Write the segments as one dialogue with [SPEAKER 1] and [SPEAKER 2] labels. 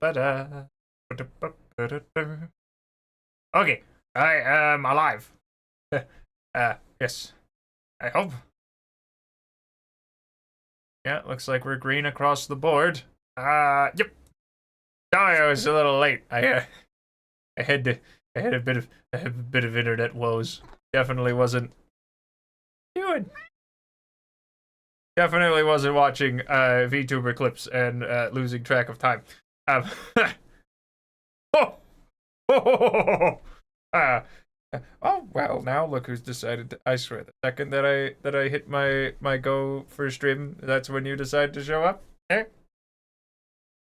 [SPEAKER 1] Okay, I am alive. Yes, I hope. Yeah, looks like we're green across the board. Yep. Sorry, I was a little late. I had to, I had a bit of internet woes. Definitely wasn't doing. Definitely wasn't watching VTuber clips and losing track of time. Um, oh, oh, uh, oh well, now look who's decided to, I swear, the second that I hit my go for stream, that's when you decide to show up. Eh?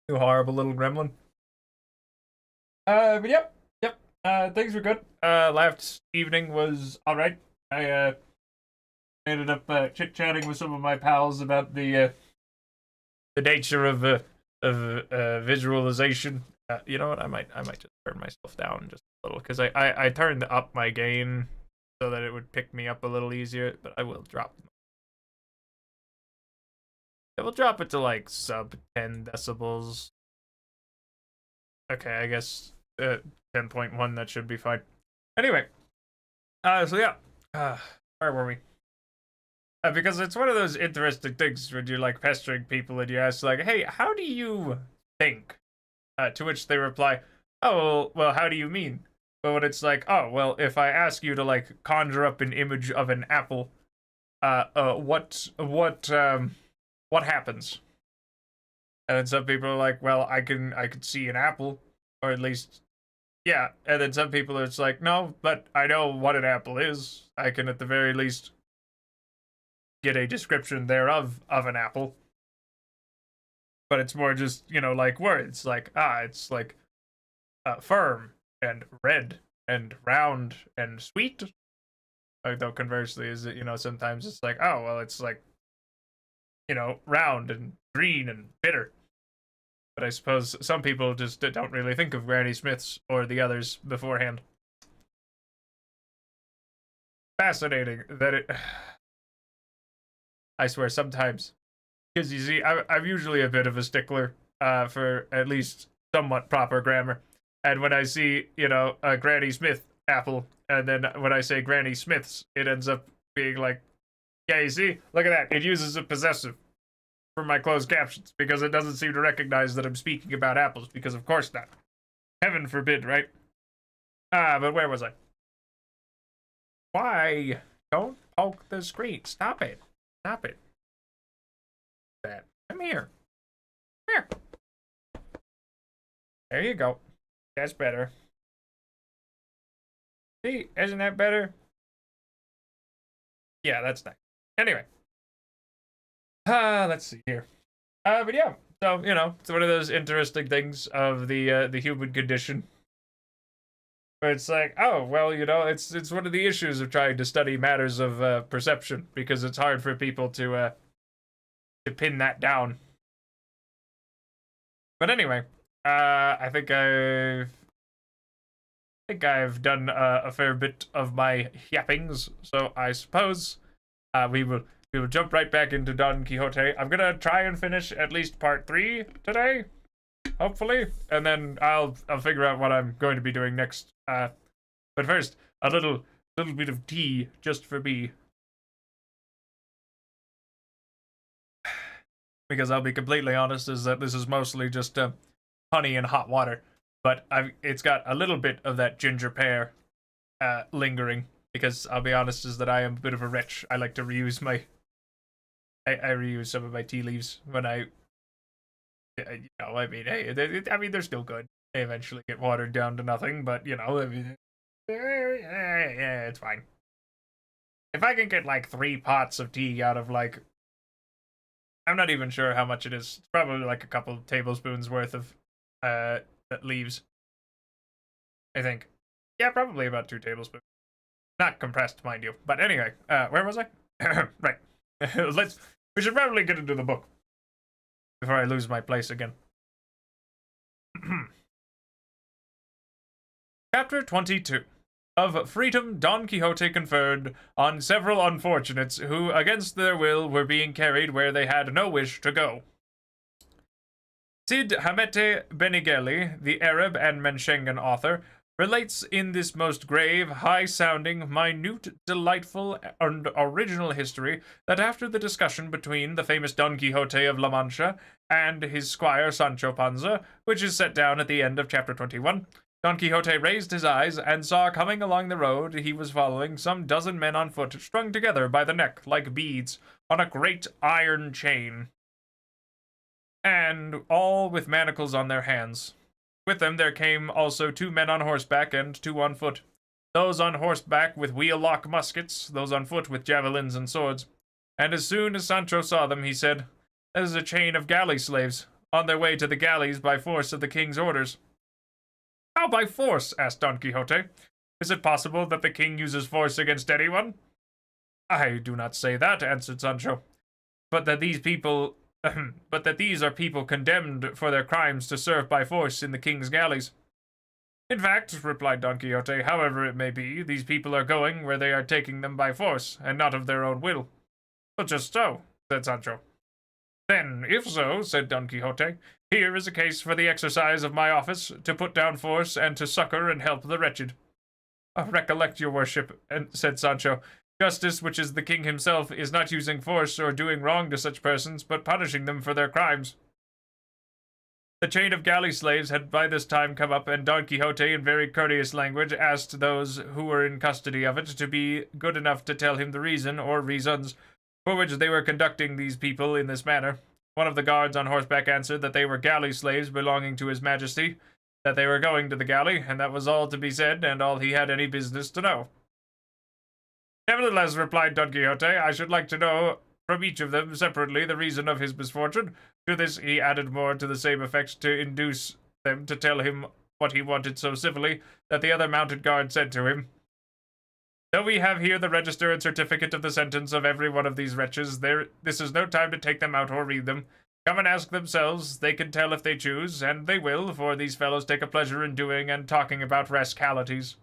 [SPEAKER 1] You horrible little gremlin. But yep. Things were good. Last evening was all right. I ended up chit-chatting with some of my pals about the nature of visualization. You know what? I might just turn myself down just a little because I turned up my gain so that it would pick me up a little easier, but I will drop. I will drop it to like sub 10 decibels. Okay, I guess 10.1, that should be fine. Anyway, so yeah, where were we? Because it's one of those interesting things when you're like pestering people and you ask like, "Hey, how do you think?" To which they reply, "Oh, well, how do you mean?" But when it's like, "Oh, well, if I ask you to like conjure up an image of an apple, what happens?" And then some people are like, "Well, I could see an apple, or at least, yeah." And then some people are just like, "No, but I know what an apple is. I can at the very least get a description thereof of an apple." But it's more just, like words, like, it's like firm and red and round and sweet. Though conversely, is it, sometimes it's like, oh, well, it's like, round and green and bitter. But I suppose some people just don't really think of Granny Smiths or the others beforehand. Fascinating that it. I swear, sometimes. Because you see, I'm usually a bit of a stickler for at least somewhat proper grammar. And when I see, a Granny Smith apple, and then when I say Granny Smith's, it ends up being like, yeah, you see? Look at that. It uses a possessive for my closed captions because it doesn't seem to recognize that I'm speaking about apples, because of course not. Heaven forbid, right? But where was I? Why? Don't poke the screen. Stop it. Stop it. That. Come here. Come here. There you go. That's better. See, isn't that better? Yeah, that's nice. Anyway. Let's see here. But yeah, so it's one of those interesting things of the human condition. But it's like, oh well, it's one of the issues of trying to study matters of perception, because it's hard for people to pin that down. But anyway, I think I've done a fair bit of my yappings, so I suppose we will jump right back into Don Quixote. I'm gonna try and finish at least part 3 today, hopefully, and then I'll figure out what I'm going to be doing next. But first, a little bit of tea just for me, because I'll be completely honest, is that this is mostly just honey and hot water, but it's got a little bit of that ginger pear lingering, because I'll be honest, is that I am a bit of a wretch. I like to reuse I reuse some of my tea leaves when I mean, hey, they're still good. They eventually get watered down to nothing, but I mean, yeah, it's fine. If I can get like 3 pots of tea out of like, I'm not even sure how much it is. It's probably like a couple of tablespoons worth of leaves, I think. Yeah, probably about 2 tablespoons. Not compressed, mind you. But anyway, where was I? Right. We should probably get into the book before I lose my place again. Chapter 22. Of freedom Don Quixote conferred on several unfortunates who, against their will, were being carried where they had no wish to go. Cid Hamete Benigeli, the Arab and Menschengen author, relates in this most grave, high-sounding, minute, delightful, and original history that after the discussion between the famous Don Quixote of La Mancha and his squire Sancho Panza, which is set down at the end of chapter 21, Don Quixote raised his eyes and saw coming along the road he was following some dozen men on foot strung together by the neck like beads on a great iron chain, and all with manacles on their hands. With them there came also 2 men on horseback and 2 on foot, those on horseback with wheel-lock muskets, those on foot with javelins and swords. And as soon as Sancho saw them, he said, "That is a chain of galley slaves, on their way to the galleys by force of the king's orders." "How by force?" asked Don Quixote. "Is it possible that the king uses force against anyone?" "I do not say that," answered Sancho, but that these are people condemned for their crimes to serve by force in the king's galleys." "In fact," replied Don Quixote, "however it may be, these people are going where they are taking them by force, and not of their own will." "Well, just so," said Sancho. "Then, if so," said Don Quixote, "here is a case for the exercise of my office, to put down force and to succor and help the wretched." "Recollect, your worship," said Sancho, "justice, which is the king himself, is not using force or doing wrong to such persons, but punishing them for their crimes." The chain of galley slaves had by this time come up, and Don Quixote, in very courteous language, asked those who were in custody of it to be good enough to tell him the reason, or reasons, for which they were conducting these people in this manner. One of the guards on horseback answered that they were galley slaves belonging to his majesty, that they were going to the galley, and that was all to be said, and all he had any business to know. "Nevertheless," replied Don Quixote, "I should like to know from each of them separately the reason of his misfortune." To this he added more to the same effect, to induce them to tell him what he wanted so civilly that the other mounted guard said to him, "Though we have here the register and certificate of the sentence of every one of these wretches, this is no time to take them out or read them. Come and ask themselves, they can tell if they choose, and they will, for these fellows take a pleasure in doing and talking about rascalities."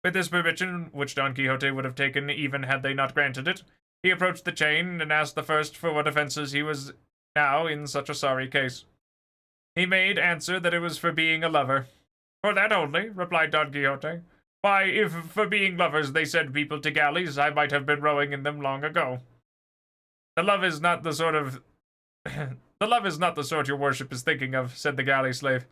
[SPEAKER 1] With this permission, which Don Quixote would have taken even had they not granted it, he approached the chain, and asked the first for what offences he was now in such a sorry case. He made answer that it was for being a lover. "For that only?" replied Don Quixote. "Why, if for being lovers they send people to galleys, I might have been rowing in them long ago." The love is not the sort your worship is thinking of," said the galley slave.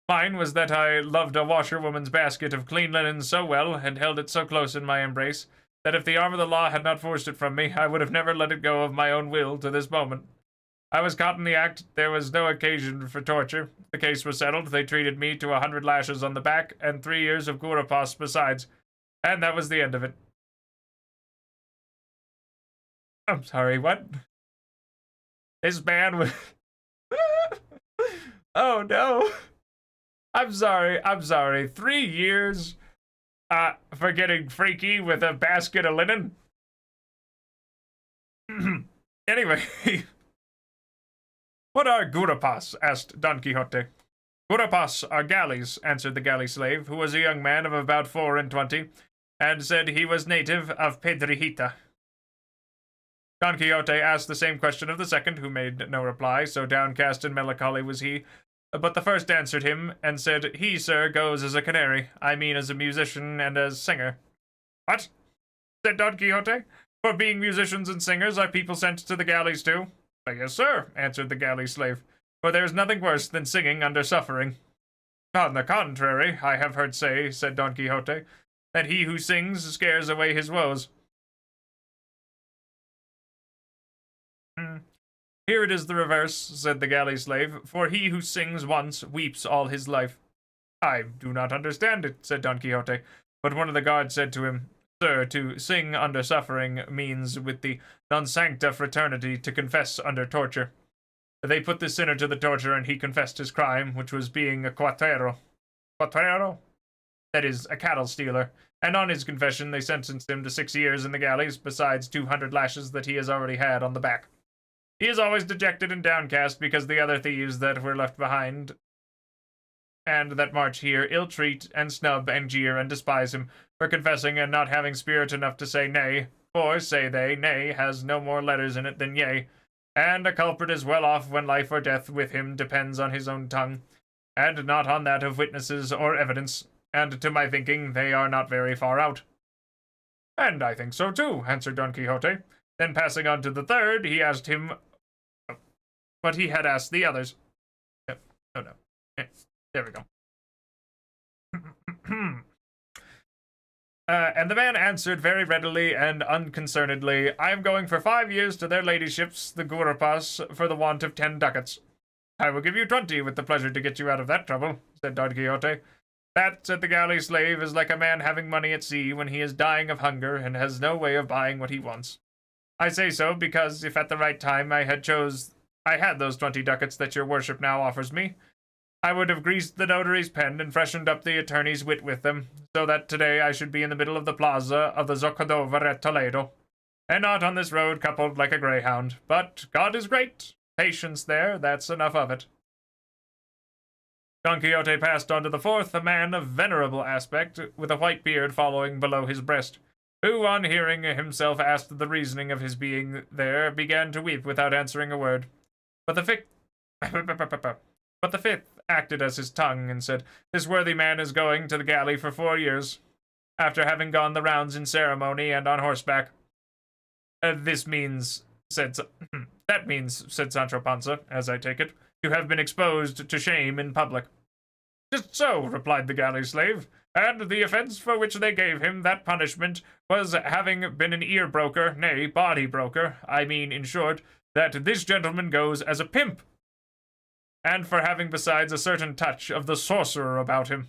[SPEAKER 1] "Mine was that I loved a washerwoman's basket of clean linen so well, and held it so close in my embrace, that if the arm of the law had not forced it from me, I would have never let it go of my own will to this moment. I was caught in the act, there was no occasion for torture. The case was settled, they treated me to 100 lashes on the back, and 3 years of gurapas besides, and that was the end of it." "I'm sorry, what?" "This man was..." "Oh no. I'm sorry. 3 years, for getting freaky with a basket of linen?" "Anyway, what are gurapas?" asked Don Quixote. "Gurapas are galleys," answered the galley slave, who was a young man of about 24, and said he was native of Pedrejita. Don Quixote asked the same question of the second, who made no reply, so downcast and melancholy was he. But the first answered him, and said, "He, sir, goes as a canary, I mean as a musician and as singer." "What?" said Don Quixote. "For being musicians and singers are people sent to the galleys too?" "Yes, sir," answered the galley slave, "for there is nothing worse than singing under suffering." "On the contrary, I have heard say," said Don Quixote, "that he who sings scares away his woes." "Here it is the reverse," said the galley slave, "for he who sings once weeps all his life." "I do not understand it," said Don Quixote, but one of the guards said to him, "Sir, to sing under suffering means with the non sancta fraternity to confess under torture. They put the sinner to the torture, and he confessed his crime, which was being a cuatero. Cuatero? That is, a cattle stealer. And on his confession they sentenced him to 6 years in the galleys, besides 200 lashes that he has already had on the back. He is always dejected and downcast because the other thieves that were left behind and that march here ill-treat and snub and jeer and despise him for confessing and not having spirit enough to say nay, for, say they, nay has no more letters in it than yea, and a culprit is well off when life or death with him depends on his own tongue, and not on that of witnesses or evidence, and to my thinking they are not very far out. And I think so too, answered Don Quixote. Then passing on to the third, he asked him what he had asked the others. Oh no. There we go. And the man answered very readily and unconcernedly, I am going for 5 years to their ladyships, the Gurupas, for the want of 10 ducats. I will give you 20 with the pleasure to get you out of that trouble, said Don Quixote. That, said the galley slave, is like a man having money at sea when he is dying of hunger and has no way of buying what he wants. I say so because if at the right time I had those 20 ducats that your worship now offers me, I would have greased the notary's pen and freshened up the attorney's wit with them, so that today I should be in the middle of the plaza of the Zocodover at Toledo, and not on this road coupled like a greyhound. But God is great. Patience there, that's enough of it. Don Quixote passed on to the fourth, a man of venerable aspect, with a white beard following below his breast, who, on hearing himself asked the reasoning of his being there, began to weep without answering a word. But the fifth acted as his tongue, and said, This worthy man is going to the galley for 4 years, after having gone the rounds in ceremony and on horseback. That means, said Sancho Panza, as I take it, to have been exposed to shame in public. Just so, replied the galley slave, and the offence for which they gave him that punishment was having been an ear-broker, nay, body-broker, I mean, in short, that this gentleman goes as a pimp, and for having besides a certain touch of the sorcerer about him.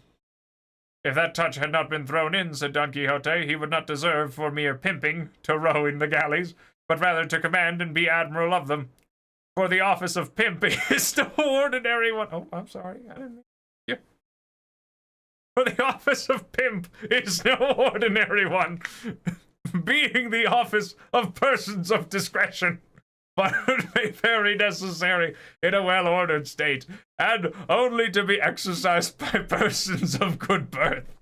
[SPEAKER 1] If that touch had not been thrown in, said Don Quixote, he would not deserve for mere pimping to row in the galleys, but rather to command and be admiral of them. For the office of pimp is no ordinary one. Oh, I'm sorry, I didn't mean. Yeah. For the office of pimp is no ordinary one, being the office of persons of discretion, but very necessary in a well-ordered state, and only to be exercised by persons of good birth.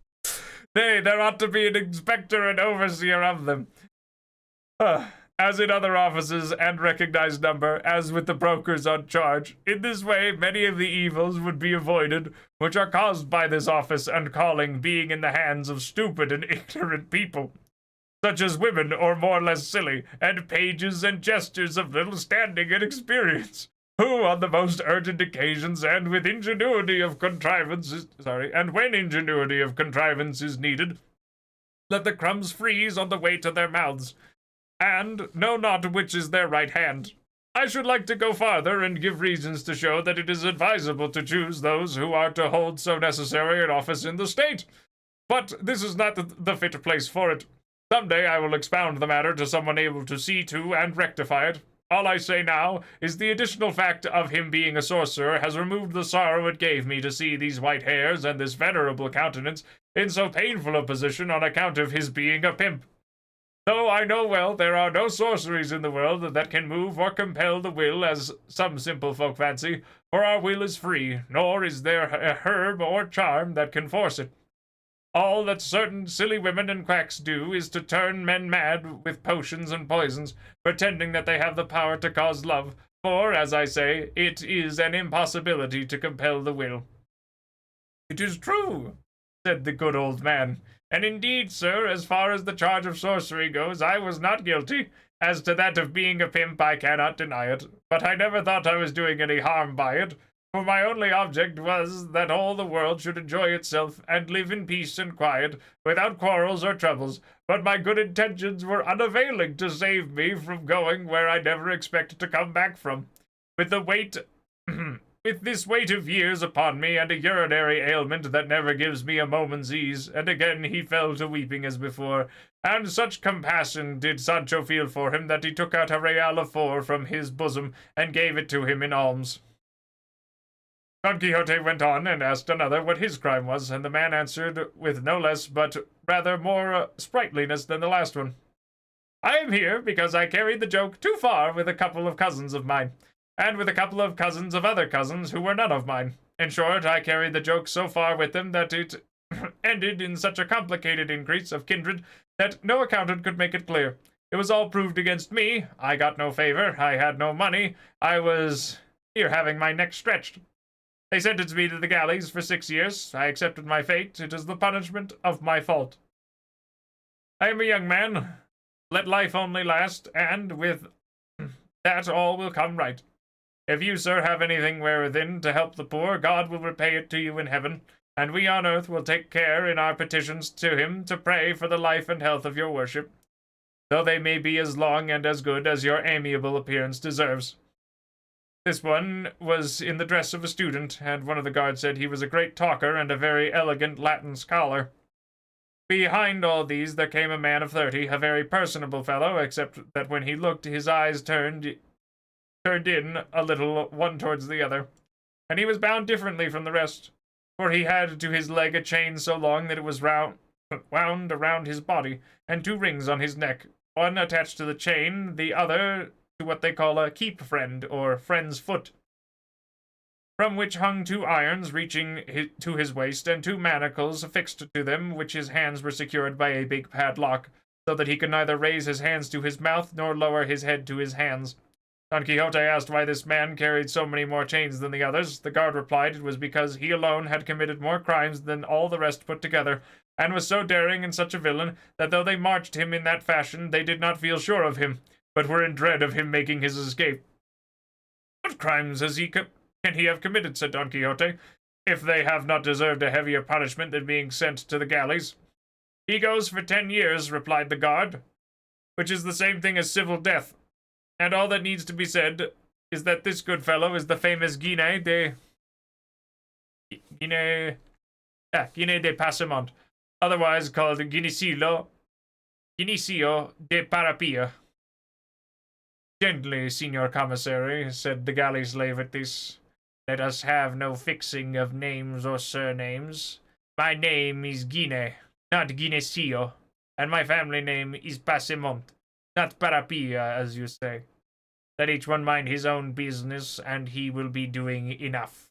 [SPEAKER 1] Nay, there ought to be an inspector and overseer of them, as in other offices and recognized number, as with the brokers on charge. In this way, many of the evils would be avoided, which are caused by this office and calling being in the hands of stupid and ignorant people, such as women or more or less silly, and pages and jesters of little standing and experience, who on the most urgent occasions and with ingenuity of contrivance and when ingenuity of contrivance is needed, let the crumbs freeze on the way to their mouths, and know not which is their right hand. I should like to go farther and give reasons to show that it is advisable to choose those who are to hold so necessary an office in the state, but this is not the fit place for it. Some day I will expound the matter to someone able to see to and rectify it. All I say now is the additional fact of him being a sorcerer has removed the sorrow it gave me to see these white hairs and this venerable countenance in so painful a position on account of his being a pimp. Though I know well there are no sorceries in the world that can move or compel the will, as some simple folk fancy, for our will is free, nor is there a herb or charm that can force it. All that certain silly women and quacks do is to turn men mad with potions and poisons, pretending that they have the power to cause love, for, as I say, it is an impossibility to compel the will. It is true, said the good old man, and indeed, sir, as far as the charge of sorcery goes, I was not guilty. As to that of being a pimp, I cannot deny it, but I never thought I was doing any harm by it, for my only object was that all the world should enjoy itself and live in peace and quiet, without quarrels or troubles, but my good intentions were unavailing to save me from going where I never expected to come back from. With the weight, with this weight of years upon me, and a urinary ailment that never gives me a moment's ease, and again he fell to weeping as before, and such compassion did Sancho feel for him that he took out a real of 4 from his bosom and gave it to him in alms. Don Quixote went on and asked another what his crime was, and the man answered with no less but rather more sprightliness than the last one. I am here because I carried the joke too far with a couple of cousins of mine, and with a couple of cousins of other cousins who were none of mine. In short, I carried the joke so far with them that it ended in such a complicated increase of kindred that no accountant could make it clear. It was all proved against me. I got no favor. I had no money. I was here having my neck stretched. They sentenced me to the galleys for 6 years. I accepted my fate. It is the punishment of my fault. I am a young man. Let life only last, and with that all will come right. If you, sir, have anything wherewithin to help the poor, God will repay it to you in heaven, and we on earth will take care in our petitions to him to pray for the life and health of your worship, though they may be as long and as good as your amiable appearance deserves. This one was in the dress of a student, and one of the guards said he was a great talker and a very elegant Latin scholar. Behind all these there came a man of 30, a very personable fellow, except that when he looked his eyes turned in a little one towards the other, and he was bound differently from the rest, for he had to his leg a chain so long that it was wound around his body, and 2 rings on his neck, one attached to the chain, the other to what they call a keep friend, or friend's foot, from which hung 2 irons reaching to his waist, and 2 manacles affixed to them, which his hands were secured by a big padlock, so that he could neither raise his hands to his mouth nor lower his head to his hands. Don Quixote asked why this man carried so many more chains than the others. The guard replied it was because he alone had committed more crimes than all the rest put together, and was so daring and such a villain that though they marched him in that fashion, they did not feel sure of him, but were in dread of him making his escape. What crimes can he have committed, said Don Quixote, if they have not deserved a heavier punishment than being sent to the galleys? He goes for 10 years, replied the guard, which is the same thing as civil death. And all that needs to be said is that this good fellow is the famous Guinea de Passamont, otherwise called Guinecio de Parapilla. Gently, Signor Commissary, said the galley slave at this. Let us have no fixing of names or surnames. My name is Guinea, not Guinecio, and my family name is Passamont, not Parapilla, as you say. Let each one mind his own business, and he will be doing enough.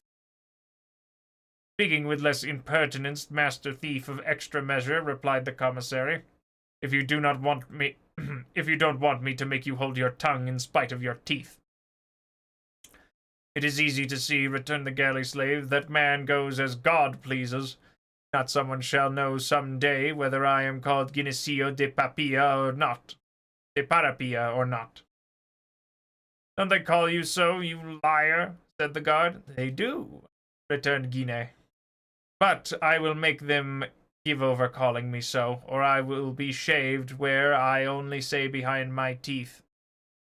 [SPEAKER 1] Speaking with less impertinence, master thief of extra measure, replied the commissary. If you don't want me to make you hold your tongue in spite of your teeth. It is easy to see, returned the galley slave, that man goes as God pleases. Not someone shall know some day whether I am called Guinecio de Papilla or not. De Parapilla or not. Don't they call you so, you liar? Said the guard. They do, returned Guinea. But I will make them give over calling me so, or I will be shaved where I only say behind my teeth.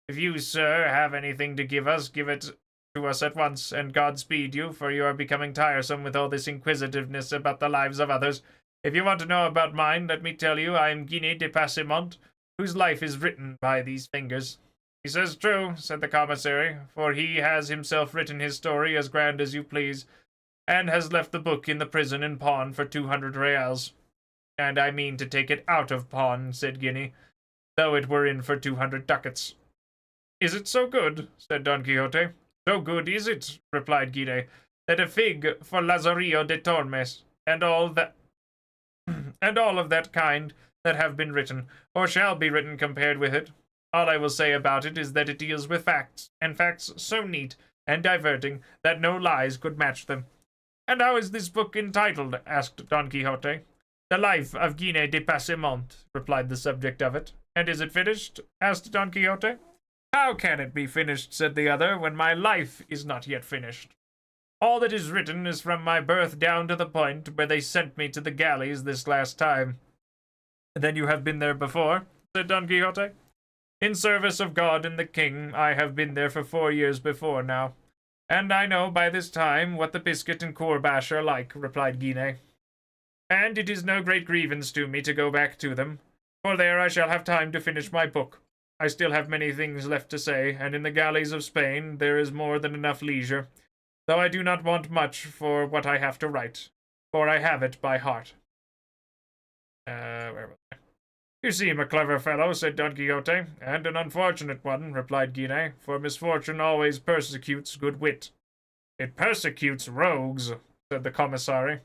[SPEAKER 1] If you, sir, have anything to give us, give it to us at once, and God speed you, for you are becoming tiresome with all this inquisitiveness about the lives of others. If you want to know about mine, let me tell you I am Guinea de Passamont, whose life is written by these fingers. He says true, said the commissary, for he has himself written his story as grand as you please, and has left the book in the prison in pawn for 200 reals. And I mean to take it out of pawn, said Guinea, though it were in for 200 ducats. Is it so good? Said Don Quixote. So good is it, replied Guinea, that a fig for Lazarillo de Tormes, and all of that kind that have been written, or shall be written compared with it. All I will say about it is that it deals with facts, and facts so neat and diverting that no lies could match them. And how is this book entitled? Asked Don Quixote. The Life of Guinea de Passamont, replied the subject of it. And is it finished? Asked Don Quixote. How can it be finished, said the other, when my life is not yet finished? All that is written is from my birth down to the point where they sent me to the galleys this last time. Then you have been there before? Said Don Quixote. In service of God and the king, I have been there for 4 years before now. And I know by this time what the biscuit and courbash are like, replied Guinea. And it is no great grievance to me to go back to them, for there I shall have time to finish my book. I still have many things left to say, and in the galleys of Spain there is more than enough leisure, though I do not want much for what I have to write, for I have it by heart. Where was I? You seem a clever fellow, said Don Quixote, and an unfortunate one, replied Guinea, for misfortune always persecutes good wit. It persecutes rogues, said the commissary.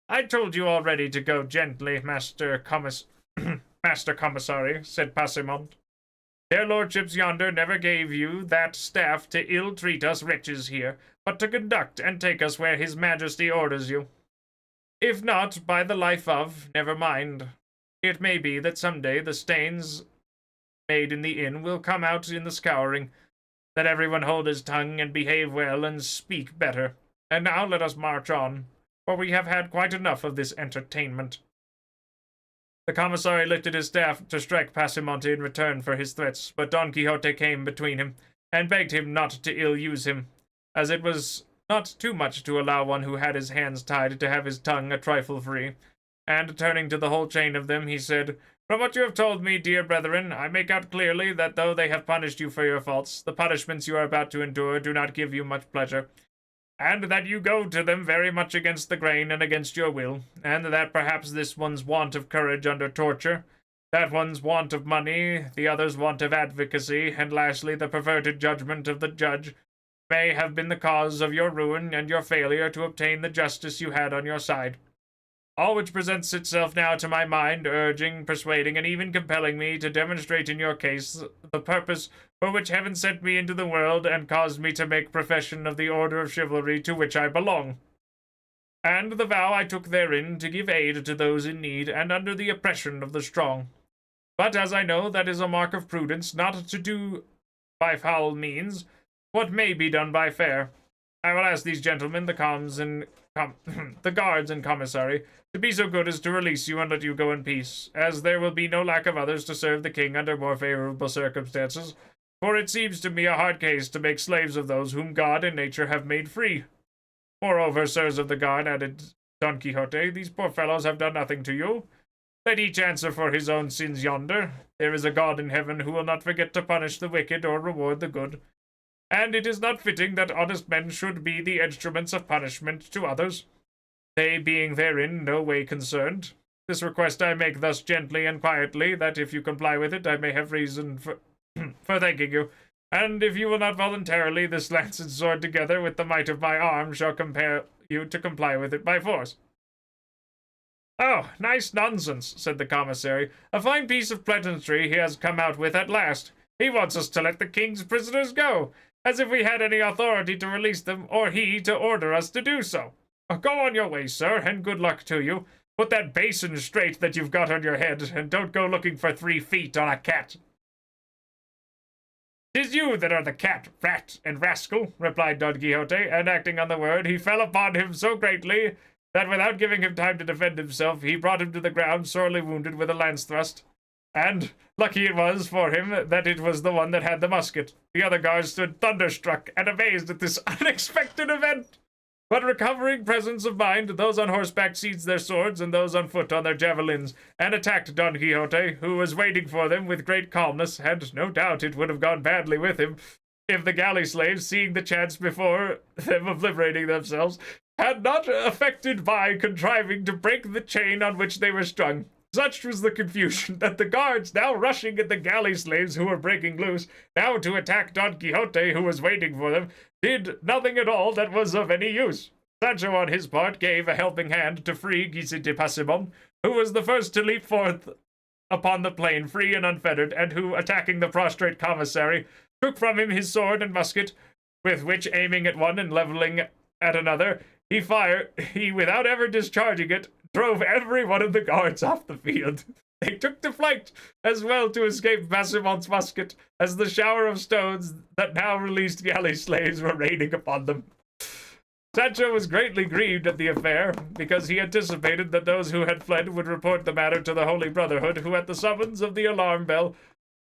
[SPEAKER 1] I told you already to go gently, master Master Commissary, said Passimont. Their lordships yonder never gave you that staff to ill-treat us wretches here, but to conduct and take us where his majesty orders you. If not, by the life of, never mind. It may be that some day the stains made in the inn will come out in the scouring. Let everyone hold his tongue and behave well and speak better. And now let us march on, for we have had quite enough of this entertainment. The commissary lifted his staff to strike Passamonte in return for his threats, but Don Quixote came between him, and begged him not to ill-use him, as it was not too much to allow one who had his hands tied to have his tongue a trifle free. And turning to the whole chain of them, he said, From what you have told me, dear brethren, I make out clearly that though they have punished you for your faults, the punishments you are about to endure do not give you much pleasure, and that you go to them very much against the grain and against your will, and that perhaps this one's want of courage under torture, that one's want of money, the other's want of advocacy, and lastly the perverted judgment of the judge, may have been the cause of your ruin and your failure to obtain the justice you had on your side. All which presents itself now to my mind, urging, persuading, and even compelling me to demonstrate in your case the purpose for which heaven sent me into the world and caused me to make profession of the order of chivalry to which I belong, and the vow I took therein to give aid to those in need and under the oppression of the strong. But as I know that is a mark of prudence not to do by foul means what may be done by fair, I will ask these gentlemen, the the guards and commissary, to be so good as to release you and let you go in peace, as there will be no lack of others to serve the king under more favorable circumstances, for it seems to me a hard case to make slaves of those whom God and nature have made free. Moreover, sirs of the guard, added Don Quixote, these poor fellows have done nothing to you. Let each answer for his own sins yonder. There is a God in heaven who will not forget to punish the wicked or reward the good, and it is not fitting that honest men should be the instruments of punishment to others, they being therein no way concerned. This request I make thus gently and quietly, that if you comply with it, I may have reason for thanking you, and if you will not voluntarily, this lance and sword together with the might of my arm shall compel you to comply with it by force. Oh, nice nonsense, said the commissary. A fine piece of pleasantry he has come out with at last. He wants us to let the king's prisoners go, as if we had any authority to release them, or he to order us to do so. Go on your way, sir, and good luck to you. Put that basin straight that you've got on your head, and don't go looking for 3 feet on a cat. 'Tis you that are the cat, rat, and rascal, replied Don Quixote, and acting on the word, he fell upon him so greatly that without giving him time to defend himself, he brought him to the ground sorely wounded with a lance thrust. And lucky it was for him that it was the one that had the musket. The other guards stood thunderstruck and amazed at this unexpected event. But recovering presence of mind, those on horseback seized their swords, and those on foot on their javelins, and attacked Don Quixote, who was waiting for them with great calmness, and no doubt it would have gone badly with him, if the galley slaves, seeing the chance before them of liberating themselves, had not affected by contriving to break the chain on which they were strung. Such was the confusion that the guards, now rushing at the galley slaves who were breaking loose, now to attack Don Quixote, who was waiting for them, did nothing at all that was of any use. Sancho, on his part, gave a helping hand to free Guise de Passimon, who was the first to leap forth upon the plain, free and unfettered, and who, attacking the prostrate commissary, took from him his sword and musket, with which, aiming at one and leveling at another, he, without ever discharging it, drove every one of the guards off the field. They took to flight, as well to escape Passimon's musket, as the shower of stones that now released galley slaves were raining upon them. Sancho was greatly grieved at the affair, because he anticipated that those who had fled would report the matter to the Holy Brotherhood, who at the summons of the alarm bell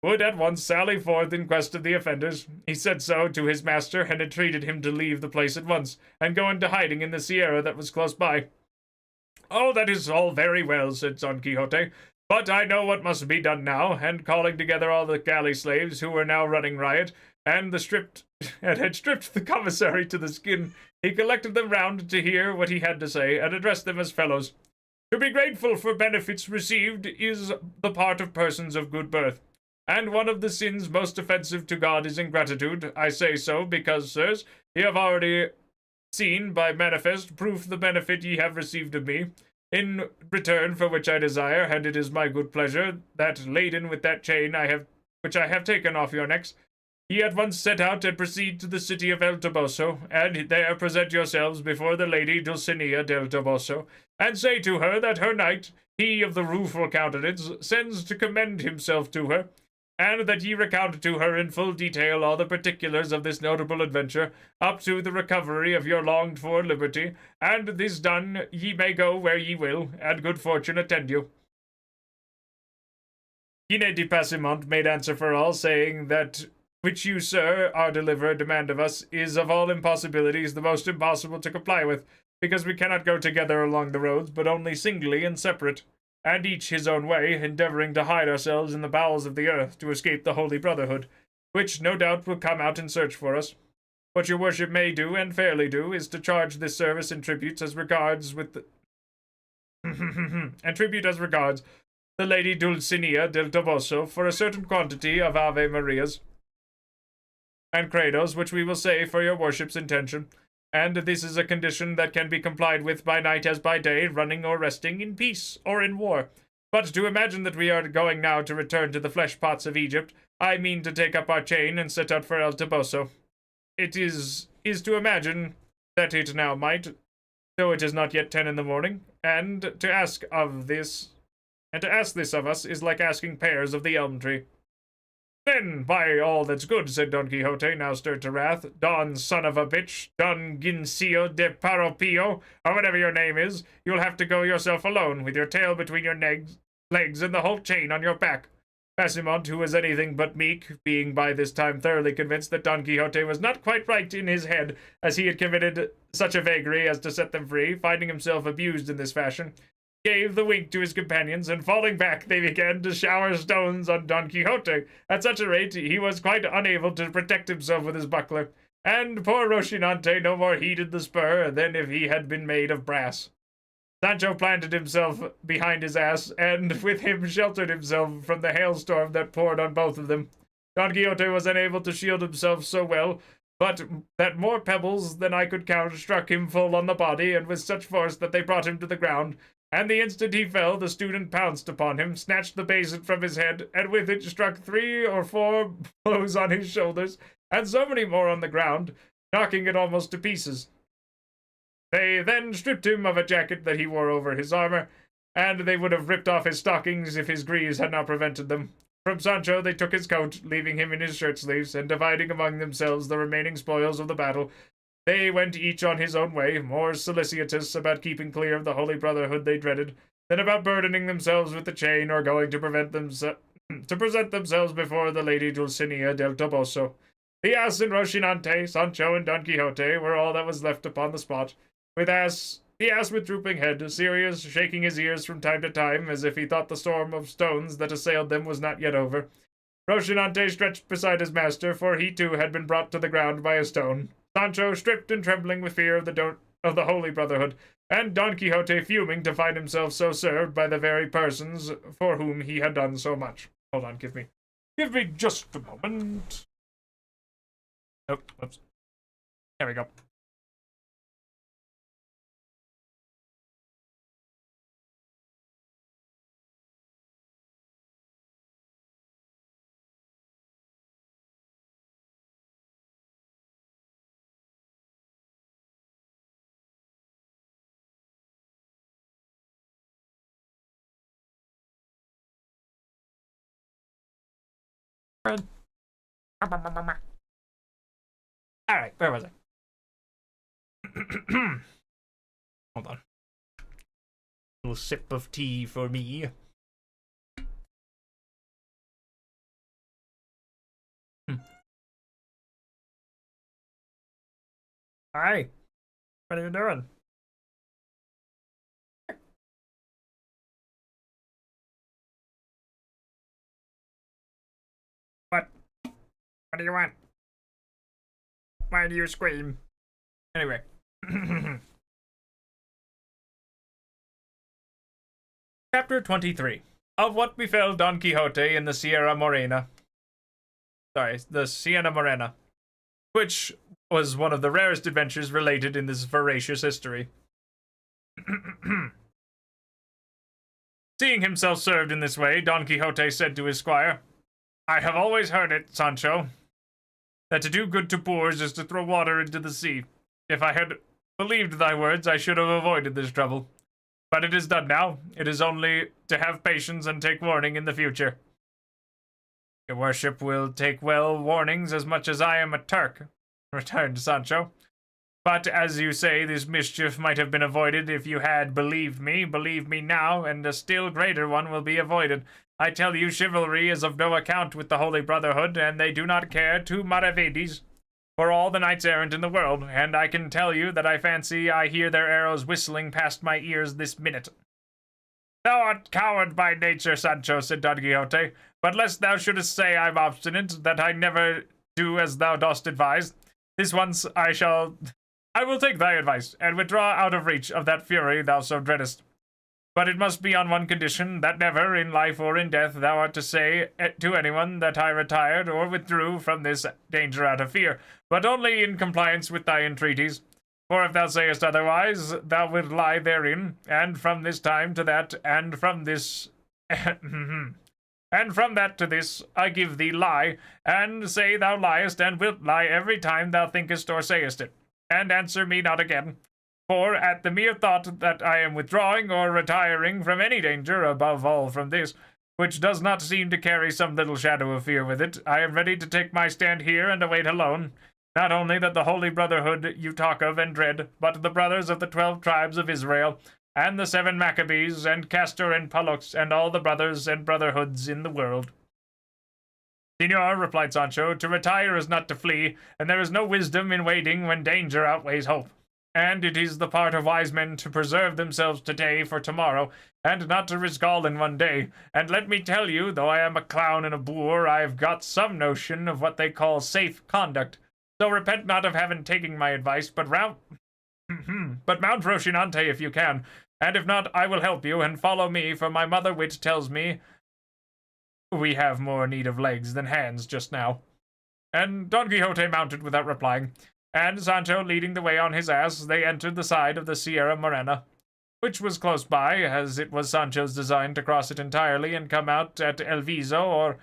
[SPEAKER 1] would at once sally forth in quest of the offenders. He said so to his master, and entreated him to leave the place at once, and go into hiding in the sierra that was close by. Oh, that is all very well, said Don Quixote, but I know what must be done now, and calling together all the galley slaves who were now running riot, and had stripped the commissary to the skin, he collected them round to hear what he had to say, and addressed them as fellows. To be grateful for benefits received is the part of persons of good birth, and one of the sins most offensive to God is ingratitude. I say so because, sirs, ye have already seen by manifest proof the benefit ye have received of me. in return for which I desire, and it is my good pleasure, that laden with that chain which I have taken off your necks, ye at once set out and proceed to the city of El Toboso, and there present yourselves before the lady Dulcinea del Toboso, and say to her that her knight, he of the rueful countenance, sends to commend himself to her, and that ye recount to her in full detail all the particulars of this notable adventure, up to the recovery of your longed-for liberty, and this done, ye may go where ye will, and good fortune attend you. Guinea de Passimont made answer for all, saying that which you, sir, are deliver demand of us, is of all impossibilities the most impossible to comply with, because we cannot go together along the roads, but only singly and separate, and each his own way, endeavoring to hide ourselves in the bowels of the earth to escape the Holy Brotherhood, which no doubt will come out and search for us. What your worship may do, and fairly do, is to charge this service and tributes as regards with the and tribute as regards the Lady Dulcinea del Toboso for a certain quantity of Ave Marias and Credos, which we will say for your worship's intention, and this is a condition that can be complied with by night as by day, running or resting, in peace or in war. But to imagine that we are going now to return to the flesh pots of Egypt, I mean to take up our chain and set out for El Toboso. It is to imagine that it now might, though it is not yet 10 in the morning, and to ask this of us is like asking pears of the elm tree. Then, by all that's good, said Don Quixote, now stirred to wrath, Don son of a bitch, Don Gincio de Paropio, or whatever your name is, you'll have to go yourself alone, with your tail between your legs and the whole chain on your back. Passimont, who was anything but meek, being by this time thoroughly convinced that Don Quixote was not quite right in his head, as he had committed such a vagary as to set them free, finding himself abused in this fashion, gave the wink to his companions, and falling back, they began to shower stones on Don Quixote. At such a rate, he was quite unable to protect himself with his buckler, and poor Rocinante no more heeded the spur than if he had been made of brass. Sancho planted himself behind his ass, and with him sheltered himself from the hailstorm that poured on both of them. Don Quixote was unable to shield himself so well, but that more pebbles than I could count struck him full on the body, and with such force that they brought him to the ground, and the instant he fell, the student pounced upon him, snatched the basin from his head, and with it struck 3 or 4 blows on his shoulders, and so many more on the ground, knocking it almost to pieces. They then stripped him of a jacket that he wore over his armor, and they would have ripped off his stockings if his greaves had not prevented them. From Sancho they took his coat, leaving him in his shirt sleeves, and dividing among themselves the remaining spoils of the battle, they went each on his own way, more solicitous about keeping clear of the Holy Brotherhood they dreaded, than about burdening themselves with the chain or going to present themselves before the Lady Dulcinea del Toboso. The ass and Rocinante, Sancho, and Don Quixote were all that was left upon the spot, the ass with drooping head, serious, shaking his ears from time to time, as if he thought the storm of stones that assailed them was not yet over. Rocinante stretched beside his master, for he too had been brought to the ground by a stone. Sancho stripped and trembling with fear of the Holy Brotherhood, and Don Quixote fuming to find himself so served by the very persons for whom he had done so much. Hold on, give me just a moment. Oh, whoops. There we go. Alright, where was I? Hold on. A little sip of tea for me. Hi. What are you doing? What? What do you want? Why do you scream? Anyway. Chapter 23. Of what befell Don Quixote in the Sierra Morena. Sorry, the Siena Morena. Which was one of the rarest adventures related in this veracious history. Seeing himself served in this way, Don Quixote said to his squire, I have always heard it, Sancho, that to do good to boors is to throw water into the sea. If I had believed thy words, I should have avoided this trouble. But it is done now. It is only to have patience and take warning in the future. Your worship will take well warnings as much as I am a Turk, returned Sancho. But, as you say, this mischief might have been avoided if you had believed me. Believe me now, and a still greater one will be avoided. I tell you, chivalry is of no account with the Holy Brotherhood, and they do not care two maravedis for all the knights-errant in the world, and I can tell you that I fancy I hear their arrows whistling past my ears this minute. Thou art coward by nature, Sancho, said Don Quixote, but lest thou shouldest say I'm obstinate, that I never do as thou dost advise, this once I will take thy advice, and withdraw out of reach of that fury thou so dreadest. But it must be on one condition, that never, in life or in death, thou art to say to anyone that I retired or withdrew from this danger out of fear, but only in compliance with thy entreaties. For if thou sayest otherwise, thou wilt lie therein, and from this time to that, and from this... and from that to this, I give thee lie, and say thou liest, and wilt lie every time thou thinkest or sayest it. And answer me not again. For at the mere thought that I am withdrawing or retiring from any danger, above all from this, which does not seem to carry some little shadow of fear with it, I am ready to take my stand here and await alone. Not only that the Holy Brotherhood you talk of and dread, but the brothers of the 12 tribes of Israel, and the 7 Maccabees, and Castor and Pollux, and all the brothers and brotherhoods in the world. Señor, replied Sancho, to retire is not to flee, and there is no wisdom in waiting when danger outweighs hope. And it is the part of wise men to preserve themselves today for tomorrow, and not to risk all in one day. And let me tell you, though I am a clown and a boor, I have got some notion of what they call safe conduct. So repent not of having taken my advice, but mount Rocinante if you can, and if not, I will help you, and follow me, for my mother wit tells me we have more need of legs than hands just now. And Don Quixote mounted without replying, and Sancho leading the way on his ass, they entered the side of the Sierra Morena, which was close by, as it was Sancho's design to cross it entirely and come out at El Viso or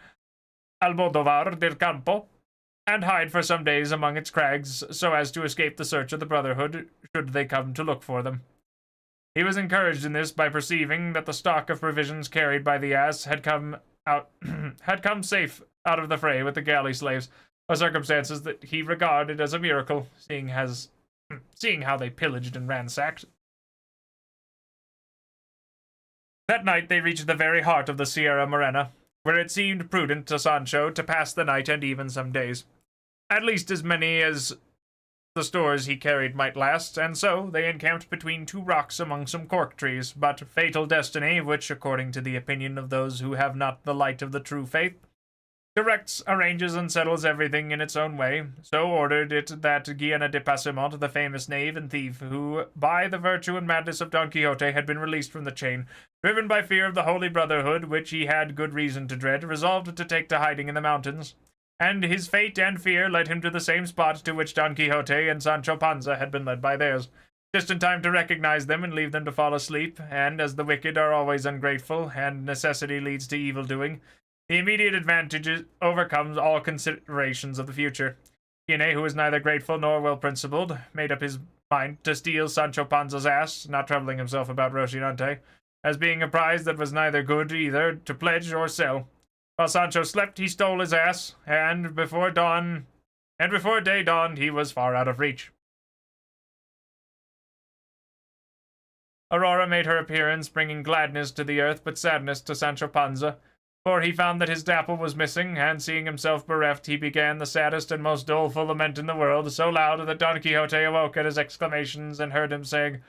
[SPEAKER 1] Almodovar del Campo, and hide for some days among its crags, so as to escape the search of the Brotherhood, should they come to look for them. He was encouraged in this by perceiving that the stock of provisions carried by the ass had come safe out of the fray with the galley slaves, a circumstance that he regarded as a miracle, seeing how they pillaged and ransacked. That night they reached the very heart of the Sierra Morena, where it seemed prudent to Sancho to pass the night and even some days, at least as many as the stores he carried might last, and so they encamped between 2 rocks among some cork trees. But fatal destiny, which, according to the opinion of those who have not the light of the true faith, directs, arranges, and settles everything in its own way, so ordered it that Guiana de Passamont, the famous knave and thief, who, by the virtue and madness of Don Quixote, had been released from the chain, driven by fear of the Holy Brotherhood, which he had good reason to dread, resolved to take to hiding in the mountains. And his fate and fear led him to the same spot to which Don Quixote and Sancho Panza had been led by theirs, just in time to recognize them and leave them to fall asleep, and as the wicked are always ungrateful, and necessity leads to evil doing, the immediate advantage overcomes all considerations of the future. Guiana, who was neither grateful nor well-principled, made up his mind to steal Sancho Panza's ass, not troubling himself about Rocinante, as being a prize that was neither good either to pledge or sell. While Sancho slept, he stole his ass, and before day dawned, he was far out of reach. Aurora made her appearance, bringing gladness to the earth, but sadness to Sancho Panza, for he found that his dapple was missing, and seeing himself bereft, he began the saddest and most doleful lament in the world, so loud that Don Quixote awoke at his exclamations, and heard him saying,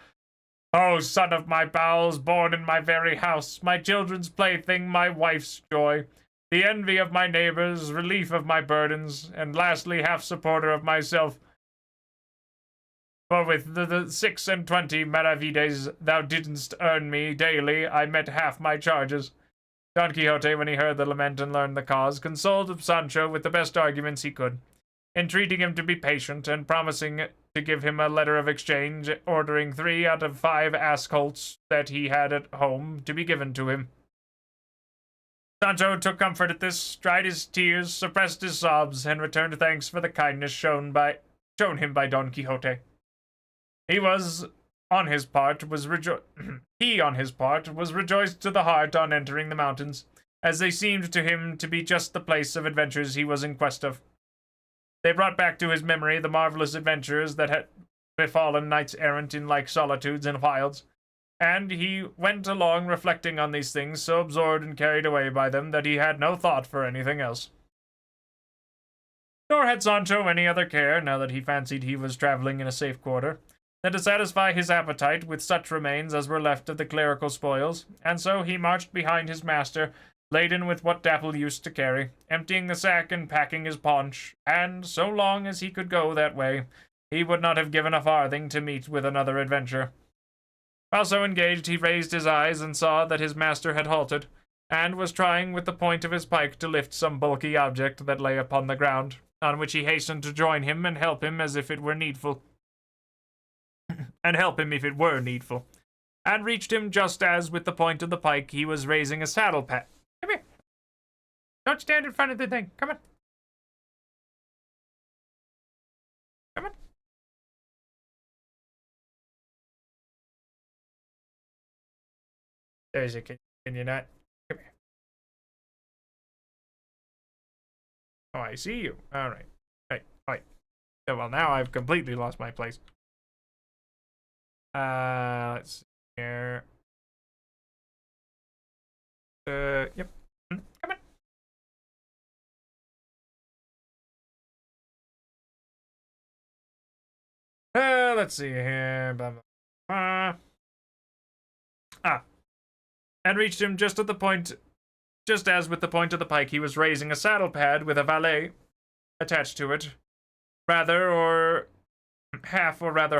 [SPEAKER 1] "O son of my bowels, born in my very house, my children's plaything, my wife's joy, the envy of my neighbors, relief of my burdens, and lastly half-supporter of myself. For with the 26 maravides thou didst earn me daily, I met half my charges." Don Quixote, when he heard the lament and learned the cause, consoled Sancho with the best arguments he could, entreating him to be patient, and promising to give him a letter of exchange ordering 3 out of 5 ass colts that he had at home to be given to him. Sancho took comfort at this, dried his tears, suppressed his sobs, and returned thanks for the kindness shown him by Don Quixote. He on his part, was rejoiced to the heart on entering the mountains, as they seemed to him to be just the place of adventures he was in quest of. They brought back to his memory the marvelous adventures that had befallen knights errant in like solitudes and wilds, and he went along reflecting on these things, so absorbed and carried away by them that he had no thought for anything else. Nor had Sancho any other care, now that he fancied he was traveling in a safe quarter, than to satisfy his appetite with such remains as were left of the clerical spoils, and so he marched behind his master, laden with what Dapple used to carry, emptying the sack and packing his paunch, and, so long as he could go that way, he would not have given a farthing to meet with another adventure. While so engaged, he raised his eyes and saw that his master had halted, and was trying with the point of his pike to lift some bulky object that lay upon the ground, on which he hastened to join him and help him as if it were needful. And reached him just as, with the point of the pike, he was raising a saddle pad. Come here. Don't stand in front of the thing. Come on. Come on. There's a kid. Can you not? Come here. Oh, I see you. All right. Hey, wait. Oh, well, now I've completely lost my place. Let's see here. Yep. Come on. Let's see here. Blah, blah, blah. And reached him just as with the point of the pike he was raising a saddle pad with a valet attached to it, rather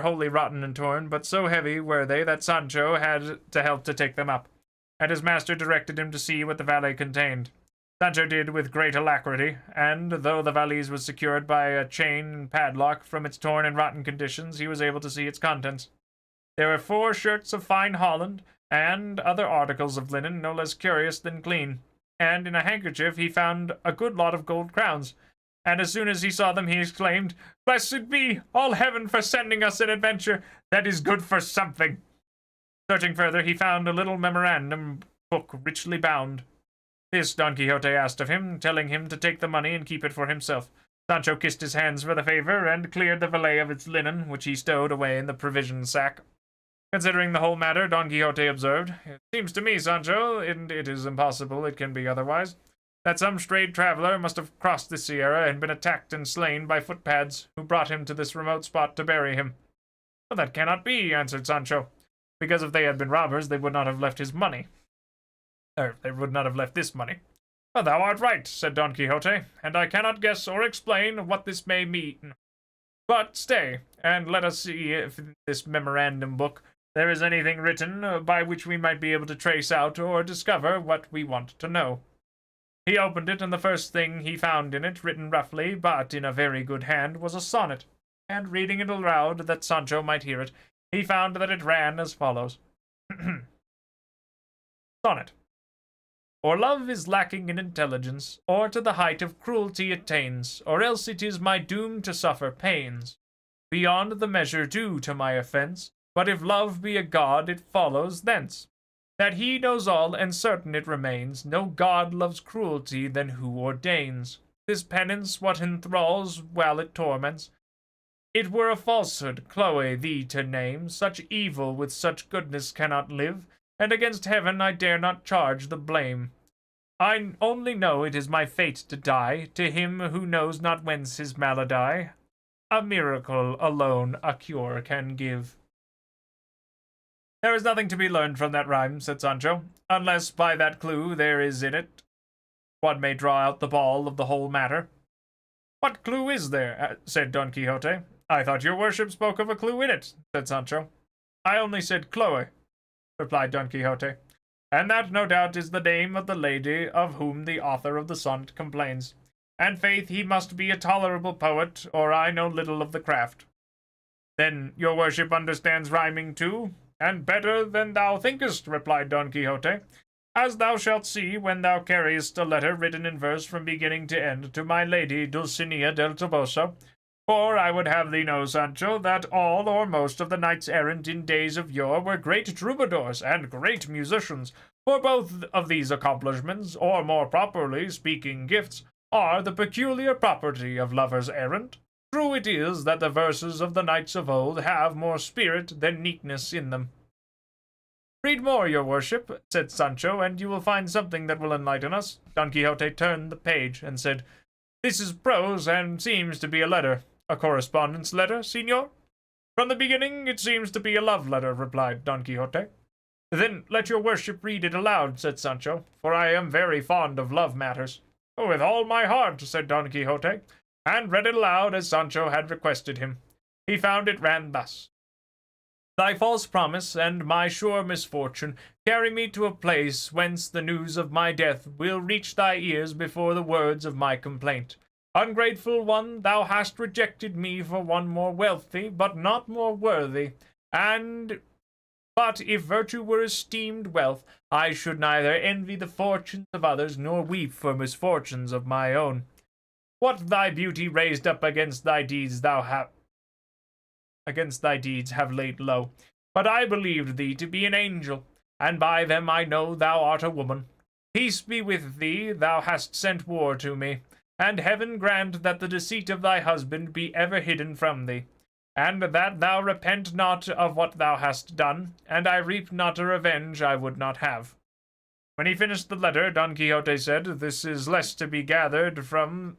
[SPEAKER 1] wholly rotten and torn, but so heavy were they that Sancho had to help to take them up, and his master directed him to see what the valet contained. Sancho did with great alacrity, and though the valise was secured by a chain and padlock from its torn and rotten conditions, he was able to see its contents. There were 4 shirts of fine holland, and other articles of linen no less curious than clean, and in a handkerchief he found a good lot of gold crowns, and as soon as he saw them he exclaimed, "Blessed be all heaven for sending us an adventure that is good for something." Searching further, he found a little memorandum book richly bound. This Don Quixote asked of him, telling him to take the money and keep it for himself. Sancho kissed his hands for the favor, and cleared the valet of its linen, which he stowed away in the provision sack. Considering the whole matter, Don Quixote observed, "It seems to me, Sancho, and it is impossible it can be otherwise, that some strayed traveler must have crossed the Sierra and been attacked and slain by footpads, who brought him to this remote spot to bury him." "Well, that cannot be," answered Sancho, "because if they had been robbers, they would not have left his money. They would not have left this money." "Well, thou art right," said Don Quixote, "and I cannot guess or explain what this may mean. But stay, and let us see if in this memorandum book there is anything written by which we might be able to trace out or discover what we want to know." He opened it, and the first thing he found in it, written roughly, but in a very good hand, was a sonnet, and reading it aloud that Sancho might hear it, he found that it ran as follows. Sonnet. Or love is lacking in intelligence, or to the height of cruelty attains, or else it is my doom to suffer pains, beyond the measure due to my offense. But if love be a god, it follows thence, that he knows all, and certain it remains, no god loves cruelty than who ordains. This penance what enthralls while it torments. It were a falsehood, Chloe, thee to name, such evil with such goodness cannot live, and against heaven I dare not charge the blame. I only know it is my fate to die, to him who knows not whence his malady. A miracle alone a cure can give. There is nothing to be learned from that rhyme, said Sancho, unless by that clue there is in it one may draw out the ball of the whole matter. What clue is there? Said Don Quixote. I thought your worship spoke of a clue in it, said Sancho. I only said Chloe, replied Don Quixote, and that no doubt is the name of the lady of whom the author of the sonnet complains. And faith he must be a tolerable poet, or I know little of the craft. Then your worship understands rhyming too, and better than thou thinkest, replied Don Quixote, as thou shalt see when thou carriest a letter written in verse from beginning to end to my lady Dulcinea del Toboso. For I would have thee know, Sancho, that all or most of the knights errant in days of yore were great troubadours and great musicians, for both of these accomplishments, or more properly speaking gifts, are the peculiar property of lovers errant. True it is that the verses of the knights of old have more spirit than neatness in them. Read more, your worship, said Sancho, and you will find something that will enlighten us. Don Quixote turned the page and said, This is prose and seems to be a letter. A correspondence letter, señor? From the beginning it seems to be a love letter, replied Don Quixote. Then let your worship read it aloud, said Sancho, for I am very fond of love matters. With all my heart, said Don Quixote, and read it aloud as Sancho had requested him. He found it ran thus. Thy false promise and my sure misfortune carry me to a place whence the news of my death will reach thy ears before the words of my complaint. Ungrateful one, thou hast rejected me for one more wealthy, but not more worthy, but if virtue were esteemed wealth, I should neither envy the fortunes of others nor weep for misfortunes of my own. What thy beauty raised up against thy deeds have laid low. But I believed thee to be an angel, and by them I know thou art a woman. Peace be with thee, thou hast sent war to me, and heaven grant that the deceit of thy husband be ever hidden from thee, and that thou repent not of what thou hast done, and I reap not a revenge I would not have. When he finished the letter, Don Quixote said, There is less to be gathered from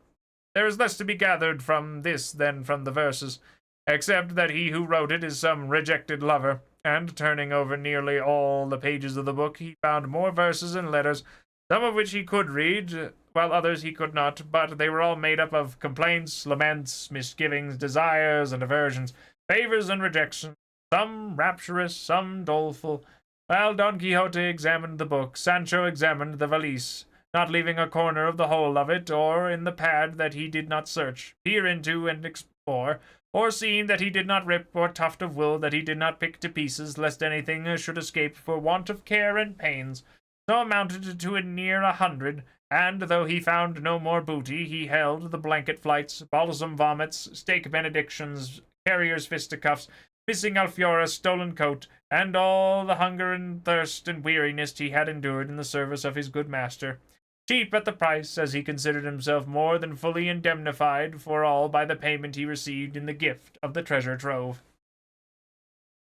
[SPEAKER 1] this than from the verses, except that he who wrote it is some rejected lover, and turning over nearly all the pages of the book, he found more verses and letters, some of which he could read, while others he could not, but they were all made up of complaints, laments, misgivings, desires, and aversions, favors and rejections, some rapturous, some doleful. While Don Quixote examined the book, Sancho examined the valise, not leaving a corner of the whole of it, or in the pad that he did not search, peer into, and explore, or seam that he did not rip, or tuft of wool that he did not pick to pieces, lest anything should escape for want of care and pains. So amounted to near 100, and though he found no more booty, he held the blanket flights, balsam vomits, steak benedictions, carrier's fisticuffs, missing Alfiora's stolen coat, and all the hunger and thirst and weariness he had endured in the service of his good master. Cheap at the price, as he considered himself more than fully indemnified for all by the payment he received in the gift of the treasure trove.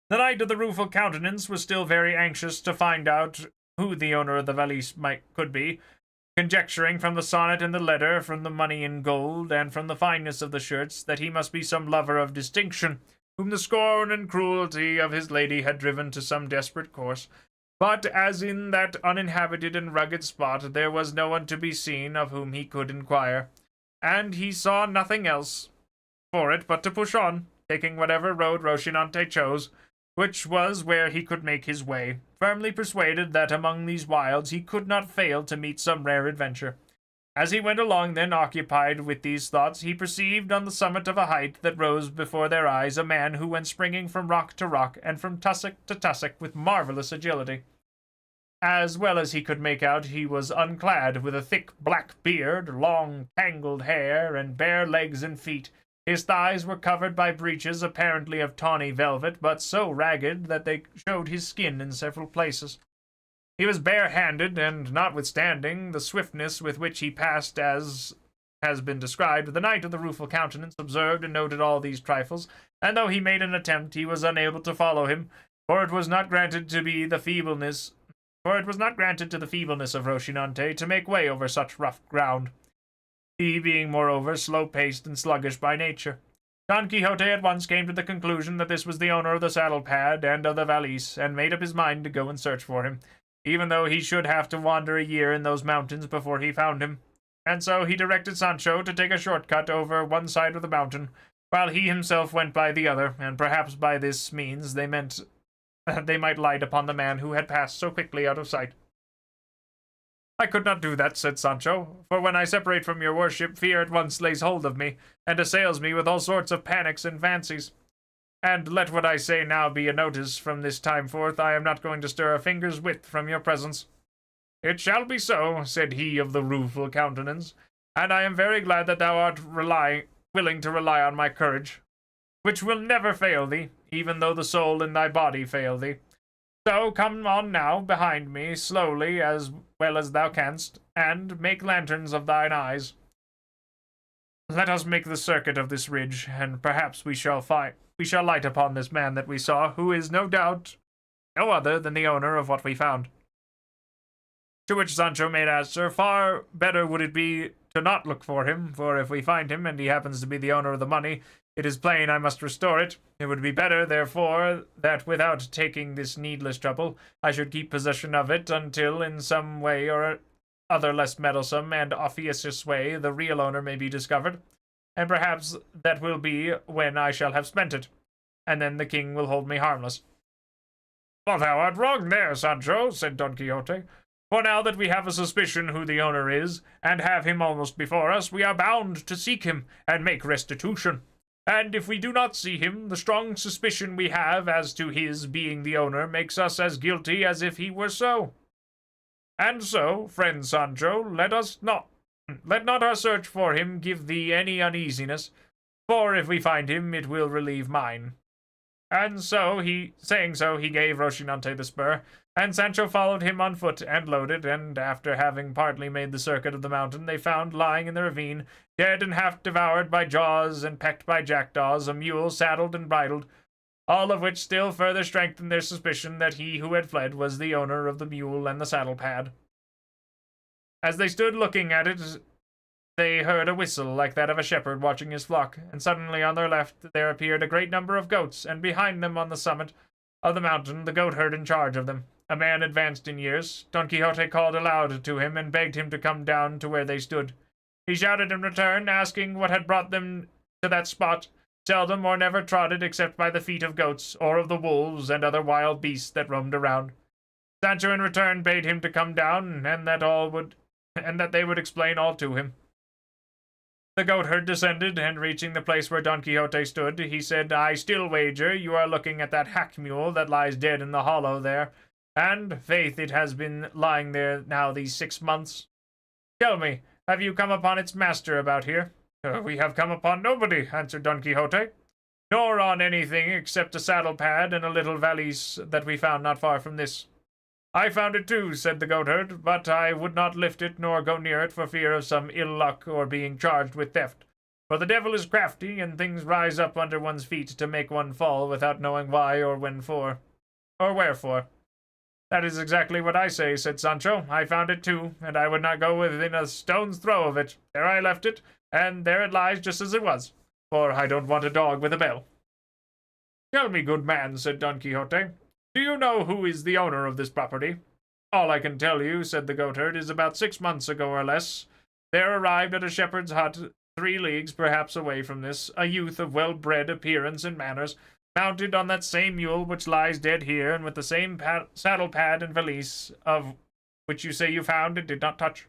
[SPEAKER 1] The Knight of the Rueful Countenance was still very anxious to find out who the owner of the valise could be, conjecturing from the sonnet and the letter, from the money in gold, and from the fineness of the shirts, that he must be some lover of distinction, whom the scorn and cruelty of his lady had driven to some desperate course. But as in that uninhabited and rugged spot there was no one to be seen of whom he could inquire, and he saw nothing else for it but to push on, taking whatever road Rocinante chose, which was where he could make his way, firmly persuaded that among these wilds he could not fail to meet some rare adventure. As he went along then, occupied with these thoughts, he perceived on the summit of a height that rose before their eyes a man who went springing from rock to rock and from tussock to tussock with marvelous agility. As well as he could make out, he was unclad, with a thick black beard, long tangled hair, and bare legs and feet. His thighs were covered by breeches apparently of tawny velvet, but so ragged that they showed his skin in several places. He was bare-handed, and notwithstanding the swiftness with which he passed as has been described, the Knight of the Rueful Countenance observed and noted all these trifles, and though he made an attempt, he was unable to follow him, for it was not granted to the feebleness of Rocinante to make way over such rough ground, he being moreover slow-paced and sluggish by nature. Don Quixote at once came to the conclusion that this was the owner of the saddle-pad and of the valise, and made up his mind to go and search for him, even though he should have to wander a year in those mountains before he found him. And so he directed Sancho to take a short-cut over one side of the mountain, while he himself went by the other, and perhaps by this means they might light upon the man who had passed so quickly out of sight. I could not do that, said Sancho, for when I separate from your worship, fear at once lays hold of me, and assails me with all sorts of panics and fancies. And let what I say now be a notice: from this time forth I am not going to stir a finger's width from your presence. It shall be so, said he of the rueful countenance, and I am very glad that thou art willing to rely on my courage, which will never fail thee, even though the soul in thy body fail thee. So come on now behind me, slowly as well as thou canst, and make lanterns of thine eyes. Let us make the circuit of this ridge, and perhaps we shall light upon this man that we saw, who is no doubt no other than the owner of what we found. To which Sancho made answer, far better would it be to not look for him, for if we find him, and he happens to be the owner of the money, it is plain I must restore it. It would be better, therefore, that without taking this needless trouble, I should keep possession of it until, in some way or other less meddlesome and officious way, the real owner may be discovered, and perhaps that will be when I shall have spent it, and then the king will hold me harmless. Well, thou art wrong there, Sancho, said Don Quixote. For now that we have a suspicion who the owner is, and have him almost before us, we are bound to seek him and make restitution. And if we do not see him, the strong suspicion we have as to his being the owner makes us as guilty as if he were so. And so, friend Sancho, let not our search for him give thee any uneasiness, for if we find him, it will relieve mine. And so, saying so, he gave Rocinante the spur, and Sancho followed him on foot and loaded, and after having partly made the circuit of the mountain, they found lying in the ravine, dead and half devoured by jaws and pecked by jackdaws, a mule saddled and bridled, all of which still further strengthened their suspicion that he who had fled was the owner of the mule and the saddle pad. As they stood looking at it, they heard a whistle like that of a shepherd watching his flock, and suddenly on their left there appeared a great number of goats, and behind them on the summit of the mountain the goatherd in charge of them, a man advanced in years. Don Quixote called aloud to him and begged him to come down to where they stood. He shouted in return, asking what had brought them to that spot, seldom or never trodden except by the feet of goats, or of the wolves and other wild beasts that roamed around. Sancho in return bade him to come down, and that they would explain all to him. The goatherd descended, and reaching the place where Don Quixote stood, he said, I still wager you are looking at that hack mule that lies dead in the hollow there, and, faith, it has been lying there now these 6 months. Tell me, have you come upon its master about here? We have come upon nobody, answered Don Quixote, nor on anything except a saddle pad and a little valise that we found not far from this. I found it too, said the goatherd, but I would not lift it nor go near it for fear of some ill luck or being charged with theft. For the devil is crafty, and things rise up under one's feet to make one fall without knowing why or when for, or wherefore. That is exactly what I say, said Sancho. I found it too, and I would not go within a stone's throw of it. There I left it, and there it lies just as it was, for I don't want a dog with a bell. Tell me, good man, said Don Quixote, do you know who is the owner of this property? All I can tell you, said the goatherd, is about 6 months ago or less, there arrived at a shepherd's hut 3 leagues perhaps away from this, a youth of well-bred appearance and manners, mounted on that same mule which lies dead here, and with the same saddle pad and valise of which you say you found and did not touch.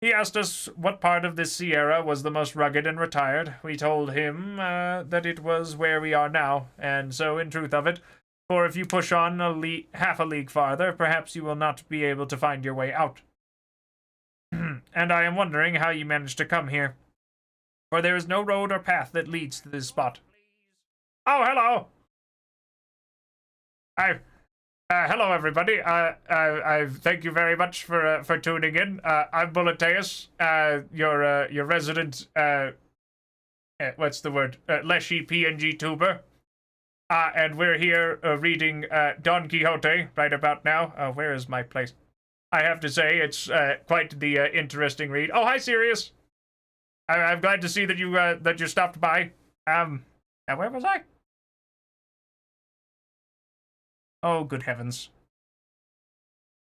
[SPEAKER 1] He asked us what part of this sierra was the most rugged and retired. We told him that it was where we are now, and so in truth of it, for if you push on half a league farther, perhaps you will not be able to find your way out. And I am wondering how you managed to come here, for there is no road or path that leads to this spot. Oh, hello! Hello, everybody. I thank you very much for tuning in. I'm Bulletaeus, your resident, what's the word? Leshy PNG tuber. And we're here reading Don Quixote right about now. Where is my place? I have to say, it's quite the interesting read. Oh, hi, Sirius. I'm glad to see that you stopped by. Where was I? Oh, good heavens.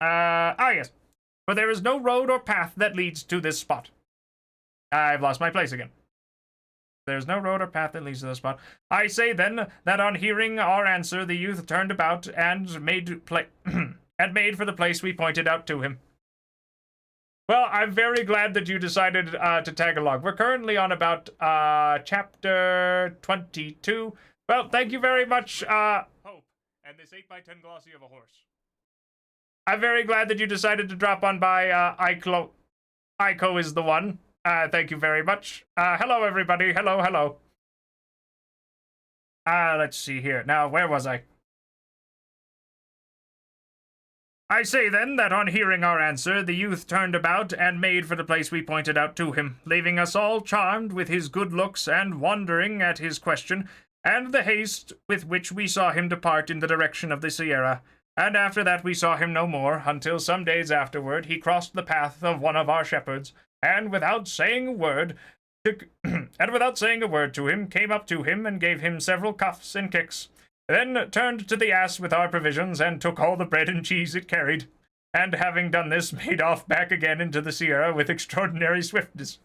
[SPEAKER 1] Yes. For there is no road or path that leads to this spot. I've lost my place again. There's no road or path that leads to this spot. I say, then, that on hearing our answer, the youth turned about and made for the place we pointed out to him. Well, I'm very glad that you decided to tag along. We're currently on about chapter 22, Well, thank you very much, Hope, and this 8x10 glossy of a horse. I'm very glad that you decided to drop on by, Ico is the one. Thank you very much. Hello, everybody. Hello. Let's see here. Now, where was I? I say then that on hearing our answer, the youth turned about and made for the place we pointed out to him, leaving us all charmed with his good looks and wondering at his question, and the haste with which we saw him depart in the direction of the Sierra. And after that we saw him no more, until some days afterward he crossed the path of one of our shepherds, and without saying a word to him, came up to him and gave him several cuffs and kicks, then turned to the ass with our provisions, and took all the bread and cheese it carried, and having done this, made off back again into the Sierra with extraordinary swiftness.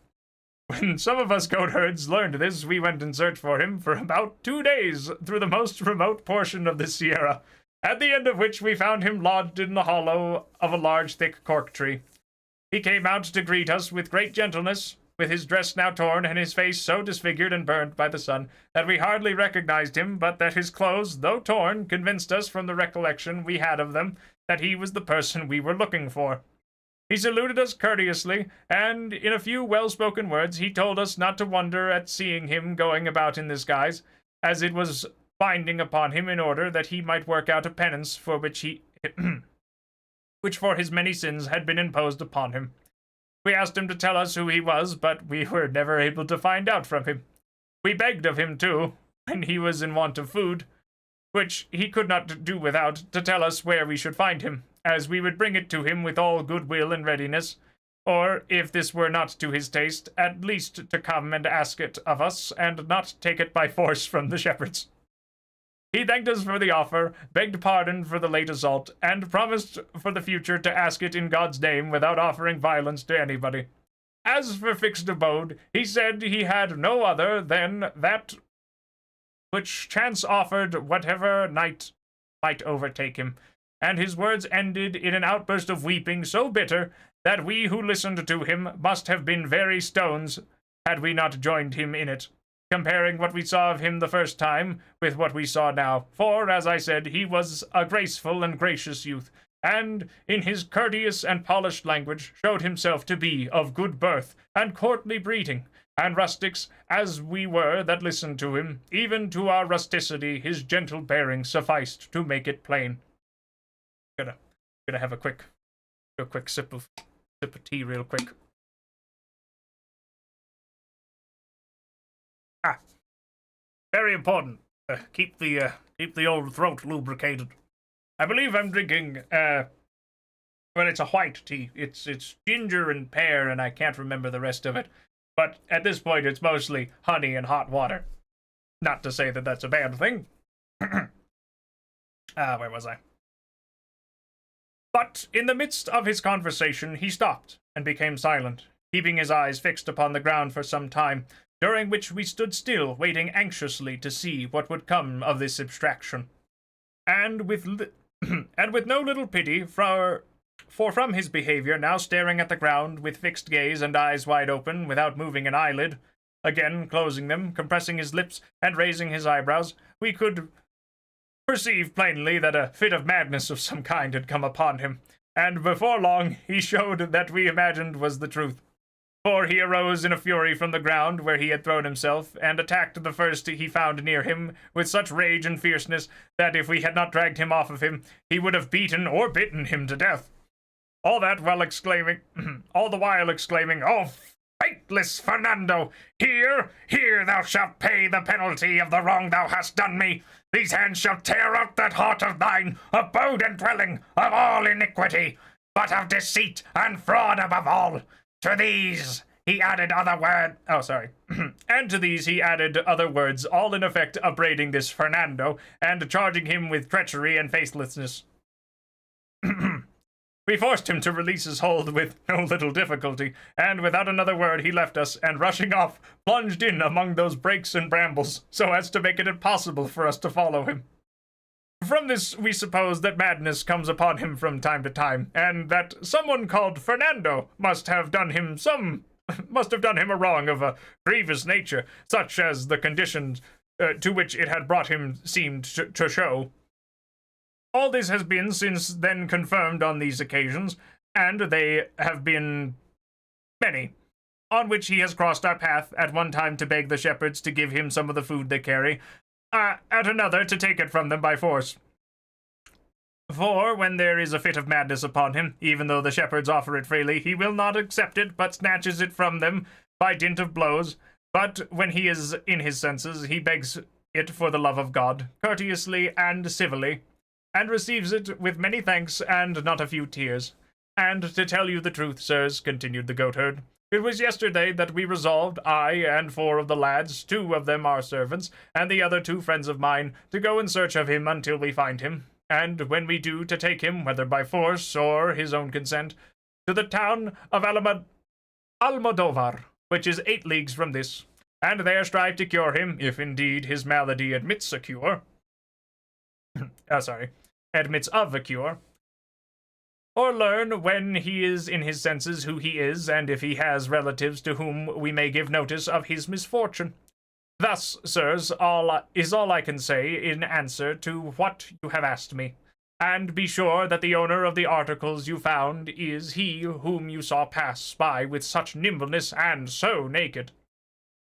[SPEAKER 1] When some of us goatherds learned this, we went in search for him for about 2 days through the most remote portion of the Sierra, at the end of which we found him lodged in the hollow of a large thick cork tree. He came out to greet us with great gentleness, with his dress now torn and his face so disfigured and burned by the sun that we hardly recognized him, but that his clothes, though torn, convinced us from the recollection we had of them that he was the person we were looking for. He saluted us courteously, and in a few well-spoken words he told us not to wonder at seeing him going about in this guise, as it was binding upon him in order that he might work out a penance for which which for his many sins had been imposed upon him. We asked him to tell us who he was, but we were never able to find out from him. We begged of him, too, when he was in want of food, which he could not do without, to tell us where we should find him, as we would bring it to him with all good will and readiness, or, if this were not to his taste, at least to come and ask it of us, and not take it by force from the shepherds. He thanked us for the offer, begged pardon for the late assault, and promised for the future to ask it in God's name without offering violence to anybody. As for fixed abode, he said he had no other than that which chance offered whatever night might overtake him, and his words ended in an outburst of weeping so bitter that we who listened to him must have been very stones had we not joined him in it, comparing what we saw of him the first time with what we saw now, for, as I said, he was a graceful and gracious youth, and, in his courteous and polished language, showed himself to be of good birth and courtly breeding, and rustics as we were that listened to him, even to our rusticity his gentle bearing sufficed to make it plain. Gonna have a quick sip of tea real quick. Very important. Keep the old throat lubricated. I believe I'm drinking, well, it's a white tea. It's ginger and pear, and I can't remember the rest of it. But at this point, it's mostly honey and hot water. Not to say that that's a bad thing. Where was I? But in the midst of his conversation, he stopped and became silent, keeping his eyes fixed upon the ground for some time, during which we stood still, waiting anxiously to see what would come of this abstraction. And with no little pity, for from his behavior, now staring at the ground with fixed gaze and eyes wide open, without moving an eyelid, again closing them, compressing his lips, and raising his eyebrows, we could perceive plainly that a fit of madness of some kind had come upon him, and before long he showed that we imagined was the truth. For he arose in a fury from the ground where he had thrown himself, and attacked the first he found near him with such rage and fierceness that if we had not dragged him off of him, he would have beaten or bitten him to death. All the while exclaiming, "Oh, faithless Fernando! Here thou shalt pay the penalty of the wrong thou hast done me! These hands shall tear out that heart of thine, abode and dwelling of all iniquity, but of deceit and fraud above all. To these he added other words, and to these he added other words, all in effect upbraiding this Fernando, and charging him with treachery and faithlessness. We forced him to release his hold with no little difficulty, and without another word he left us, and rushing off, plunged in among those brakes and brambles, so as to make it impossible for us to follow him. From this we suppose that madness comes upon him from time to time, and that someone called Fernando must have done him a wrong of a grievous nature, such as the conditions to which it had brought him seemed to show. All this has been since then confirmed on these occasions, and they have been many, on which he has crossed our path, at one time to beg the shepherds to give him some of the food they carry, at another to take it from them by force. For when there is a fit of madness upon him, even though the shepherds offer it freely, he will not accept it, but snatches it from them by dint of blows. But when he is in his senses, he begs it for the love of God, courteously and civilly, and receives it with many thanks and not a few tears. And to tell you the truth, sirs, continued the goatherd, it was yesterday that we resolved, I and 4 of the lads, 2 of them our servants, and the other 2 friends of mine, to go in search of him until we find him, and when we do, to take him, whether by force or his own consent, to the town of Almodovar, which is 8 leagues from this, and there strive to cure him, if indeed his malady admits a cure. Admits of a cure. Or learn, when he is in his senses, who he is, and if he has relatives to whom we may give notice of his misfortune. Thus, sirs, all I can say in answer to what you have asked me. And be sure that the owner of the articles you found is he whom you saw pass by with such nimbleness and so naked.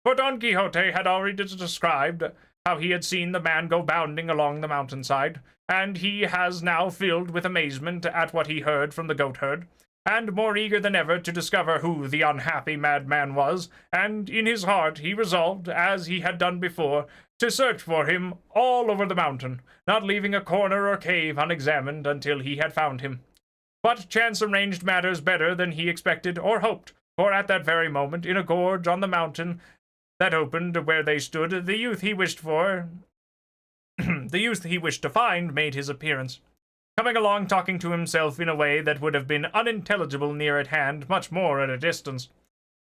[SPEAKER 1] For Don Quixote had already described how he had seen the man go bounding along the mountainside, and he has now filled with amazement at what he heard from the goatherd, and more eager than ever to discover who the unhappy madman was, and in his heart he resolved, as he had done before, to search for him all over the mountain, not leaving a corner or cave unexamined until he had found him. But chance arranged matters better than he expected or hoped, for at that very moment, in a gorge on the mountain that opened where they stood, the youth he wished to find made his appearance, coming along talking to himself in a way that would have been unintelligible near at hand, much more at a distance.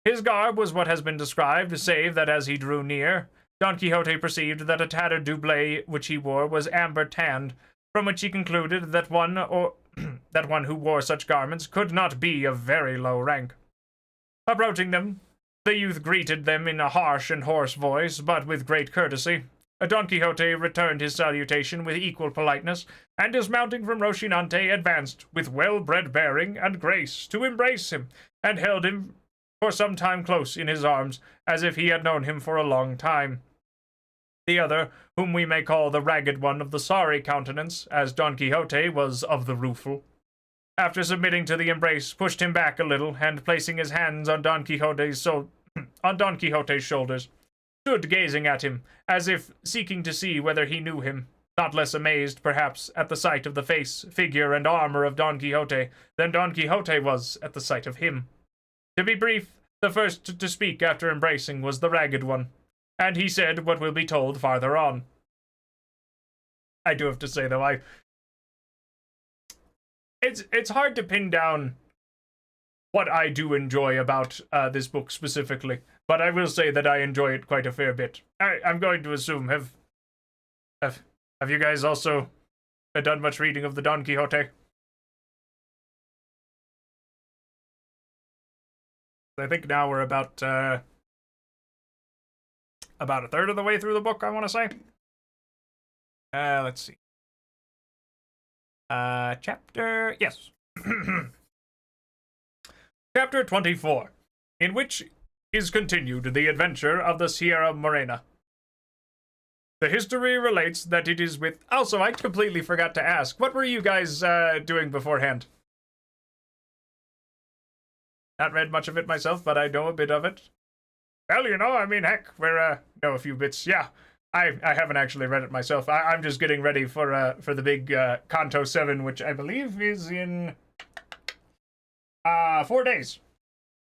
[SPEAKER 1] His garb was what has been described, save that as he drew near, Don Quixote perceived that a tattered doublet which he wore was amber-tanned, from which he concluded that one who wore such garments could not be of very low rank. Approaching them, the youth greeted them in a harsh and hoarse voice, but with great courtesy. Don Quixote returned his salutation with equal politeness, and dismounting from Rocinante, advanced with well-bred bearing and grace to embrace him, and held him for some time close in his arms, as if he had known him for a long time. The other, whom we may call the ragged one of the sorry countenance, as Don Quixote was of the rueful, after submitting to the embrace, pushed him back a little, and placing his hands on Don Quixote's shoulders, stood gazing at him, as if seeking to see whether he knew him, not less amazed, perhaps, at the sight of the face, figure, and armor of Don Quixote than Don Quixote was at the sight of him. To be brief, the first to speak after embracing was the ragged one, and he said what will be told farther on. I do have to say, though, it's hard to pin down what I do enjoy about this book specifically, but I will say that I enjoy it quite a fair bit. I'm going to assume, have you guys also done much reading of the Don Quixote? I think now we're about a third of the way through the book, I want to say. Let's see. Yes. Chapter 24, in which is continued the adventure of the Sierra Morena. The history relates that it is with... Also, I completely forgot to ask, what were you guys doing beforehand? Not read much of it myself, but I know a bit of it. Well, you know, I mean, heck, we're, know a few bits. Yeah, I haven't actually read it myself. I'm just getting ready for the big Canto 7, which I believe is in 4 days.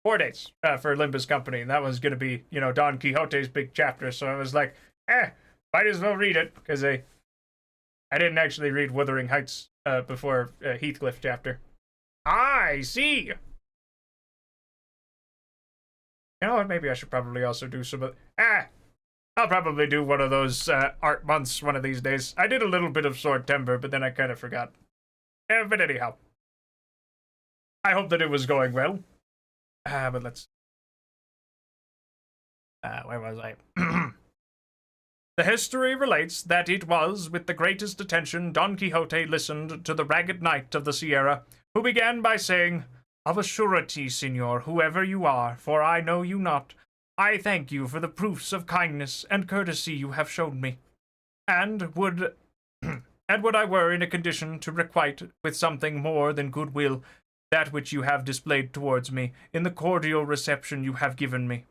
[SPEAKER 1] 4 days for Limbus Company, and that was going to be, you know, Don Quixote's big chapter, so I was like, might as well read it, because I didn't actually read Wuthering Heights before Heathcliff chapter. I see! You know what, maybe I should probably also do some of... I'll probably do one of those art months one of these days. I did a little bit of Sword Timber, but then I kind of forgot. But anyhow. I hope that it was going well. But let's... where was I? The history relates that it was with the greatest attention Don Quixote listened to the ragged knight of the Sierra, who began by saying, "Of a surety, Señor, whoever you are, for I know you not, I thank you for the proofs of kindness and courtesy you have shown me, and would I were in a condition to requite with something more than goodwill that which you have displayed towards me in the cordial reception you have given me.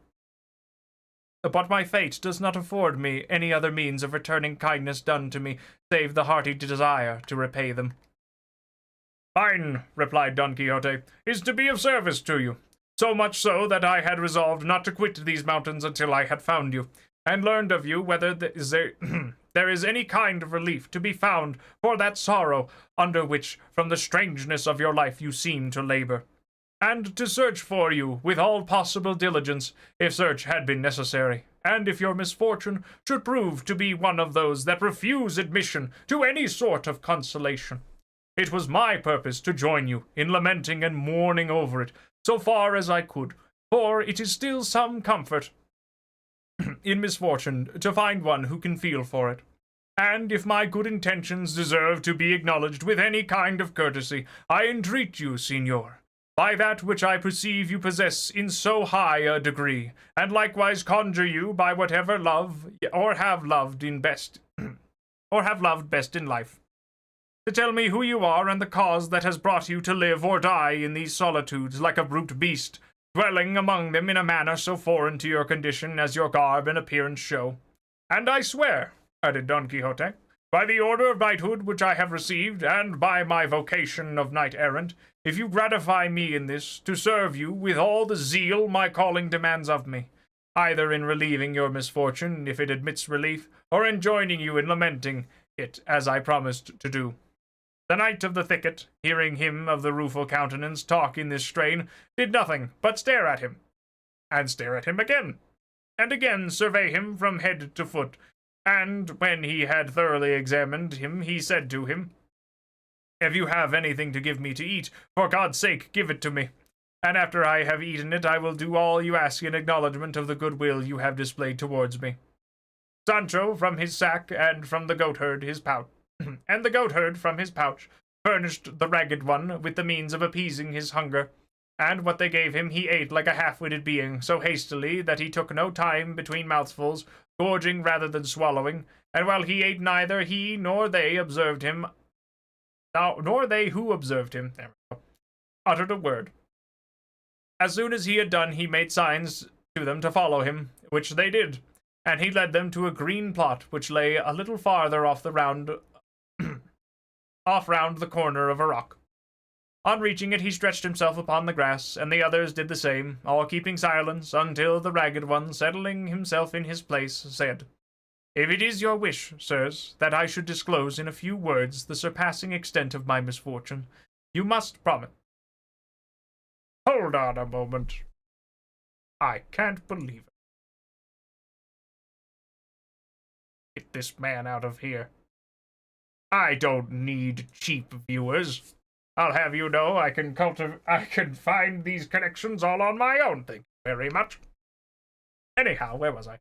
[SPEAKER 1] But my fate does not afford me any other means of returning kindness done to me, save the hearty desire to repay them." "Mine," replied Don Quixote, "is to be of service to you, so much so that I had resolved not to quit these mountains until I had found you, and learned of you whether there is any kind of relief to be found for that sorrow under which, from the strangeness of your life, you seem to labor, and to search for you with all possible diligence, if search had been necessary, and if your misfortune should prove to be one of those that refuse admission to any sort of consolation. It was my purpose to join you in lamenting and mourning over it, so far as I could, for it is still some comfort in misfortune to find one who can feel for it. And if my good intentions deserve to be acknowledged with any kind of courtesy, I entreat you, Señor, by that which I perceive you possess in so high a degree, and likewise conjure you by whatever love or have loved best in life, to tell me who you are and the cause that has brought you to live or die in these solitudes like a brute beast, dwelling among them in a manner so foreign to your condition as your garb and appearance show. And I swear," added Don Quixote, "by the order of knighthood which I have received, and by my vocation of knight-errant, if you gratify me in this, to serve you with all the zeal my calling demands of me, either in relieving your misfortune, if it admits relief, or in joining you in lamenting it, as I promised to do." The knight of the thicket, hearing him of the rueful countenance talk in this strain, did nothing but stare at him, and stare at him again, and again survey him from head to foot, and when he had thoroughly examined him, he said to him, "If you have anything to give me to eat, for God's sake give it to me, and after I have eaten it I will do all you ask in acknowledgment of the goodwill you have displayed towards me." Sancho from his sack and from the goatherd his pouch, and the goatherd from his pouch furnished the ragged one with the means of appeasing his hunger, and what they gave him he ate like a half-witted being, so hastily that he took no time between mouthfuls, gorging rather than swallowing, and while he ate neither he nor they observed him, nor they who observed him, uttered a word. As soon as he had done, he made signs to them to follow him, which they did, and he led them to a green plot which lay a little farther off round the corner of a rock. On reaching it, he stretched himself upon the grass, and the others did the same, all keeping silence, until the ragged one, settling himself in his place, said, "If it is your wish, sirs, that I should disclose in a few words the surpassing extent of my misfortune, you must promise." "Hold on a moment. I can't believe it. Get this man out of here. I don't need cheap viewers. I'll have you know I can find these connections all on my own, thank you very much. Anyhow, where was I?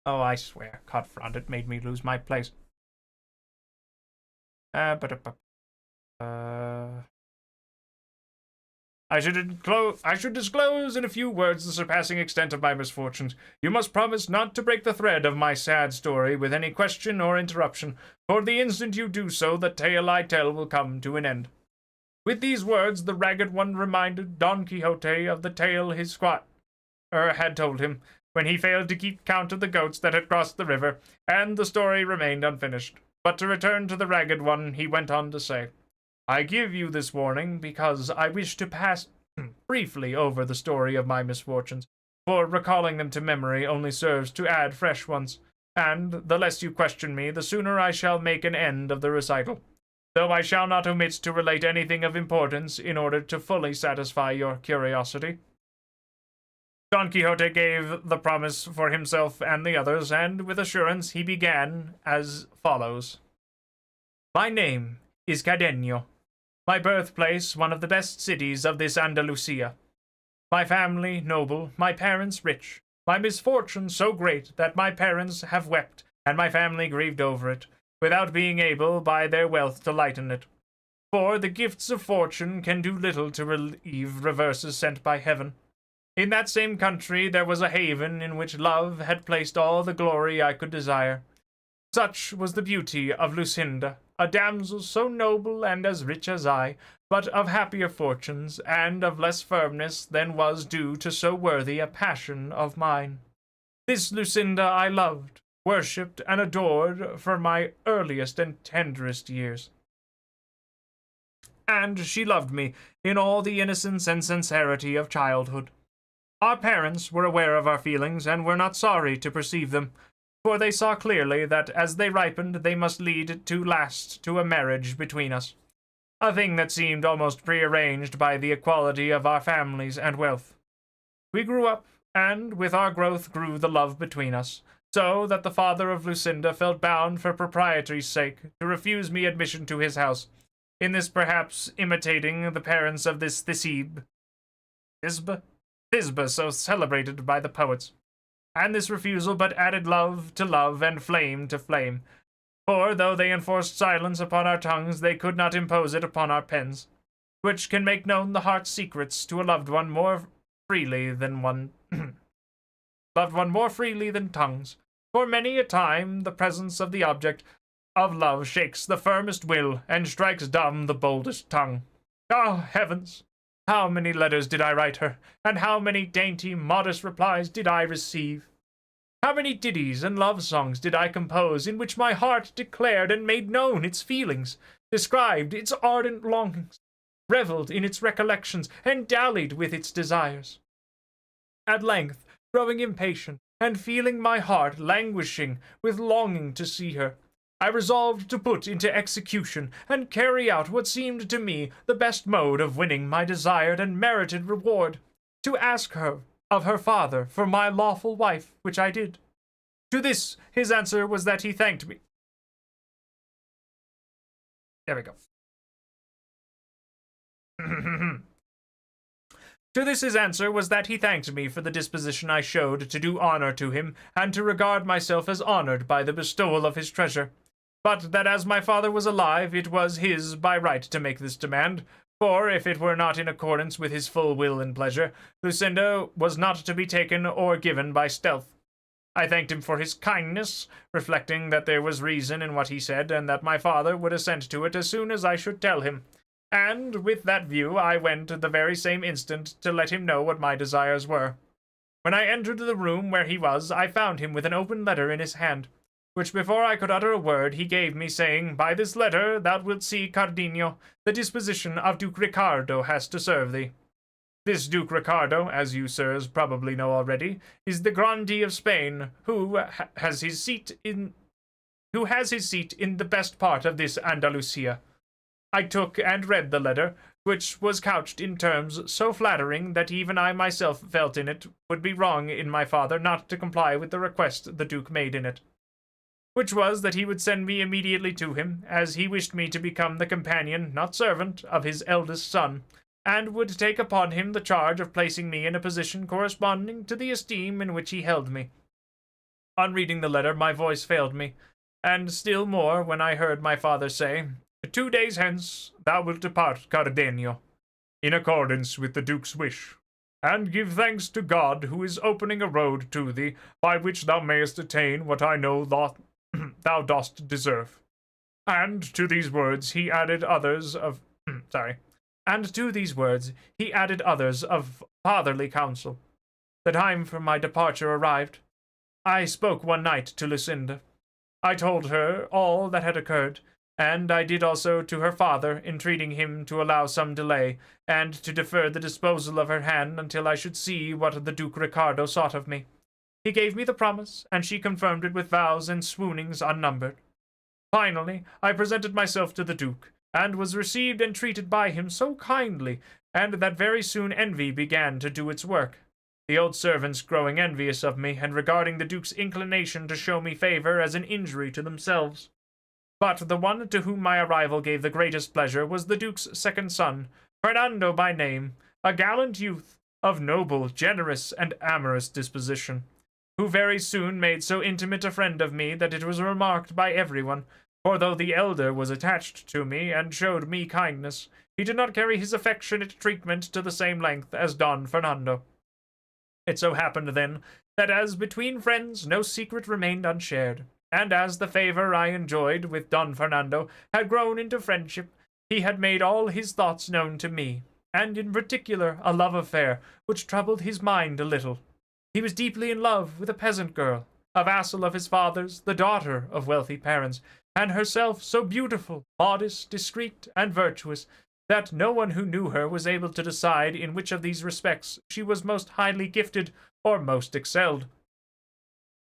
[SPEAKER 1] Oh, I swear, Codfront, it made me lose my place. I should disclose in a few words the surpassing extent of my misfortunes. You must promise not to break the thread of my sad story with any question or interruption, for the instant you do so, the tale I tell will come to an end. With these words, the ragged one reminded Don Quixote of the tale his squire had told him, when he failed to keep count of the goats that had crossed the river, and the story remained unfinished. But to return to the ragged one, he went on to say, I give you this warning because I wish to pass briefly over the story of my misfortunes, for recalling them to memory only serves to add fresh ones, and the less you question me, the sooner I shall make an end of the recital, though I shall not omit to relate anything of importance in order to fully satisfy your curiosity. Don Quixote gave the promise for himself and the others, and with assurance he began as follows. My name is Cardenio. My birthplace, one of the best cities of this Andalusia. My family, noble, my parents, rich, my misfortune so great that my parents have wept, and my family grieved over it, without being able by their wealth to lighten it. For the gifts of fortune can do little to relieve reverses sent by heaven. In that same country there was a haven in which love had placed all the glory I could desire. Such was the beauty of Lucinda, a damsel so noble and as rich as I, but of happier fortunes, and of less firmness than was due to so worthy a passion of mine. This Lucinda I loved, worshipped, and adored from my earliest and tenderest years. And she loved me in all the innocence and sincerity of childhood. Our parents were aware of our feelings, and were not sorry to perceive them, for they saw clearly that as they ripened they must lead to last to a marriage between us, a thing that seemed almost prearranged by the equality of our families and wealth. We grew up, and with our growth grew the love between us, so that the father of Lucinda felt bound for propriety's sake to refuse me admission to his house, in this perhaps imitating the parents of this Thisbe, so celebrated by the poets. And this refusal but added love to love and flame to flame, for though they enforced silence upon our tongues, they could not impose it upon our pens, which can make known the heart's secrets to a loved one more freely than tongues. For many a time the presence of the object of love shakes the firmest will and strikes dumb the boldest tongue. Ah, heavens! How many letters did I write her, and how many dainty, modest replies did I receive? How many ditties and love songs did I compose, in which my heart declared and made known its feelings, described its ardent longings, revelled in its recollections, and dallied with its desires. At length, growing impatient, and feeling my heart languishing with longing to see her, I resolved to put into execution and carry out what seemed to me the best mode of winning my desired and merited reward, to ask her of her father for my lawful wife, which I did. To this his answer was that he thanked me. There we go. To this his answer was that he thanked me for the disposition I showed to do honor to him, and to regard myself as honored by the bestowal of his treasure, but that as my father was alive, it was his by right to make this demand, for if it were not in accordance with his full will and pleasure, Lucinda was not to be taken or given by stealth. I thanked him for his kindness, reflecting that there was reason in what he said, and that my father would assent to it as soon as I should tell him. And with that view I went the very same instant to let him know what my desires were. When I entered the room where he was, I found him with an open letter in his hand, which before I could utter a word he gave me, saying, By this letter thou wilt see, Cardenio, the disposition of Duke Ricardo has to serve thee. This Duke Ricardo, as you sirs probably know already, is the grandee of Spain, who has his seat in the best part of this Andalusia. I took and read the letter, which was couched in terms so flattering that even I myself felt in it would be wrong in my father not to comply with the request the Duke made in it, which was that he would send me immediately to him, as he wished me to become the companion, not servant, of his eldest son, and would take upon him the charge of placing me in a position corresponding to the esteem in which he held me. On reading the letter my voice failed me, and still more when I heard my father say, 2 days hence thou wilt depart, Cardenio, in accordance with the Duke's wish, and give thanks to God, who is opening a road to thee, by which thou mayest attain what I know thou dost deserve. And to these words he added others of fatherly counsel. The time for my departure arrived. I spoke one night to Lucinda. I told her all that had occurred, and I did also to her father, entreating him to allow some delay, and to defer the disposal of her hand until I should see what the Duke Ricardo sought of me. He gave me the promise, and she confirmed it with vows and swoonings unnumbered. Finally, I presented myself to the Duke, and was received and treated by him so kindly, and that very soon envy began to do its work, the old servants growing envious of me, and regarding the Duke's inclination to show me favor as an injury to themselves. But the one to whom my arrival gave the greatest pleasure was the Duke's second son, Fernando by name, a gallant youth, of noble, generous, and amorous disposition, who very soon made so intimate a friend of me that it was remarked by everyone, for though the elder was attached to me and showed me kindness, he did not carry his affectionate treatment to the same length as Don Fernando. It so happened, then, that as between friends no secret remained unshared, and as the favor I enjoyed with Don Fernando had grown into friendship, he had made all his thoughts known to me, and in particular a love affair which troubled his mind a little. He was deeply in love with a peasant girl, a vassal of his father's, the daughter of wealthy parents, and herself so beautiful, modest, discreet, and virtuous, that no one who knew her was able to decide in which of these respects she was most highly gifted or most excelled.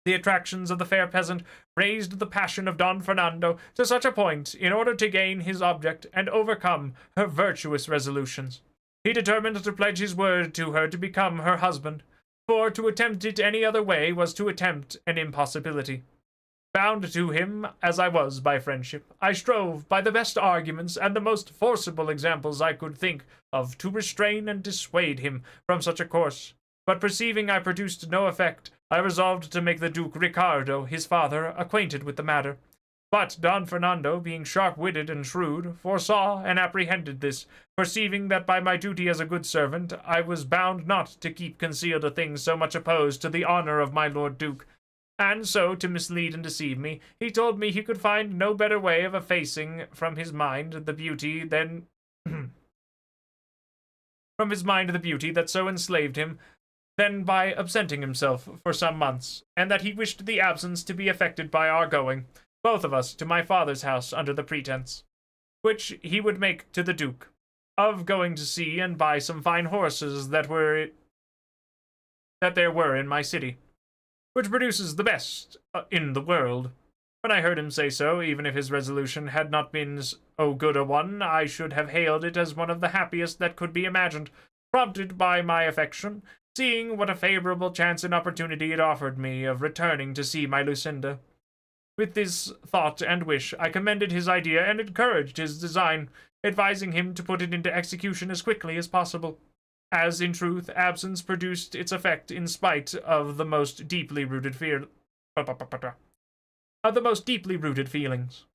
[SPEAKER 1] The attractions of the fair peasant raised the passion of Don Fernando to such a point in order to gain his object and overcome her virtuous resolutions. He determined to pledge his word to her to become her husband, for to attempt it any other way was to attempt an impossibility. Bound to him as I was by friendship, I strove by the best arguments and the most forcible examples I could think of to restrain and dissuade him from such a course, but perceiving I produced no effect, I resolved to make the Duke Ricardo, his father, acquainted with the matter. But Don Fernando, being sharp-witted and shrewd, foresaw and apprehended this, perceiving that by my duty as a good servant I was bound not to keep concealed a thing so much opposed to the honor of my Lord Duke. And so, to mislead and deceive me, he told me he could find no better way of effacing from his mind the beauty than from his mind the beauty that so enslaved him than by absenting himself for some months, and that he wished the absence to be effected by our going, both of us, to my father's house under the pretence, which he would make to the Duke, of going to see and buy some fine horses that there were in my city, which produces the best in the world. When I heard him say so, even if his resolution had not been so good a one, I should have hailed it as one of the happiest that could be imagined, prompted by my affection, seeing what a favorable chance and opportunity it offered me of returning to see my Lucinda. With this thought and wish, I commended his idea and encouraged his design, advising him to put it into execution as quickly as possible, as, in truth, absence produced its effect in spite of the most deeply rooted feelings.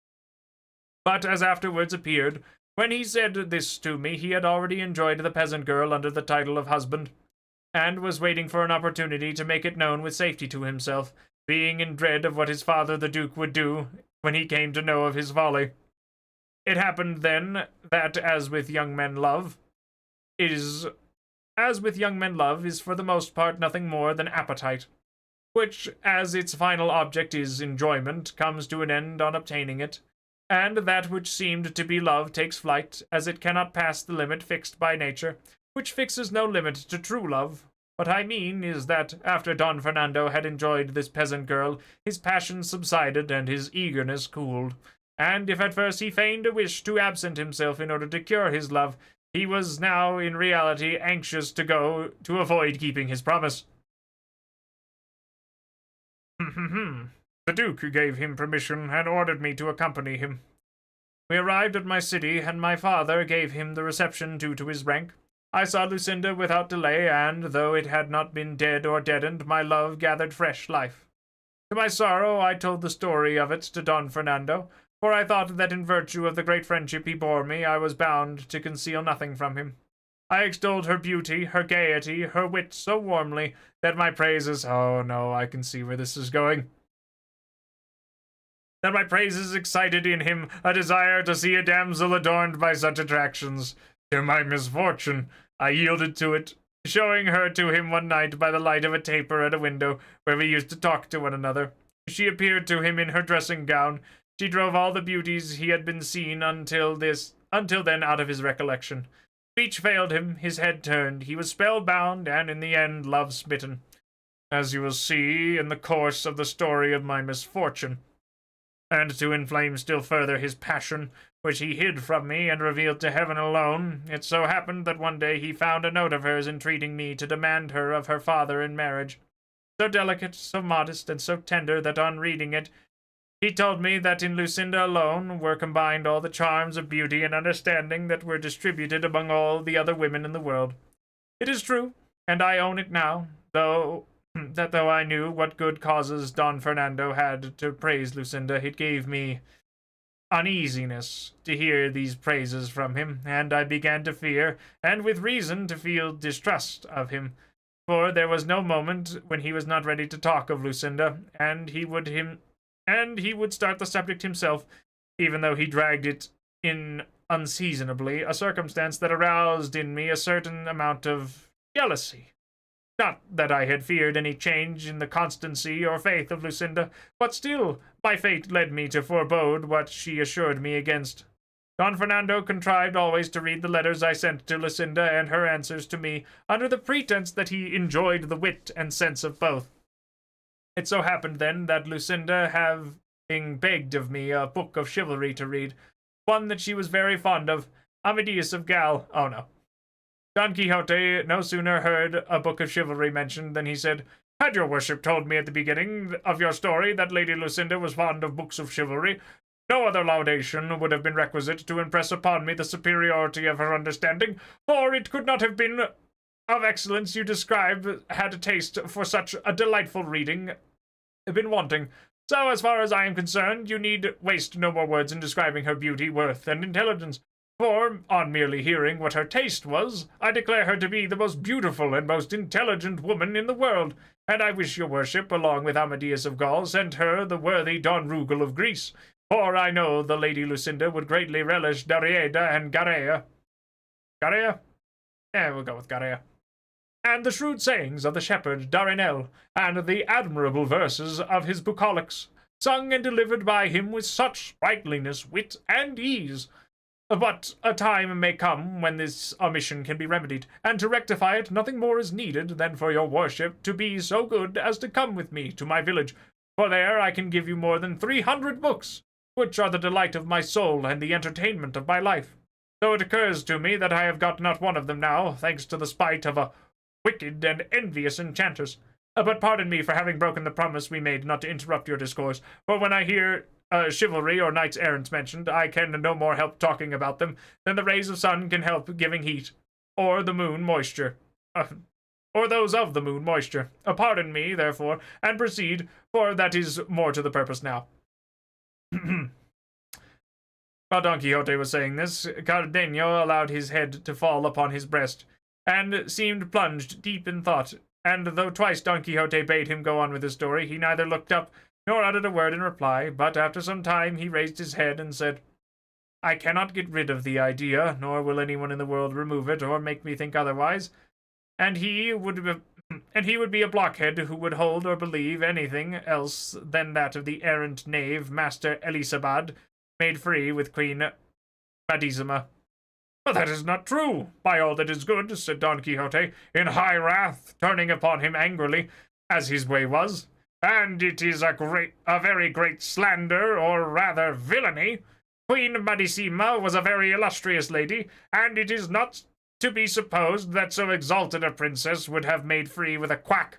[SPEAKER 1] But, as afterwards appeared, when he said this to me, he had already enjoyed the peasant girl under the title of husband, and was waiting for an opportunity to make it known with safety to himself, being in dread of what his father the Duke would do when he came to know of his folly. It happened then that, as with young men love is for the most part nothing more than appetite, which, as its final object is enjoyment, comes to an end on obtaining it, and that which seemed to be love takes flight, as it cannot pass the limit fixed by nature, which fixes no limit to true love. What I mean is that, after Don Fernando had enjoyed this peasant girl, his passion subsided and his eagerness cooled, and if at first he feigned a wish to absent himself in order to cure his love, he was now in reality anxious to go to avoid keeping his promise. The Duke gave him permission and ordered me to accompany him. We arrived at my city, and my father gave him the reception due to his rank. I saw Lucinda without delay, and, though it had not been dead or deadened, my love gathered fresh life. To my sorrow, I told the story of it to Don Fernando, for I thought that in virtue of the great friendship he bore me, I was bound to conceal nothing from him. I extolled her beauty, her gaiety, her wit so warmly that my praises— oh no, I can see where this is going— that my praises excited in him a desire to see a damsel adorned by such attractions. To my misfortune, I yielded to it, showing her to him one night by the light of a taper at a window where we used to talk to one another. She appeared to him in her dressing gown. She drove all the beauties he had been seen until then out of his recollection. Speech failed him, his head turned, he was spellbound, and in the end love-smitten, as you will see in the course of the story of my misfortune. And to inflame still further his passion, which he hid from me and revealed to heaven alone, it so happened that one day he found a note of hers entreating me to demand her of her father in marriage, so delicate, so modest, and so tender that on reading it, he told me that in Lucinda alone were combined all the charms of beauty and understanding that were distributed among all the other women in the world. It is true, and I own it now, though that though I knew what good causes Don Fernando had to praise Lucinda, it gave me uneasiness to hear these praises from him, and I began to fear, and with reason to feel distrust of him, for there was no moment when he was not ready to talk of Lucinda, and he would start the subject himself, even though he dragged it in unseasonably, a circumstance that aroused in me a certain amount of jealousy. Not that I had feared any change in the constancy or faith of Lucinda, but still my fate led me to forebode what she assured me against. Don Fernando contrived always to read the letters I sent to Lucinda and her answers to me, under the pretense that he enjoyed the wit and sense of both. It so happened then that Lucinda, having begged of me a book of chivalry to read, one that she was very fond of, Amadeus of Gal, oh no. Don Quixote no sooner heard a book of chivalry mentioned than he said, "Had your worship told me at the beginning of your story that Lady Lucinda was fond of books of chivalry, no other laudation would have been requisite to impress upon me the superiority of her understanding, for it could not have been of excellence you describe had a taste for such a delightful reading been wanting. So, as far as I am concerned, you need waste no more words in describing her beauty, worth, and intelligence. For, on merely hearing what her taste was, I declare her to be the most beautiful and most intelligent woman in the world, and I wish your worship, along with Amadeus of Gaul, sent her the worthy Don Rugal of Greece, for I know the Lady Lucinda would greatly relish Darrieda and Garea. Garea? Yeah, we'll go with Garea. And the shrewd sayings of the shepherd Darinel, and the admirable verses of his bucolics, sung and delivered by him with such sprightliness, wit, and ease. But a time may come when this omission can be remedied, and to rectify it nothing more is needed than for your worship to be so good as to come with me to my village, for there I can give you more than 300 books, which are the delight of my soul and the entertainment of my life. Though it occurs to me that I have got not one of them now, thanks to the spite of a wicked and envious enchanters. But pardon me for having broken the promise we made not to interrupt your discourse, for when I hear chivalry or knights errant mentioned, I can no more help talking about them than the rays of sun can help giving heat, or the moon moisture, or those of the moon moisture. Pardon me, therefore, and proceed, for that is more to the purpose now." While Don Quixote was saying this, Cardenio allowed his head to fall upon his breast, and seemed plunged deep in thought, and though twice Don Quixote bade him go on with his story, he neither looked up nor uttered a word in reply, but after some time he raised his head and said, "I cannot get rid of the idea, nor will anyone in the world remove it, or make me think otherwise, and he would be a blockhead who would hold or believe anything else than that of the errant knave, Master Elisabad, made free with Queen Madisima." "But that is not true, by all that is good," said Don Quixote, in high wrath, turning upon him angrily, as his way was. "And it is a very great slander, or rather villainy. Queen Madisima was a very illustrious lady, and it is not to be supposed that so exalted a princess would have made free with a quack.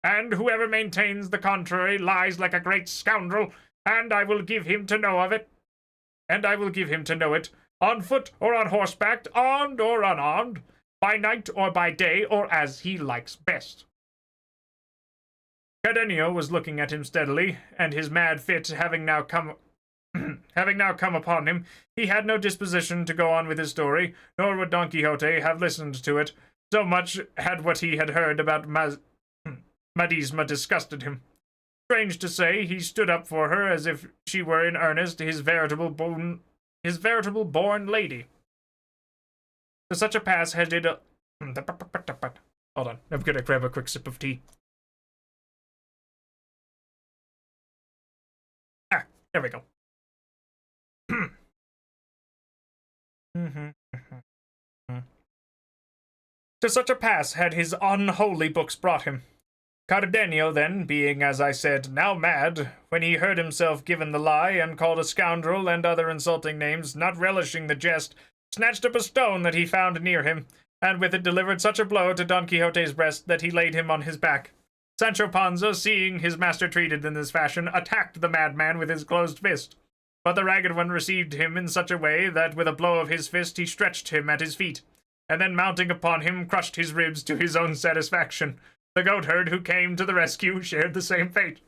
[SPEAKER 1] And whoever maintains the contrary lies like a great scoundrel, and I will give him to know of it. And I will give him to know it, on foot or on horseback, armed or unarmed, by night or by day, or as he likes best." Cardenio was looking at him steadily, and his mad fit having now come upon him, he had no disposition to go on with his story, nor would Don Quixote have listened to it, so much had what he had heard about Madisma disgusted him. Strange to say, he stood up for her as if she were in earnest his veritable born lady. To such a pass had it... Hold on, I'm gonna grab a quick sip of tea. There we go. To such a pass had his unholy books brought him. Cardenio then, being, as I said, now mad, when he heard himself given the lie, and called a scoundrel and other insulting names, not relishing the jest, snatched up a stone that he found near him, and with it delivered such a blow to Don Quixote's breast that he laid him on his back. Sancho Panza, seeing his master treated in this fashion, attacked the madman with his closed fist. But the ragged one received him in such a way that with a blow of his fist he stretched him at his feet, and then mounting upon him crushed his ribs to his own satisfaction. The goatherd who came to the rescue shared the same fate.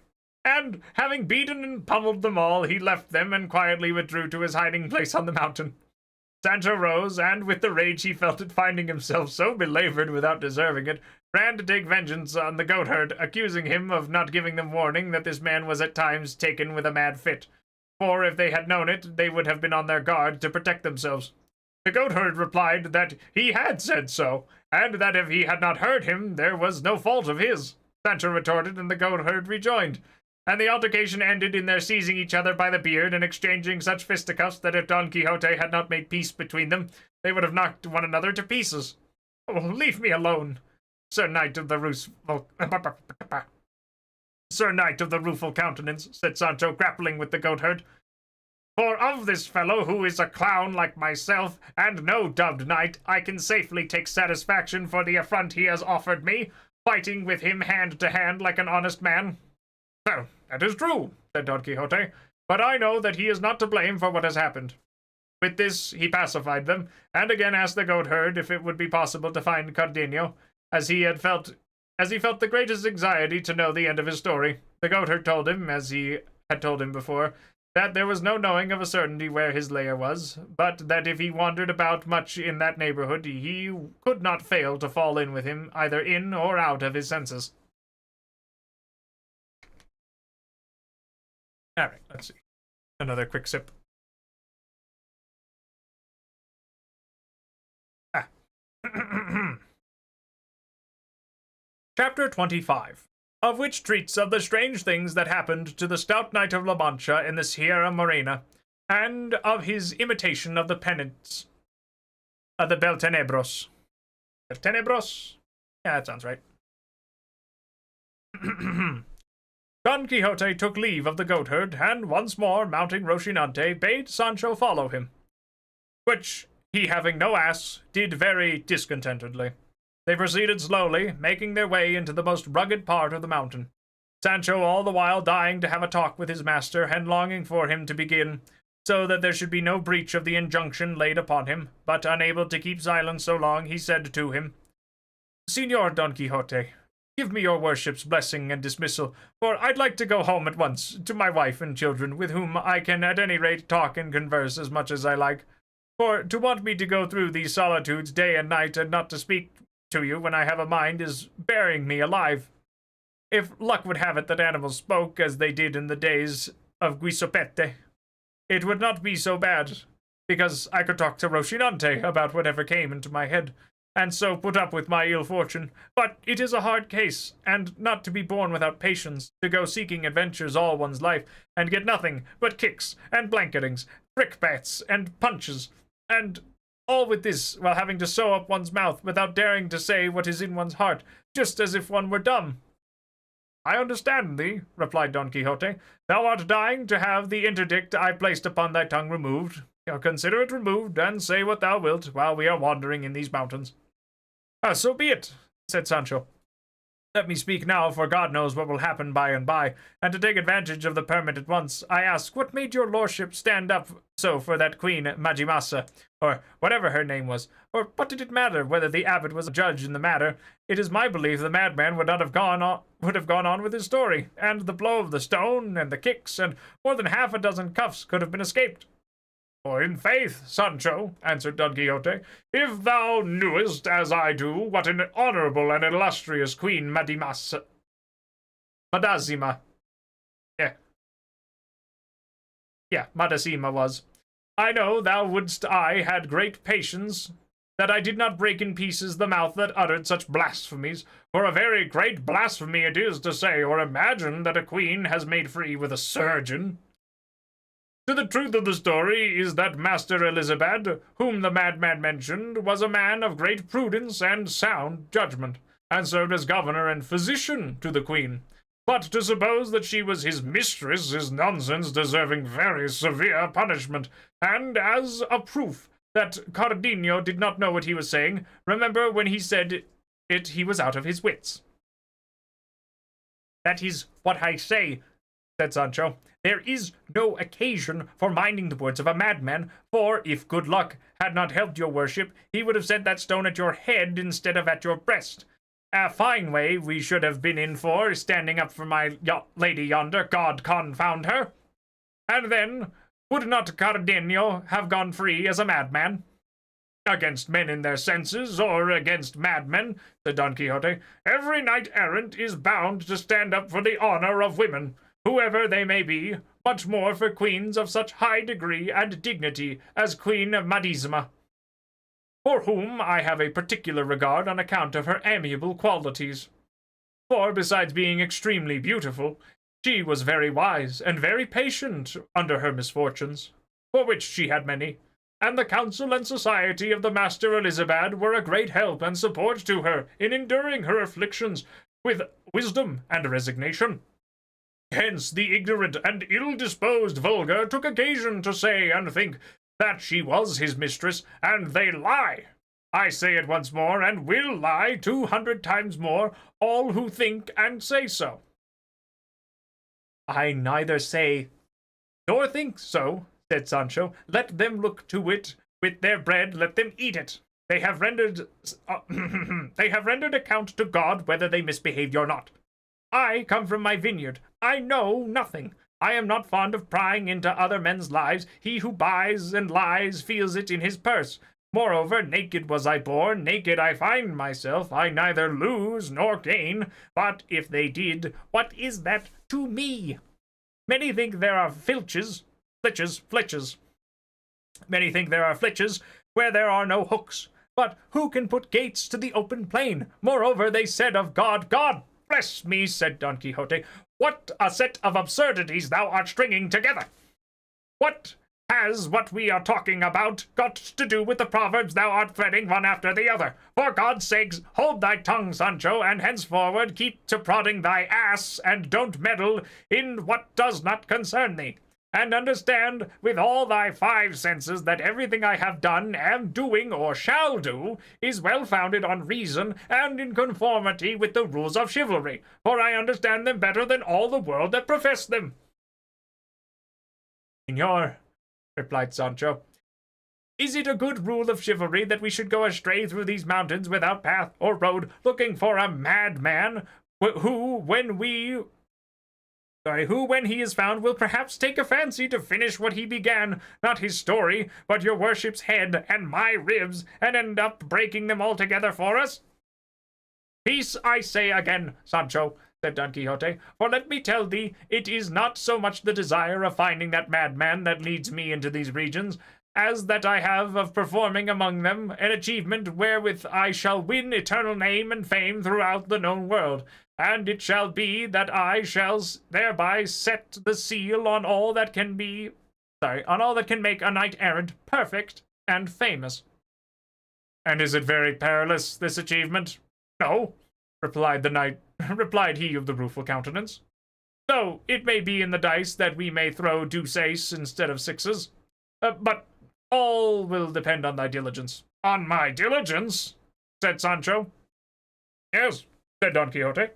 [SPEAKER 1] And, having beaten and pummeled them all, he left them and quietly withdrew to his hiding place on the mountain. Sancho rose, and with the rage he felt at finding himself so belabored without deserving it, ran to take vengeance on the goatherd, accusing him of not giving them warning that this man was at times taken with a mad fit. For if they had known it, they would have been on their guard to protect themselves. The goatherd replied that he had said so, and that if he had not heard him, there was no fault of his. Sancho retorted, and the goatherd rejoined, and the altercation ended in their seizing each other by the beard and exchanging such fisticuffs that if Don Quixote had not made peace between them, they would have knocked one another to pieces. Oh, leave me alone, Sir Knight of the Sir Knight of the Rueful Countenance, said Sancho, grappling with the goatherd. For of this fellow, who is a clown like myself, and no dubbed knight, I can safely take satisfaction for the affront he has offered me, fighting with him hand to hand like an honest man. So, that is true, said Don Quixote, but I know that he is not to blame for what has happened. With this he pacified them, and again asked the goatherd if it would be possible to find Cardenio, as he felt the greatest anxiety to know the end of his story. The goatherd told him, as he had told him before, that there was no knowing of a certainty where his lair was, but that if he wandered about much in that neighborhood, he could not fail to fall in with him, either in or out of his senses. Alright, let's see. Another quick sip. Chapter 25, of which treats of the strange things that happened to the stout knight of La Mancha in the Sierra Morena, and of his imitation of the penance of the Beltenebros. Beltenebros? Yeah, that sounds right. Don Quixote took leave of the goatherd, and once more, mounting Rocinante, bade Sancho follow him, which he, having no ass, did very discontentedly. They proceeded slowly, making their way into the most rugged part of the mountain, Sancho all the while dying to have a talk with his master, and longing for him to begin, so that there should be no breach of the injunction laid upon him, but unable to keep silence so long, he said to him, Señor Don Quixote, give me your worship's blessing and dismissal, for I'd like to go home at once to my wife and children, with whom I can at any rate talk and converse as much as I like. For to want me to go through these solitudes day and night and not to speak to you when I have a mind is burying me alive. If luck would have it that animals spoke as they did in the days of Quixote, it would not be so bad, because I could talk to Rocinante about whatever came into my head, and so put up with my ill fortune. But it is a hard case, and not to be borne without patience, to go seeking adventures all one's life, and get nothing but kicks, and blanketings, brickbats, and punches, and all with this, while having to sew up one's mouth, without daring to say what is in one's heart, just as if one were dumb. I understand thee, replied Don Quixote. Thou art dying to have the interdict I placed upon thy tongue removed. Consider it removed, and say what thou wilt, while we are wandering in these mountains. So be it, said Sancho. Let me speak now, for God knows what will happen by and by, and to take advantage of the permit at once, I ask, what made your lordship stand up so for that Queen Majimasa, or whatever her name was, or what did it matter whether the abbot was a judge in the matter? It is my belief the madman would have gone on with his story, and the blow of the stone, and the kicks, and more than half a dozen cuffs could have been escaped. For in faith, Sancho, answered Don Quixote, if thou knewest, as I do, what an honourable and illustrious Queen Madazima was, I know thou wouldst I had great patience that I did not break in pieces the mouth that uttered such blasphemies, for a very great blasphemy it is to say or imagine that a queen has made free with a surgeon. To the truth of the story is that Master Elizabad, whom the madman mentioned, was a man of great prudence and sound judgment, and served as governor and physician to the queen. But to suppose that she was his mistress is nonsense, deserving very severe punishment, and as a proof that Cardenio did not know what he was saying, remember when he said it he was out of his wits. That is what I say, said Sancho. There is no occasion for minding the words of a madman, for if good luck had not helped your worship, he would have sent that stone at your head instead of at your breast. A fine way we should have been in for, standing up for my lady yonder, God confound her. And then, would not Cardenio have gone free as a madman? Against men in their senses, or against madmen, said Don Quixote, every knight-errant is bound to stand up for the honor of women, whoever they may be, much more for queens of such high degree and dignity as Queen Madisima, for whom I have a particular regard on account of her amiable qualities. For, besides being extremely beautiful, she was very wise and very patient under her misfortunes, for which she had many, and the counsel and society of the Master Elizabeth were a great help and support to her in enduring her afflictions with wisdom and resignation. Hence the ignorant and ill-disposed vulgar took occasion to say and think that she was his mistress, and they lie. I say it once more, and will lie 200 times more, all who think and say so. I neither say nor think so, said Sancho. Let them look to it. With their bread, let them eat it. They have rendered account to God whether they misbehaved or not. I come from my vineyard. I know nothing. I am not fond of prying into other men's lives. He who buys and lies feels it in his purse. Moreover, naked was I born, naked I find myself. I neither lose nor gain. But if they did, what is that to me? Many think there are flitches. Many think there are flitches where there are no hooks. But who can put gates to the open plain? Moreover, they said of God, God bless me, said Don Quixote, what a set of absurdities thou art stringing together! What has what we are talking about got to do with the proverbs thou art threading one after the other? For God's sakes, hold thy tongue, Sancho, and henceforward keep to prodding thy ass, and don't meddle in what does not concern thee. And understand with all thy 5 senses that everything I have done, am doing, or shall do, is well founded on reason and in conformity with the rules of chivalry, for I understand them better than all the world that profess them. Señor, replied Sancho, is it a good rule of chivalry that we should go astray through these mountains without path or road, looking for a madman, who, when he is found, will perhaps take a fancy to finish what he began, not his story, but your worship's head and my ribs, and end up breaking them altogether for us? Peace, I say again, Sancho, said Don Quixote, for let me tell thee, it is not so much the desire of finding that madman that leads me into these regions, as that I have of performing among them an achievement wherewith I shall win eternal name and fame throughout the known world. And it shall be that I shall thereby set the seal on all that can make a knight-errant perfect and famous. And is it very perilous, this achievement? No, replied he of the rueful countenance. So it may be in the dice that we may throw deuce-ace instead of sixes. But all will depend on thy diligence. On my diligence? Said Sancho. Yes, said Don Quixote.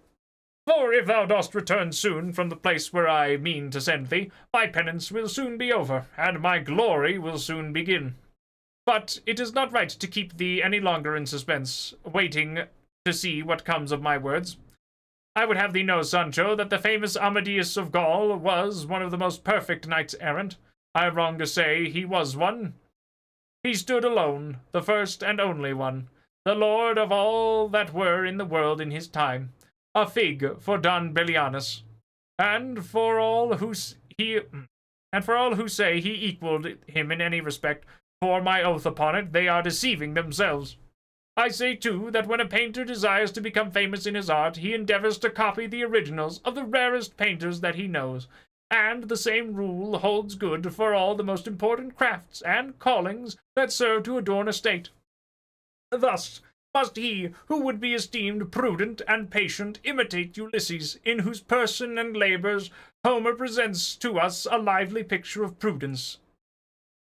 [SPEAKER 1] For if thou dost return soon from the place where I mean to send thee, my penance will soon be over, and my glory will soon begin. But it is not right to keep thee any longer in suspense, waiting to see what comes of my words. I would have thee know, Sancho, that the famous Amadis of Gaul was one of the most perfect knights-errant. I am wrong to say he was one. He stood alone, the first and only one, the lord of all that were in the world in his time. A fig for Don Belianis, and for all who say he equaled him in any respect, for my oath upon it, they are deceiving themselves. I say, too, that when a painter desires to become famous in his art, he endeavors to copy the originals of the rarest painters that he knows, and the same rule holds good for all the most important crafts and callings that serve to adorn a state. Thus must he who would be esteemed prudent and patient imitate Ulysses, in whose person and labors Homer presents to us a lively picture of prudence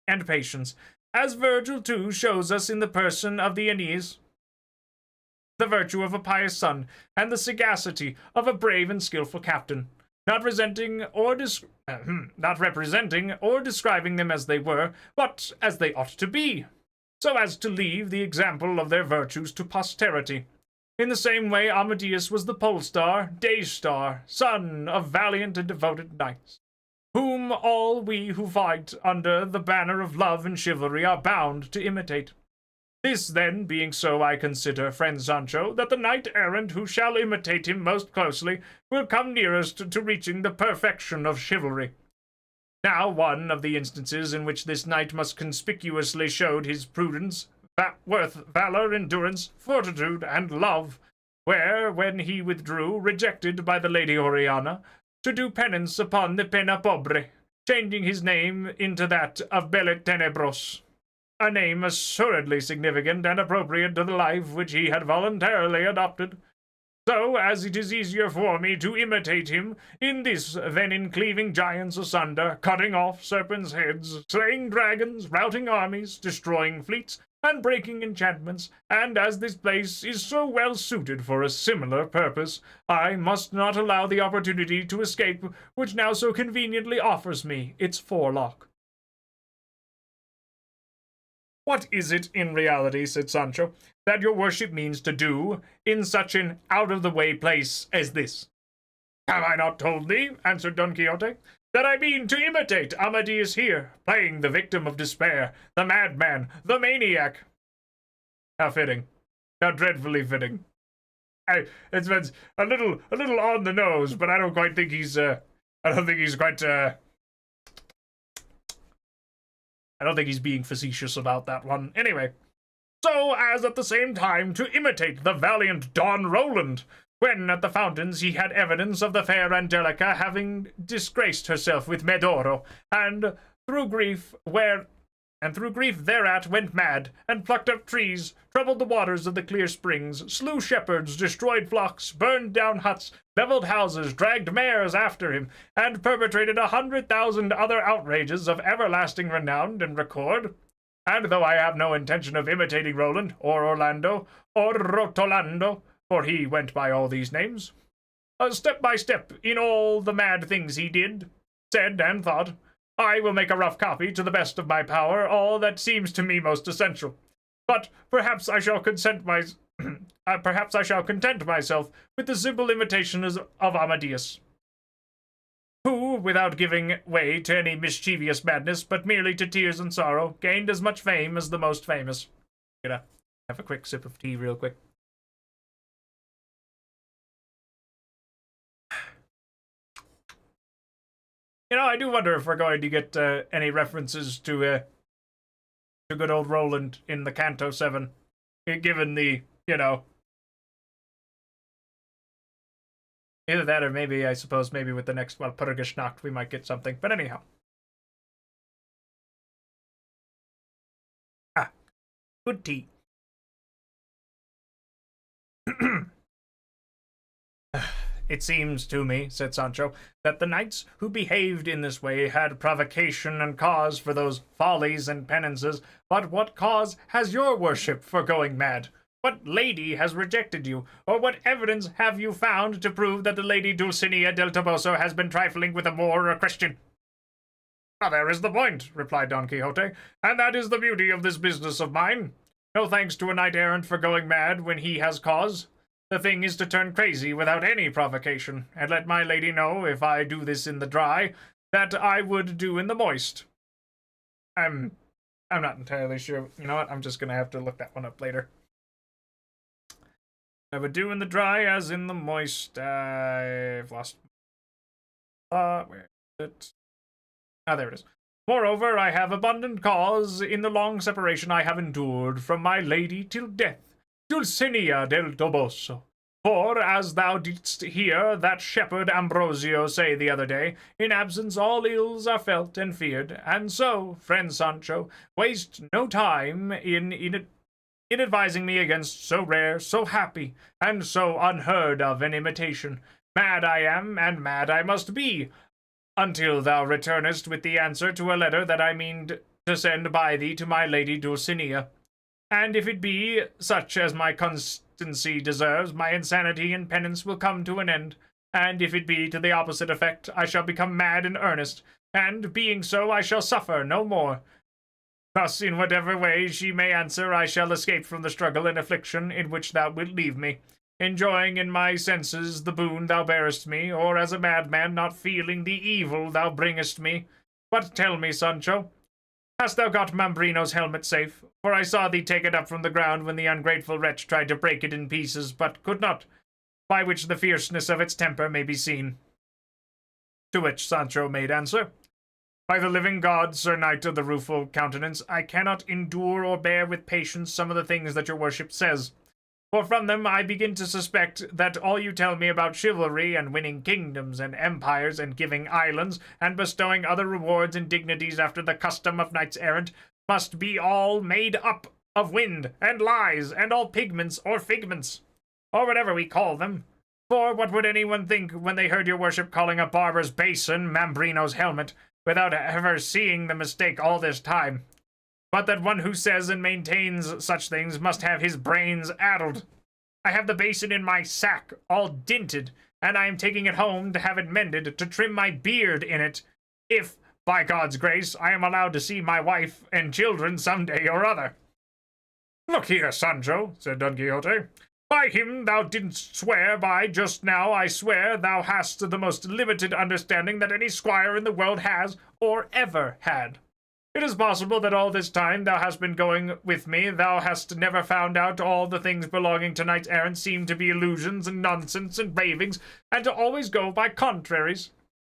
[SPEAKER 1] and patience, as Virgil too shows us in the person of the Aeneas the virtue of a pious son and the sagacity of a brave and skillful captain, not representing or describing them as they were, but as they ought to be, so as to leave the example of their virtues to posterity. in the same way Amadeus was the pole star, day star, son of valiant and devoted knights, whom all we who fight under the banner of love and chivalry are bound to imitate. This, then, being so, I consider, friend Sancho, that the knight-errant who shall imitate him most closely will come nearest to reaching the perfection of chivalry. Now, one of the instances in which this knight most conspicuously showed his prudence, worth, valor, endurance, fortitude, and love, where, when he withdrew, rejected by the Lady Oriana, to do penance upon the pena pobre, changing his name into that of Bellet Tenebros, a name assuredly significant and appropriate to the life which he had voluntarily adopted. So, as it is easier for me to imitate him in this than in cleaving giants asunder, cutting off serpents' heads, slaying dragons, routing armies, destroying fleets, and breaking enchantments, and as this place is so well suited for a similar purpose, I must not allow the opportunity to escape which now so conveniently offers me its forelock. What is it in reality, said Sancho, that your worship means to do in such an out-of-the-way place as this? Have I not told thee, answered Don Quixote, that I mean to imitate Amadeus here, playing the victim of despair, the madman, the maniac? How fitting. How dreadfully fitting. It's a little on the nose, but I don't quite think he's, I don't think he's being facetious about that one. Anyway, so as at the same time to imitate the valiant Don Roland, when at the fountains he had evidence of the fair Angelica having disgraced herself with Medoro, and through grief thereat went mad, and plucked up trees, troubled the waters of the clear springs, slew shepherds, destroyed flocks, burned down huts, levelled houses, dragged mares after him, and perpetrated 100,000 other outrages of everlasting renown and record. And though I have no intention of imitating Roland, or Orlando, or Rotolando, for he went by all these names, step by step in all the mad things he did, said, and thought, I will make a rough copy, to the best of my power, all that seems to me most essential. But perhaps I shall content myself with the simple imitation of Amadeus, who, without giving way to any mischievous madness, but merely to tears and sorrow, gained as much fame as the most famous. Gonna have a quick sip of tea real quick. You know, I do wonder if we're going to get any references to good old Roland in the Canto 7, given the, you know, either that or maybe, I suppose, maybe with the next, well, Purgaschnacht we might get something, but anyhow. Ah, good tea. It seems to me, said Sancho, that the knights who behaved in this way had provocation and cause for those follies and penances, but what cause has your worship for going mad? What lady has rejected you, or what evidence have you found to prove that the Lady Dulcinea del Toboso has been trifling with a Moor or a Christian? Well, there is the point, replied Don Quixote, and that is the beauty of this business of mine. No thanks to a knight-errant for going mad when he has cause. The thing is to turn crazy without any provocation, and let my lady know, if I do this in the dry, that I would do in the moist. I'm not entirely sure. You know what? I'm just gonna have to look that one up later. I would do in the dry as in the moist. I've lost. Where is it? Ah, there it is. Moreover, I have abundant cause in the long separation I have endured from my lady till death, Dulcinea del Toboso. For, as thou didst hear that shepherd Ambrosio say the other day, in absence all ills are felt and feared, and so, friend Sancho, waste no time in advising me against so rare, so happy, and so unheard of an imitation. Mad I am, and mad I must be, until thou returnest with the answer to a letter that I mean to send by thee to my lady Dulcinea. And if it be such as my constancy deserves, my insanity and penance will come to an end. And if it be to the opposite effect, I shall become mad in earnest, and, being so, I shall suffer no more. Thus, in whatever way she may answer, I shall escape from the struggle and affliction in which thou wilt leave me. enjoying in my senses the boon thou bearest me, or as a madman not feeling the evil thou bringest me. But tell me, Sancho, hast thou got Mambrino's helmet safe? For I saw thee take it up from the ground when the ungrateful wretch tried to break it in pieces, but could not, by which the fierceness of its temper may be seen. To which Sancho made answer, By the living God, Sir Knight of the Rueful Countenance, I cannot endure or bear with patience some of the things that your worship says. For from them I begin to suspect that all you tell me about chivalry and winning kingdoms and empires and giving islands and bestowing other rewards and dignities after the custom of knights-errant must be all made up of wind and lies and all pigments or figments, or whatever we call them. For what would anyone think when they heard your worship calling a barber's basin Mambrino's helmet, without ever seeing the mistake all this time? But that one who says and maintains such things must have his brains addled. I have the basin in my sack, all dinted, and I am taking it home to have it mended, to trim my beard in it, if, by God's grace, I am allowed to see my wife and children some day or other. Look here, Sancho, said Don Quixote. By him thou didst swear by just now, I swear thou hast the most limited understanding that any squire in the world has, or ever had. It is possible that all this time thou hast been going with me, thou hast never found out all the things belonging to knights-errant seem to be illusions and nonsense and ravings, and to always go by contraries.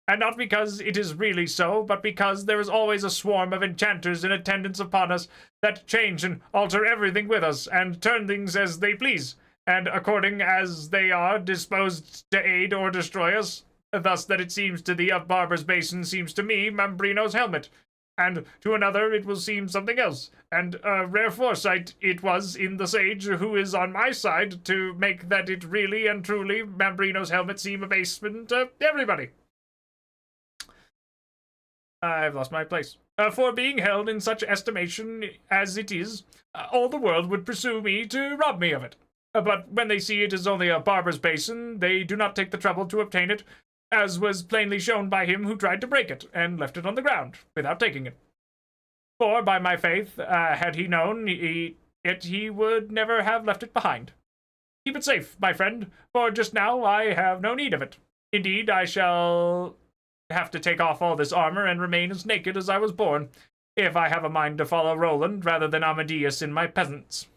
[SPEAKER 1] And not because it is really so, but because there is always a swarm of enchanters in attendance upon us that change and alter everything with us, and turn things as they please, and according as they are disposed to aid or destroy us. Thus that it seems to thee of Barber's Basin seems to me Mambrino's helmet, and to another it will seem something else, and a rare foresight it was in the sage who is on my side to make that it really and truly Mambrino's helmet seem a basement to everybody. I've lost my place. For being held in such estimation as it is, all the world would pursue me to rob me of it. But when they see it is only a barber's basin, they do not take the trouble to obtain it, as was plainly shown by him who tried to break it, and left it on the ground, without taking it. For, by my faith, had he known he would never have left it behind. Keep it safe, my friend, for just now I have no need of it. Indeed, I shall have to take off all this armor and remain as naked as I was born, if I have a mind to follow Roland rather than Amadeus in my peasants.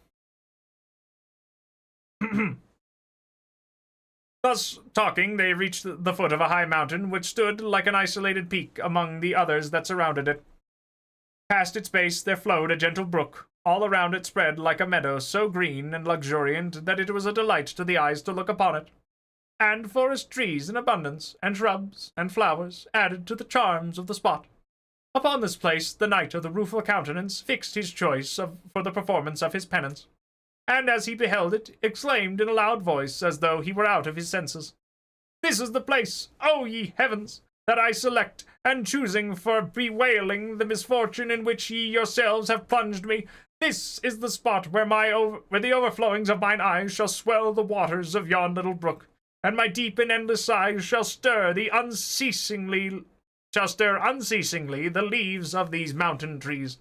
[SPEAKER 1] Thus talking, they reached the foot of a high mountain, which stood like an isolated peak among the others that surrounded it. Past its base there flowed a gentle brook, all around it spread like a meadow so green and luxuriant that it was a delight to the eyes to look upon it, and forest trees in abundance, and shrubs and flowers added to the charms of the spot. Upon this place the Knight of the Rueful Countenance fixed his choice for the performance of his penance, and as he beheld it, exclaimed in a loud voice, as though he were out of his senses, This is the place, O ye heavens, that I select, and choosing for bewailing the misfortune in which ye yourselves have plunged me, this is the spot where the overflowings of mine eyes shall swell the waters of yon little brook, and my deep and endless sighs shall stir unceasingly the leaves of these mountain trees,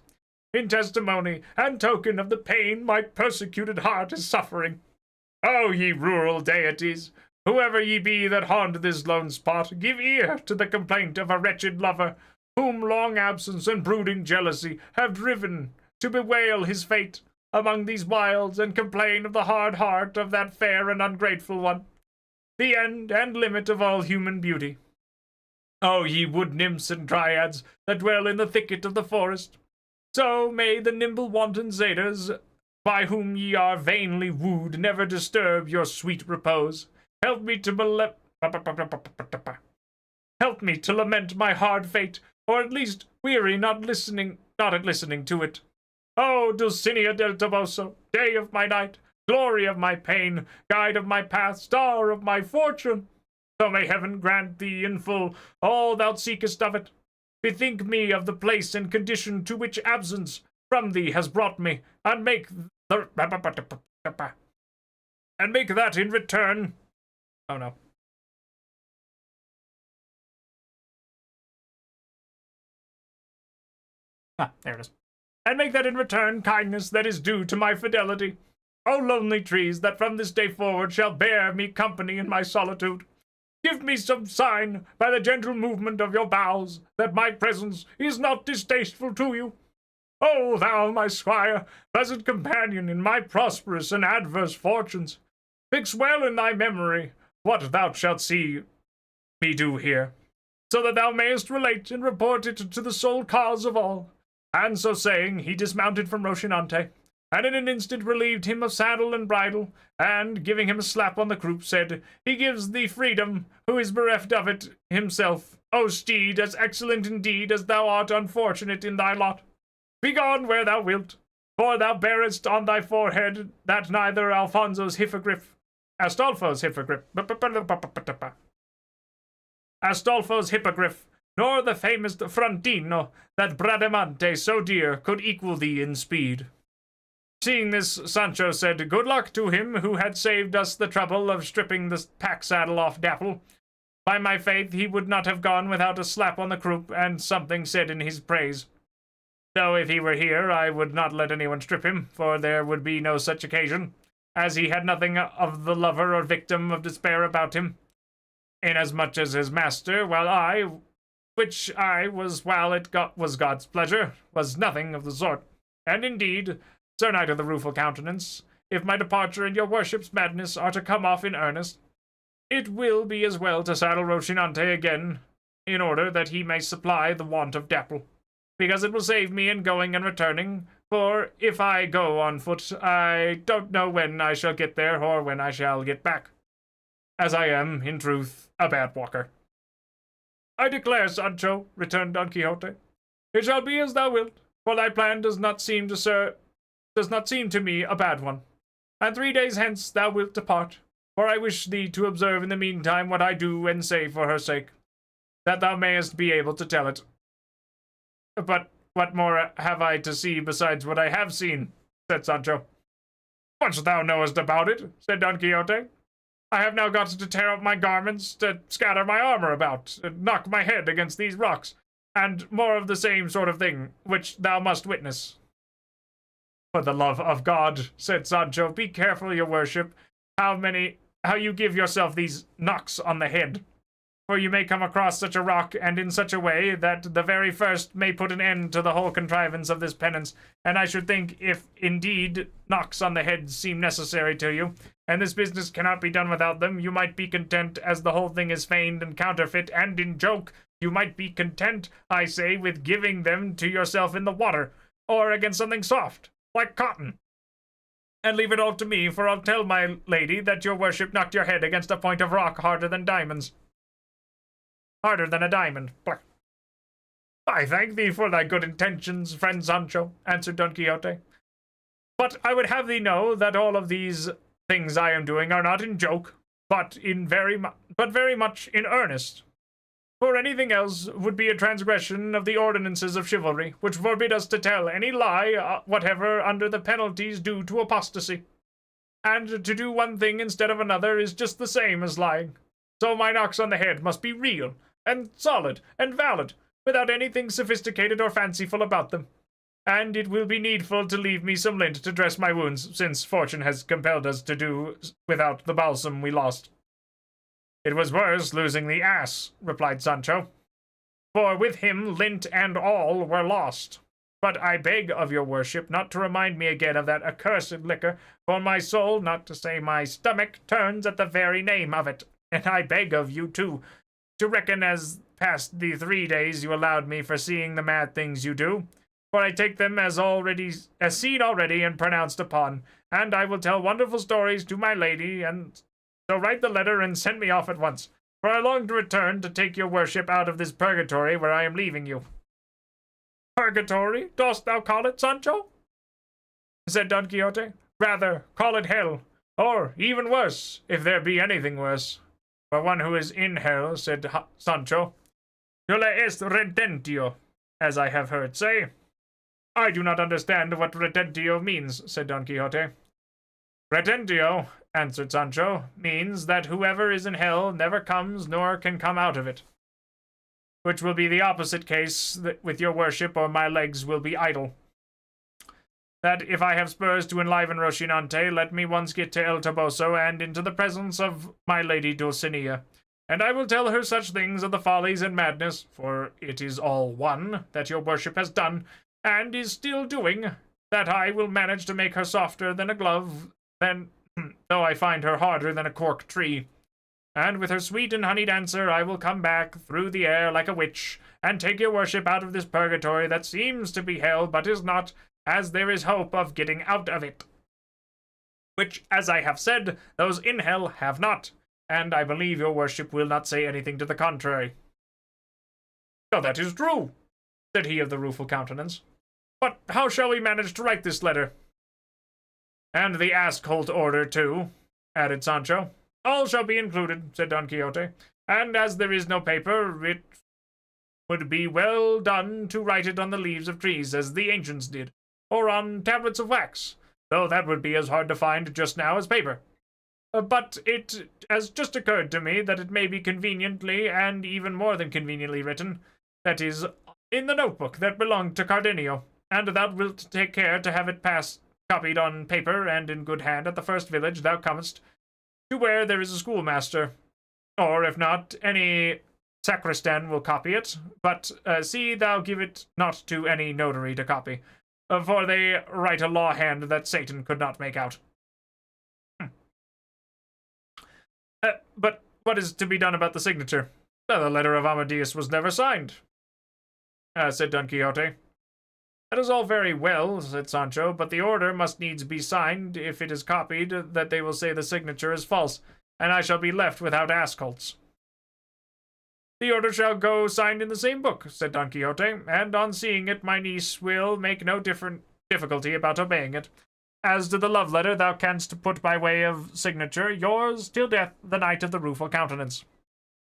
[SPEAKER 1] in testimony and token of the pain my persecuted heart is suffering. O ye rural deities, whoever ye be that haunt this lone spot, give ear to the complaint of a wretched lover, whom long absence and brooding jealousy have driven to bewail his fate among these wilds, and complain of the hard heart of that fair and ungrateful one, the end and limit of all human beauty. O ye wood nymphs and dryads that dwell in the thicket of the forest, so may the nimble wanton satyrs, by whom ye are vainly wooed, never disturb your sweet repose. Help me to lament my hard fate, or at least weary not at listening to it. O Dulcinea del Toboso, day of my night, glory of my pain, guide of my path, star of my fortune, so may heaven grant thee in full all thou seekest of it. Bethink me of the place and condition to which absence from thee has brought me, and make that in return. Oh no. There it is. And make that in return kindness that is due to my fidelity. O lonely trees, that from this day forward shall bear me company in my solitude! Give me some sign, by the gentle movement of your boughs, that my presence is not distasteful to you. O thou, my squire, pleasant companion in my prosperous and adverse fortunes, fix well in thy memory what thou shalt see me do here, so that thou mayest relate and report it to the sole cause of all. And so saying, he dismounted from Rocinante, and in an instant relieved him of saddle and bridle, and, giving him a slap on the croup, said, He gives thee freedom, who is bereft of it himself, O steed, as excellent indeed as thou art unfortunate in thy lot. Begone where thou wilt, for thou bearest on thy forehead that neither Astolfo's hippogriff, nor the famous Frontino, that Bradamante so dear, could equal thee in speed. Seeing this, Sancho said, Good luck to him who had saved us the trouble of stripping the pack-saddle off Dapple. By my faith, he would not have gone without a slap on the croup and something said in his praise. Though if he were here, I would not let anyone strip him, for there would be no such occasion, as he had nothing of the lover or victim of despair about him, inasmuch as his master, which I was while it was God's pleasure, was nothing of the sort. And indeed, Sir Knight of the Rueful Countenance, if my departure and your worship's madness are to come off in earnest, it will be as well to saddle Rocinante again, in order that he may supply the want of Dapple, because it will save me in going and returning, for if I go on foot, I don't know when I shall get there or when I shall get back, as I am, in truth, a bad walker. I declare, Sancho, returned Don Quixote, it shall be as thou wilt, for thy plan does not seem to me a bad one, and 3 days hence thou wilt depart, for I wish thee to observe in the meantime what I do and say for her sake, that thou mayest be able to tell it. But what more have I to see besides what I have seen? Said Sancho. Much thou knowest about it, said Don Quixote. I have now got to tear up my garments, to scatter my armor about, and knock my head against these rocks, and more of the same sort of thing, which thou must witness. For the love of God, said Sancho, be careful, your worship, how you give yourself these knocks on the head. For you may come across such a rock, and in such a way, that the very first may put an end to the whole contrivance of this penance, and I should think, if indeed knocks on the head seem necessary to you, and this business cannot be done without them, you might be content, as the whole thing is feigned and counterfeit, and in joke, you might be content, I say, with giving them to yourself in the water, or against something soft, like cotton. And leave it all to me, for I'll tell my lady that your worship knocked your head against a point of rock harder than diamonds. Harder than a diamond. Blah. I thank thee for thy good intentions, friend Sancho, answered Don Quixote. But I would have thee know that all of these things I am doing are not in joke, but very much in earnest. For anything else would be a transgression of the ordinances of chivalry, which forbid us to tell any lie whatever under the penalties due to apostasy. And to do one thing instead of another is just the same as lying. So my knocks on the head must be real, and solid, and valid, without anything sophisticated or fanciful about them. And it will be needful to leave me some lint to dress my wounds, since fortune has compelled us to do without the balsam we lost. It was worse losing the ass, replied Sancho, for with him lint and all were lost. But I beg of your worship not to remind me again of that accursed liquor, for my soul, not to say my stomach, turns at the very name of it. And I beg of you, too, to reckon as past the 3 days you allowed me for seeing the mad things you do, for I take them as seen already and pronounced upon, and I will tell wonderful stories to my lady, and so write the letter and send me off at once, for I long to return to take your worship out of this purgatory where I am leaving you. Purgatory, dost thou call it, Sancho? Said Don Quixote. Rather, call it hell, or even worse, if there be anything worse. For one who is in hell, said Sancho, Nulla est redentio, as I have heard say. I do not understand what redentio means, said Don Quixote. Redentio, answered Sancho, means that whoever is in hell never comes nor can come out of it. Which will be the opposite case with your worship, or my legs will be idle. that if I have spurs to enliven Rocinante, let me once get to El Toboso and into the presence of my lady Dulcinea, and I will tell her such things of the follies and madness, for it is all one, that your worship has done, and is still doing, that I will manage to make her softer than a glove, than though I find her harder than a cork tree. And with her sweet and honeyed answer I will come back through the air like a witch, and take your worship out of this purgatory that seems to be hell, but is not, as there is hope of getting out of it. Which, as I have said, those in hell have not, and I believe your worship will not say anything to the contrary. "Oh, that is true," said he of the rueful countenance. "But how shall we manage to write this letter?" "And the ass-colt order, too," added Sancho. "All shall be included," said Don Quixote, "and as there is no paper, it would be well done to write it on the leaves of trees, as the ancients did, or on tablets of wax, though that would be as hard to find just now as paper. But it has just occurred to me that it may be conveniently, and even more than conveniently written, that is, in the notebook that belonged to Cardenio, and thou wilt take care to have it copied on paper and in good hand at the first village thou comest to where there is a schoolmaster, or if not, any sacristan will copy it, but see thou give it not to any notary to copy, for they write a law hand that Satan could not make out." "But what is to be done about the signature? The letter of Amadis was never signed," said Don Quixote. "That is all very well," said Sancho, "but the order must needs be signed. If it is copied, that they will say the signature is false, and I shall be left without ass-colts." "The order shall go signed in the same book," said Don Quixote, "and on seeing it my niece will make no difficulty about obeying it. As to the love letter thou canst put by way of signature, yours till death, the Knight of the Rueful Countenance.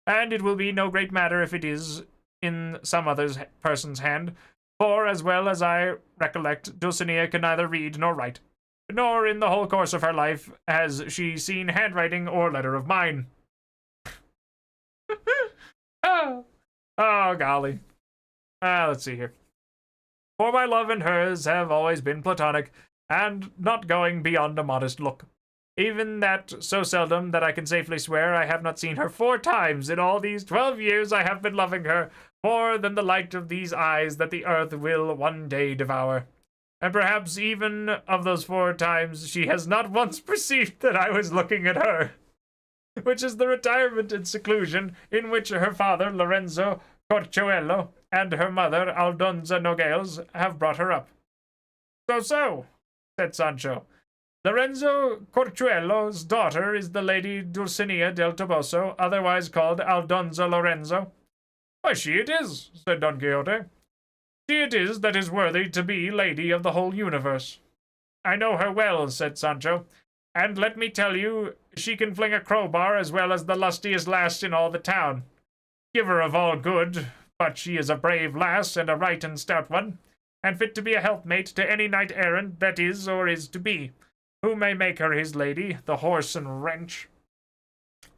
[SPEAKER 1] And it will be no great matter if it is in some other person's hand, for, as well as I recollect, Dulcinea can neither read nor write, nor in the whole course of her life has she seen handwriting or letter of mine." Oh, golly. Let's see here. "For my love and hers have always been platonic, and not going beyond a modest look. Even that so seldom that I can safely swear I have not seen her 4 times in all these 12 years I have been loving her, more than the light of these eyes that the earth will one day devour. And perhaps even of those 4 times she has not once perceived that I was looking at her, which is the retirement and seclusion in which her father, Lorenzo Corchuelo, and her mother, Aldonza Nogales, have brought her up." So, said Sancho. "Lorenzo Corchuelo's daughter is the lady Dulcinea del Toboso, otherwise called Aldonza Lorenzo." "Why, she it is," said Don Quixote. "She it is that is worthy to be lady of the whole universe." "I know her well," said Sancho, "and let me tell you, she can fling a crowbar as well as the lustiest lass in all the town. Give her of all good, but she is a brave lass, and a right and stout one, and fit to be a helpmate to any knight-errant that is or is to be, who may make her his lady, the horse and wrench.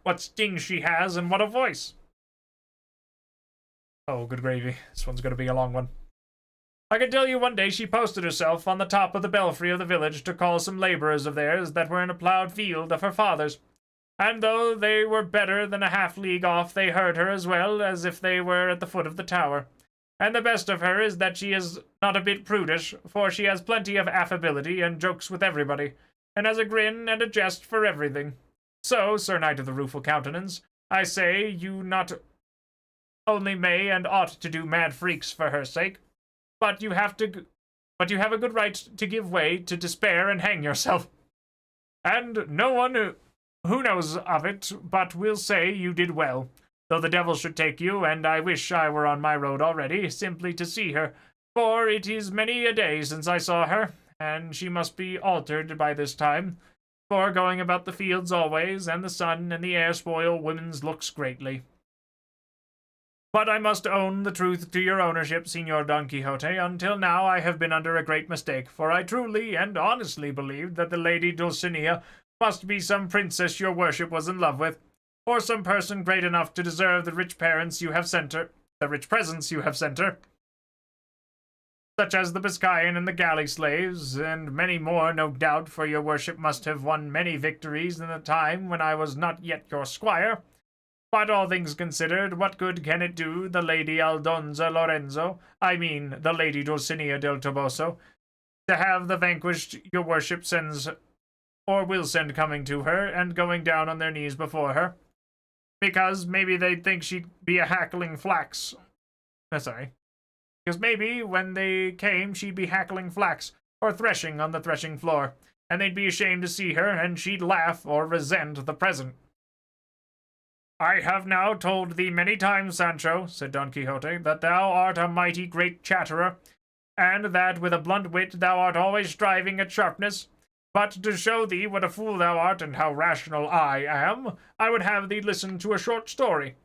[SPEAKER 1] What sting she has, and what a voice!" Oh, good gravy. This one's going to be a long one. "I can tell you one day she posted herself on the top of the belfry of the village to call some labourers of theirs that were in a ploughed field of her father's, and though they were better than a half-league off, they heard her as well as if they were at the foot of the tower. And the best of her is that she is not a bit prudish, for she has plenty of affability and jokes with everybody, and has a grin and a jest for everything. So, Sir Knight of the Rueful Countenance, I say you not only may and ought to do mad freaks for her sake, but you have a good right to give way to despair and hang yourself. And no one who knows of it but will say you did well, though the devil should take you, and I wish I were on my road already, simply to see her, for it is many a day since I saw her, and she must be altered by this time, for going about the fields always, and the sun and the air spoil women's looks greatly. But I must own the truth to your ownership, Señor Don Quixote. Until now I have been under a great mistake, for I truly and honestly believed that the lady Dulcinea must be some princess your worship was in love with, or some person great enough to deserve the rich presents you have sent her. such as the Biscayan and the galley slaves, and many more, no doubt, for your worship must have won many victories in the time when I was not yet your squire. But all things considered, what good can it do the Lady Aldonza Lorenzo, the Lady Dulcinea del Toboso, to have the vanquished your worship sends or will send coming to her and going down on their knees before her? Because maybe they'd think she'd be a hackling flax. Because maybe when they came she'd be hackling flax, or threshing on the threshing floor, and they'd be ashamed to see her, and she'd laugh or resent the present. I have now told thee many times, Sancho, said Don Quixote, that thou art a mighty great chatterer, and that with a blunt wit thou art always striving at sharpness. But to show thee what a fool thou art, and how rational I am, I would have thee listen to a short story.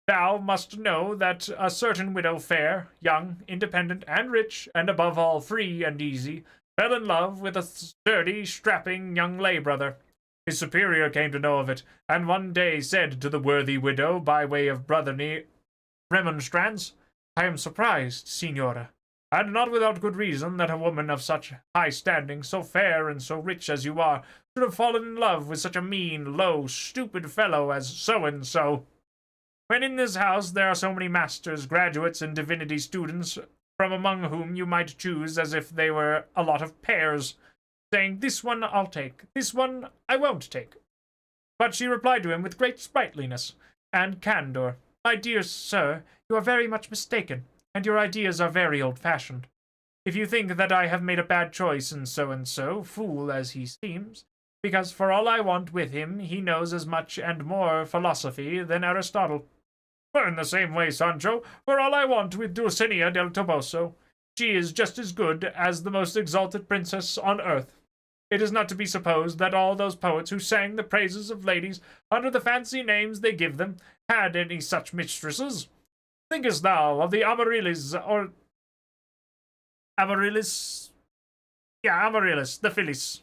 [SPEAKER 1] Thou must know that a certain widow fair, young, independent, and rich, and above all free and easy, fell in love with a sturdy, strapping young lay brother. His superior came to know of it, and one day said to the worthy widow, by way of brotherly remonstrance, I am surprised, signora, and not without good reason, that a woman of such high standing, so fair and so rich as you are, should have fallen in love with such a mean, low, stupid fellow as so-and-so. When in this house there are so many masters, graduates, and divinity students, from among whom you might choose as if they were a lot of pears, saying, this one I'll take, this one I won't take. But she replied to him with great sprightliness and candor, my dear sir, you are very much mistaken, and your ideas are very old-fashioned. If you think that I have made a bad choice in so-and-so, fool as he seems, because for all I want with him, he knows as much and more philosophy than Aristotle. For in the same way, Sancho, for all I want with Dulcinea del Toboso, she is just as good as the most exalted princess on earth. It is not to be supposed that all those poets who sang the praises of ladies under the fancy names they give them had any such mistresses. Thinkest thou of the Amaryllis, the Phyllis,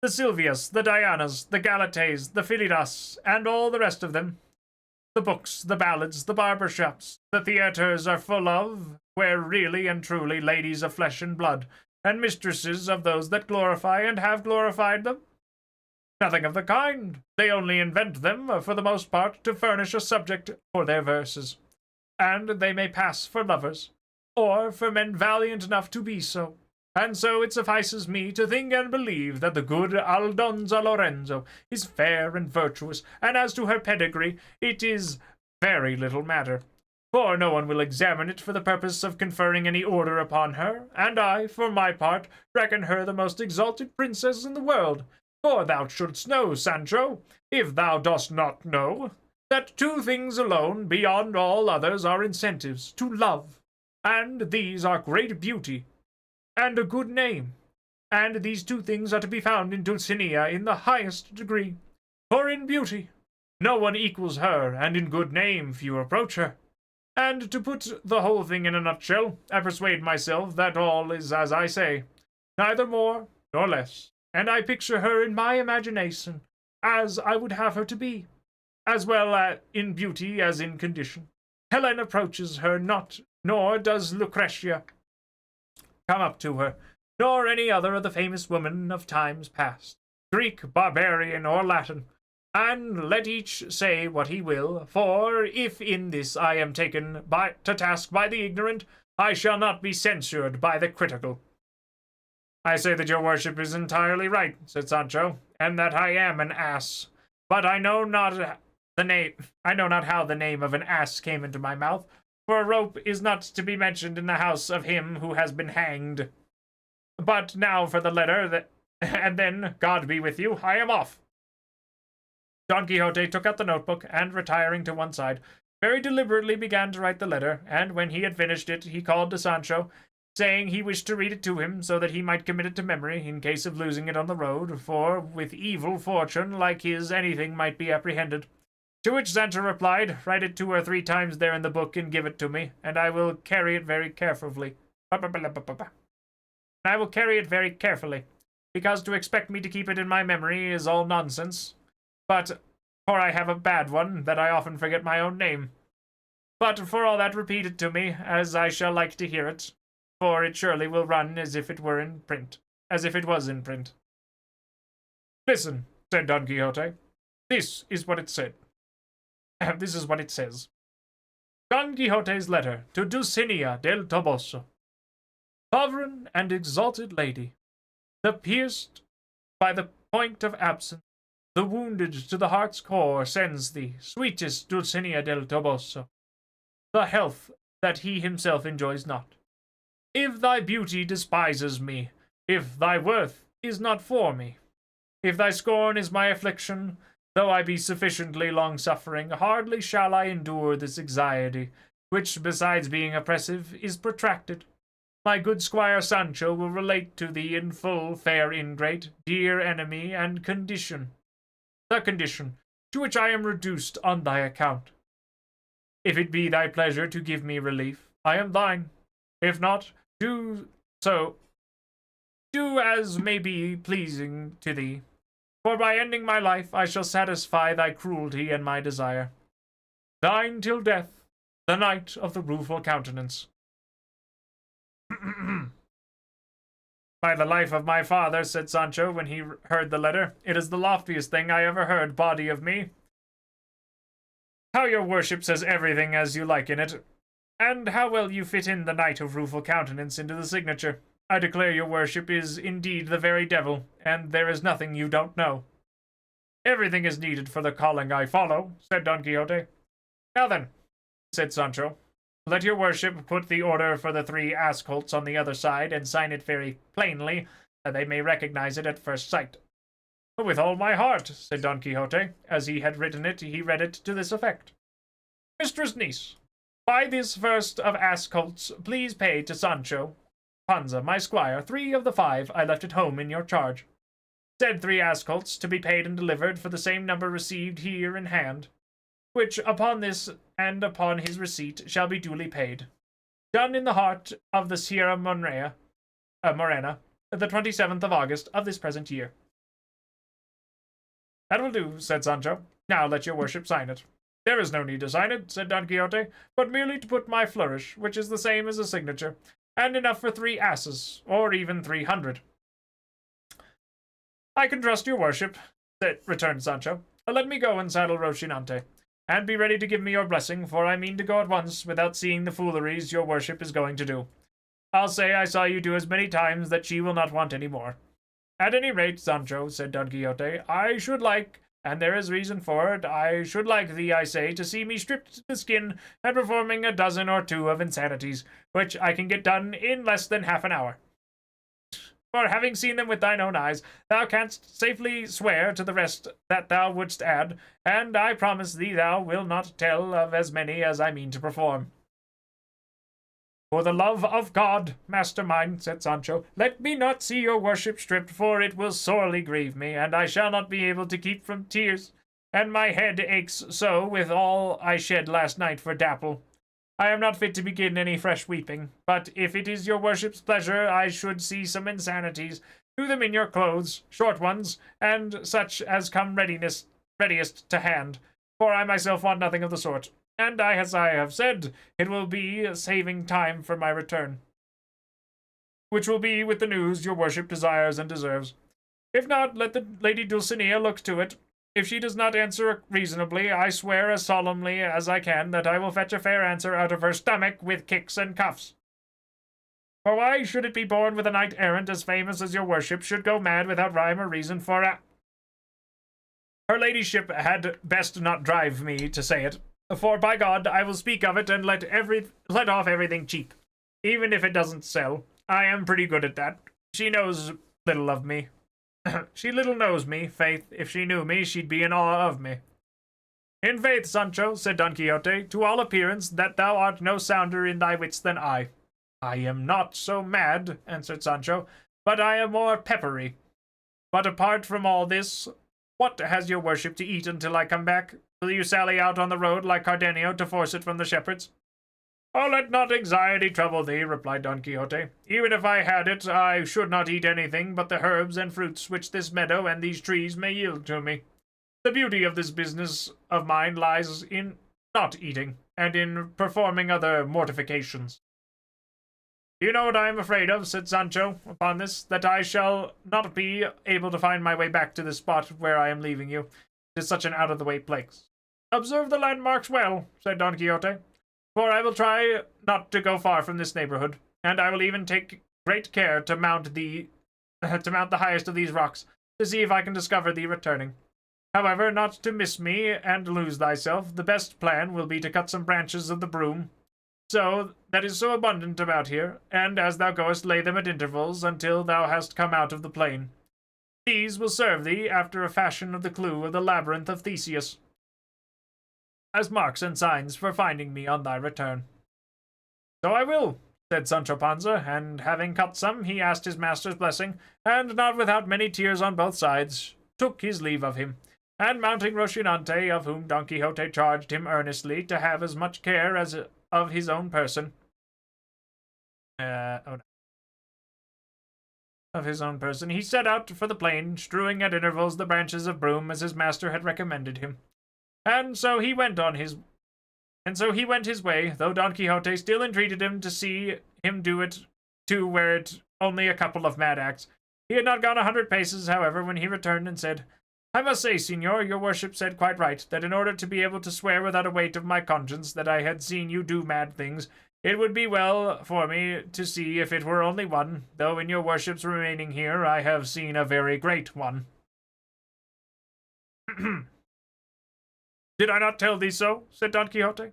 [SPEAKER 1] the Silvias, the Dianas, the Galates, the Philidas, and all the rest of them? The books, the ballads, the barber shops, the theatres are full of, where really and truly ladies of flesh and blood, and mistresses of those that glorify and have glorified them? Nothing of the kind. They only invent them, for the most part, to furnish a subject for their verses. And they may pass for lovers, or for men valiant enough to be so. And so it suffices me to think and believe that the good Aldonza Lorenzo is fair and virtuous, and as to her pedigree, it is very little matter. For no one will examine it for the purpose of conferring any order upon her, and I, for my part, reckon her the most exalted princess in the world. For thou shouldst know, Sancho, if thou dost not know, that two things alone, beyond all others, are incentives to love, and these are great beauty and a good name, and these two things are to be found in Dulcinea in the highest degree. For in beauty no one equals her, and in good name few approach her. And to put the whole thing in a nutshell, I persuade myself that all is as I say, neither more nor less, and I picture her in my imagination as I would have her to be, as well in beauty as in condition. Helen approaches her not, nor does Lucretia come up to her, nor any other of the famous women of times past, Greek, barbarian, or Latin. And let each say what he will, for if in this I am taken to task by the ignorant, I shall not be censured by the critical. I say that your worship is entirely right, said Sancho, and that I am an ass. But I know not how the name of an ass came into my mouth, for a rope is not to be mentioned in the house of him who has been hanged. But now for the letter, and then, God be with you, I am off. Don Quixote took out the notebook, and, retiring to one side, very deliberately began to write the letter, and when he had finished it, he called to Sancho, saying he wished to read it to him, so that he might commit it to memory, in case of losing it on the road, for with evil fortune like his anything might be apprehended. To which Sancho replied, write it 2 or 3 times there in the book, and give it to me, and I will carry it very carefully. Because to expect me to keep it in my memory is all nonsense. But, for I have a bad one, that I often forget my own name. But for all that, repeat it to me, as I shall like to hear it, for it surely will run as if it were in print, as if it was in print. Listen, said Don Quixote. This is what it said. This is what it says. Don Quixote's letter to Dulcinea del Toboso. Sovereign and exalted lady, the pierced by the point of absence, the wounded to the heart's core sends thee, sweetest Dulcinea del Toboso, the health that he himself enjoys not. If thy beauty despises me, if thy worth is not for me, if thy scorn is my affliction, though I be sufficiently long-suffering, hardly shall I endure this anxiety, which, besides being oppressive, is protracted. My good squire Sancho will relate to thee in full, fair ingrate, dear enemy, and the condition to which I am reduced on thy account. If it be thy pleasure to give me relief, I am thine. If not, do as may be pleasing to thee. For by ending my life, I shall satisfy thy cruelty and my desire. Thine till death, the Knight of the Rueful Countenance. By the life of my father, said Sancho, when he heard the letter, it is the loftiest thing I ever heard, body of me. How your worship says everything as you like in it, and how well you fit in the Knight of Rueful Countenance into the signature. I declare your worship is indeed the very devil, and there is nothing you don't know. Everything is needed for the calling I follow, said Don Quixote. Now then, said Sancho, let your worship put the order for the 3 ass-colts on the other side, and sign it very plainly, that they may recognize it at first sight. With all my heart, said Don Quixote. As he had written it, he read it to this effect. Mistress Niece, by this first of ass-colts, please pay to Sancho Panza, my squire, 3 of the 5 I left at home in your charge. Said 3 ass-colts to be paid and delivered for the same number received here in hand, which upon this and upon his receipt shall be duly paid. Done in the heart of the Sierra Morena, the 27th of August of this present year. That will do, said Sancho. Now let your worship sign it. There is no need to sign it, said Don Quixote, but merely to put my flourish, which is the same as a signature, and enough for 3 asses, or even 300. I can trust your worship, returned Sancho. Let me go and saddle Rocinante, and be ready to give me your blessing, for I mean to go at once, without seeing the fooleries your worship is going to do. I'll say I saw you do as many times that she will not want any more. At any rate, Sancho, said Don Quixote, I should like, and there is reason for it, I should like thee, I say, to see me stripped to the skin and performing a dozen or 2 of insanities, which I can get done in less than half an hour. For having seen them with thine own eyes, thou canst safely swear to the rest that thou wouldst add, and I promise thee thou wilt not tell of as many as I mean to perform. For the love of God, master mine, said Sancho, let me not see your worship stripped, for it will sorely grieve me, and I shall not be able to keep from tears, and my head aches so with all I shed last night for Dapple. I am not fit to begin any fresh weeping, but if it is your worship's pleasure I should see some insanities, do them in your clothes, short ones, and such as come readiest to hand, for I myself want nothing of the sort. And as I have said, it will be saving time for my return, which will be with the news your worship desires and deserves. If not, let the Lady Dulcinea look to it. If she does not answer reasonably, I swear as solemnly as I can that I will fetch a fair answer out of her stomach with kicks and cuffs. For why should it be born with a knight-errant as famous as your worship should go mad without rhyme or reason for a... Her ladyship had best not drive me to say it. For, by God, I will speak of it and let off everything cheap, even if it doesn't sell. I am pretty good at that. She knows little of me. She little knows me, faith. If she knew me, she'd be in awe of me. In faith, Sancho, said Don Quixote, to all appearance that thou art no sounder in thy wits than I. I am not so mad, answered Sancho, but I am more peppery. But apart from all this, what has your worship to eat until I come back? Will you sally out on the road like Cardenio to force it from the shepherds? Oh, let not anxiety trouble thee, replied Don Quixote. Even if I had it, I should not eat anything but the herbs and fruits which this meadow and these trees may yield to me. The beauty of this business of mine lies in not eating, and in performing other mortifications. You know what I am afraid of, said Sancho, upon this, that I shall not be able to find my way back to the spot where I am leaving you. It is such an out-of-the-way place. Observe the landmarks well, said Don Quixote, for I will try not to go far from this neighborhood, and I will even take great care to mount the highest of these rocks, to see if I can discover thee returning. However, not to miss me and lose thyself, the best plan will be to cut some branches of the broom, so that is so abundant about here, and as thou goest lay them at intervals until thou hast come out of the plain. These will serve thee after a fashion of the clue of the labyrinth of Theseus, as marks and signs for finding me on thy return. So I will, said Sancho Panza, and having cut some, he asked his master's blessing, and not without many tears on both sides, took his leave of him, and mounting Rocinante, of whom Don Quixote charged him earnestly to have as much care as of his own person, of his own person, he set out for the plain, strewing at intervals the branches of broom as his master had recommended him. And so he went his way, though Don Quixote still entreated him to see him do it too, were it only a couple of mad acts. He had not gone 100 paces, however, when he returned and said, I must say, señor, your worship said quite right, that in order to be able to swear without a weight of my conscience that I had seen you do mad things, it would be well for me to see if it were only one, though in your worship's remaining here I have seen a very great one. Did I not tell thee so? Said Don Quixote.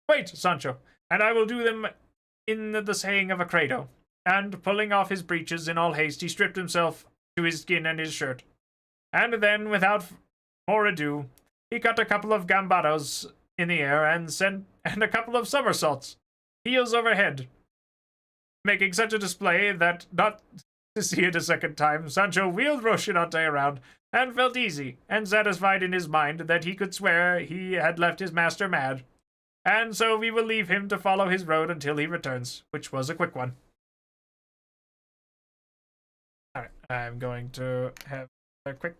[SPEAKER 1] Wait, Sancho, and I will do them in the saying of a credo. And pulling off his breeches in all haste, he stripped himself to his skin and his shirt. And then, without more ado, he cut a couple of gambados in the air and a couple of somersaults, heels over head, making such a display that, not to see it a second time, Sancho wheeled Rocinante around and felt easy and satisfied in his mind that he could swear he had left his master mad. And so we will leave him to follow his road until he returns, which was a quick one. Alright, I'm going to have a quick...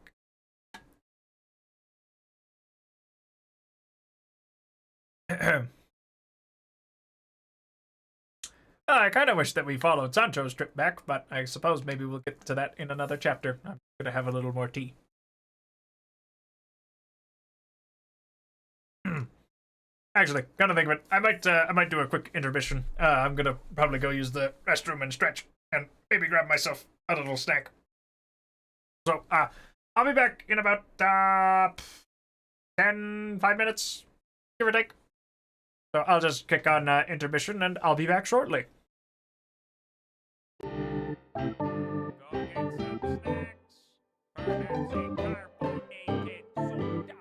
[SPEAKER 1] I kind of wish that we followed Sancho's trip back, but I suppose maybe we'll get to that in another chapter. I'm going to have a little more tea. Actually, gotta think of it. I might do a quick intermission. I'm gonna probably go use the restroom and stretch, and maybe grab myself a little snack. So, I'll be back in about 5 minutes, give or take. So I'll just click on intermission, and I'll be back shortly. Go get some snacks. Carbonated soda.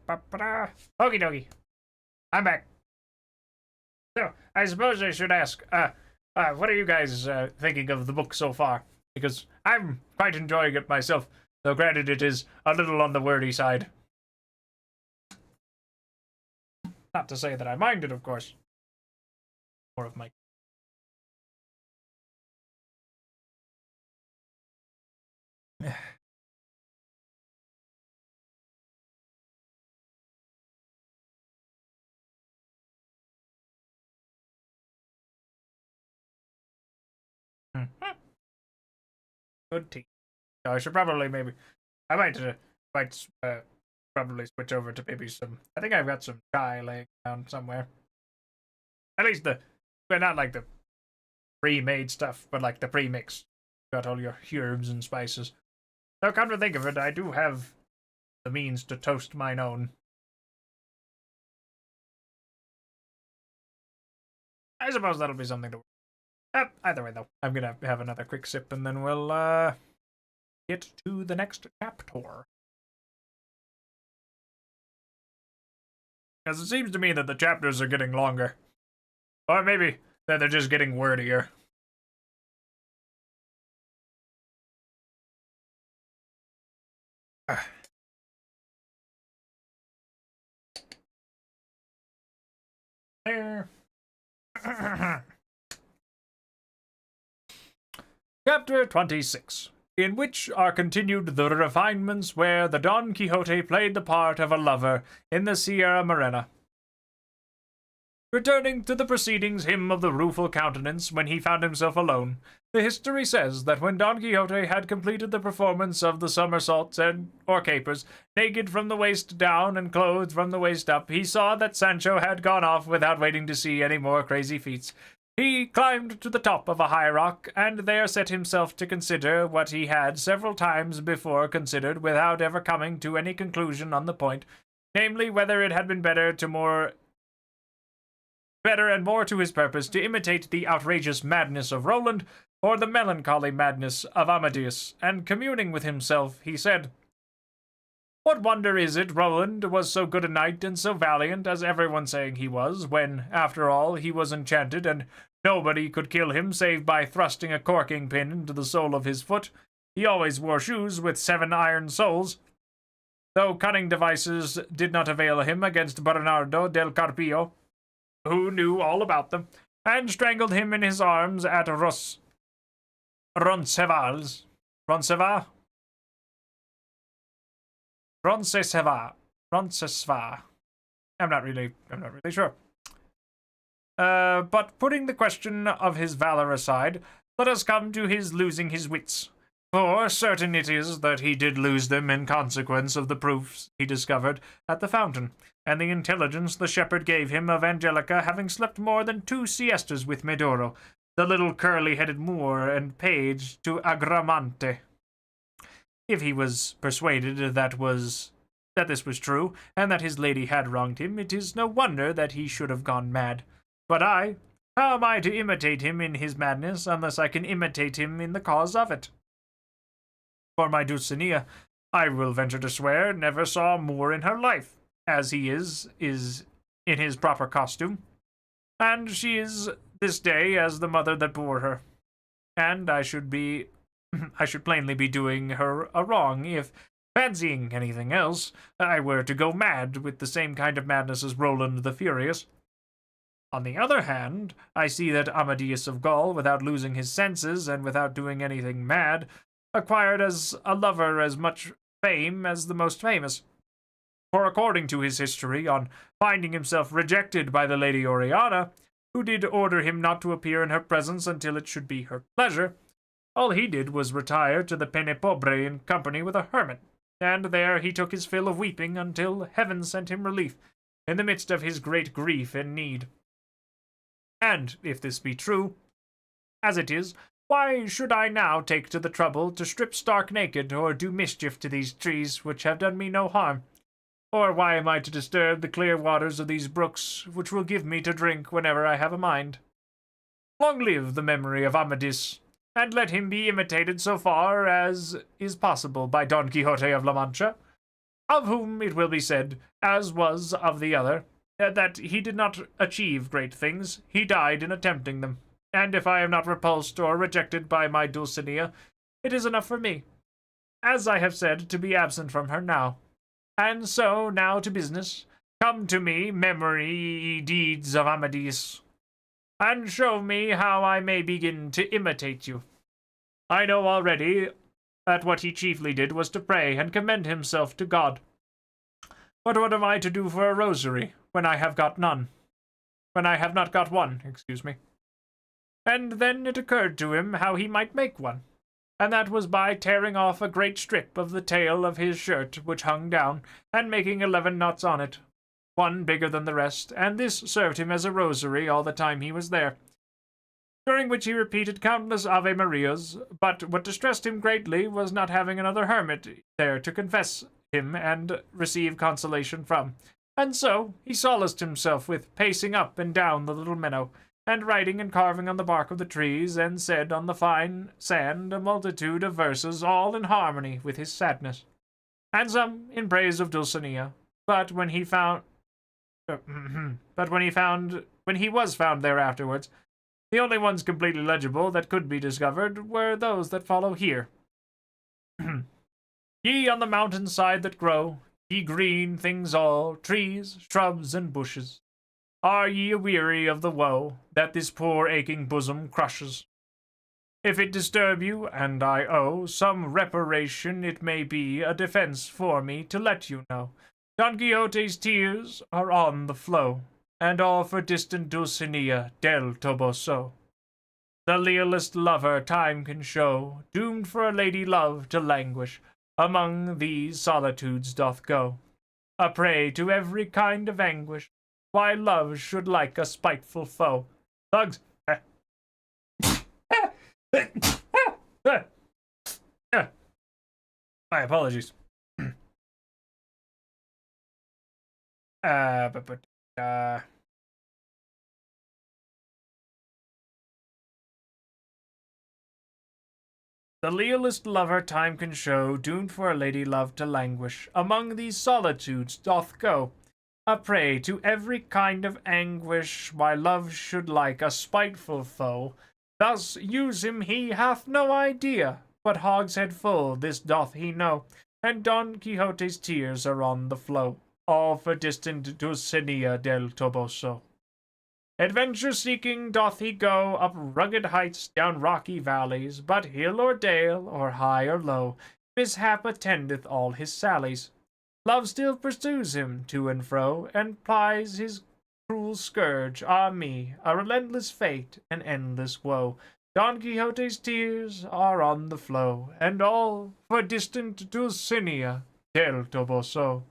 [SPEAKER 1] Okie dokie. I'm back. So, I suppose I should ask, what are you guys thinking of the book so far? Because I'm quite enjoying it myself, though granted it is a little on the wordy side. Not to say that I mind it, of course. More of my... Good tea. So I should probably maybe... I might probably switch over to maybe some... I think I've got some chai laying around somewhere. At least but not like the pre-made stuff, but like the pre-mixed. Got all your herbs and spices. So come to think of it, I do have the means to toast mine own. I suppose that'll be something to... either way, though, I'm gonna have another quick sip, and then we'll, get to the next chapter. Because it seems to me that the chapters are getting longer. Or maybe that they're just getting wordier. There. Chapter 26, in which are continued the refinements where the Don Quixote played the part of a lover in the Sierra Morena. Returning to the proceedings him of the rueful countenance when he found himself alone, the history says that when Don Quixote had completed the performance of the somersaults or capers, naked from the waist down and clothed from the waist up, he saw that Sancho had gone off without waiting to see any more crazy feats. He climbed to the top of a high rock, and there set himself to consider what he had several times before considered without ever coming to any conclusion on the point, namely whether it had been better and more to his purpose to imitate the outrageous madness of Roland, or the melancholy madness of Amadis, and communing with himself, he said, "What wonder is it Roland was so good a knight and so valiant as everyone saying he was, when, after all, he was enchanted, and nobody could kill him save by thrusting a corking pin into the sole of his foot. He always wore shoes with 7 iron soles, though cunning devices did not avail him against Bernardo del Carpio, who knew all about them, and strangled him in his arms at Roncesvalles. Roncesvalles? Roncesvalles. I'm not really sure. But putting the question of his valor aside, let us come to his losing his wits. For certain it is that he did lose them in consequence of the proofs he discovered at the fountain, and the intelligence the shepherd gave him of Angelica having slept more than 2 siestas with Medoro, the little curly-headed Moor and page to Agramante. If he was persuaded that this was true, and that his lady had wronged him, it is no wonder that he should have gone mad. But how am I to imitate him in his madness, unless I can imitate him in the cause of it? For my Dulcinea, I will venture to swear, never saw a Moor in her life, as he is in his proper costume, and she is this day as the mother that bore her, and I should plainly be doing her a wrong if, fancying anything else, I were to go mad with the same kind of madness as Roland the Furious. On the other hand, I see that Amadis of Gaul, without losing his senses and without doing anything mad, acquired as a lover as much fame as the most famous. For according to his history, on finding himself rejected by the Lady Oriana, who did order him not to appear in her presence until it should be her pleasure, all he did was retire to the Penepobre in company with a hermit, and there he took his fill of weeping until heaven sent him relief in the midst of his great grief and need. And if this be true, as it is, why should I now take to the trouble to strip stark naked, or do mischief to these trees which have done me no harm? Or why am I to disturb the clear waters of these brooks, which will give me to drink whenever I have a mind? Long live the memory of Amadis, and let him be imitated so far as is possible by Don Quixote of La Mancha. of whom it will be said, as was of the other, that he did not achieve great things, he died in attempting them. And if I am not repulsed or rejected by my Dulcinea, it is enough for me, as I have said, to be absent from her now. And so, now to business. Come to me, memory, ye deeds of Amadis, and show me how I may begin to imitate you. I know already that what he chiefly did was to pray and commend himself to God. But what am I to do for a rosary, when I have got none? When I have not got one, excuse me. And then it occurred to him how he might make one, and that was by tearing off a great strip of the tail of his shirt which hung down, and making 11 knots on it, one bigger than the rest, and this served him as a rosary all the time he was there, during which he repeated countless Ave Marias. But what distressed him greatly was not having another hermit there to confess him and receive consolation from, and so he solaced himself with pacing up and down the little meadow, and writing and carving on the bark of the trees, and said on the fine sand a multitude of verses, all in harmony with his sadness, and some in praise of Dulcinea. But when he was found there afterwards, the only ones completely legible that could be discovered were those that follow here. Ye on the mountain side that grow, ye green things all, trees, shrubs, and bushes, are ye aweary of the woe that this poor aching bosom crushes? If it disturb you, and I owe some reparation, it may be a defense for me to let you know Don Quixote's tears are on the flow, and all for distant Dulcinea del Toboso. The lealest lover time can show, doomed for a lady love to languish, among these solitudes doth go, a prey to every kind of anguish, why love should like a spiteful foe. Thugs. My apologies. The lealest lover time can show, doomed for a lady love to languish, among these solitudes doth go, a prey to every kind of anguish, why love should like a spiteful foe. Thus use him he hath no idea, but hogshead full this doth he know, and Don Quixote's tears are on the flow, all for distant Dulcinea del Toboso. Adventure-seeking doth he go, up rugged heights, down rocky valleys, but hill or dale, or high or low, mishap attendeth all his sallies. Love still pursues him to and fro, and plies his cruel scourge, ah me, a relentless fate, an endless woe. Don Quixote's tears are on the flow, and all for distant Dulcinea del Toboso.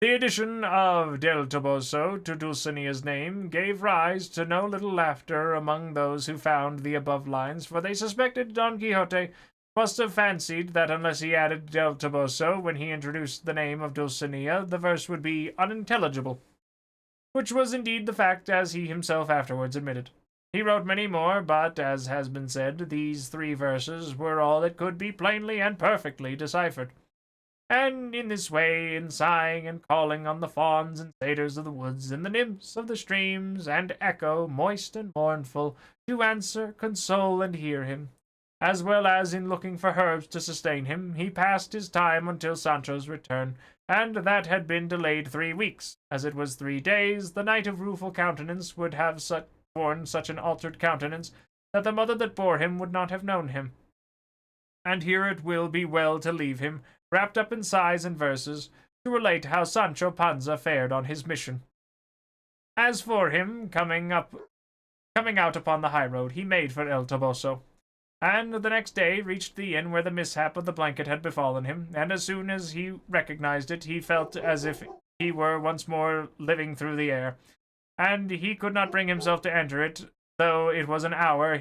[SPEAKER 1] The addition of del Toboso to Dulcinea's name gave rise to no little laughter among those who found the above lines, for they suspected Don Quixote must have fancied that unless he added del Toboso when he introduced the name of Dulcinea, the verse would be unintelligible, which was indeed the fact, as he himself afterwards admitted. He wrote many more, but, as has been said, these 3 verses were all that could be plainly and perfectly deciphered. And in this way, in sighing and calling on the fawns and satyrs of the woods, and the nymphs of the streams, and echo, moist and mournful, to answer, console, and hear him, as well as in looking for herbs to sustain him, he passed his time until Sancho's return, and that had been delayed 3 weeks, as it was 3 days. The knight of rueful countenance would have borne such an altered countenance that the mother that bore him would not have known him. And here it will be well to leave him, wrapped up in sighs and verses, to relate how Sancho Panza fared on his mission. As for him, coming out upon the highroad, he made for El Toboso, and the next day reached the inn where the mishap of the blanket had befallen him, and as soon as he recognized it, he felt as if he were once more living through the air, and he could not bring himself to enter it, though it was an hour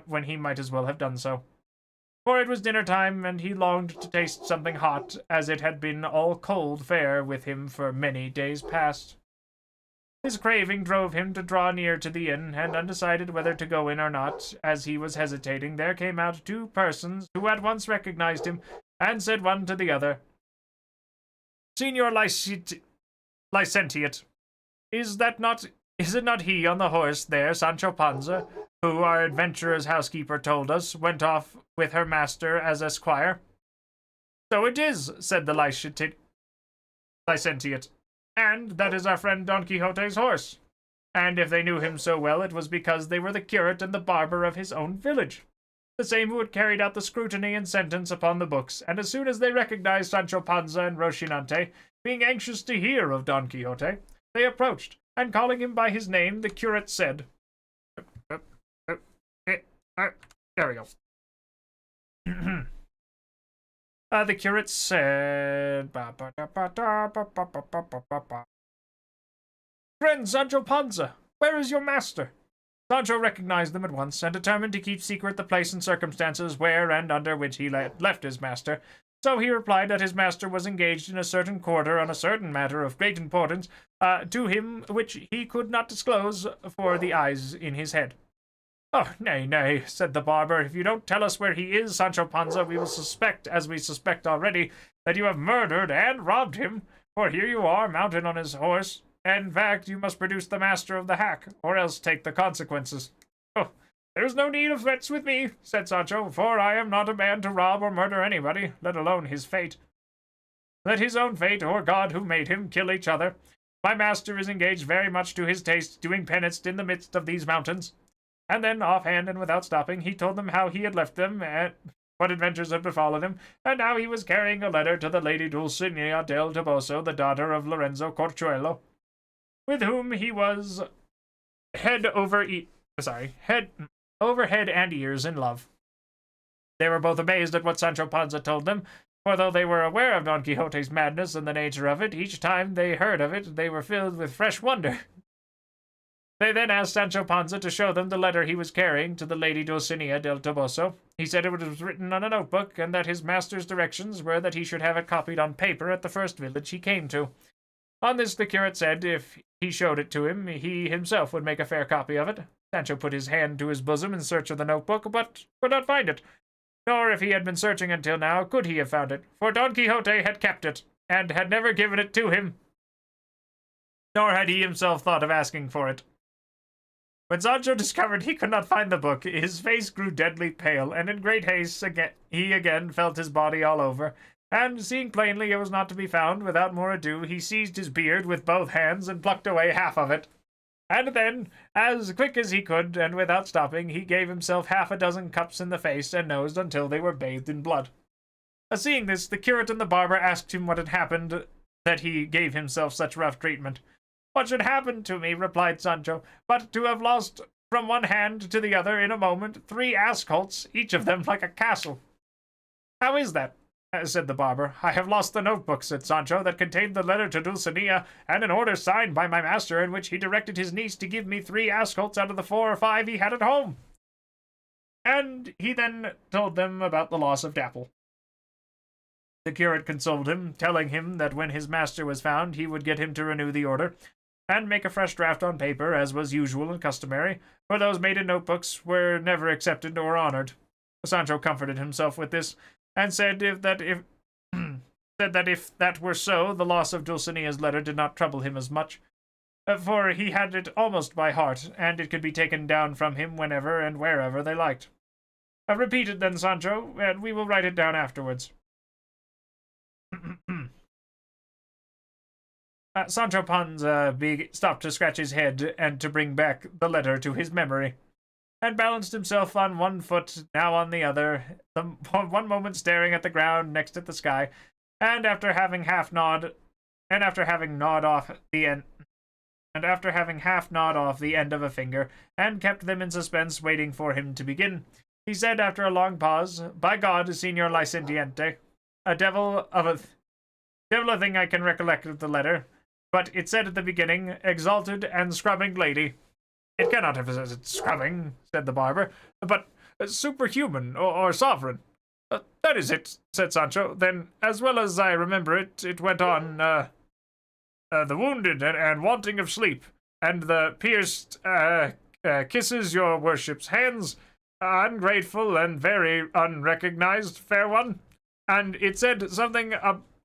[SPEAKER 1] when he might as well have done so. For it was dinner time, and he longed to taste something hot, as it had been all cold fare with him for many days past. His craving drove him to draw near to the inn, and undecided whether to go in or not, as he was hesitating, there came out 2 persons who at once recognized him, and said one to the other, Signor Licentiate, is it not he on the horse there, Sancho Panza, who our adventurer's housekeeper told us went off with her master as esquire? So it is, said the licentiate, and that is our friend Don Quixote's horse. And if they knew him so well, it was because they were the curate and the barber of his own village, the same who had carried out the scrutiny and sentence upon the books, and as soon as they recognized Sancho Panza and Rocinante, being anxious to hear of Don Quixote, they approached, and calling him by his name, the curate said, there we go. The curate said, Friend Sancho Panza, where is your master? Sancho recognized them at once, and determined to keep secret the place and circumstances where and under which he left his master. So he replied that his master was engaged in a certain quarter on a certain matter of great importance to him, which he could not disclose for the eyes in his head. Oh, nay, nay, said the barber, if you don't tell us where he is, Sancho Panza, we will suspect, as we suspect already, that you have murdered and robbed him, for here you are, mounted on his horse. In fact, you must produce the master of the hack, or else take the consequences. Oh, there is no need of threats with me, said Sancho, for I am not a man to rob or murder anybody, let alone his fate. Let his own fate, or God who made him, kill each other. My master is engaged very much to his taste, doing penance in the midst of these mountains. And then, offhand and without stopping, he told them how he had left them, and what adventures had befallen him, and how he was carrying a letter to the Lady Dulcinea del Toboso, the daughter of Lorenzo Corchuelo, with whom he was head over head and ears in love. They were both amazed at what Sancho Panza told them, for though they were aware of Don Quixote's madness and the nature of it, each time they heard of it, they were filled with fresh wonder. They then asked Sancho Panza to show them the letter he was carrying to the Lady Dulcinea del Toboso. He said it was written on a notebook, and that his master's directions were that he should have it copied on paper at the first village he came to. On this the curate said if he showed it to him, he himself would make a fair copy of it. Sancho put his hand to his bosom in search of the notebook, but could not find it. Nor if he had been searching until now, could he have found it, for Don Quixote had kept it, and had never given it to him. Nor had he himself thought of asking for it. When Sancho discovered he could not find the book, his face grew deadly pale, and in great haste he again felt his body all over, and, seeing plainly it was not to be found, without more ado, he seized his beard with both hands and plucked away half of it. And then, as quick as he could, and without stopping, he gave himself 6 cups in the face and nose until they were bathed in blood. Seeing this, the curate and the barber asked him what had happened, that he gave himself such rough treatment. What should happen to me, replied Sancho, but to have lost from one hand to the other in a moment 3 ass-colts, each of them like a castle. How is that? Said the barber. I have lost the notebook, said Sancho, that contained the letter to Dulcinea, and an order signed by my master in which he directed his niece to give me 3 ass-colts out of the 4 or 5 he had at home. And he then told them about the loss of Dapple. The curate consoled him, telling him that when his master was found he would get him to renew the order, and make a fresh draft on paper, as was usual and customary, for those made in notebooks were never accepted or honored. Sancho comforted himself with this, and said that if that were so, the loss of Dulcinea's letter did not trouble him as much, for he had it almost by heart, and it could be taken down from him whenever and wherever they liked. Repeat it then, Sancho, and we will write it down afterwards. Sancho Panza stopped to scratch his head and to bring back the letter to his memory, and balanced himself on one foot, now on the other, one moment staring at the ground, next at the sky, and after having half gnawed off the end of a finger, and kept them in suspense, waiting for him to begin, he said after a long pause, "By God, Signor Licentiate, a devil of a thing I can recollect of the letter, but it said at the beginning, exalted and scrubbing lady." "It cannot have said scrubbing," said the barber, "but superhuman or sovereign." "That is it," said Sancho. "Then, as well as I remember it, it went on, the wounded and wanting of sleep, and the pierced kisses your worship's hands, ungrateful and very unrecognized, fair one. And it said something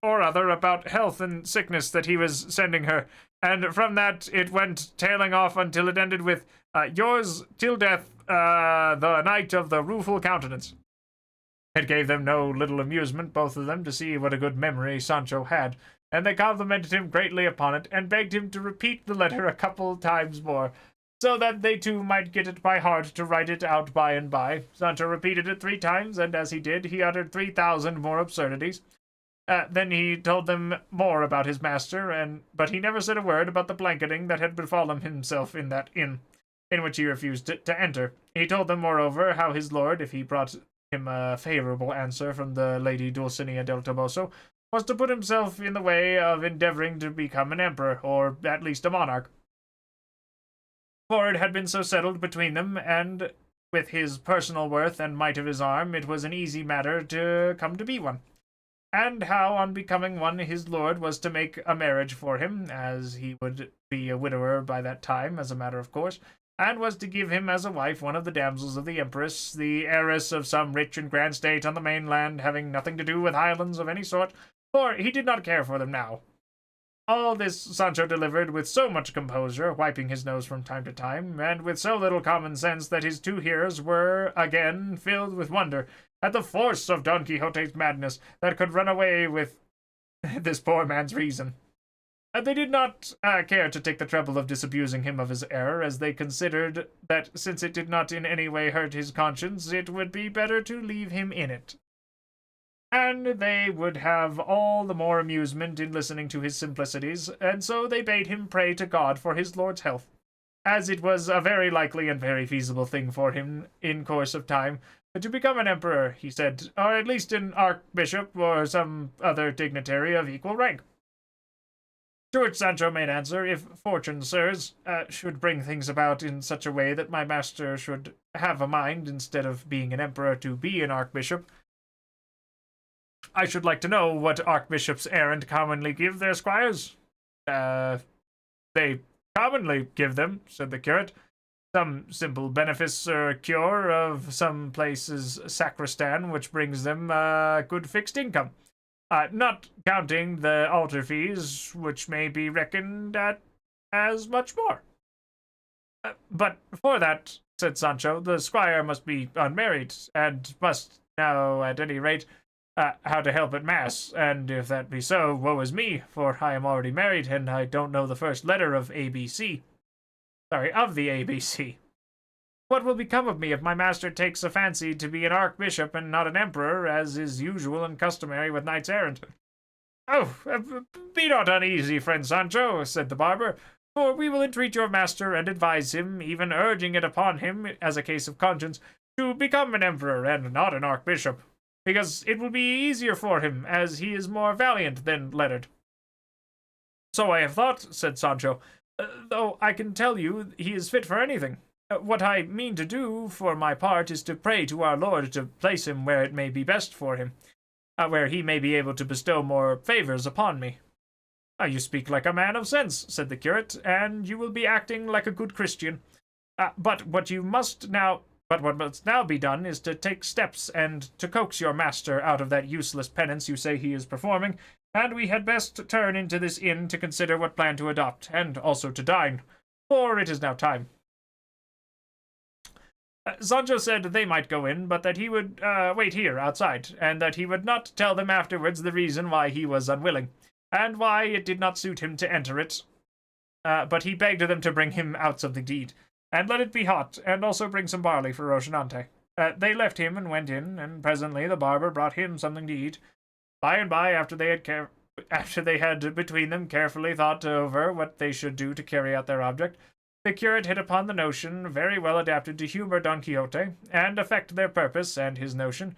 [SPEAKER 1] or other about health and sickness that he was sending her, and from that it went tailing off until it ended with, yours till death, the Knight of the Rueful Countenance. It gave them no little amusement, both of them, to see what a good memory Sancho had, and they complimented him greatly upon it, and begged him to repeat the letter a couple times more, so that they too might get it by heart to write it out by and by. Sancho repeated it 3 times, and as he did, he uttered 3,000 more absurdities. Then he told them more about his master, but he never said a word about the blanketing that had befallen himself in that inn, in which he refused to enter. He told them, moreover, how his lord, if he brought him a favourable answer from the Lady Dulcinea del Toboso, was to put himself in the way of endeavouring to become an emperor, or at least a monarch. For it had been so settled between them, and with his personal worth and might of his arm, it was an easy matter to come to be one. And how, on becoming one, his lord was to make a marriage for him, as he would be a widower by that time, as a matter of course, and was to give him as a wife one of the damsels of the empress, the heiress of some rich and grand state on the mainland, having nothing to do with highlands of any sort, for he did not care for them now. All this Sancho delivered with so much composure, wiping his nose from time to time, and with so little common sense that his 2 hearers were again filled with wonder at the force of Don Quixote's madness that could run away with this poor man's reason. They did not care to take the trouble of disabusing him of his error, as they considered that since it did not in any way hurt his conscience, it would be better to leave him in it. And they would have all the more amusement in listening to his simplicities, and so they bade him pray to God for his lord's health, as it was a very likely and very feasible thing for him in course of time to become an emperor, he said, or at least an archbishop or some other dignitary of equal rank. To which Sancho made answer, if fortune, sirs, should bring things about in such a way that my master should have a mind, instead of being an emperor, to be an archbishop, I should like to know what archbishops errant commonly give their squires. They commonly give them, said the curate, some simple benefice or cure of some place's sacristan, which brings them a good fixed income, not counting the altar fees, which may be reckoned at as much more. But for that, said Sancho, the squire must be unmarried, and must know, at any rate, how to help at mass, and if that be so, woe is me, for I am already married, and I don't know the first letter of ABC. Of the ABC. What will become of me if my master takes a fancy to be an archbishop and not an emperor, as is usual and customary with knights errant? Oh, be not uneasy, friend Sancho, said the barber, for we will entreat your master and advise him, even urging it upon him, as a case of conscience, to become an emperor and not an archbishop, because it will be easier for him, as he is more valiant than lettered. So I have thought, said Sancho, though I can tell you he is fit for anything. What I mean to do, for my part, is to pray to our Lord to place him where it may be best for him, where he may be able to bestow more favours upon me. You speak like a man of sense, said the curate, and you will be acting like a good Christian. But what must now be done is to take steps and to coax your master out of that useless penance you say he is performing, and we had best turn into this inn to consider what plan to adopt, and also to dine, for it is now time. Sancho said they might go in, but that he would wait here outside, and that he would not tell them afterwards the reason why he was unwilling, and why it did not suit him to enter it. But he begged them to bring him out something to eat, and let it be hot, and also bring some barley for Rocinante. They left him and went in, and presently the barber brought him something to eat. By and by, after they had between them carefully thought over what they should do to carry out their object, the curate hit upon the notion, very well adapted to humour Don Quixote, and effect their purpose, and his notion,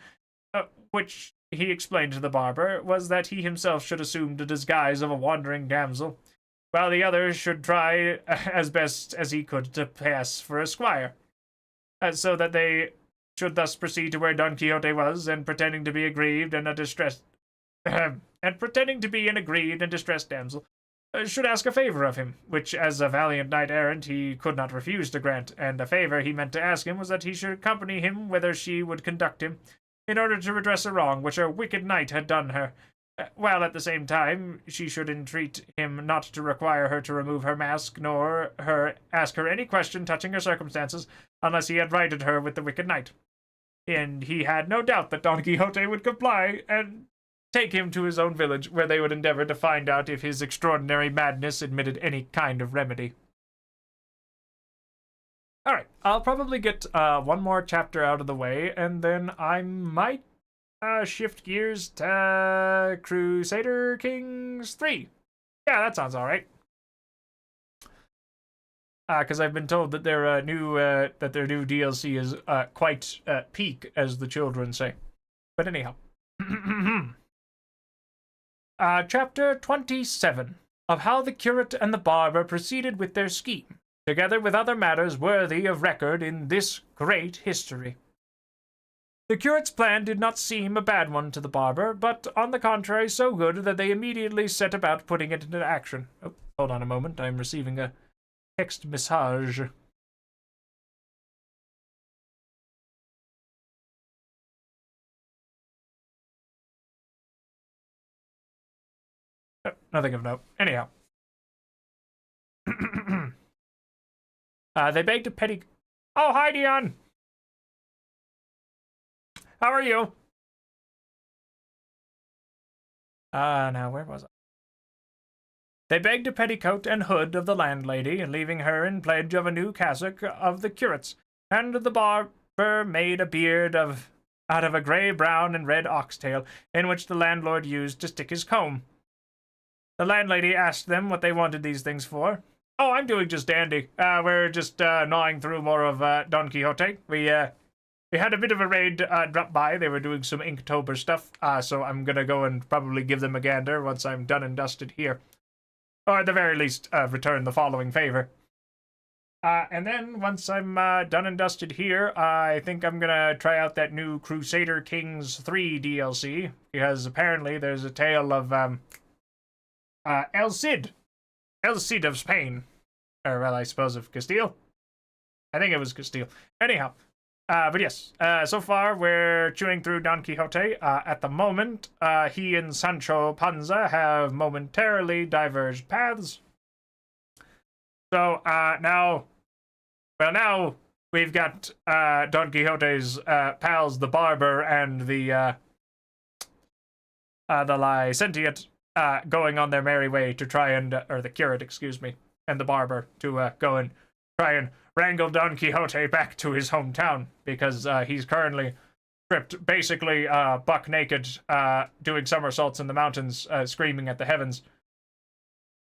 [SPEAKER 1] which he explained to the barber, was that he himself should assume the disguise of a wandering damsel, while the other should try as best as he could to pass for a squire, so that they should thus proceed to where Don Quixote was, and pretending to be aggrieved and an aggrieved and distressed damsel, should ask a favour of him, which, as a valiant knight-errant, he could not refuse to grant, and the favour he meant to ask him was that he should accompany him whither she would conduct him, in order to redress a wrong which a wicked knight had done her, While at the same time, she should entreat him not to require her to remove her mask, nor ask her any question touching her circumstances, unless he had righted her with the wicked knight. And he had no doubt that Don Quixote would comply, and take him to his own village, where they would endeavor to find out if his extraordinary madness admitted any kind of remedy. Alright, I'll probably get one more chapter out of the way, and then I might shift gears to Crusader Kings 3. Yeah, that sounds alright. Because I've been told that their new DLC is quite peak, as the children say. But anyhow. Chapter 27 of how the curate and the barber proceeded with their scheme, together with other matters worthy of record in this great history. The curate's plan did not seem a bad one to the barber, but on the contrary so good that they immediately set about putting it into action. Oh, hold on a moment, I'm receiving a text message. Nothing of note. Anyhow. They begged a petty... Oh, hi, Dion! How are you? Now, where was I? They begged a petticoat and hood of the landlady, leaving her in pledge of a new cassock of the curate's, and the barber made a beard out of a grey, brown, and red oxtail, in which the landlord used to stick his comb. The landlady asked them what they wanted these things for. Oh, I'm doing just dandy. We're just gnawing through more of Don Quixote. We had a bit of a raid drop by. They were doing some Inktober stuff, so I'm gonna go and probably give them a gander once I'm done and dusted here. Or at the very least, return the following favor. And then, once I'm done and dusted here, I think I'm gonna try out that new Crusader Kings 3 DLC, because apparently there's a tale of El Cid of Spain. Or, well, I suppose of Castile. I think it was Castile. Anyhow, but yes, so far we're chewing through Don Quixote. At the moment, he and Sancho Panza have momentarily diverged paths. So, now we've got Don Quixote's pals, the barber and the licentiate, going on their merry way to try and, or the curate, excuse me, and the barber to go and try and wrangle Don Quixote back to his hometown, because he's currently stripped, basically buck naked, doing somersaults in the mountains, screaming at the heavens.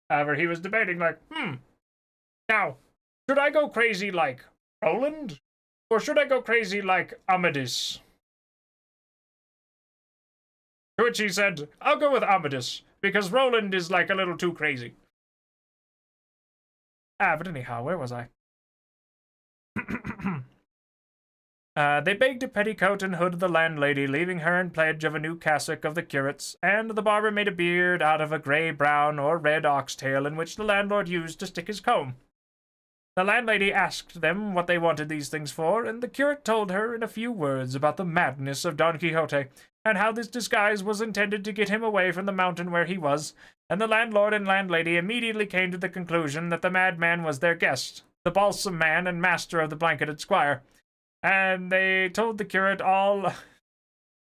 [SPEAKER 1] However, he was debating, like, now, should I go crazy like Roland, or should I go crazy like Amadis? To which he said, I'll go with Amadis, because Roland is like a little too crazy. But anyhow, where was I? They begged a petticoat and hood of the landlady, leaving her in pledge of a new cassock of the curate's, and the barber made a beard out of a grey, brown, or red oxtail, in which the landlord used to stick his comb. The landlady asked them what they wanted these things for, and the curate told her in a few words about the madness of Don Quixote, and how this disguise was intended to get him away from the mountain where he was, and the landlord and landlady immediately came to the conclusion that the madman was their guest, the balsam man and master of the blanketed squire, and they told the curate all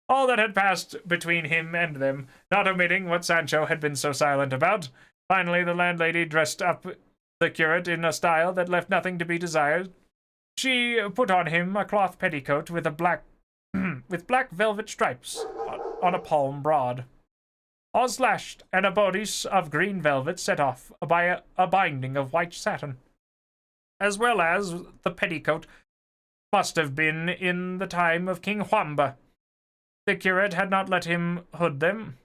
[SPEAKER 1] that had passed between him and them, not omitting what Sancho had been so silent about. Finally, the landlady dressed up the curate in a style that left nothing to be desired. She put on him a cloth petticoat with black velvet stripes on a palm broad, all slashed, and a bodice of green velvet set off by a binding of white satin, as well as the petticoat must have been in the time of King Juanba. The curate had not let him hood them,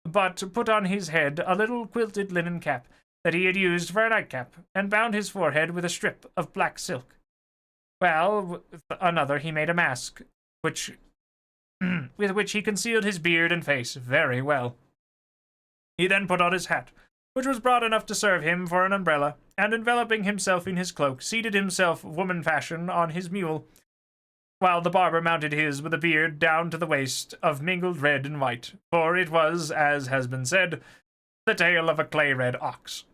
[SPEAKER 1] but put on his head a little quilted linen cap that he had used for a nightcap, and bound his forehead with a strip of black silk. Well, with another he made a mask, with which he concealed his beard and face very well. He then put on his hat, which was broad enough to serve him for an umbrella, and enveloping himself in his cloak, seated himself woman fashion on his mule. while the barber mounted his with a beard down to the waist of mingled red and white, for it was, as has been said, the tail of a clay-red ox.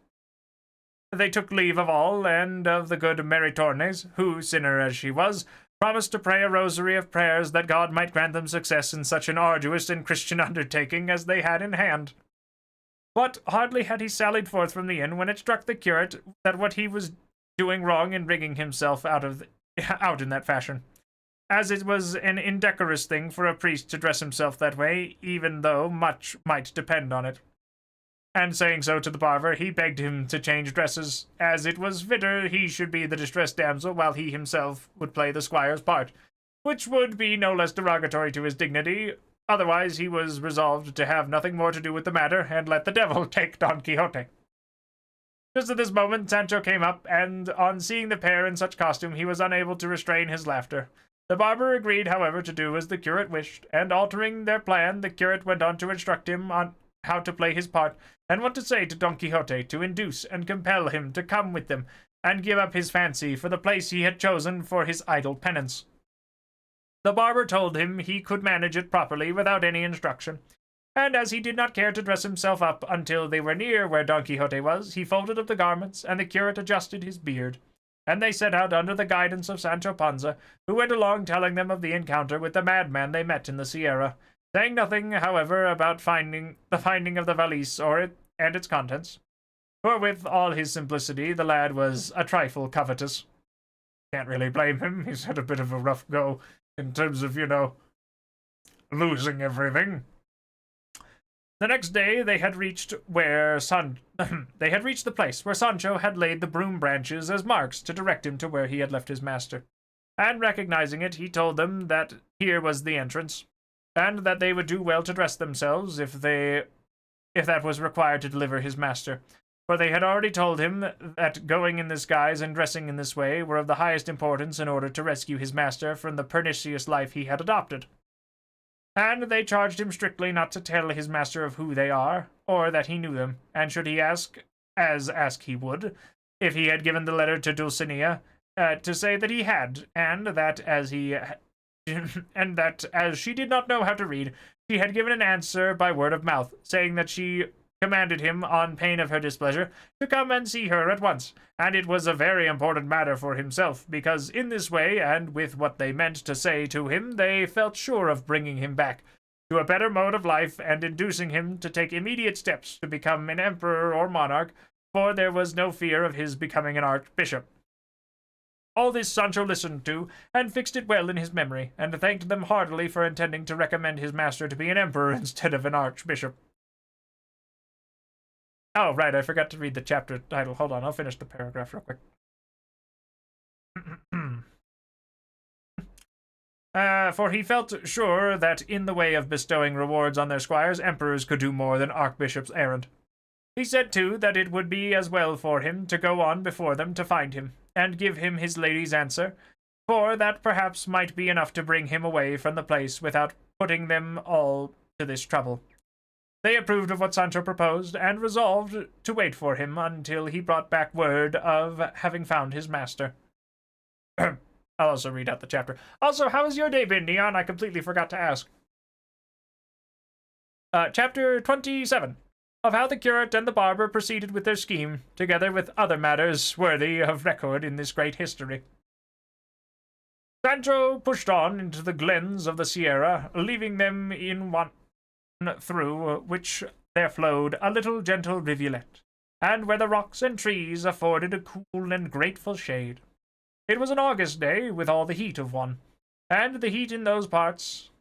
[SPEAKER 1] They took leave of all, and of the good Maritornes, who, sinner as she was, promised to pray a rosary of prayers that God might grant them success in such an arduous and Christian undertaking as they had in hand. But hardly had he sallied forth from the inn when it struck the curate that what he was doing wrong in rigging himself out in that fashion, as it was an indecorous thing for a priest to dress himself that way, even though much might depend on it. And saying so to the barber, he begged him to change dresses, as it was fitter he should be the distressed damsel, while he himself would play the squire's part, which would be no less derogatory to his dignity. Otherwise he was resolved to have nothing more to do with the matter, and let the devil take Don Quixote. Just at this moment Sancho came up, and on seeing the pair in such costume he was unable to restrain his laughter. The barber agreed, however, to do as the curate wished, and altering their plan, the curate went on to instruct him on how to play his part, and what to say to Don Quixote to induce and compel him to come with them, and give up his fancy for the place he had chosen for his idle penance. The barber told him he could manage it properly without any instruction, and as he did not care to dress himself up until they were near where Don Quixote was, he folded up the garments, and the curate adjusted his beard, and they set out under the guidance of Sancho Panza, who went along telling them of the encounter with the madman they met in the Sierra, saying nothing, however, about the finding of the valise and its contents, for with all his simplicity the lad was a trifle covetous. Can't really blame him. He's had a bit of a rough go in terms of, losing everything. The next day they had reached the place where Sancho had laid the broom branches as marks to direct him to where he had left his master, and recognizing it, he told them that here was the entrance, and that they would do well to dress themselves if that was required to deliver his master, for they had already told him that going in this guise and dressing in this way were of the highest importance in order to rescue his master from the pernicious life he had adopted. And they charged him strictly not to tell his master of who they are, or that he knew them, and should he ask, as ask he would, if he had given the letter to Dulcinea, to say that he had, and that as she did not know how to read, she had given an answer by word of mouth, saying that she commanded him, on pain of her displeasure, to come and see her at once, and it was a very important matter for himself, because in this way, and with what they meant to say to him, they felt sure of bringing him back to a better mode of life, and inducing him to take immediate steps to become an emperor or monarch, for there was no fear of his becoming an archbishop. All this Sancho listened to, and fixed it well in his memory, and thanked them heartily for intending to recommend his master to be an emperor instead of an archbishop. Oh, right, I forgot to read the chapter title. Hold on, I'll finish the paragraph real quick. For he felt sure that in the way of bestowing rewards on their squires, emperors could do more than archbishops errant. He said, too, that it would be as well for him to go on before them to find him, and give him his lady's answer, for that perhaps might be enough to bring him away from the place without putting them all to this trouble. They approved of what Sancho proposed, and resolved to wait for him until he brought back word of having found his master. I'll also read out the chapter. Also, how has your day been, Neon? I completely forgot to ask. Chapter 27. Of how the curate and the barber proceeded with their scheme, together with other matters worthy of record in this great history. Sancho pushed on into the glens of the Sierra, leaving them in one through which there flowed a little gentle rivulet, and where the rocks and trees afforded a cool and grateful shade. It was an August day, with all the heat of one, and the heat in those parts.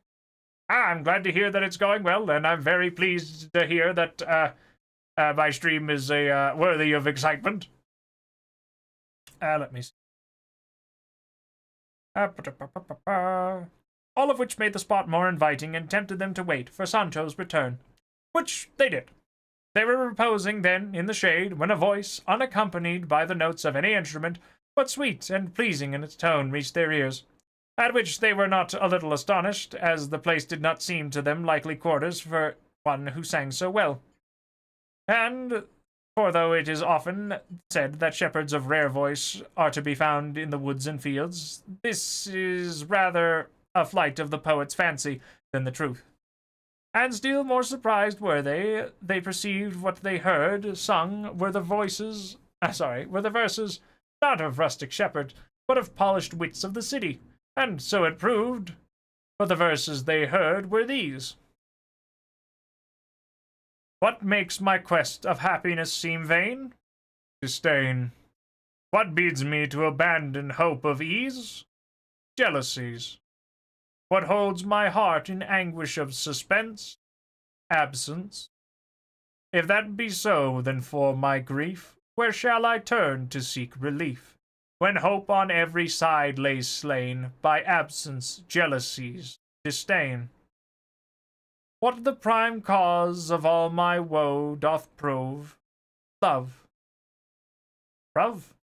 [SPEAKER 1] I'm glad to hear that it's going well, and I'm very pleased to hear that my stream is worthy of excitement. Let me see. All of which made the spot more inviting and tempted them to wait for Sancho's return, which they did. They were reposing then in the shade when a voice, unaccompanied by the notes of any instrument, but sweet and pleasing in its tone, reached their ears, at which they were not a little astonished, as the place did not seem to them likely quarters for one who sang so well. And For though it is often said that shepherds of rare voice are to be found in the woods and fields, this is rather a flight of the poet's fancy than the truth. And still more surprised were they perceived what they heard sung were the verses, not of rustic shepherd, but of polished wits of the city, and so it proved, for the verses they heard were these. What makes my quest of happiness seem vain? Disdain. What bids me to abandon hope of ease? Jealousies. What holds my heart in anguish of suspense? Absence. If that be so, then for my grief, where shall I turn to seek relief, when hope on every side lays slain by absence, jealousies, disdain? What the prime cause of all my woe doth prove? Love. Prov?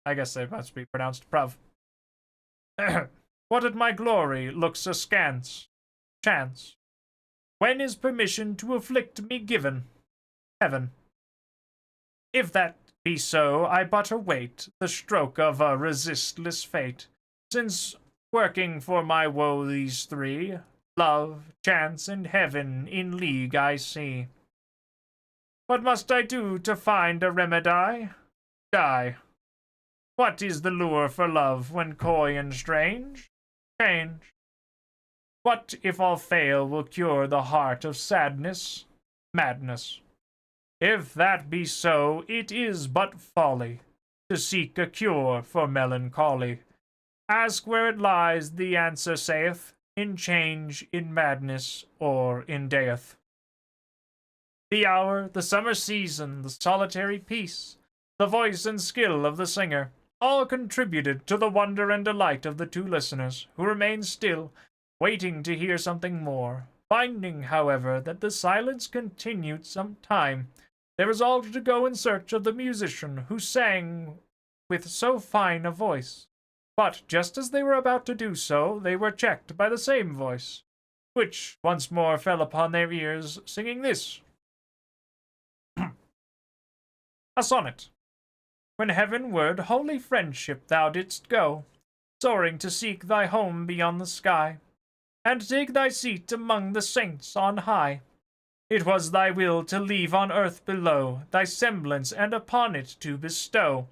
[SPEAKER 1] I guess they must be pronounced prov. What at my glory looks askance? Chance. When is permission to afflict me given? Heaven. If that be so, I but await the stroke of a resistless fate, since working for my woe these three, love, chance, and heaven in league I see. What must I do to find a remedy? Die. What is the lure for love when coy and strange? Change. What if all fail will cure the heart of sadness? Madness. If that be so, it is but folly to seek a cure for melancholy. Ask where it lies, the answer saith, in change, in madness, or in death. The hour, the summer season, the solitary peace, the voice and skill of the singer, all contributed to the wonder and delight of the two listeners, who remained still, waiting to hear something more. Finding, however, that the silence continued some time, they resolved to go in search of the musician who sang with so fine a voice. But just as they were about to do so, they were checked by the same voice, which once more fell upon their ears, singing this. A sonnet. When heavenward, holy friendship, thou didst go, soaring to seek thy home beyond the sky, and take thy seat among the saints on high, it was thy will to leave on earth below thy semblance and upon it to bestow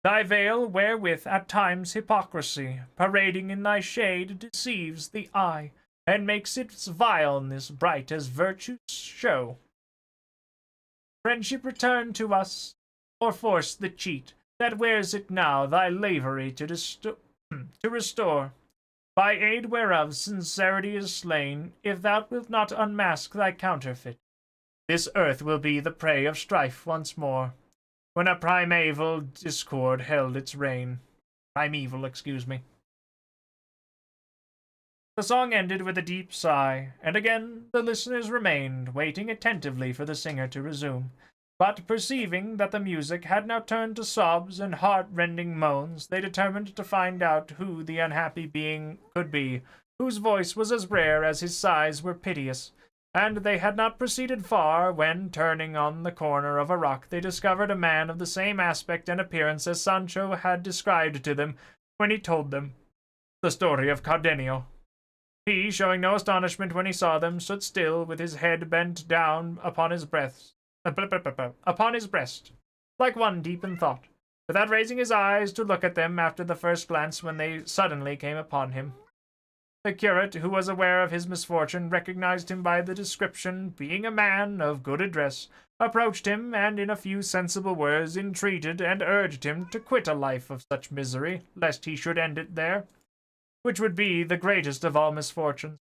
[SPEAKER 1] thy veil, wherewith at times hypocrisy, parading in thy shade, deceives the eye, and makes its vileness bright as virtue's show. Friendship return to us, or force the cheat that wears it now thy lavery to restore, by aid whereof sincerity is slain. If thou wilt not unmask thy counterfeit, this earth will be the prey of strife once more, when a primeval discord held its reign. Primeval, excuse me. The song ended with a deep sigh, and again the listeners remained, waiting attentively for the singer to resume. But perceiving that the music had now turned to sobs and heart-rending moans, they determined to find out who the unhappy being could be, whose voice was as rare as his sighs were piteous. And they had not proceeded far, when, turning on the corner of a rock, they discovered a man of the same aspect and appearance as Sancho had described to them when he told them the story of Cardenio. He, showing no astonishment when he saw them, stood still, with his head bent down upon his breast, like one deep in thought, without raising his eyes to look at them after the first glance when they suddenly came upon him. The curate, who was aware of his misfortune, recognized him by the description, being a man of good address, approached him, and in a few sensible words entreated and urged him to quit a life of such misery, lest he should end it there, which would be the greatest of all misfortunes.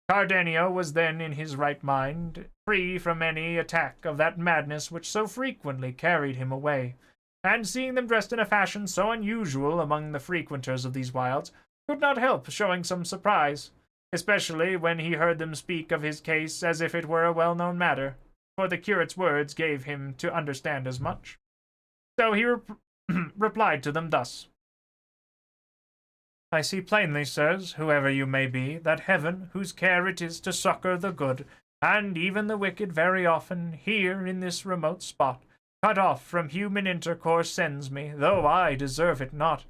[SPEAKER 1] Cardenio was then in his right mind, free from any attack of that madness which so frequently carried him away, and seeing them dressed in a fashion so unusual among the frequenters of these wilds, could not help showing some surprise, especially when he heard them speak of his case as if it were a well-known matter, for the curate's words gave him to understand as much. So he replied to them thus. I see plainly, sirs, whoever you may be, that heaven, whose care it is to succor the good, and even the wicked very often, here in this remote spot, cut off from human intercourse sends me, though I deserve it not.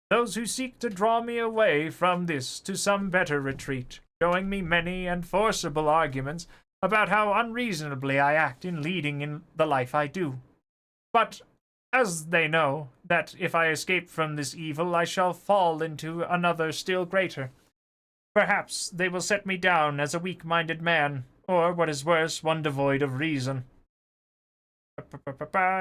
[SPEAKER 1] Those who seek to draw me away from this to some better retreat, showing me many and forcible arguments about how unreasonably I act in leading in the life I do. But as they know that if I escape from this evil I shall fall into another still greater, perhaps they will set me down as a weak-minded man, or, what is worse, one devoid of reason.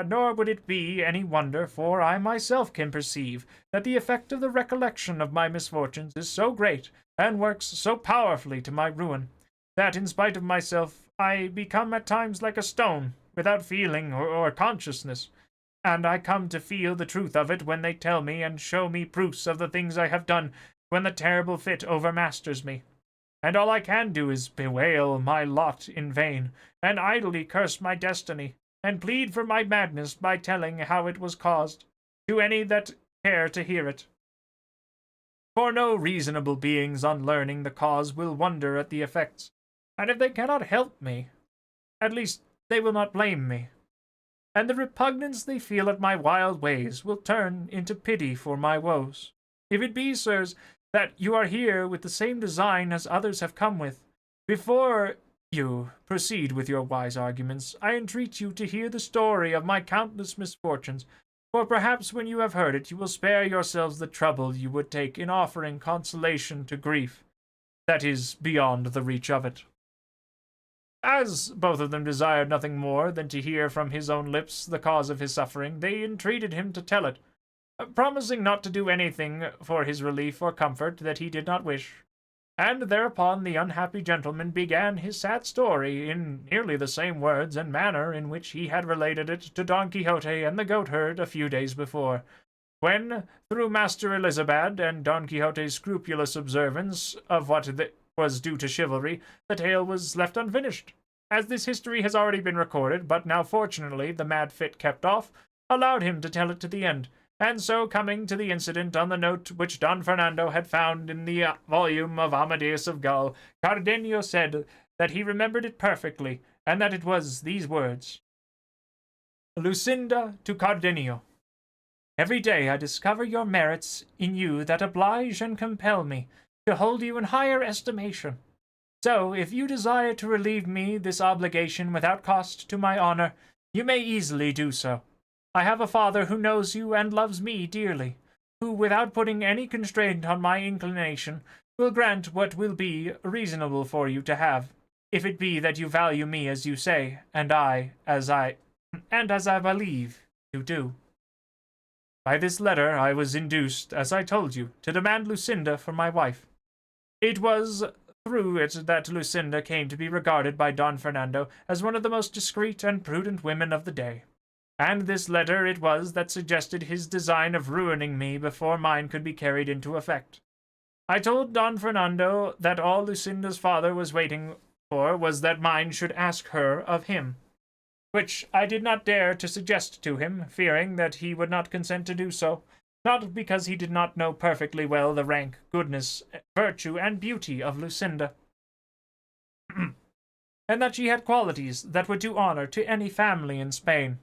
[SPEAKER 1] Nor would it be any wonder, for I myself can perceive that the effect of the recollection of my misfortunes is so great, and works so powerfully to my ruin, that in spite of myself I become at times like a stone, without feeling or consciousness, and I come to feel the truth of it when they tell me and show me proofs of the things I have done when the terrible fit overmasters me. And all I can do is bewail my lot in vain, and idly curse my destiny, and plead for my madness by telling how it was caused, to any that care to hear it. For no reasonable beings on learning the cause will wonder at the effects, and if they cannot help me, at least they will not blame me. And the repugnance they feel at my wild ways will turn into pity for my woes. If it be, sirs, that you are here with the same design as others have come with, before you proceed with your wise arguments, I entreat you to hear the story of my countless misfortunes, for perhaps when you have heard it you will spare yourselves the trouble you would take in offering consolation to grief that is beyond the reach of it. As both of them desired nothing more than to hear from his own lips the cause of his suffering, they entreated him to tell it, promising not to do anything for his relief or comfort that he did not wish. And thereupon the unhappy gentleman began his sad story in nearly the same words and manner in which he had related it to Don Quixote and the goatherd a few days before, when, through Master Elizabad and Don Quixote's scrupulous observance of what was due to chivalry, the tale was left unfinished. As this history has already been recorded, but now fortunately the mad fit kept off, allowed him to tell it to the end, and so coming to the incident on the note which Don Fernando had found in the volume of Amadeus of Gaul, Cardenio said that he remembered it perfectly, and that it was these words: Lucinda to Cardenio. Every day I discover your merits in you that oblige and compel me to hold you in higher estimation. So, if you desire to relieve me this obligation without cost to my honor, you may easily do so. I have a father who knows you and loves me dearly, who, without putting any constraint on my inclination, will grant what will be reasonable for you to have, if it be that you value me as you say, and as I believe you do. By this letter I was induced, as I told you, to demand Lucinda for my wife. It was through it that Lucinda came to be regarded by Don Fernando as one of the most discreet and prudent women of the day. And this letter it was that suggested his design of ruining me before mine could be carried into effect. I told Don Fernando that all Lucinda's father was waiting for was that mine should ask her of him, which I did not dare to suggest to him, fearing that he would not consent to do so, not because he did not know perfectly well the rank, goodness, virtue, and beauty of Lucinda, and that she had qualities that would do honor to any family in Spain,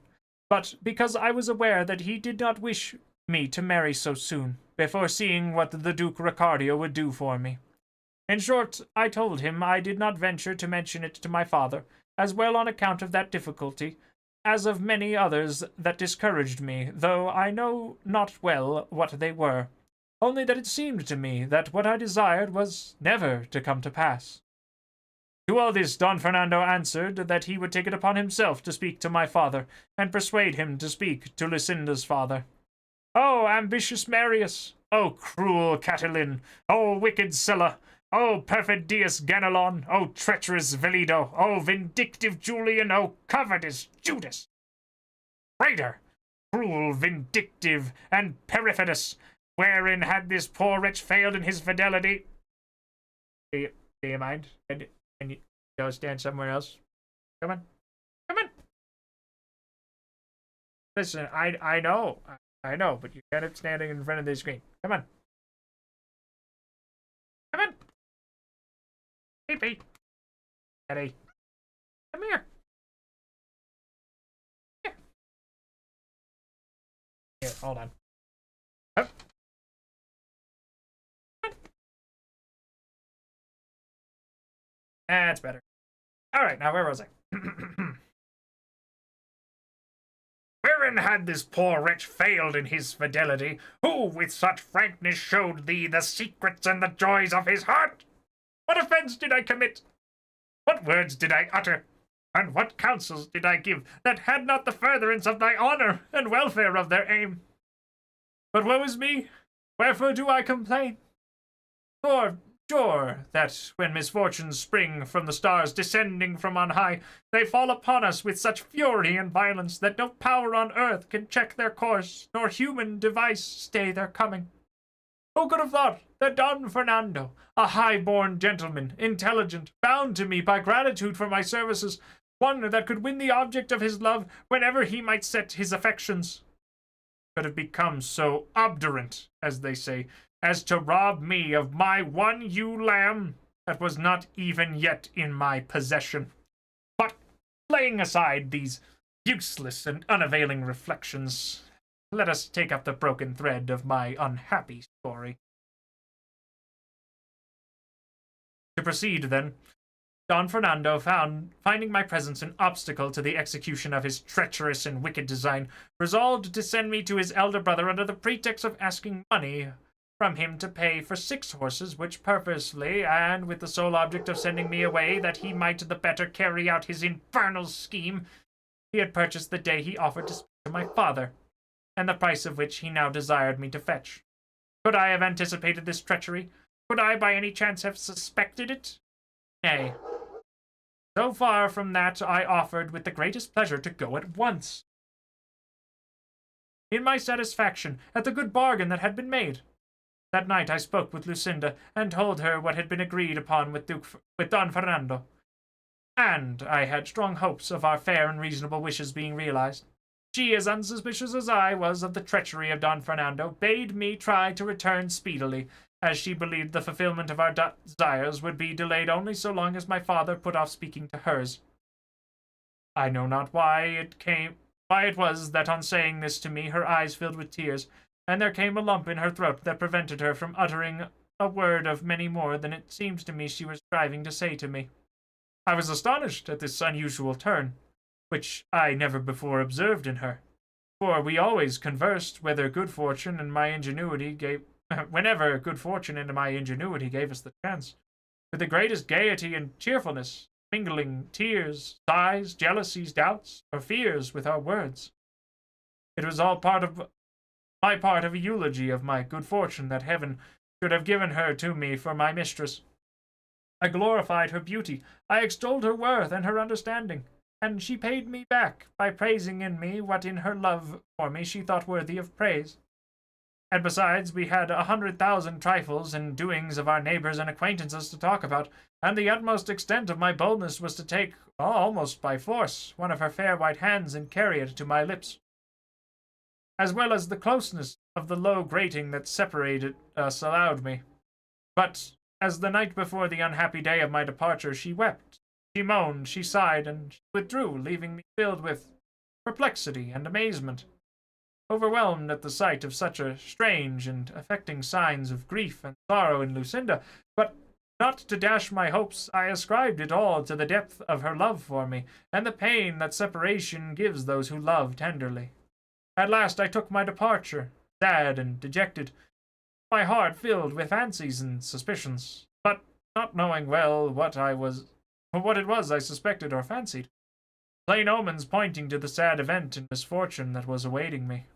[SPEAKER 1] but because I was aware that he did not wish me to marry so soon, before seeing what the Duke Ricardio would do for me. In short, I told him I did not venture to mention it to my father, as well on account of that difficulty, as of many others that discouraged me, though I know not well what they were, only that it seemed to me that what I desired was never to come to pass. To all this Don Fernando answered that he would take it upon himself to speak to my father, and persuade him to speak to Lucinda's father. O ambitious Marius! O cruel Catiline! O wicked Sylla! O perfidious Ganelon! O treacherous Velido! O vindictive Julian! O covetous Judas! Traitor! Cruel, vindictive, and perfidious! Wherein had this poor wretch failed in his fidelity? Do you mind? Can you go stand somewhere else? Come on. Come on! Listen, I know, but you can't have standing in front of the screen. Come on. Come on! Hey, Eddie. Come here. Here, hold on. Oh. That's better. All right, now where was I? Wherein had this poor wretch failed in his fidelity, who with such frankness showed thee the secrets and the joys of his heart? What offence did I commit? What words did I utter? And what counsels did I give that had not the furtherance of thy honour and welfare of their aim? But woe is me! Wherefore do I complain? For sure that when misfortunes spring from the stars descending from on high, they fall upon us with such fury and violence that no power on earth can check their course, nor human device stay their coming. Who could have thought that Don Fernando, a high-born gentleman, intelligent, bound to me by gratitude for my services, one that could win the object of his love whenever he might set his affections, could have become so obdurate, as they say, as to rob me of my one ewe lamb that was not even yet in my possession? But, laying aside these useless and unavailing reflections, let us take up the broken thread of my unhappy story. To proceed, then, Don Fernando, finding my presence an obstacle to the execution of his treacherous and wicked design, resolved to send me to his elder brother under the pretext of asking money from him to pay for 6 horses, which purposely, and with the sole object of sending me away that he might the better carry out his infernal scheme, he had purchased the day he offered to speak to my father, and the price of which he now desired me to fetch. Could I have anticipated this treachery? Could I by any chance have suspected it? Nay. So far from that, I offered with the greatest pleasure to go at once, in my satisfaction at the good bargain that had been made. That night I spoke with Lucinda, and told her what had been agreed upon with Don Fernando, and I had strong hopes of our fair and reasonable wishes being realized. She, as unsuspicious as I was of the treachery of Don Fernando, bade me try to return speedily, as she believed the fulfillment of our desires would be delayed only so long as my father put off speaking to hers. I know not why it was that on saying this to me her eyes filled with tears, and there came a lump in her throat that prevented her from uttering a word of many more than it seemed to me she was striving to say to me. I was astonished at this unusual turn, which I never before observed in her, for we always conversed whenever good fortune and my ingenuity gave us the chance, with the greatest gaiety and cheerfulness, mingling tears, sighs, jealousies, doubts, or fears with our words. It was all part of a eulogy of my good fortune that heaven should have given her to me for my mistress. I glorified her beauty, I extolled her worth and her understanding, and she paid me back by praising in me what in her love for me she thought worthy of praise. And besides, we had 100,000 trifles and doings of our neighbors and acquaintances to talk about, and the utmost extent of my boldness was to take, almost by force, one of her fair white hands and carry it to my lips, as well as the closeness of the low grating that separated us allowed me. But as the night before the unhappy day of my departure, she wept, she moaned, she sighed, and she withdrew, leaving me filled with perplexity and amazement, overwhelmed at the sight of such a strange and affecting signs of grief and sorrow in Lucinda. But not to dash my hopes, I ascribed it all to the depth of her love for me, and the pain that separation gives those who love tenderly. At last I took my departure, sad and dejected, my heart filled with fancies and suspicions, but not knowing well what it was I suspected or fancied, plain omens pointing to the sad event and misfortune that was awaiting me.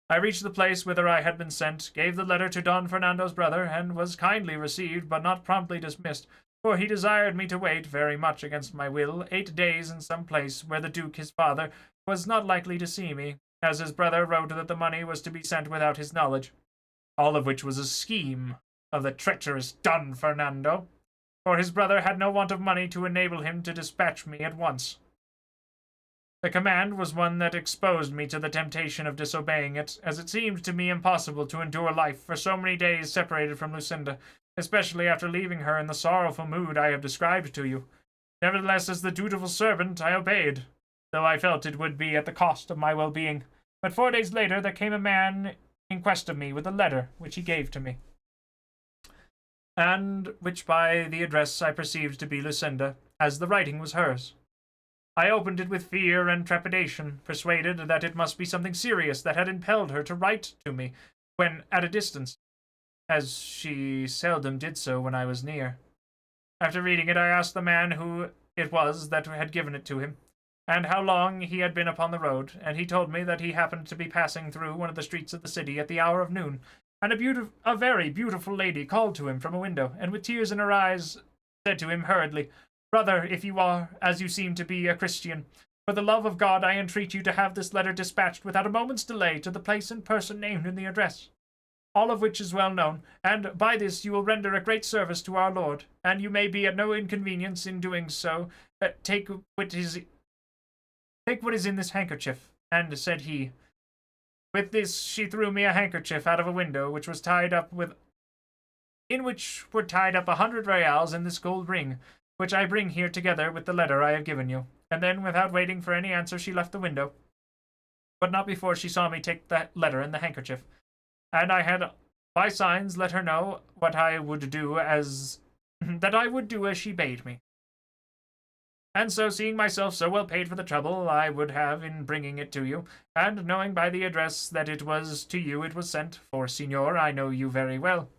[SPEAKER 1] I reached the place whither I had been sent, gave the letter to Don Fernando's brother, and was kindly received, but not promptly dismissed, for he desired me to wait, very much against my will, 8 days in some place where the Duke his father was not likely to see me, as his brother wrote that the money was to be sent without his knowledge, all of which was a scheme of the treacherous Don Fernando, for his brother had no want of money to enable him to dispatch me at once. The command was one that exposed me to the temptation of disobeying it, as it seemed to me impossible to endure life for so many days separated from Lucinda, especially after leaving her in the sorrowful mood I have described to you. Nevertheless, as the dutiful servant, I obeyed, though I felt it would be at the cost of my well-being, But 4 days later there came a man in quest of me with a letter which he gave to me, and which by the address I perceived to be Lucinda, as the writing was hers. I opened it with fear and trepidation, persuaded that it must be something serious that had impelled her to write to me when at a distance, as she seldom did so when I was near. After reading it, I asked the man who it was that had given it to him, and how long he had been upon the road, and he told me that he happened to be passing through one of the streets of the city at the hour of noon, and a very beautiful lady called to him from a window, and with tears in her eyes said to him hurriedly, "Brother, if you are, as you seem to be, a Christian, for the love of God I entreat you to have this letter dispatched without a moment's delay to the place and person named in the address, all of which is well known, and by this you will render a great service to our Lord, and you may be at no inconvenience in doing so. Take what is in this handkerchief." And said he, with this she threw me a handkerchief out of a window, which was tied up in which were tied up 100 reals in this gold ring, which I bring here together with the letter I have given you. And then, without waiting for any answer, she left the window, but not before she saw me take the letter and the handkerchief. And I had by signs let her know what I would do that I would do as she bade me. And so, seeing myself so well paid for the trouble I would have in bringing it to you, and knowing by the address that it was to you it was sent, for, Signor, I know you very well,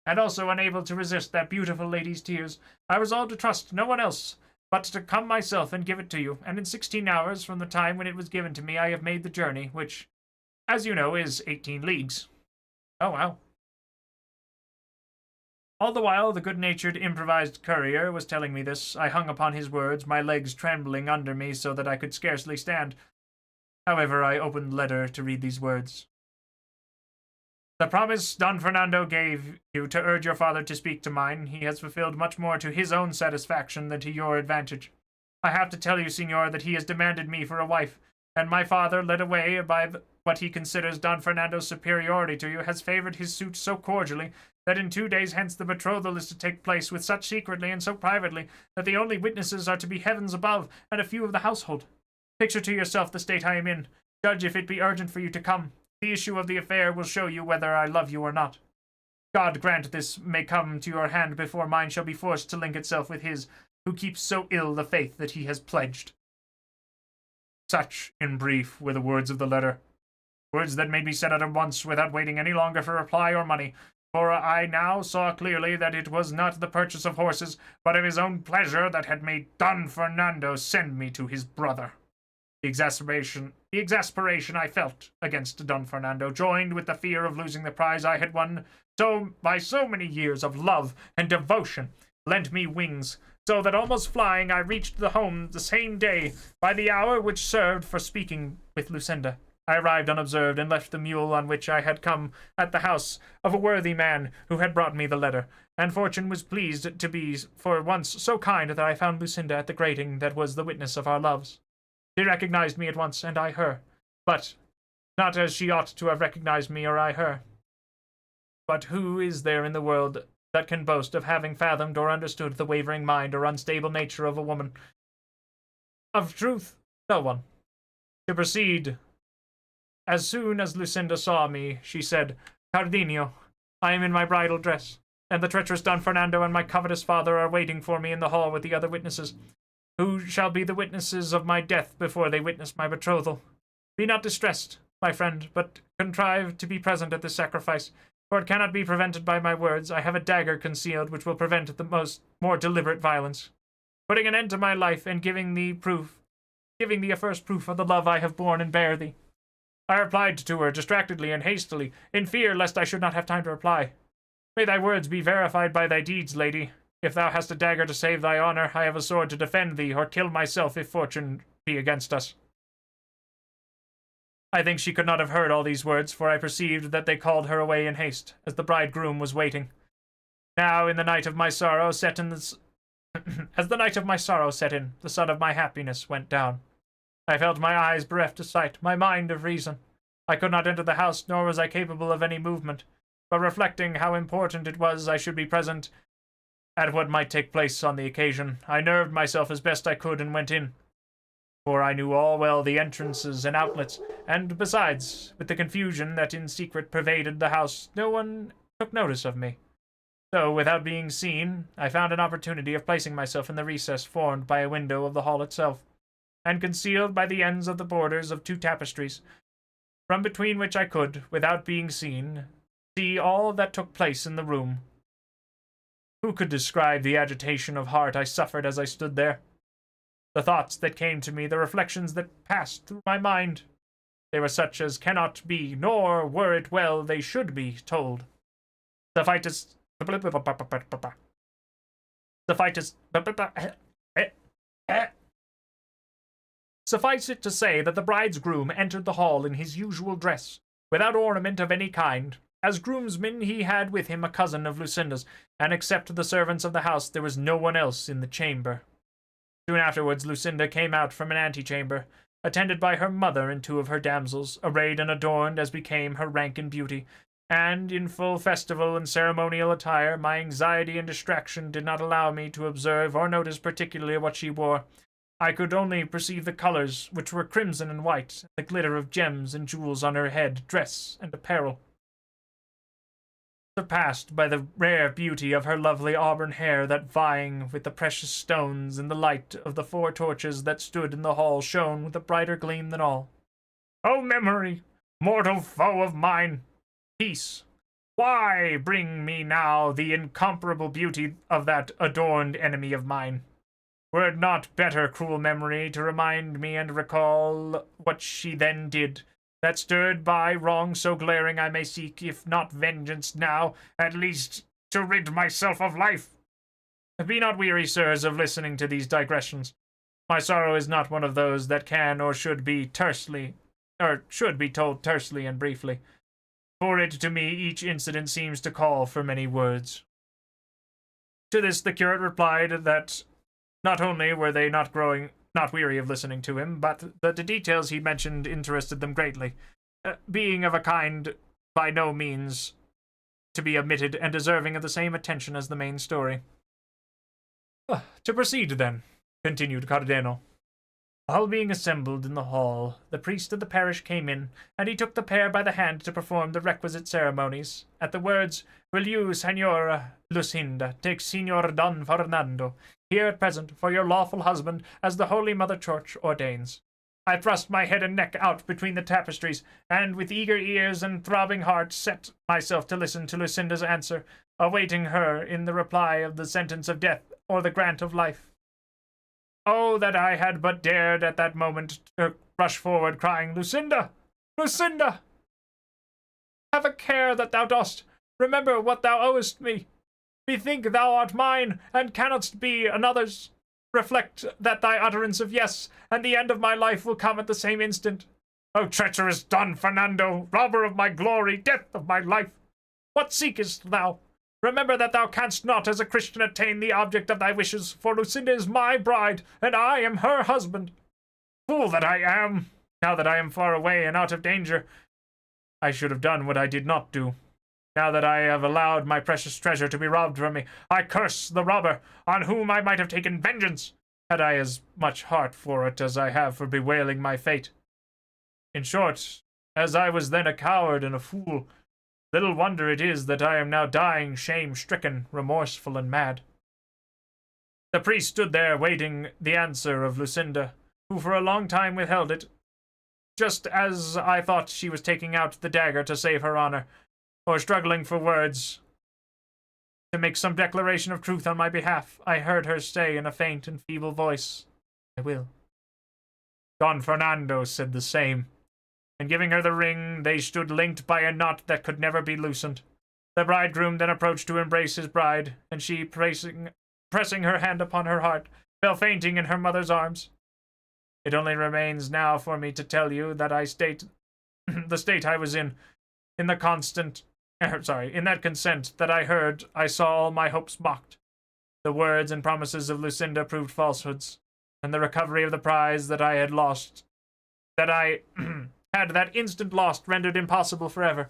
[SPEAKER 1] and also unable to resist that beautiful lady's tears, I resolved to trust no one else, but to come myself and give it to you, and in 16 hours from the time when it was given to me I have made the journey, which, as you know, is 18 leagues. Oh, wow. All the while the good-natured improvised courier was telling me this, I hung upon his words, my legs trembling under me so that I could scarcely stand. However, I opened the letter to read these words. "The promise Don Fernando gave you to urge your father to speak to mine, he has fulfilled much more to his own satisfaction than to your advantage. I have to tell you, Signor, that he has demanded me for a wife, and my father, led away by what he considers Don Fernando's superiority to you, has favored his suit so cordially that in 2 days hence the betrothal is to take place with such secretly and so privately that the only witnesses are to be heavens above and a few of the household. Picture to yourself the state I am in. Judge if it be urgent for you to come. The issue of the affair will show you whether I love you or not. God grant this may come to your hand before mine shall be forced to link itself with his, who keeps so ill the faith that he has pledged." Such, in brief, were the words of the letter. Words that made me set out at once without waiting any longer for reply or money, for I now saw clearly that it was not the purchase of horses, but of his own pleasure that had made Don Fernando send me to his brother. The exasperation I felt against Don Fernando, joined with the fear of losing the prize I had won by so many years of love and devotion, lent me wings, so that almost flying I reached the home the same day by the hour which served for speaking with Lucinda. I arrived unobserved, and left the mule on which I had come at the house of a worthy man who had brought me the letter, and fortune was pleased to be for once so kind that I found Lucinda at the grating that was the witness of our loves. She recognized me at once, and I her, but not as she ought to have recognized me or I her. But who is there in the world that can boast of having fathomed or understood the wavering mind or unstable nature of a woman? Of truth, no one. To proceed, as soon as Lucinda saw me, she said, "Cardenio, I am in my bridal dress, and the treacherous Don Fernando and my covetous father are waiting for me in the hall with the other witnesses, who shall be the witnesses of my death before they witness my betrothal. Be not distressed, my friend, but contrive to be present at this sacrifice, for it cannot be prevented by my words. I have a dagger concealed which will prevent the more deliberate violence, putting an end to my life and giving thee a first proof of the love I have borne and bear thee." I replied to her distractedly and hastily, in fear lest I should not have time to reply. "May thy words be verified by thy deeds, lady. If thou hast a dagger to save thy honor, I have a sword to defend thee, or kill myself if fortune be against us." I think she could not have heard all these words, for I perceived that they called her away in haste, as the bridegroom was waiting. Now, in the night of my sorrow set in, as the night of my sorrow set in, the sun of my happiness went down. I felt my eyes bereft of sight, my mind of reason. I could not enter the house, nor was I capable of any movement, but reflecting how important it was I should be present at what might take place on the occasion, I nerved myself as best I could and went in. for I knew all well the entrances and outlets, and besides, with the confusion that in secret pervaded the house, no one took notice of me. So, without being seen, I found an opportunity of placing myself in the recess formed by a window of the hall itself, and concealed by the ends of the borders of 2 tapestries, from between which I could, without being seen, see all that took place in the room. Who could describe the agitation of heart I suffered as I stood there? The thoughts that came to me, the reflections that passed through my mind, they were such as cannot be, nor were it well they should be, told. Suffice it to say that the bridegroom entered the hall in his usual dress, without ornament of any kind. As groomsman he had with him a cousin of Lucinda's, and except the servants of the house there was no one else in the chamber. Soon afterwards Lucinda came out from an antechamber, attended by her mother and 2 of her damsels, arrayed and adorned as became her rank and beauty, and in full festival and ceremonial attire. My anxiety and distraction did not allow me to observe or notice particularly what she wore. I could only perceive the colors, which were crimson and white, and the glitter of gems and jewels on her head, dress, and apparel, surpassed by the rare beauty of her lovely auburn hair that, vying with the precious stones in the light of the 4 torches that stood in the hall, shone with a brighter gleam than all. O memory, mortal foe of mine! Peace! Why bring me now the incomparable beauty of that adorned enemy of mine? Were it not better, cruel memory, to remind me and recall what she then did, that stirred by wrong so glaring I may seek, if not vengeance now, at least to rid myself of life? Be not weary, sirs, of listening to these digressions. My sorrow is not one of those that can or should be told tersely and briefly. For it, to me, each incident seems to call for many words. To this the curate replied that not only were they not weary of listening to him, but that the details he mentioned interested them greatly, being of a kind by no means to be omitted and deserving of the same attention as the main story. To proceed, then, continued Cardenio. All being assembled in the hall, the priest of the parish came in, and he took the pair by the hand to perform the requisite ceremonies. At the words, "Will you, Señora Lucinda, take Señor Don Fernando, here at present, for your lawful husband, as the Holy Mother Church ordains?" I thrust my head and neck out between the tapestries, and with eager ears and throbbing heart set myself to listen to Lucinda's answer, awaiting her in the reply of the sentence of death or the grant of life. Oh, that I had but dared at that moment to rush forward, crying, "Lucinda! Lucinda! Have a care that thou dost. Remember what thou owest me. Bethink thou art mine, and cannot be another's. Reflect that thy utterance of yes, and the end of my life will come at the same instant. O treacherous Don Fernando, robber of my glory, death of my life! What seekest thou? Remember that thou canst not as a Christian attain the object of thy wishes, for Lucinda is my bride, and I am her husband. Fool that I am! Now that I am far away and out of danger, I should have done what I did not do. Now that I have allowed my precious treasure to be robbed from me, I curse the robber, on whom I might have taken vengeance, had I as much heart for it as I have for bewailing my fate. In short, as I was then a coward and a fool, little wonder it is that I am now dying shame-stricken, remorseful, and mad. The priest stood there waiting the answer of Lucinda, who for a long time withheld it, just as I thought she was taking out the dagger to save her honor, or struggling for words to make some declaration of truth on my behalf. I heard her say in a faint and feeble voice, "I will." Don Fernando said the same, and giving her the ring, they stood linked by a knot that could never be loosened. The bridegroom then approached to embrace his bride, and she, pressing her hand upon her heart, fell fainting in her mother's arms. It only remains now for me to tell you that the state I was in that consent that I heard, I saw all my hopes mocked. The words and promises of Lucinda proved falsehoods, and the recovery of the prize that I had lost, that I had that instant lost, rendered impossible forever.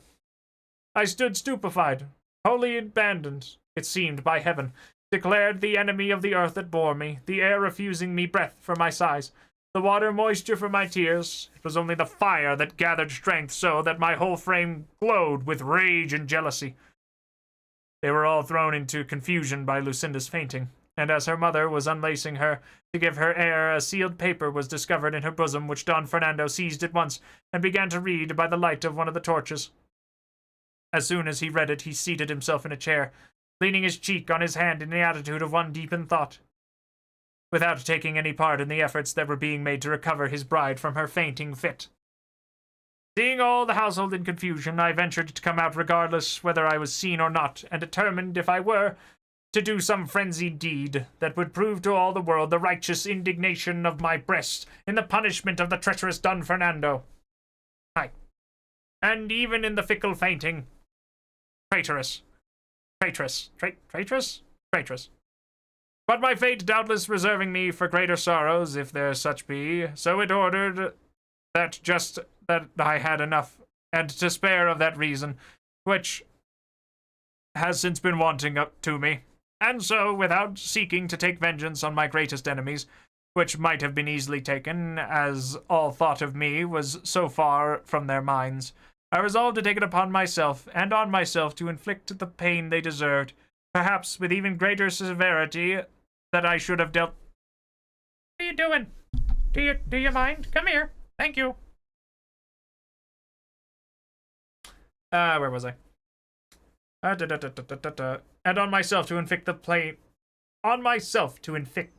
[SPEAKER 1] I stood stupefied, wholly abandoned, it seemed, by heaven, declared the enemy of the earth that bore me, the air refusing me breath for my sighs, the water moisture for my tears. It was only the fire that gathered strength so that my whole frame glowed with rage and jealousy. They were all thrown into confusion by Lucinda's fainting, and as her mother was unlacing her to give her air, a sealed paper was discovered in her bosom, which Don Fernando seized at once and began to read by the light of one of the torches. As soon as he read it, he seated himself in a chair, leaning his cheek on his hand in the attitude of one deep in thought, without taking any part in the efforts that were being made to recover his bride from her fainting fit. Seeing all the household in confusion, I ventured to come out regardless whether I was seen or not, and determined, if I were, to do some frenzied deed that would prove to all the world the righteous indignation of my breast in the punishment of the treacherous Don Fernando. Aye, and even in the fickle fainting, traitress. But my fate doubtless reserving me for greater sorrows, if there such be, so it ordered that just that I had enough and to spare of that reason, which has since been wanting up to me. And so, without seeking to take vengeance on my greatest enemies, which might have been easily taken, as all thought of me was so far from their minds, I resolved to take it upon myself, and on myself to inflict the pain they deserved, perhaps with even greater severity that I should have dealt. What are you doing? Do you mind? Come here. Thank you. Where was I? And on myself to inflict the pain. On myself to inflict.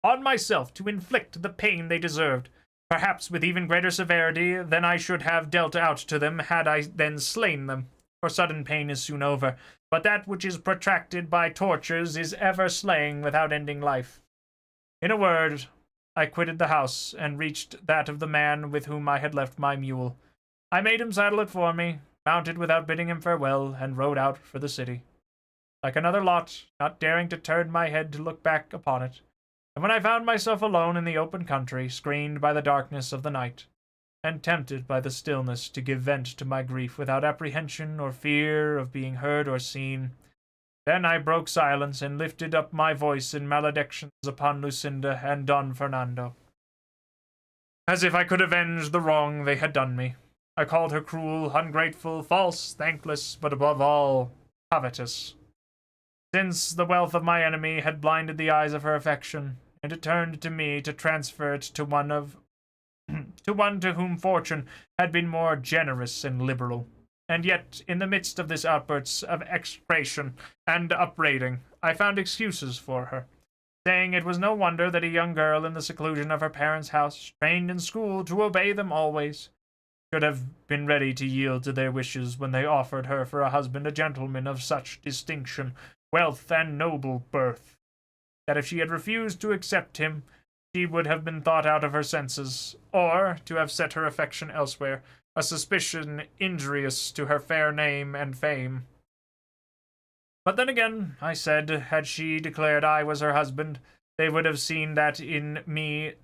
[SPEAKER 1] On myself to inflict the pain they deserved, perhaps with even greater severity than I should have dealt out to them had I then slain them. For sudden pain is soon over, but that which is protracted by tortures is ever slaying without ending life. In a word, I quitted the house and reached that of the man with whom I had left my mule. I made him saddle it for me, mounted without bidding him farewell, and rode out for the city. Like another lot, not daring to turn my head to look back upon it, and when I found myself alone in the open country, screened by the darkness of the night, and tempted by the stillness to give vent to my grief without apprehension or fear of being heard or seen, then I broke silence and lifted up my voice in maledictions upon Lucinda and Don Fernando, as if I could avenge the wrong they had done me. I called her cruel, ungrateful, false, thankless, but above all, covetous, since the wealth of my enemy had blinded the eyes of her affection, and it turned to me to transfer it to one to whom fortune had been more generous and liberal. And yet, in the midst of this outburst of execration and upbraiding, I found excuses for her, saying it was no wonder that a young girl in the seclusion of her parents' house, trained in school to obey them always, should have been ready to yield to their wishes when they offered her for a husband a gentleman of such distinction, wealth, and noble birth, that if she had refused to accept him, she would have been thought out of her senses, or to have set her affection elsewhere, a suspicion injurious to her fair name and fame. But then again, I said, had she declared I was her husband, they would have seen that in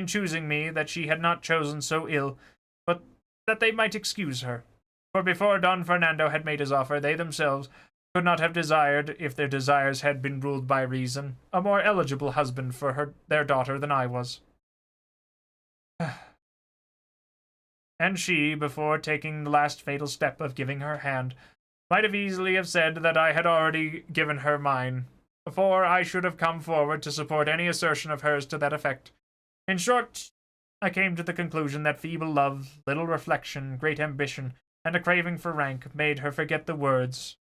[SPEAKER 1] choosing me, that she had not chosen so ill, but that they might excuse her. For before Don Fernando had made his offer, they themselves could not have desired, if their desires had been ruled by reason, a more eligible husband for their daughter than I was. And she, before taking the last fatal step of giving her hand, might have easily have said that I had already given her mine, before I should have come forward to support any assertion of hers to that effect. In short, I came to the conclusion that feeble love, little reflection, great ambition, and a craving for rank made her forget the words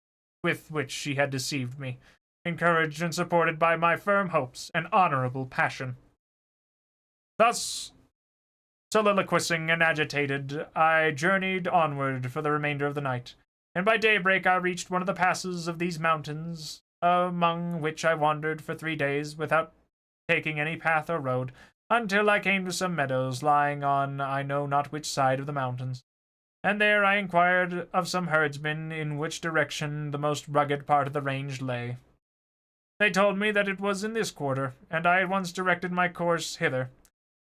[SPEAKER 1] with which she had deceived me, encouraged and supported by my firm hopes and honorable passion. Thus, soliloquizing and agitated, I journeyed onward for the remainder of the night, and by daybreak I reached one of the passes of these mountains, among which I wandered for 3 days without taking any path or road, until I came to some meadows lying on I know not which side of the mountains, and there I inquired of some herdsmen in which direction the most rugged part of the range lay. They told me that it was in this quarter, and I at once directed my course hither,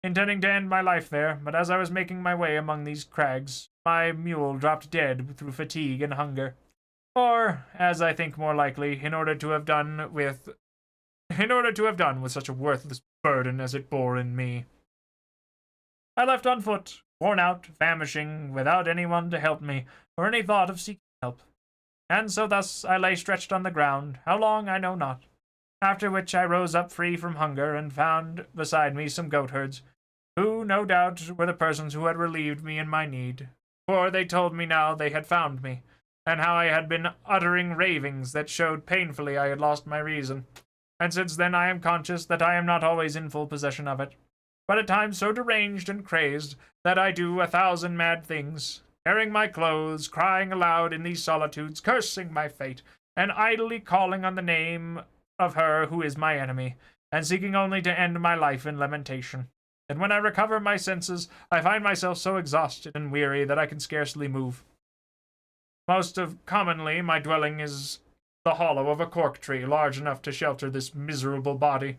[SPEAKER 1] intending to end my life there, but as I was making my way among these crags, my mule dropped dead through fatigue and hunger, or, as I think more likely, in order to have done with in order to have done with such a worthless burden as it bore in me. I left on foot, worn out, famishing, without anyone to help me, or any thought of seeking help. And so thus I lay stretched on the ground, how long I know not. After which I rose up free from hunger, and found beside me some goatherds, who, no doubt, were the persons who had relieved me in my need. For they told me now they had found me, and how I had been uttering ravings that showed painfully I had lost my reason. And since then I am conscious that I am not always in full possession of it, but at times so deranged and crazed that I do 1,000 mad things, tearing my clothes, crying aloud in these solitudes, cursing my fate, and idly calling on the name of her who is my enemy, and seeking only to end my life in lamentation. And when I recover my senses, I find myself so exhausted and weary that I can scarcely move. Commonly, my dwelling is the hollow of a cork tree large enough to shelter this miserable body.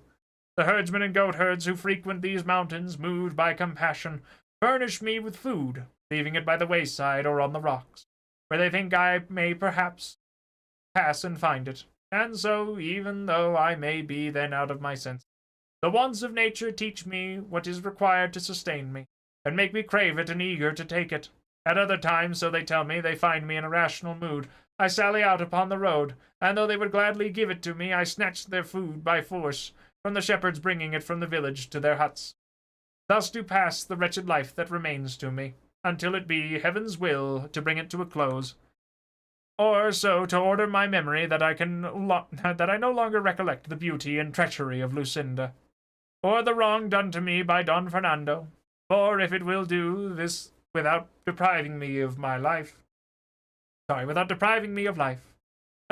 [SPEAKER 1] The herdsmen and goatherds who frequent these mountains, moved by compassion, furnish me with food, leaving it by the wayside or on the rocks, where they think I may perhaps pass and find it. And so, even though I may be then out of my senses, the wants of nature teach me what is required to sustain me, and make me crave it and eager to take it. At other times, so they tell me, they find me in a rational mood. I sally out upon the road, and though they would gladly give it to me, I snatch their food by force, from the shepherds bringing it from the village to their huts. Thus do pass the wretched life that remains to me, until it be heaven's will to bring it to a close, or so to order my memory that I no longer recollect the beauty and treachery of Lucinda, or the wrong done to me by Don Fernando. For if it will do this without depriving me of life, I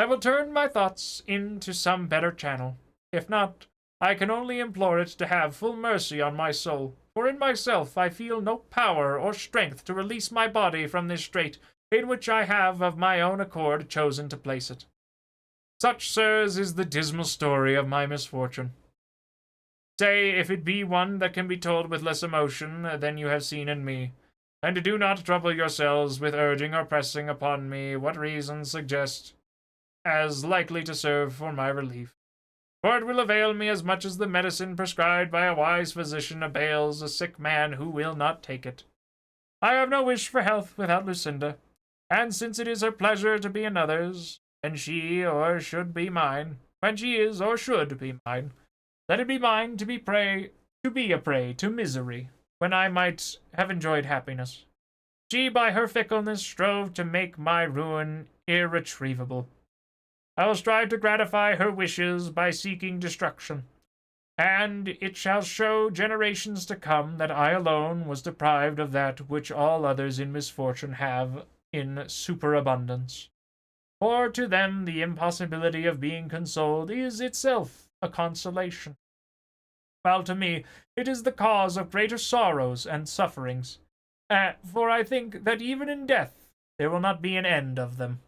[SPEAKER 1] will turn my thoughts into some better channel. If not, I can only implore it to have full mercy on my soul, for in myself I feel no power or strength to release my body from this strait in which I have of my own accord chosen to place it. Such, sirs, is the dismal story of my misfortune. Say, if it be one that can be told with less emotion than you have seen in me, and do not trouble yourselves with urging or pressing upon me what reasons suggest as likely to serve for my relief. For it will avail me as much as the medicine prescribed by a wise physician avails a sick man who will not take it. I have no wish for health without Lucinda, and since it is her pleasure to be another's, and she or should be mine, when she is or should be mine, let it be mine to be a prey to misery, when I might have enjoyed happiness. She by her fickleness strove to make my ruin irretrievable. I will strive to gratify her wishes by seeking destruction, and it shall show generations to come that I alone was deprived of that which all others in misfortune have in superabundance. For to them the impossibility of being consoled is itself a consolation, while to me it is the cause of greater sorrows and sufferings, for I think that even in death there will not be an end of them.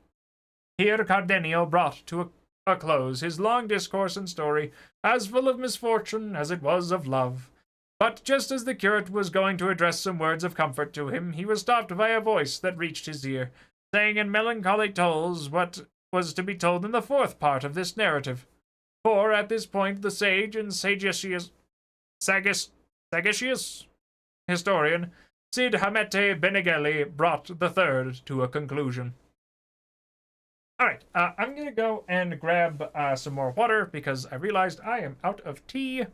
[SPEAKER 1] Here Cardenio brought to a close his long discourse and story, as full of misfortune as it was of love. But just as the curate was going to address some words of comfort to him, he was stopped by a voice that reached his ear, saying in melancholy tones what was to be told in the fourth part of this narrative. For at this point the sage and sagacious historian Cid Hamete Beneghelli brought the third to a conclusion. Alright, I'm going to go and grab some more water because I realized I am out of tea.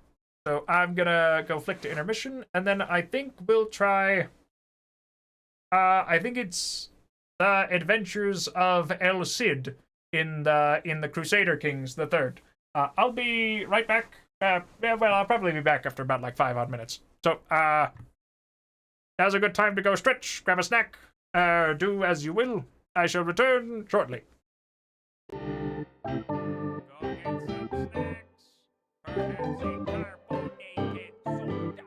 [SPEAKER 1] So I'm going to go flick to intermission, and then I think we'll try... I think it's the Adventures of El Cid in the Crusader Kings the Third. I'll be right back. I'll probably be back after about like 5 odd minutes. So, now's a good time to go stretch, grab a snack, do as you will. I shall return shortly. Go get some snacks. Perhaps a carbonated soda.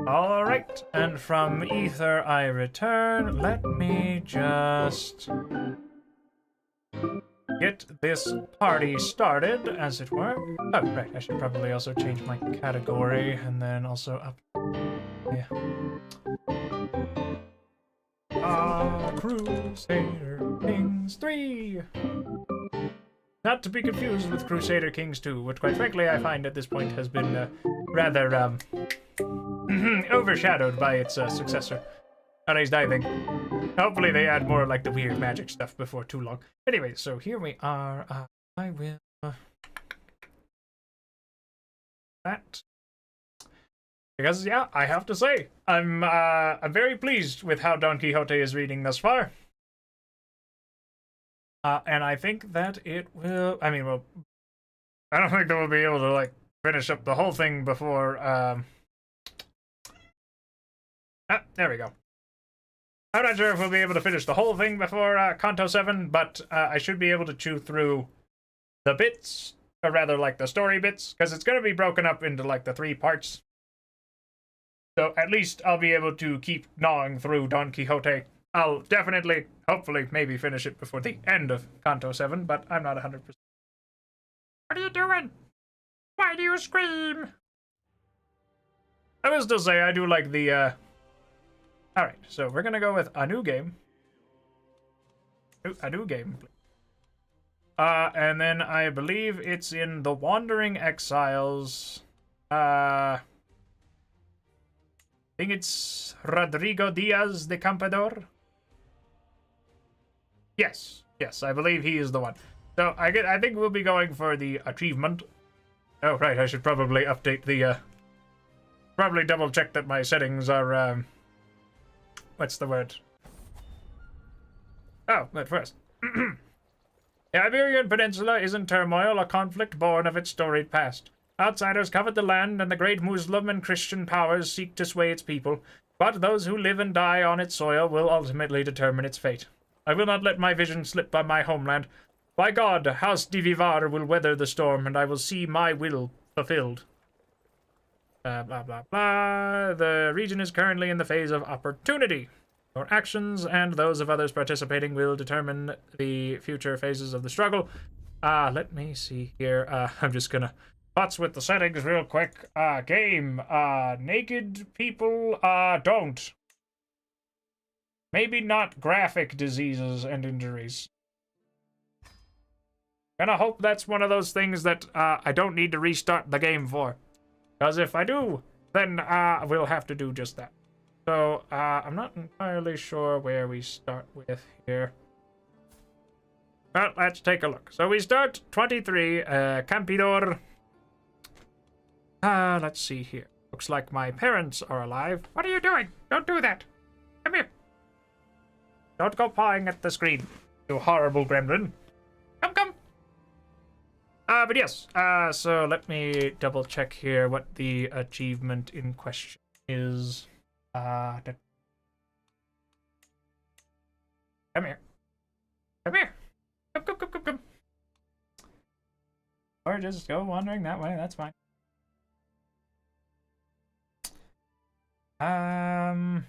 [SPEAKER 1] Alright, and from Ether I return. Let me just get this party started, as it were. Oh, right, I should probably also change my category, and then also up... Yeah. Crusader Kings 3! Not to be confused with Crusader Kings 2, which quite frankly I find at this point has been rather, overshadowed by its successor. And he's diving. Hopefully they add more like the weird magic stuff before too long. Anyway, so here we are. I will... that. Because, yeah, I have to say, I'm very pleased with how Don Quixote is reading thus far. And I think that it will... I mean, well, I don't think that we'll be able to, like, finish up the whole thing before, there we go. I'm not sure if we'll be able to finish the whole thing before Canto 7, but I should be able to chew through the bits, or rather, like, the story bits, because it's going to be broken up into, like, the 3 parts. So at least I'll be able to keep gnawing through Don Quixote. I'll definitely, hopefully, maybe finish it before the end of Canto 7, but I'm not 100%. What are you doing? Why do you scream? I will still say I do like the, Alright, so we're gonna go with a new game. A new game, please. And then I believe it's in The Wandering Exiles. I think it's Rodrigo Diaz de Campeador. Yes, I believe he is the one. So I think we'll be going for the achievement. Oh, right, I should probably update the, probably double check that my settings are, what's the word? Oh, at first. The Iberian Peninsula is in turmoil, a conflict born of its storied past. Outsiders covet the land, and the great Muslim and Christian powers seek to sway its people, but those who live and die on its soil will ultimately determine its fate. I will not let my vision slip by my homeland. By God, House de Vivar will weather the storm, and I will see my will fulfilled. Blah, blah, blah. The region is currently in the phase of opportunity. Your actions and those of others participating will determine the future phases of the struggle. Let me see here. I'm just gonna putz with the settings real quick. Game. Naked people, don't. Maybe not graphic diseases and injuries. And I hope that's one of those things that I don't need to restart the game for. Because if I do, then we'll have to do just that. So, I'm not entirely sure where we start with here. Well, let's take a look. So we start 23, Campeador. Let's see here. Looks like my parents are alive. What are you doing? Don't do that. Come here. Don't go pawing at the screen, you horrible gremlin. Come. But yes, so let me double check here what the achievement in question is. Come here. Come. Or just go wandering that way, that's fine. Um...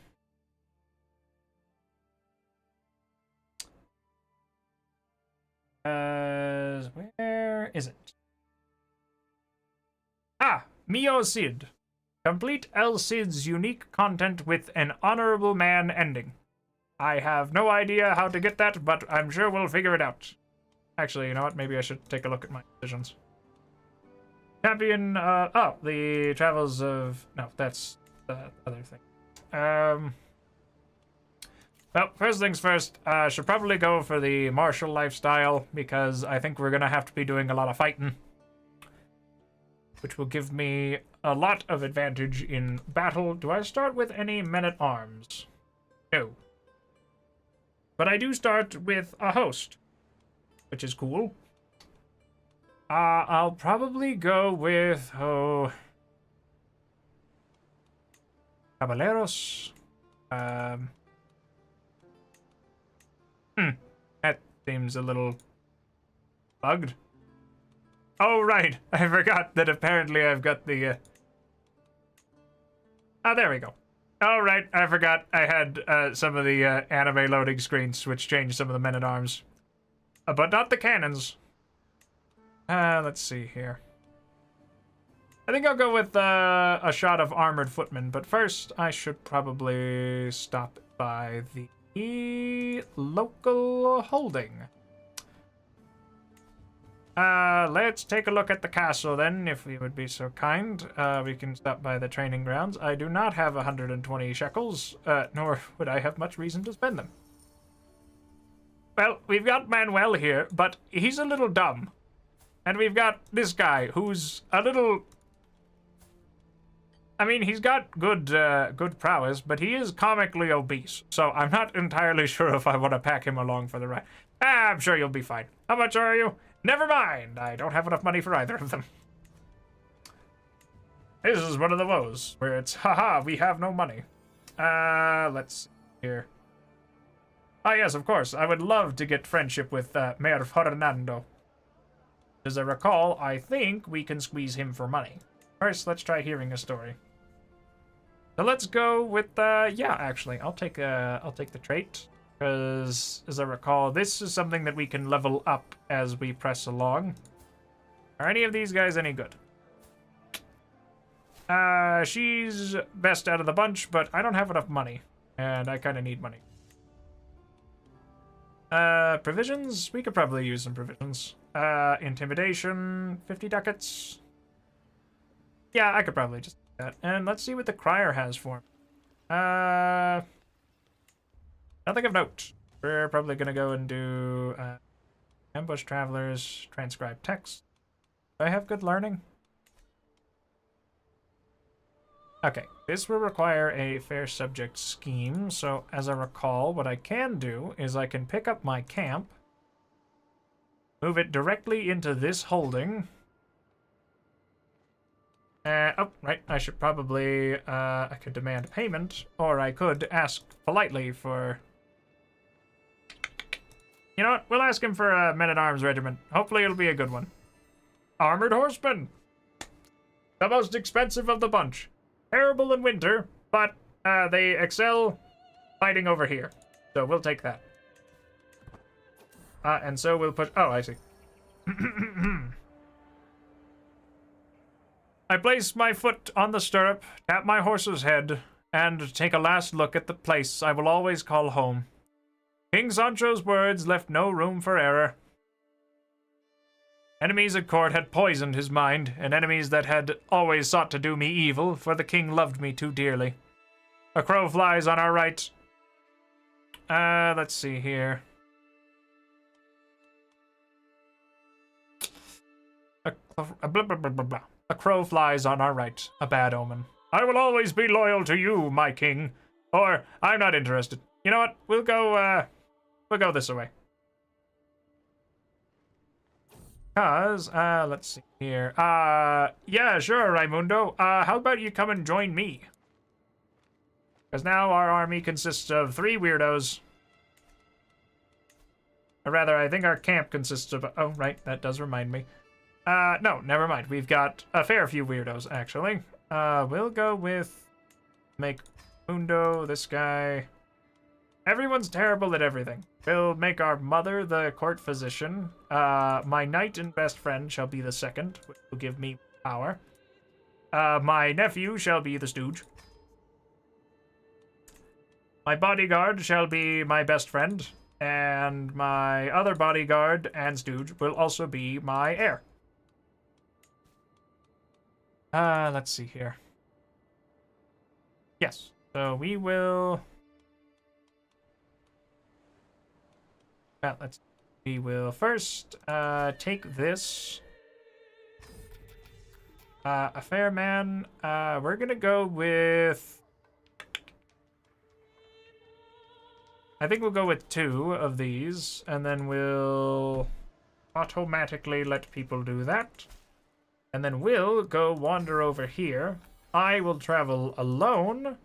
[SPEAKER 1] Where is it? Ah, Mio Cid. Complete El Cid's unique content with an honorable man ending. I have no idea how to get that, but I'm sure we'll figure it out. Actually, you know what? Maybe I should take a look at my decisions. Champion, oh, the travels of... No, that's the other thing. Well, first things first, should probably go for the martial lifestyle, because I think we're gonna have to be doing a lot of fighting. Which will give me a lot of advantage in battle. Do I start with any men-at-arms? No. But I do start with a host, which is cool. I'll probably go with, Caballeros. That seems a little bugged. Oh, right. I forgot that apparently I've got the, Oh, there we go. Oh, right. I forgot I had, some of the, anime loading screens, which changed some of the men-at-arms. But not the cannons. Let's see here. I think I'll go with, a shot of armored footmen, but first I should probably stop by the local holding. Let's take a look at the castle then, if you would be so kind. We can stop by the training grounds. I do not have 120 shekels, nor would I have much reason to spend them. Well, we've got Manuel here, but he's a little dumb. And we've got this guy, who's a little... I mean, he's got good prowess, but he is comically obese, so I'm not entirely sure if I want to pack him along for the ride. I'm sure you'll be fine. How much are you? Never mind, I don't have enough money for either of them. This is one of the woes, where it's, haha, we have no money. Let's see here. Ah, yes, of course, I would love to get friendship with, Mayor Fernando. As I recall, I think we can squeeze him for money. First, let's try hearing a story. So let's go with, yeah, actually, I'll take the trait. Because, as I recall, this is something that we can level up as we press along. Are any of these guys any good? She's best out of the bunch, but I don't have enough money. And I kind of need money. Provisions? We could probably use some provisions. Intimidation, 50 ducats. Yeah, I could probably just do that. And let's see what the crier has for me. Nothing of note. We're probably gonna go and do ambush travelers, transcribe text. Do I have good learning? Okay, this will require a fair subject scheme, so as I recall, what I can do is I can pick up my camp, move it directly into this holding. Oh, right, I should probably, I could demand payment, or I could ask politely for... You know what? We'll ask him for a men-at-arms regiment. Hopefully it'll be a good one. Armored horsemen! The most expensive of the bunch. Terrible in winter, but they excel fighting over here. So we'll take that. And so we'll put... Oh, I see. I place my foot on the stirrup, tap my horse's head, and take a last look at the place I will always call home. King Sancho's words left no room for error. Enemies at court had poisoned his mind, and enemies that had always sought to do me evil, for the king loved me too dearly. A crow flies on our right. Let's see here. A crow flies on our right. A bad omen. I will always be loyal to you, my king. Or, I'm not interested. You know what? We'll go this way. Cause, let's see here. Yeah, sure, Raimundo. How about you come and join me? Because now our army consists of 3 weirdos. Or rather, I think our camp consists of... Oh, right, that does remind me. No, never mind. We've got a fair few weirdos, actually. We'll go with make Mundo this guy. Everyone's terrible at everything. We'll make our mother the court physician. My knight and best friend shall be the second, which will give me power. My nephew shall be the stooge. My bodyguard shall be my best friend, and my other bodyguard and stooge will also be my heir. Let's see here. Yes, so we will... Well, we will first take this. A fair man. We're gonna go with... I think we'll go with 2 of these, and then we'll automatically let people do that. And then we'll go wander over here. I will travel alone,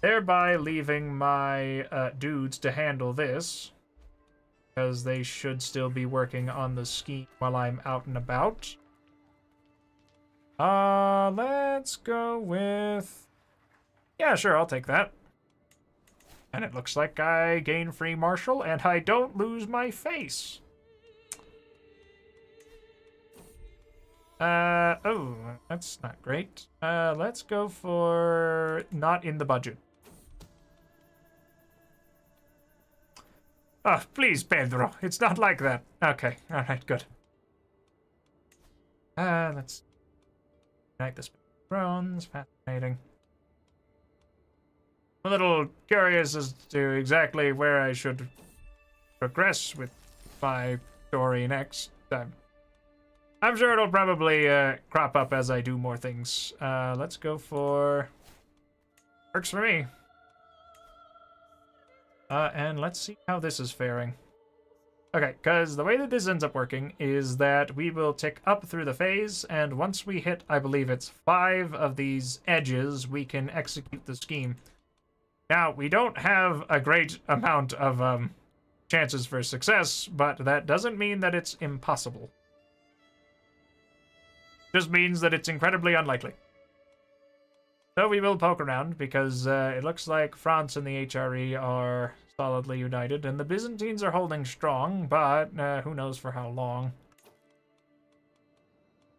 [SPEAKER 1] thereby leaving my dudes to handle this, because they should still be working on the scheme while I'm out and about. Let's go with... Yeah, sure, I'll take that. And it looks like I gain free martial, and I don't lose my face. Oh, that's not great. Let's go for not in the budget. Oh, please, Pedro. It's not like that. Okay, alright, good. Let's unite the thrones. Fascinating. I'm a little curious as to exactly where I should progress with my story next. I'm sure it'll probably crop up as I do more things. Let's go for... Works for me. And let's see how this is faring. Okay, because the way that this ends up working is that we will tick up through the phase, and once we hit, I believe it's 5 of these edges, we can execute the scheme. Now, we don't have a great amount of chances for success, but that doesn't mean that it's impossible. Just means that it's incredibly unlikely. So we will poke around, because it looks like France and the HRE are solidly united, and the Byzantines are holding strong, but who knows for how long.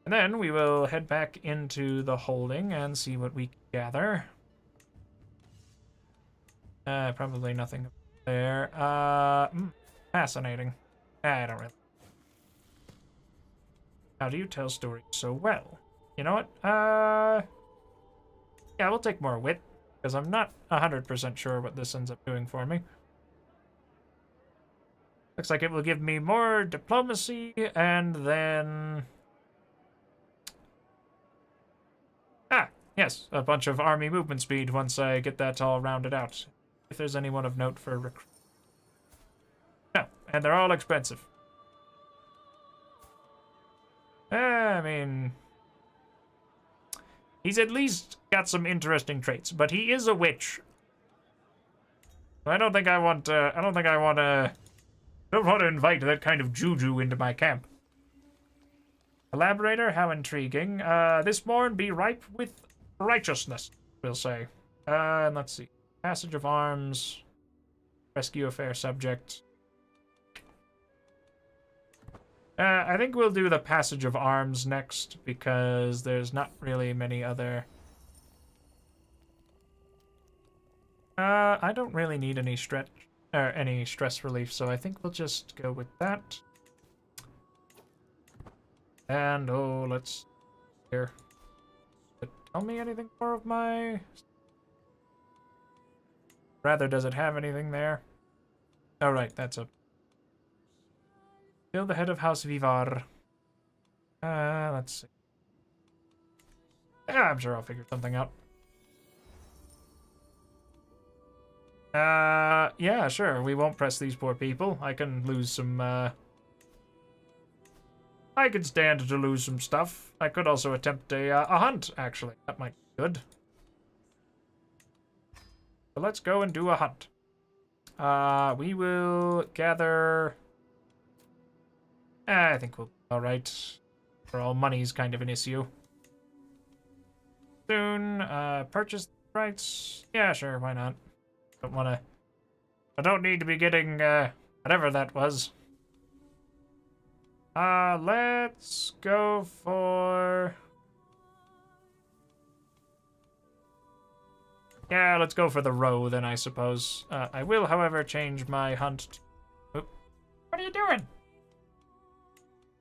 [SPEAKER 1] And then we will head back into the holding and see what we gather. Probably nothing there. Fascinating. I don't really... How do you tell stories so well? You know what? Yeah, we'll take more wit, because I'm not 100% sure what this ends up doing for me. Looks like it will give me more diplomacy, and then... Ah, yes, a bunch of army movement speed once I get that all rounded out. If there's anyone of note for recruit. No, and they're all expensive. I mean... He's at least got some interesting traits, but he is a witch. I don't think I want to invite that kind of juju into my camp. Collaborator, how intriguing. This morn be ripe with righteousness, we'll say. And let's see. Passage of arms. Rescue a fair subject. I think we'll do the passage of arms next, because there's not really many other... I don't really need any any stress relief, so I think we'll just go with that. And, oh, let's... Here. Does it tell me anything more of my... Rather, does it have anything there? Oh, right, that's a... Kill the head of House Vivar. Let's see. I'm sure I'll figure something out. Yeah, sure. We won't press these poor people. I can lose some, I could stand to lose some stuff. I could also attempt a hunt, actually. That might be good. So let's go and do a hunt. We will gather... I think we'll be alright. For all, money's kind of an issue. soon. Purchase rights. Yeah, sure, why not? Don't wanna... I don't need to be getting, whatever that was. Let's go for... Yeah, let's go for the roe then, I suppose. I will, however, change my hunt to... Oop. What are you doing?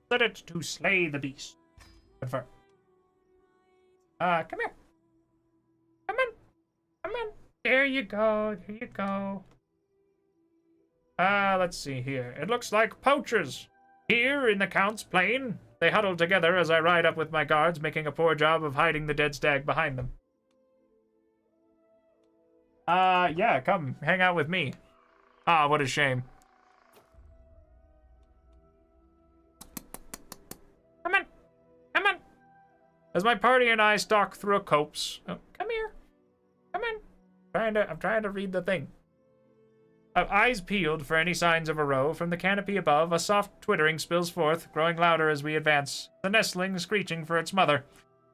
[SPEAKER 1] Set it to slay the beast. Confirm. Come here. Come on. Come on. There you go. There you go. Let's see here. It looks like poachers. Here in the Count's plain, they huddle together as I ride up with my guards, making a poor job of hiding the dead stag behind them. Yeah, come, hang out with me. Ah, what a shame. Come on, come on. As my party and I stalk through a copse. Oh, come here. Come on. I'm trying to read the thing. Eyes peeled for any signs of a roe. From the canopy above, a soft twittering spills forth, growing louder as we advance. The nestling screeching for its mother.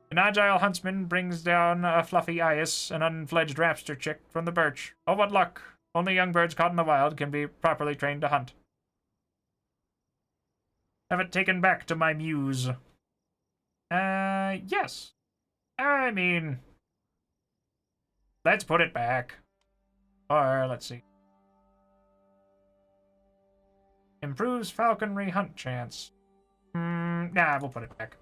[SPEAKER 1] An agile huntsman brings down a fluffy eyas, an unfledged rapster chick, from the birch. Oh, what luck! Only young birds caught in the wild can be properly trained to hunt. Have it taken back to my muse. Yes. I mean... Let's put it back. Or, let's see. Improves falconry hunt chance. Nah, we'll put it back.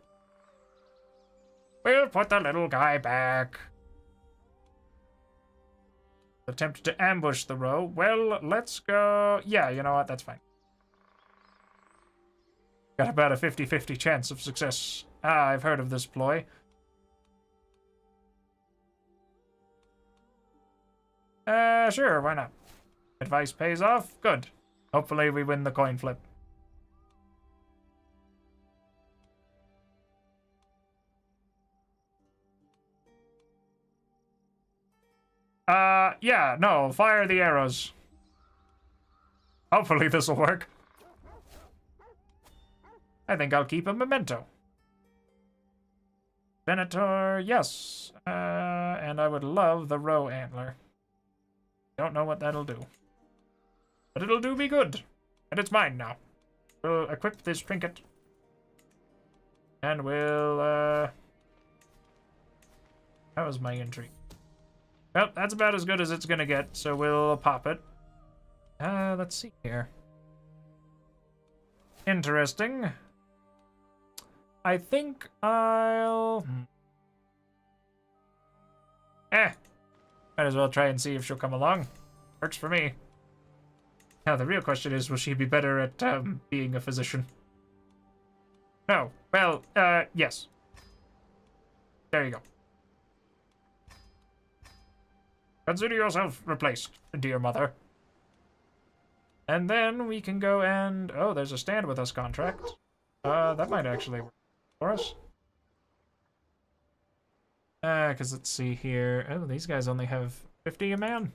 [SPEAKER 1] We'll put the little guy back. Attempt to ambush the roe. Well, let's go... Yeah, you know what? That's fine. Got about a 50-50 chance of success. Ah, I've heard of this ploy. Sure, why not? Advice pays off? Good. Hopefully we win the coin flip. Yeah, no, fire the arrows. Hopefully this'll work. I think I'll keep a memento. Venator, yes. And I would love the roe antler. Don't know what that'll do. But it'll do me good. And it's mine now. We'll equip this trinket. And we'll, That was my entry. Well, that's about as good as it's gonna get, so we'll pop it. Let's see here. Interesting. I think I'll... might as well try and see if she'll come along. Works for me. Now, the real question is, will she be better at, being a physician? No. Well, yes. There you go. Consider yourself replaced, dear mother. And then we can go and... Oh, there's a stand with us contract. That might actually work for us. Because let's see here. Oh, these guys only have 50 a man.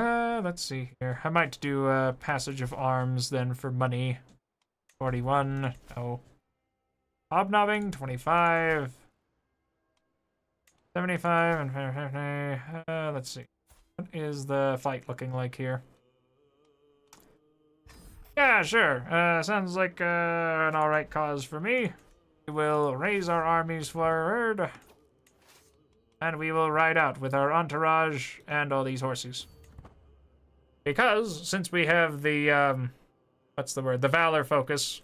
[SPEAKER 1] Let's see here. I might do a passage of arms then for money. 41. Oh. Hobnobbing, 25. 75 and 50. Let's see. What is the fight looking like here? Yeah, sure. Sounds like an alright cause for me. We will raise our armies forward. And we will ride out with our entourage and all these horses. Because, since we have the, what's the word? The valor focus,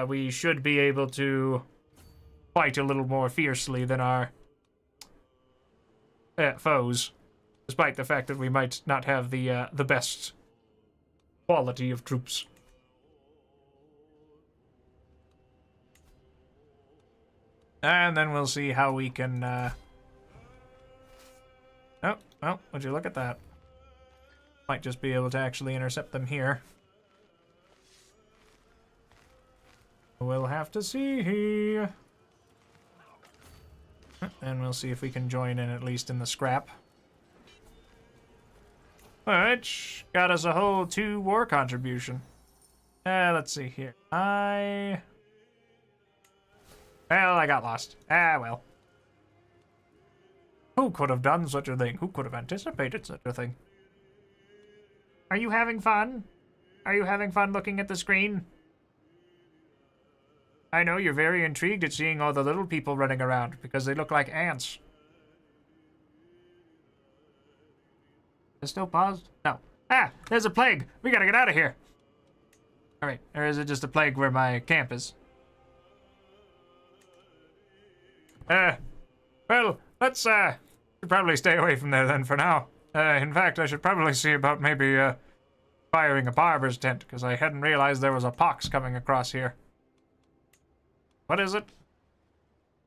[SPEAKER 1] we should be able to fight a little more fiercely than our foes. Despite the fact that we might not have the best quality of troops. And then we'll see how we can, Oh, well, would you look at that? Might just be able to actually intercept them here. We'll have to see. And we'll see if we can join in, at least in the scrap. Which got us a whole 2 war contribution. Let's see here. Well, I got lost. Ah, well. Who could have done such a thing? Who could have anticipated such a thing? Are you having fun? Are you having fun looking at the screen? I know you're very intrigued at seeing all the little people running around because they look like ants. Is it still paused? No. Ah, there's a plague. We gotta get out of here. All right, or is it just a plague where my camp is? Well, let's, should probably stay away from there then for now. In fact, I should probably see about maybe, firing a barber's tent, because I hadn't realized there was a pox coming across here. What is it?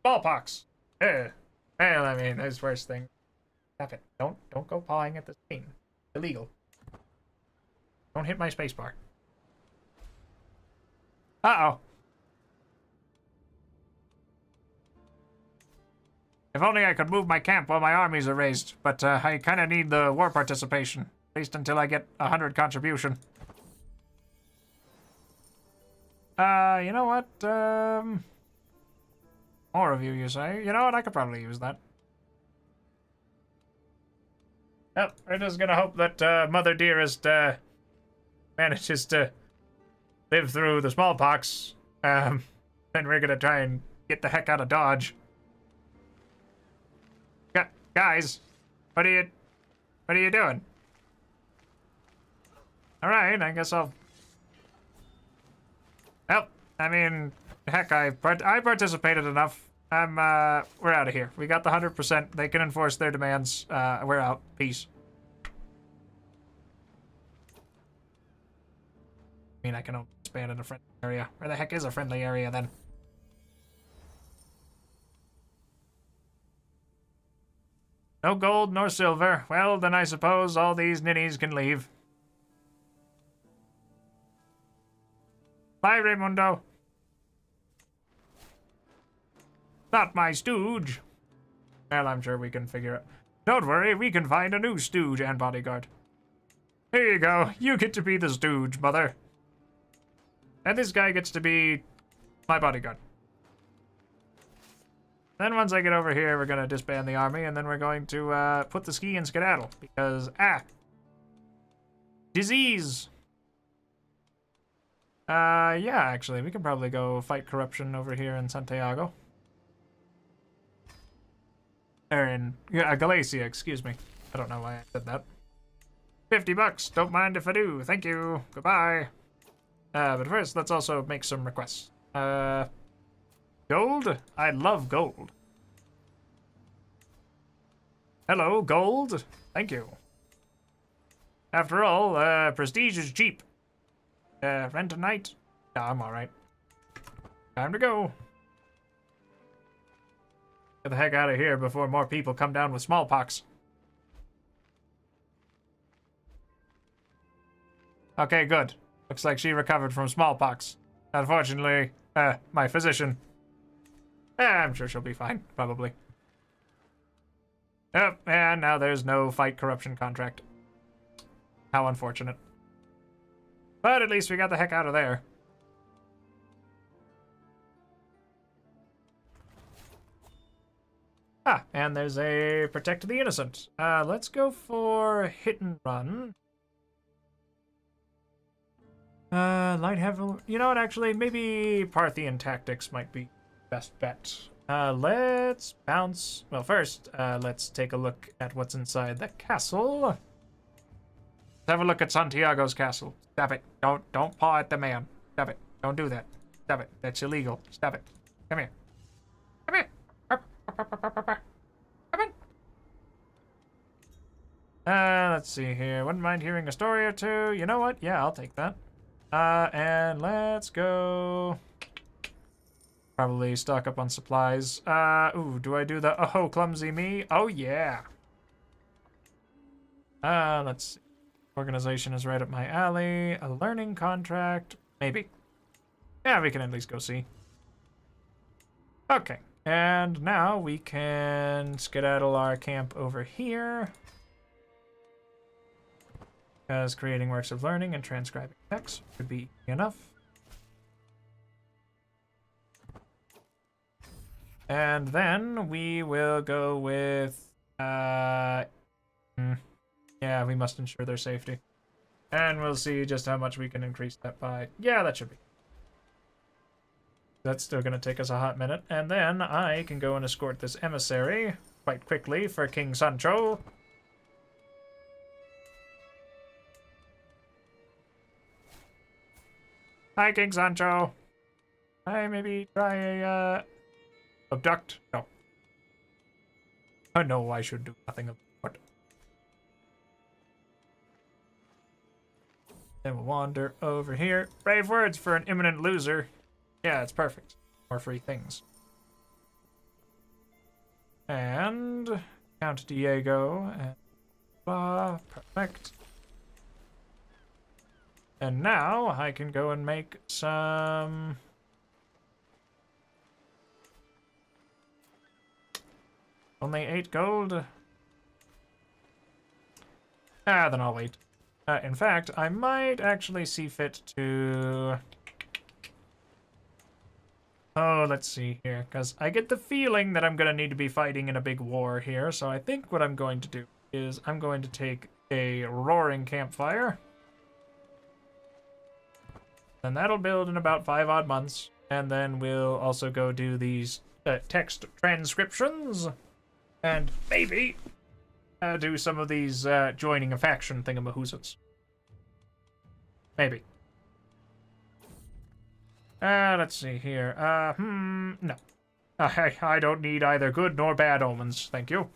[SPEAKER 1] Smallpox. Well, I mean, that's the worst thing. Stop it. Don't go pawing at the screen. Illegal. Don't hit my spacebar. Uh-oh. If only I could move my camp while my armies are raised, but I kind of need the war participation, at least until I get 100 contribution. You know what? More of you say? You know what? I could probably use that. Well, we're just gonna hope that Mother Dearest manages to live through the smallpox. Then we're gonna try and get the heck out of Dodge. Guys, what are you doing? All right, I guess I'll. Well, I mean, heck, I participated enough. We're out of here. We got the 100%. They can enforce their demands. We're out. Peace. I mean, I can only expand in a friendly area. Where the heck is a friendly area then? No gold nor silver. Well, then I suppose all these ninnies can leave. Bye, Raimundo. Not my stooge. Well, I'm sure we can figure it. Don't worry, we can find a new stooge and bodyguard. Here you go. You get to be the stooge, mother. And this guy gets to be my bodyguard. Then once I get over here, we're going to disband the army, and then we're going to put the ski in skedaddle, because, disease! Yeah, actually, we can probably go fight corruption over here in Santiago. Or in, Galicia, excuse me. I don't know why I said that. $50, don't mind if I do, thank you, goodbye. But first, let's also make some requests. Gold? I love gold. Hello, gold. Thank you. After all, prestige is cheap. Rent a night? No, I'm alright. Time to go. Get the heck out of here before more people come down with smallpox. Okay, good. Looks like she recovered from smallpox. Unfortunately, my physician. I'm sure she'll be fine, probably. Yep, and now there's no fight corruption contract. How unfortunate. But at least we got the heck out of there. Ah, and there's a protect the innocent. Let's go for hit and run. Light heavy. You know what, actually, maybe Parthian tactics might be best bet. Let's bounce. Well, first, let's take a look at what's inside the castle. Let's have a look at Santiago's castle. Stop it. Don't paw at the man. Stop it. Don't do that. Stop it. That's illegal. Stop it. Come here. Come here. Come in. Let's see here. Wouldn't mind hearing a story or two. You know what? Yeah, I'll take that. And let's go. Probably stock up on supplies. Ooh, do I do the oh, clumsy me? Oh, yeah. Let's see. Organization is right up my alley. A learning contract. Maybe. Yeah, we can at least go see. Okay. And now we can skedaddle our camp over here. Because creating works of learning and transcribing text would be enough. And then we will go with, yeah, we must ensure their safety. And we'll see just how much we can increase that by. Yeah, that should be. That's still going to take us a hot minute. And then I can go and escort this emissary quite quickly for King Sancho. Hi, King Sancho. I maybe try a, abduct? No. Oh, no, I should do nothing of the sort. Then we'll wander over here. Brave words for an imminent loser. Yeah, it's perfect. More free things. And Count Diego and blah, perfect. And now I can go and make some only 8 gold. Then I'll wait. In fact, I might actually see fit to. Oh, let's see here, because I get the feeling that I'm going to need to be fighting in a big war here, so I think what I'm going to do is I'm going to take a roaring campfire, and that'll build in about 5 odd months, and then we'll also go do these text transcriptions, and maybe do some of these joining a faction thingamahoozles. Maybe. Let's see here. No. I don't need either good nor bad omens, thank you.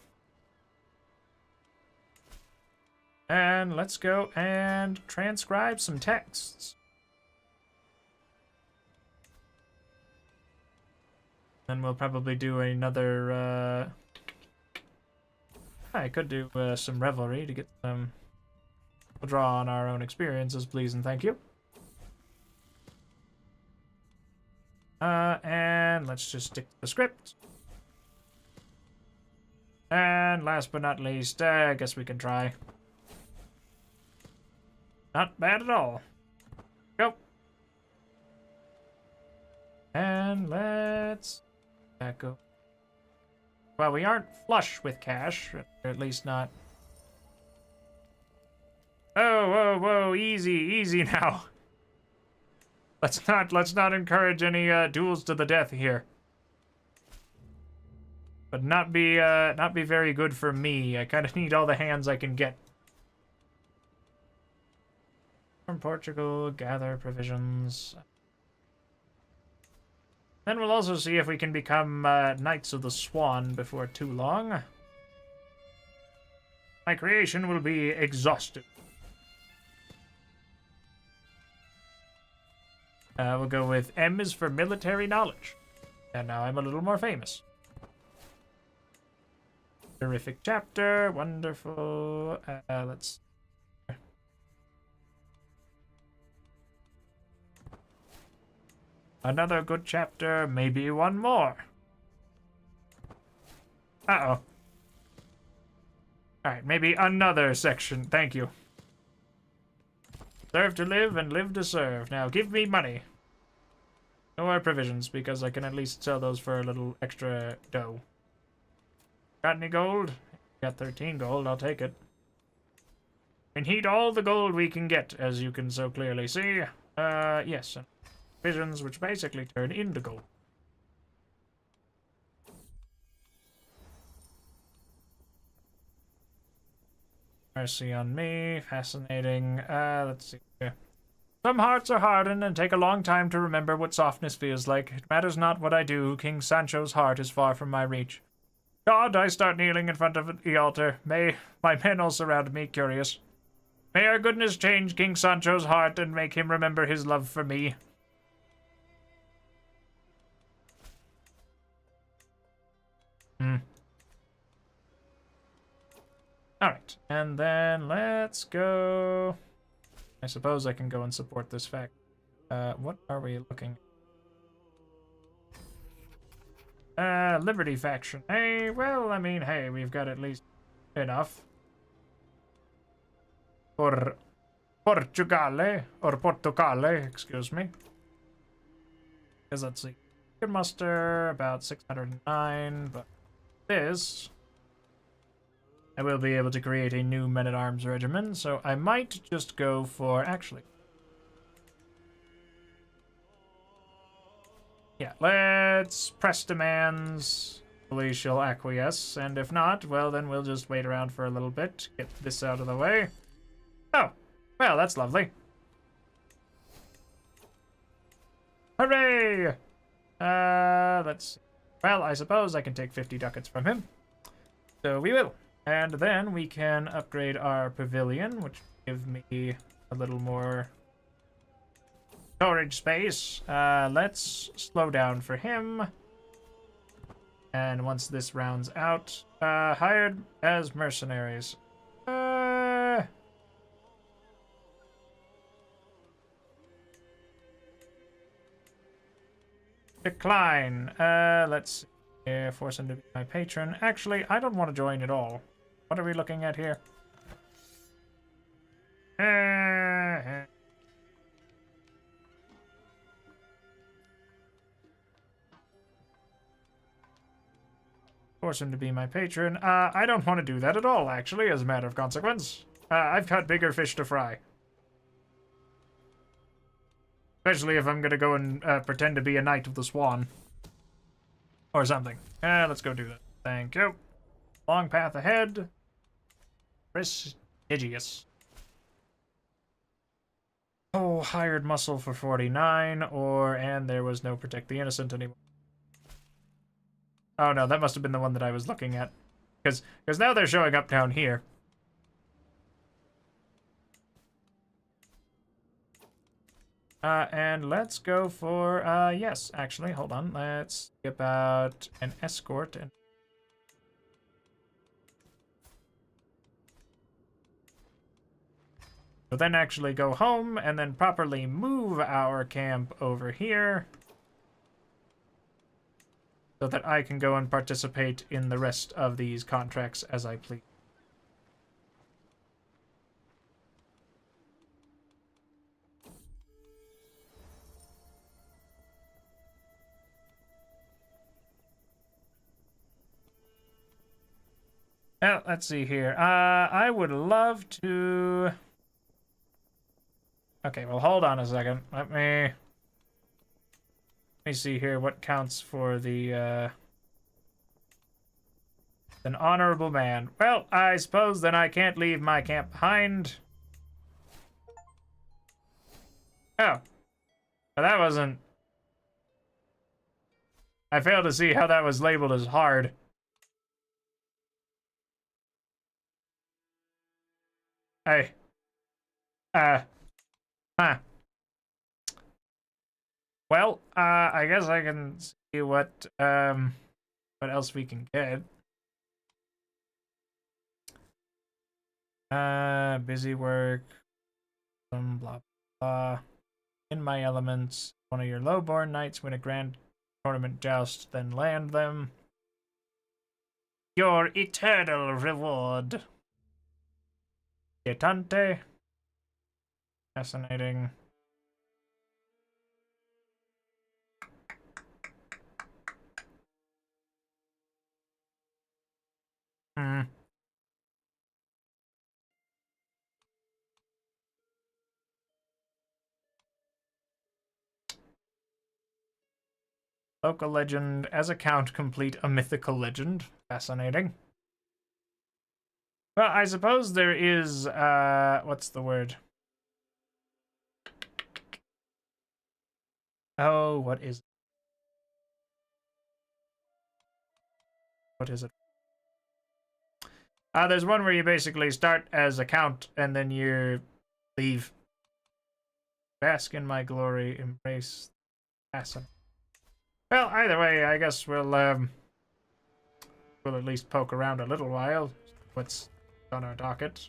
[SPEAKER 1] And let's go and transcribe some texts. Then we'll probably do another, I could do some revelry to get some. We'll draw on our own experiences, please and thank you. And let's just stick to the script. And last but not least, I guess we can try. Not bad at all. Go. And let's go. Well, we aren't flush with cash, or at least not. Oh, whoa, whoa, easy now. Let's not encourage any duels to the death here. But not be very good for me. I kind of need all the hands I can get. From Portugal, gather provisions. Then we'll also see if we can become Knights of the Swan before too long. My creation will be exhausted. We'll go with M is for military knowledge. And now I'm a little more famous. Terrific chapter. Wonderful. Let's. Another good chapter. Maybe one more. Uh-oh. Alright, maybe another section. Thank you. Serve to live and live to serve. Now give me money. No more provisions, because I can at least sell those for a little extra dough. Got any gold? Got 13 gold, I'll take it. We need all the gold we can get, as you can so clearly see. Yes. Provisions, which basically turn into gold. Mercy on me. Fascinating. Let's see here. Some hearts are hardened and take a long time to remember what softness feels like. It matters not what I do. King Sancho's heart is far from my reach. God, I start kneeling in front of the altar. May my men all surround me, curious. May our goodness change King Sancho's heart and make him remember his love for me. Alright, and then let's go. I suppose I can go and support this fact. What are we looking at? Liberty faction. Hey, well, I mean, hey, we've got at least enough. For Portugale, or Portugale, excuse me. Because let's see. can muster about 609, but this, I will be able to create a new men-at-arms regiment, so I might just go for, actually, yeah, let's press demands. Hopefully she'll acquiesce, and if not, well, then we'll just wait around for a little bit, get this out of the way. Oh, well, that's lovely. Hooray! Let's see. Well, I suppose I can take 50 ducats from him. So we will. And then we can upgrade our pavilion, which will give me a little more storage space. Let's slow down for him. And once this rounds out, hired as mercenaries. Decline. Let's see. Force him to be my patron. Actually, I don't want to join at all. What are we looking at here? Force him to be my patron. I don't want to do that at all, actually, as a matter of consequence. I've got bigger fish to fry. Especially if I'm gonna go and pretend to be a Knight of the Swan. Or something. Let's go do that. Thank you. Long path ahead. Prestigious. Oh, hired muscle for 49, and there was no protect the innocent anymore. Oh no, that must have been the one that I was looking at. Because now they're showing up down here. And let's go for, yes, actually, hold on. Let's see about an escort. And so then actually go home and then properly move our camp over here so that I can go and participate in the rest of these contracts as I please. Well, let's see here. I would love to... Okay, well, hold on a second. Let me see here what counts for the, an honorable man. Well, I suppose then I can't leave my camp behind. Oh. Well, that wasn't... I failed to see how that was labeled as hard. Hey. Huh. Well, I guess I can see what else we can get. Busy work. Blah, blah, blah. In my elements. One of your lowborn knights win a grand tournament joust, then land them. Your eternal reward. Dietante. Fascinating. Local legend. As account complete a mythical legend. Fascinating. Well, I suppose there is, what's the word? Oh, what is it? What is it? There's one where you basically start as a count and then you leave. Bask in my glory, embrace assassin. Well, either way, I guess we'll at least poke around a little while. What's on our docket?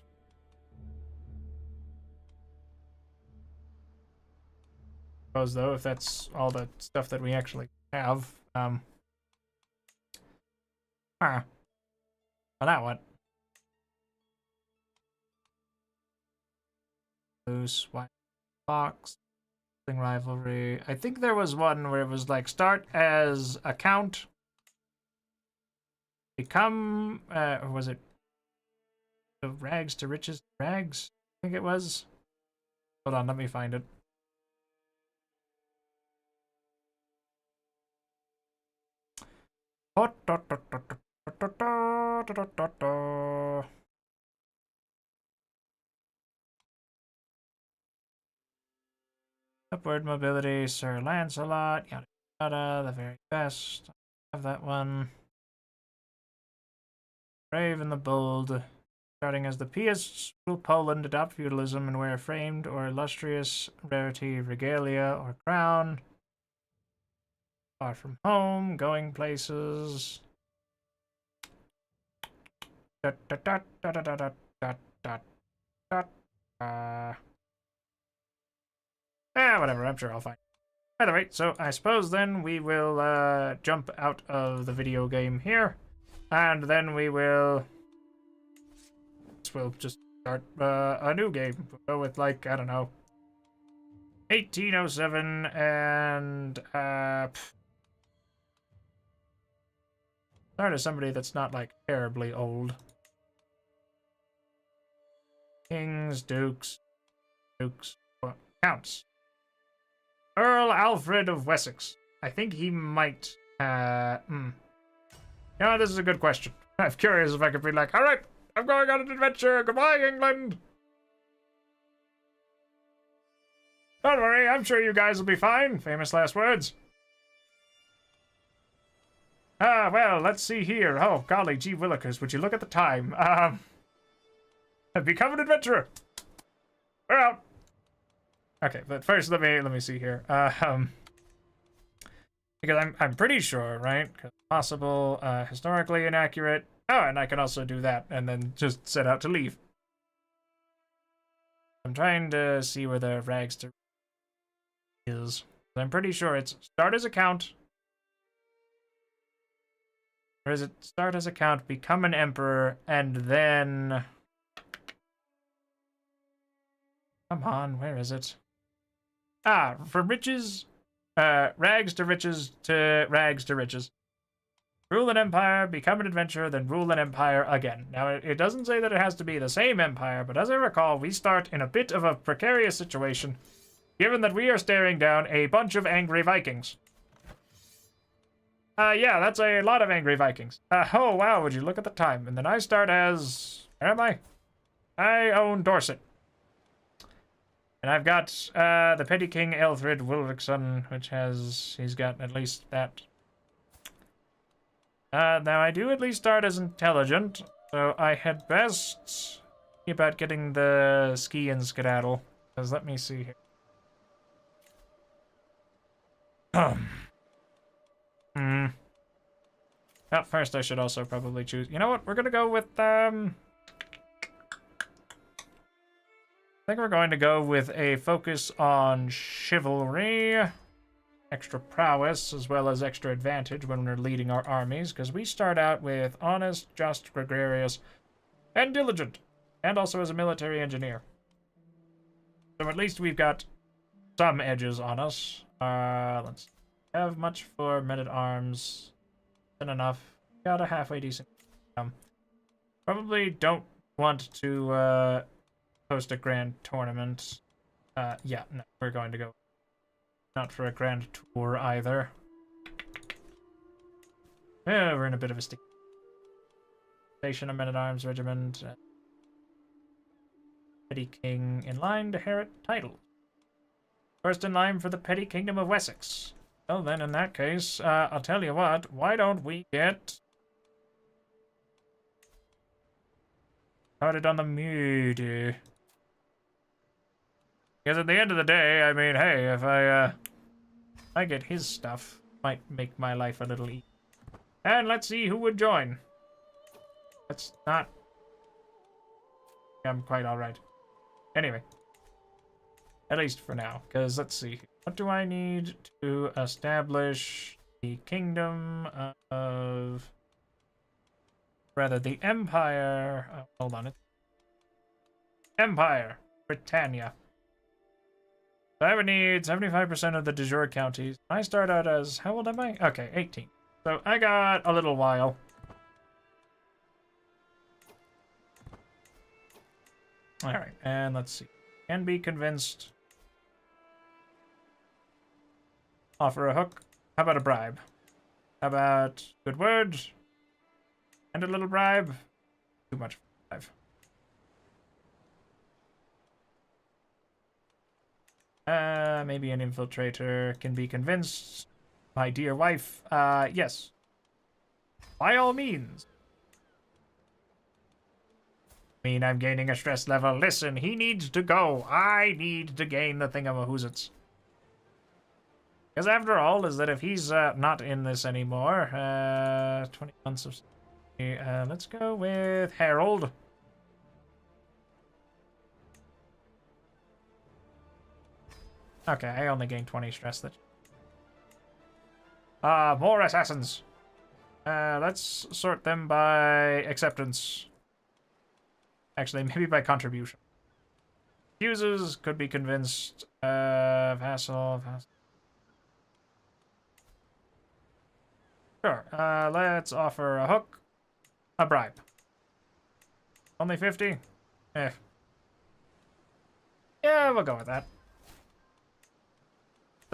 [SPEAKER 1] Suppose though, if that's all the stuff that we actually have, well, now what? Loose white box, rivalry. I think there was one where it was like start as a count, become, or was it rags to riches? Rags? I think it was. Hold on, let me find it. Upward mobility, Sir Lancelot, yada yada, the very best. I have that one. Brave and the bold. Starting as the pious, rule Poland, adopt feudalism, and wear framed or illustrious rarity, regalia, or crown. Far from home, going places. Whatever, I'm sure I'll find it. By the way, so I suppose then we will jump out of the video game here, and then we'll just start a new game. We'll go with, like, I don't know, 1807 and start as somebody that's not like terribly old. Kings, dukes, counts. Earl Alfred of Wessex. I think he might. You know, this is a good question. I'm curious if I could be like, all right, I'm going on an adventure. Goodbye, England. Don't worry, I'm sure you guys will be fine. Famous last words. Well, let's see here. Oh, golly, gee willikers, would you look at the time? I've become an adventurer. We're out. Okay, but first let me see here. Because I'm pretty sure, right? Possible, historically inaccurate. Oh, and I can also do that and then just set out to leave. I'm trying to see where the rags to is. I'm pretty sure it's start as a count. Or is it start as a count, become an emperor, and then... Come on, where is it? From riches, rags to riches to rags to riches. Rule an empire, become an adventurer, then rule an empire again. Now, it doesn't say that it has to be the same empire, but as I recall, we start in a bit of a precarious situation, given that we are staring down a bunch of angry Vikings. Yeah, that's a lot of angry Vikings. Oh, wow, would you look at the time? And then I start as... Where am I? I own Dorset. And I've got the petty king Elfred Wilriksson, which he's got at least that. Now I do at least start as intelligent, so I had best see about getting the ski and skedaddle. Because let me see here. Well, first I should also probably choose. You know what? We're gonna go with I think we're going to go with a focus on chivalry, extra prowess, as well as extra advantage when we're leading our armies, because we start out with honest, just, gregarious, and diligent, and also as a military engineer. So at least we've got some edges on us. Let's have much for men-at-arms. Enough. Got a halfway decent. Probably don't want to host a grand tournament. Yeah, no, we're going to go not for a grand tour either. Yeah, we're in a bit of a stick. Station of men-at-arms regiment. Petty king in line to inherit title. First in line for the petty kingdom of Wessex. Well then, in that case, I'll tell you what. Why don't we get started on the mood? Because at the end of the day, I mean, hey, if I get his stuff, might make my life a little easier. And let's see who would join. Let's not... I'm quite alright. Anyway. At least for now, because let's see. What do I need to establish the kingdom of... Rather, the empire... Oh, hold on. Empire. Britannia. So I would need 75% of the de jure counties. I start out as, how old am I? Okay, 18. So I got a little while. Alright, and let's see. Can be convinced. Offer a hook. How about a bribe? How about good word? And a little bribe? Too much for bribe. Maybe an infiltrator can be convinced. My dear wife. Yes. By all means. I mean, I'm gaining a stress level. Listen, he needs to go. I need to gain the thingamahoozits. Because after all, is that if he's not in this anymore, 20 months of... let's go with Harold. Okay, I only gained 20 stress. More assassins. Let's sort them by acceptance. Actually, maybe by contribution. Fuses could be convinced. Vassal. Sure. Let's offer a hook. A bribe. Only 50? Yeah, we'll go with that.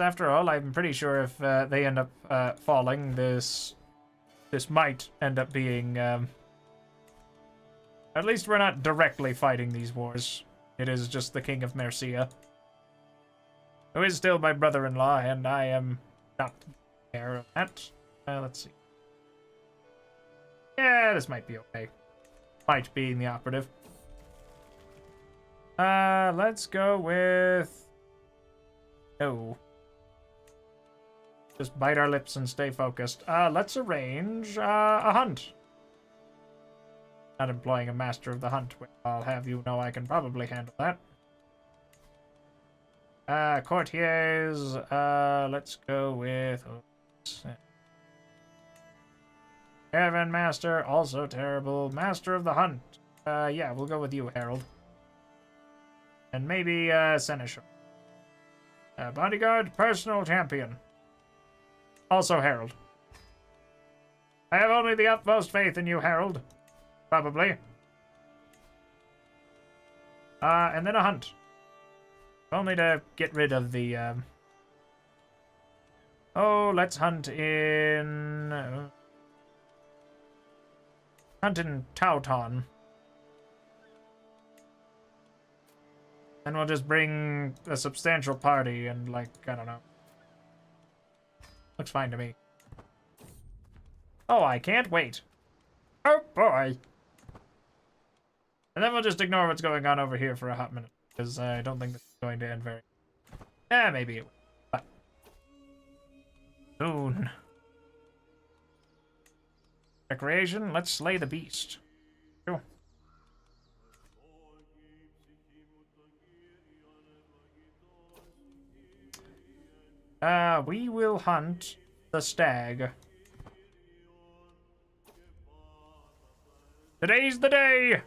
[SPEAKER 1] After all, I'm pretty sure if they end up falling, this might end up being... At least we're not directly fighting these wars. It is just the King of Mercia, who is still my brother-in-law, and I am not aware of that. Let's see. Yeah, this might be okay. Might be the operative. Let's go with... No. Just bite our lips and stay focused. Let's arrange a hunt. Not employing a master of the hunt, which I'll have you know I can probably handle that. Courtiers, let's go with... Caravan Master, also terrible. Master of the Hunt. Yeah, we'll go with you, Harold. And maybe, Seneschal. Bodyguard, personal champion. Also Harold. I have only the utmost faith in you, Harold. Probably. And then a hunt. Only to get rid of the, Oh, let's hunt in... Hunt in Tauton. And we'll just bring a substantial party and, like, I don't know. Looks fine to me. Oh, I can't wait. Oh, boy. And then we'll just ignore what's going on over here for a hot minute. Because I don't think this is going to end very... maybe it will. But... soon. Recreation, let's slay the beast. Sure. We will hunt the stag. Today's the day!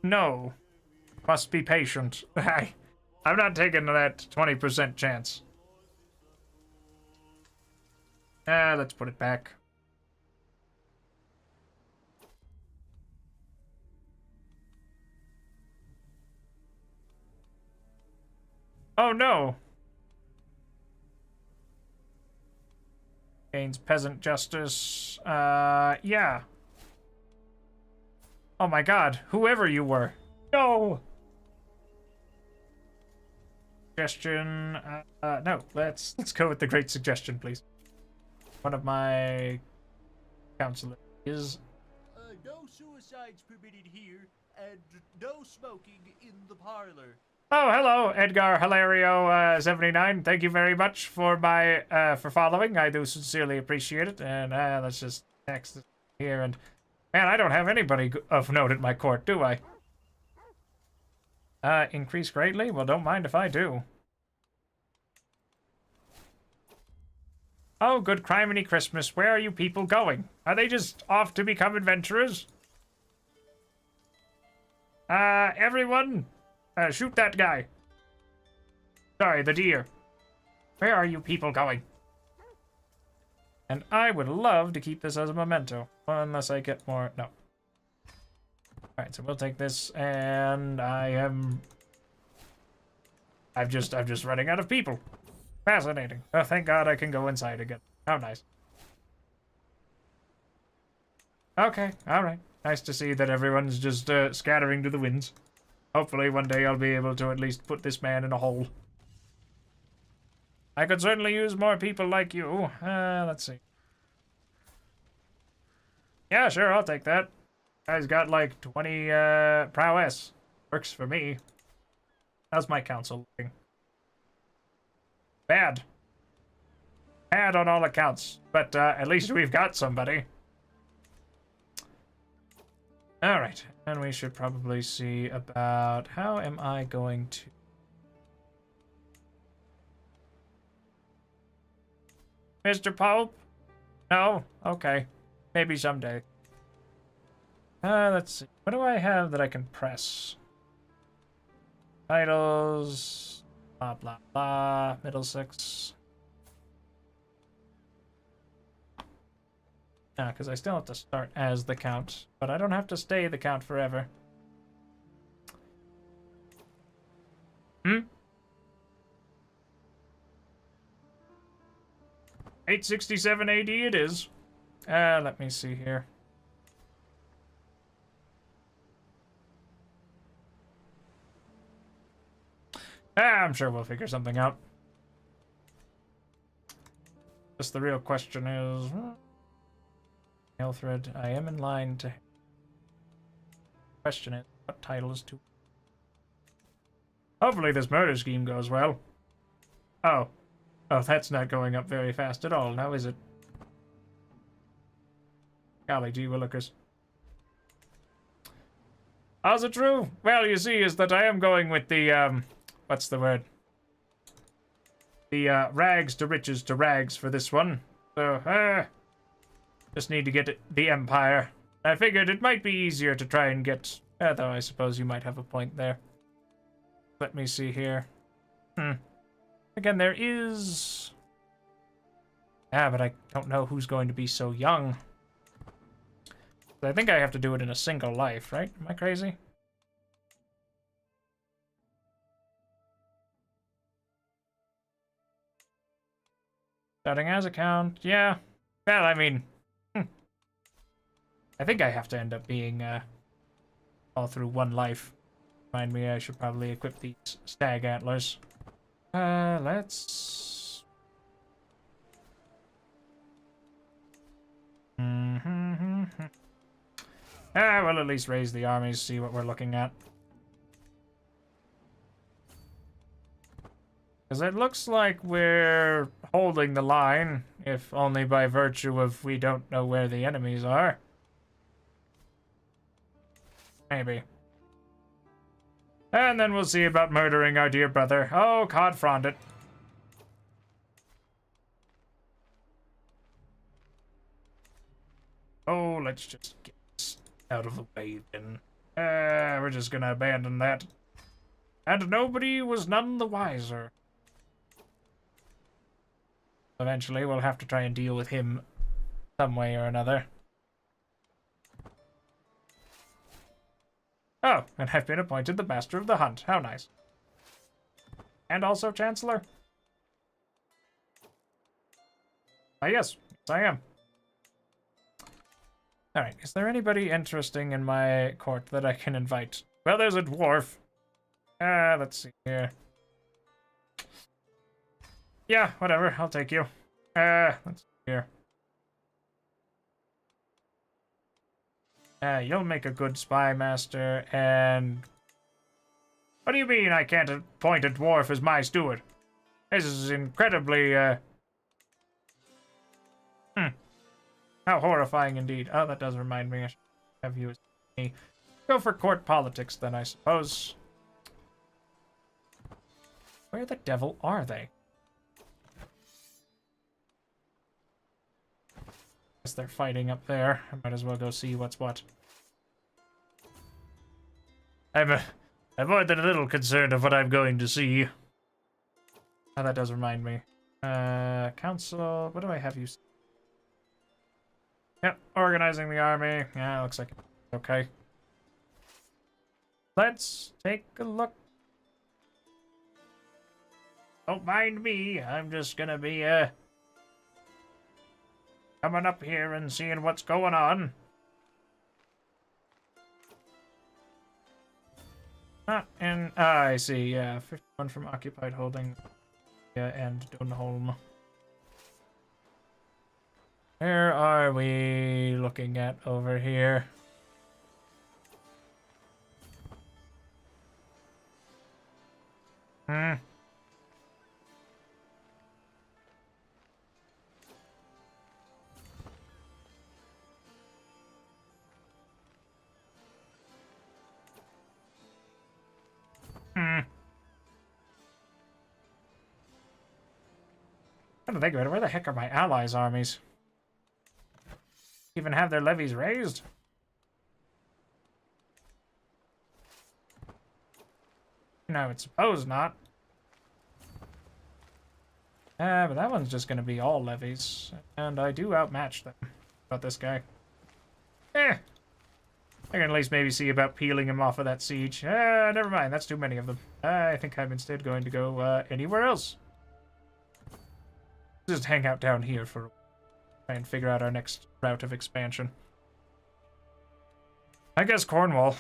[SPEAKER 1] No. Must be patient. I'm not taking that 20% chance. Let's put it back. Oh no! Gains peasant justice. Yeah. Oh my god, whoever you were. No! Suggestion. No, let's go with the great suggestion, please. One of my counselors is...
[SPEAKER 2] no suicides permitted here, and no smoking in the parlor.
[SPEAKER 1] Oh, hello, Edgar Hilario 79. Thank you very much for for following. I do sincerely appreciate it. And let's just text this here. And man, I don't have anybody of note at my court, do I? Increase greatly? Well, don't mind if I do. Oh, good criminy Christmas. Where are you people going? Are they just off to become adventurers? Everyone, shoot that guy. Sorry, the deer. Where are you people going? And I would love to keep this as a memento, unless I get more. No. Alright, so we'll take this, and I'm just running out of people. Fascinating. Oh, thank God I can go inside again. How nice. Okay, alright. Nice to see that everyone's just scattering to the winds. Hopefully one day I'll be able to at least put this man in a hole. I could certainly use more people like you. Let's see. Yeah, sure, I'll take that. Guy's got like 20 prowess. Works for me. How's my council looking? Bad. Bad on all accounts. But at least we've got somebody. Alright, and we should probably see about how am I going to... Mr. Pope? No? Okay. Maybe someday. Let's see. What do I have that I can press? Titles... Blah, blah, blah. Middlesex. Yeah, because I still have to start as the Count. But I don't have to stay the Count forever. 867 AD it is. Let me see here. I'm sure we'll figure something out. Just the real question is... Mail thread. I am in line to... Question is, what title is to... Hopefully this murder scheme goes well. Oh. Oh, that's not going up very fast at all, now is it? Golly gee willikers. How's it true? Well, you see, is that I am going with the, what's the word? The, rags to riches to rags for this one. So, just need to get the Empire. I figured it might be easier to try and get... though I suppose you might have a point there. Let me see here. Again, there is... but I don't know who's going to be so young. I think I have to do it in a single life, right? Am I crazy? Starting as a Count, yeah. Well, I mean... I think I have to end up being, all through one life. Remind me, I should probably equip these stag antlers. Let's... we'll at least raise the armies, see what we're looking at. Because it looks like we're holding the line, if only by virtue of we don't know where the enemies are. Maybe. And then we'll see about murdering our dear brother. Oh, God frond it. Oh, let's just get this out of the way then. We're just gonna abandon that. And nobody was none the wiser. Eventually, we'll have to try and deal with him some way or another. Oh, and I've been appointed the Master of the Hunt. How nice. And also Chancellor. Ah, yes. Yes, I am. Alright, is there anybody interesting in my court that I can invite? Well, there's a dwarf. Let's see here. Yeah, whatever. I'll take you. Let's see here. You'll make a good spy master, and... What do you mean I can't appoint a dwarf as my steward? This is incredibly, How horrifying indeed. Oh, that does remind me. I should have you as me. Go for court politics then, I suppose. Where the devil are they? Guess they're fighting up there. I might as well go see what's what. I'm more than a little concerned of what I'm going to see. Oh, that does remind me. Council, what do I have you? Yep, organizing the army. Yeah, looks like it's okay. Let's take a look. Don't mind me. I'm just gonna be, coming up here and seeing what's going on. I see, yeah. 51 from occupied holding. Yeah, and Dunholm. Where are we looking at over here? Hmm. I don't think about it. Where the heck are my allies' armies? Even have their levies raised? No, I would suppose not. But that one's just gonna be all levies. And I do outmatch them. About this guy. I can at least maybe see about peeling him off of that siege. Never mind, that's too many of them. I think I'm instead going to go anywhere else. Just hang out down here for a while. Try and figure out our next route of expansion. I guess Cornwall.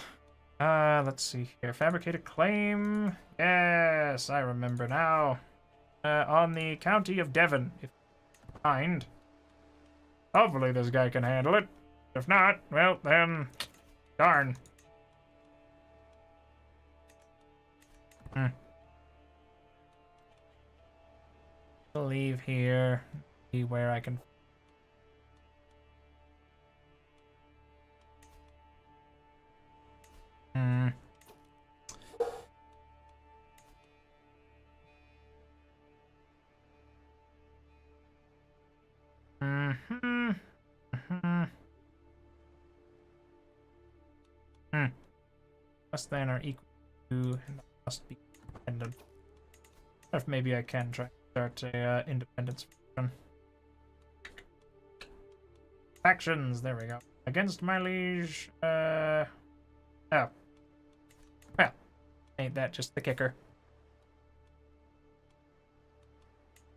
[SPEAKER 1] Let's see here. Fabricated claim. Yes, I remember now. On the county of Devon, if you mind. Hopefully this guy can handle it. If not, well, then, darn. I'll leave here. See where I can. Less than or equal to, and must be independent. Or if maybe I can try to start a independence faction. Factions, there we go. Against my liege, oh. Well, ain't that just the kicker?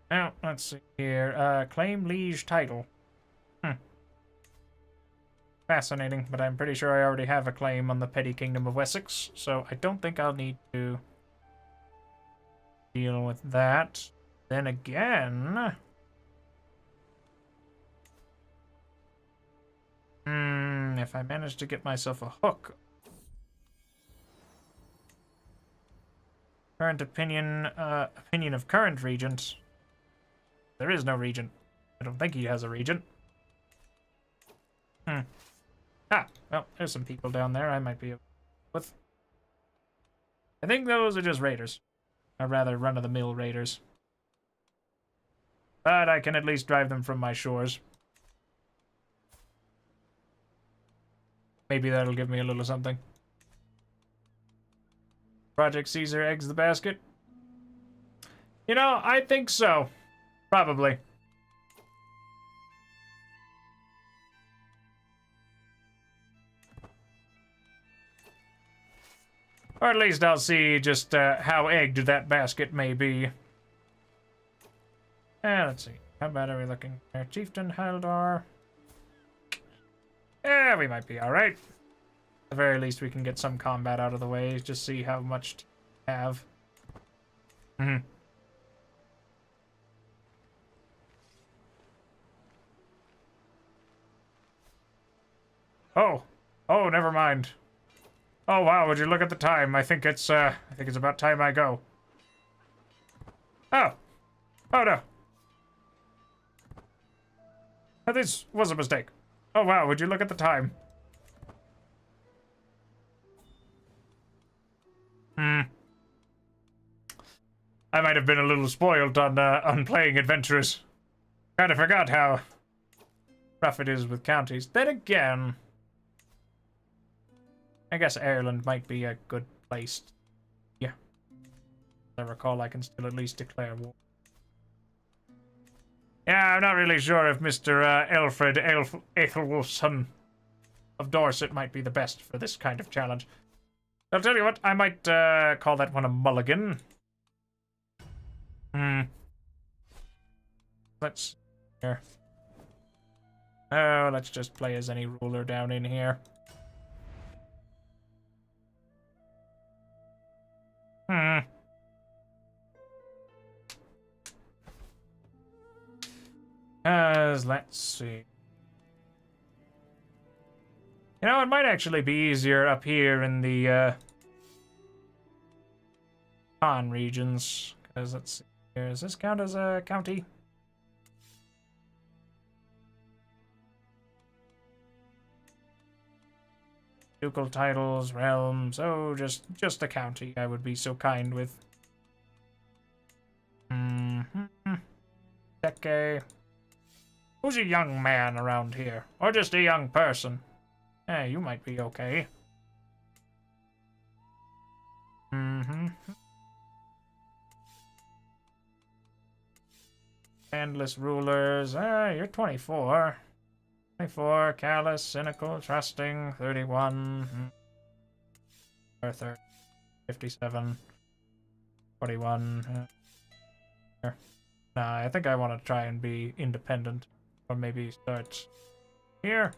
[SPEAKER 1] Now, let's see here. Claim liege title. Fascinating, but I'm pretty sure I already have a claim on the petty kingdom of Wessex, so I don't think I'll need to deal with that. Then again... if I manage to get myself a hook... Current opinion of current regent. There is no regent. I don't think he has a regent. Well, there's some people down there I might be with. I think those are just raiders. Or rather, run-of-the-mill raiders. But I can at least drive them from my shores. Maybe that'll give me a little something. Project Caesar eggs the basket? You know, I think so. Probably. Or at least I'll see just how egged that basket may be. Let's see. How bad are we looking there? Chieftain, Haldar. Yeah, we might be alright. At the very least, we can get some combat out of the way. Just see how much to have. Oh, never mind. Oh wow, would you look at the time? I think it's about time I go. Oh no. This was a mistake. Oh wow, would you look at the time? I might have been a little spoiled on playing adventurous. Kinda forgot how rough it is with counties. Then again, I guess Ireland might be a good place. Yeah. As I recall, I can still at least declare war. Yeah, I'm not really sure if Mr. Alfred Aethelwulfson of Dorset might be the best for this kind of challenge. I'll tell you what, I might call that one a mulligan. Let's... Here. Oh, let's just play as any ruler down in here. Let's see. You know, it might actually be easier up here in the Khan regions. Because let's see here. Does this count as a county? Ducal titles, realms. Oh, just a county I would be so kind with. Okay. Who's a young man around here? Or just a young person? Hey, you might be okay. Endless rulers. You're 24. 24, callous, cynical, trusting, 31. Or 30. 57. 41. Nah, I think I want to try and be independent. Or maybe start here.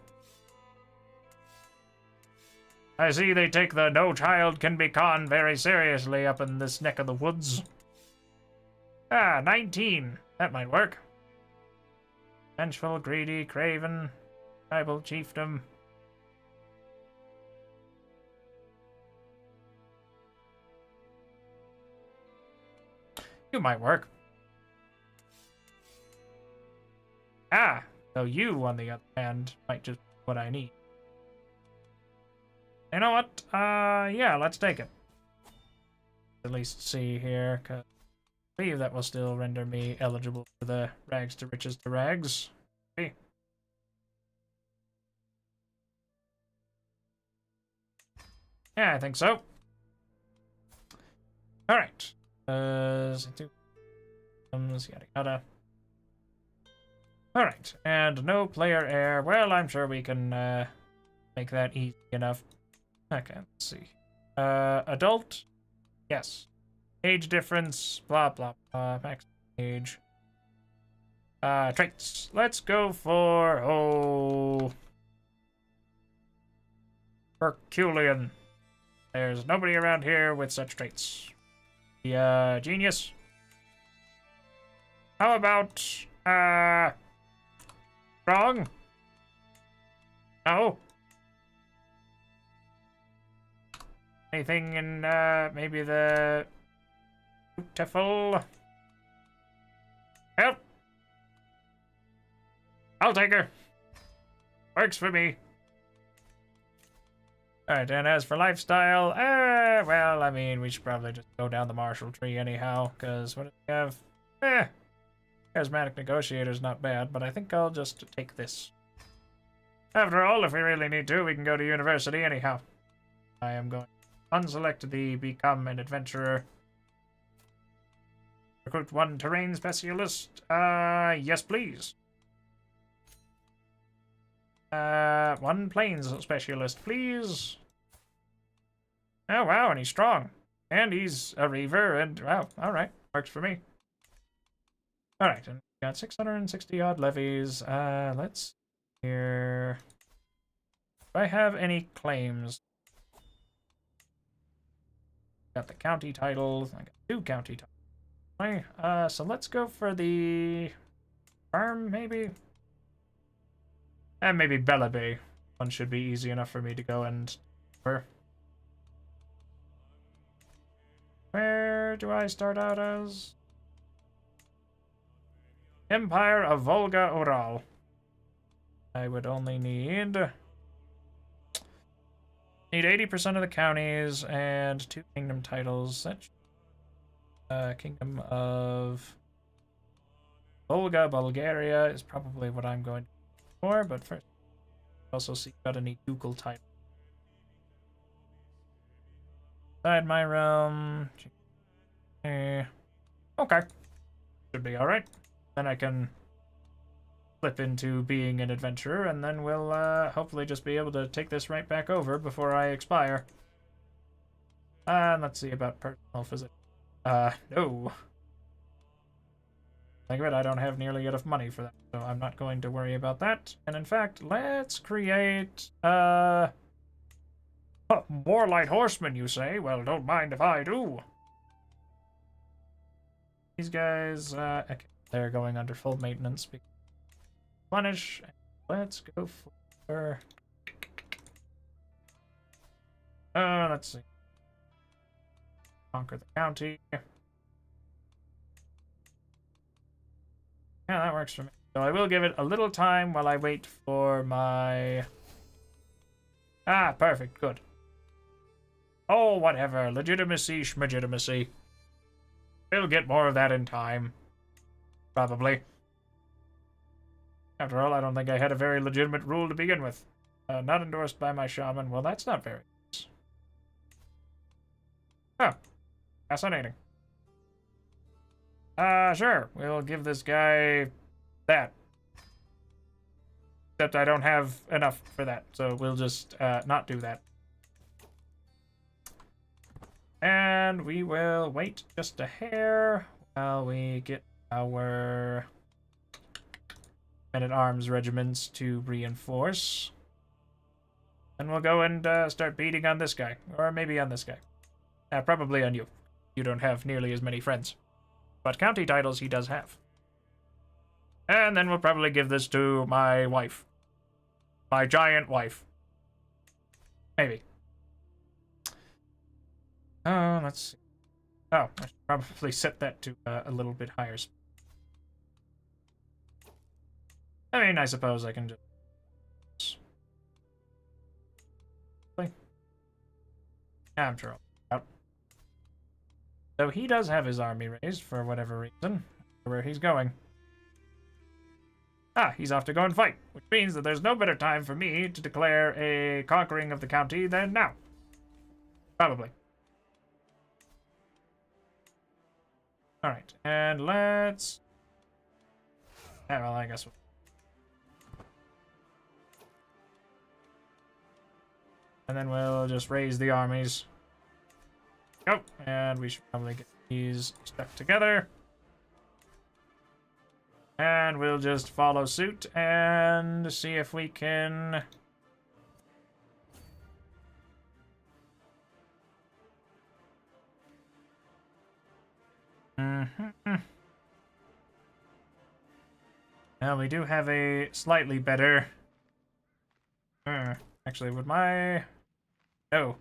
[SPEAKER 1] I see they take the no child can be Khan very seriously up in this neck of the woods. 19. That might work. Vengeful, greedy, craven, tribal chiefdom. You might work. So you, on the other hand, might just be what I need. You know what? Yeah, let's take it. At least see here, because I believe that will still render me eligible for the rags to riches to rags. Okay. Yeah, I think so. Alright. Yada yada. Alright, and no player heir. Well, I'm sure we can make that easy enough. Okay, let's see. Adult? Yes. Age difference, blah blah blah. Max age. Traits. Let's go for, Herculean. There's nobody around here with such traits. The, genius. How about, strong? No. Anything in, maybe the beautiful? Help! I'll take her. Works for me. Alright, and as for lifestyle, well, I mean, we should probably just go down the Marshall tree anyhow, because what do we have? Charismatic Negotiator's not bad, but I think I'll just take this. After all, if we really need to, we can go to university anyhow. I am going to unselect the Become an Adventurer. Recruit 1 Terrain Specialist. Yes, please. 1 Plains Specialist, please. Oh, wow, and he's strong. And he's a Reaver, and wow, alright, works for me. Alright, and we got 660 odd levies. Let's here. Do I have any claims? Got the county titles. I got 2 county titles. So let's go for the farm, maybe? And maybe Bella Bay. One should be easy enough for me to go and... Where do I start out as? Empire of Volga Ural. I would only need 80% of the counties and 2 kingdom titles. Kingdom of Volga, Bulgaria is probably what I'm going before, but first, also see got any ducal type. Inside my realm. Okay. Should be alright. Then I can flip into being an adventurer, and then we'll hopefully just be able to take this right back over before I expire. Let's see about personal physics. No. Think of it, I don't have nearly enough money for that, so I'm not going to worry about that. And in fact, let's create, more light horsemen, you say? Well, don't mind if I do. These guys, okay, they're going under full maintenance. Replenish. Let's go for... let's see. Conquer the county. Yeah, that works for me. So I will give it a little time while I wait for my... Ah, perfect, good. Oh, whatever. Legitimacy, schmegitimacy. We'll get more of that in time. Probably. After all, I don't think I had a very legitimate rule to begin with. Not endorsed by my shaman. Well, that's not very nice. Oh, fascinating. Sure. We'll give this guy that. Except I don't have enough for that, so we'll just not do that. And we will wait just a hair while we get our men-at-arms regiments to reinforce. And we'll go and start beating on this guy, or maybe on this guy. Probably on you. You don't have nearly as many friends. But county titles he does have. And then we'll probably give this to my wife. My giant wife. Maybe. Oh, let's see. Oh, I should probably set that to a little bit higher. I mean, I suppose I can just... Yeah, I'm sure I'll... So he does have his army raised for whatever reason. Where he's going. Ah, he's off to go and fight, which means that there's no better time for me to declare a conquering of the county than now. Probably. Alright, and let's... Yeah, well, I guess we'll... And then we'll just raise the armies. Go, and we should probably get these stuck together. And we'll just follow suit and see if we can... Well, we do have a slightly better... Actually, would my... No.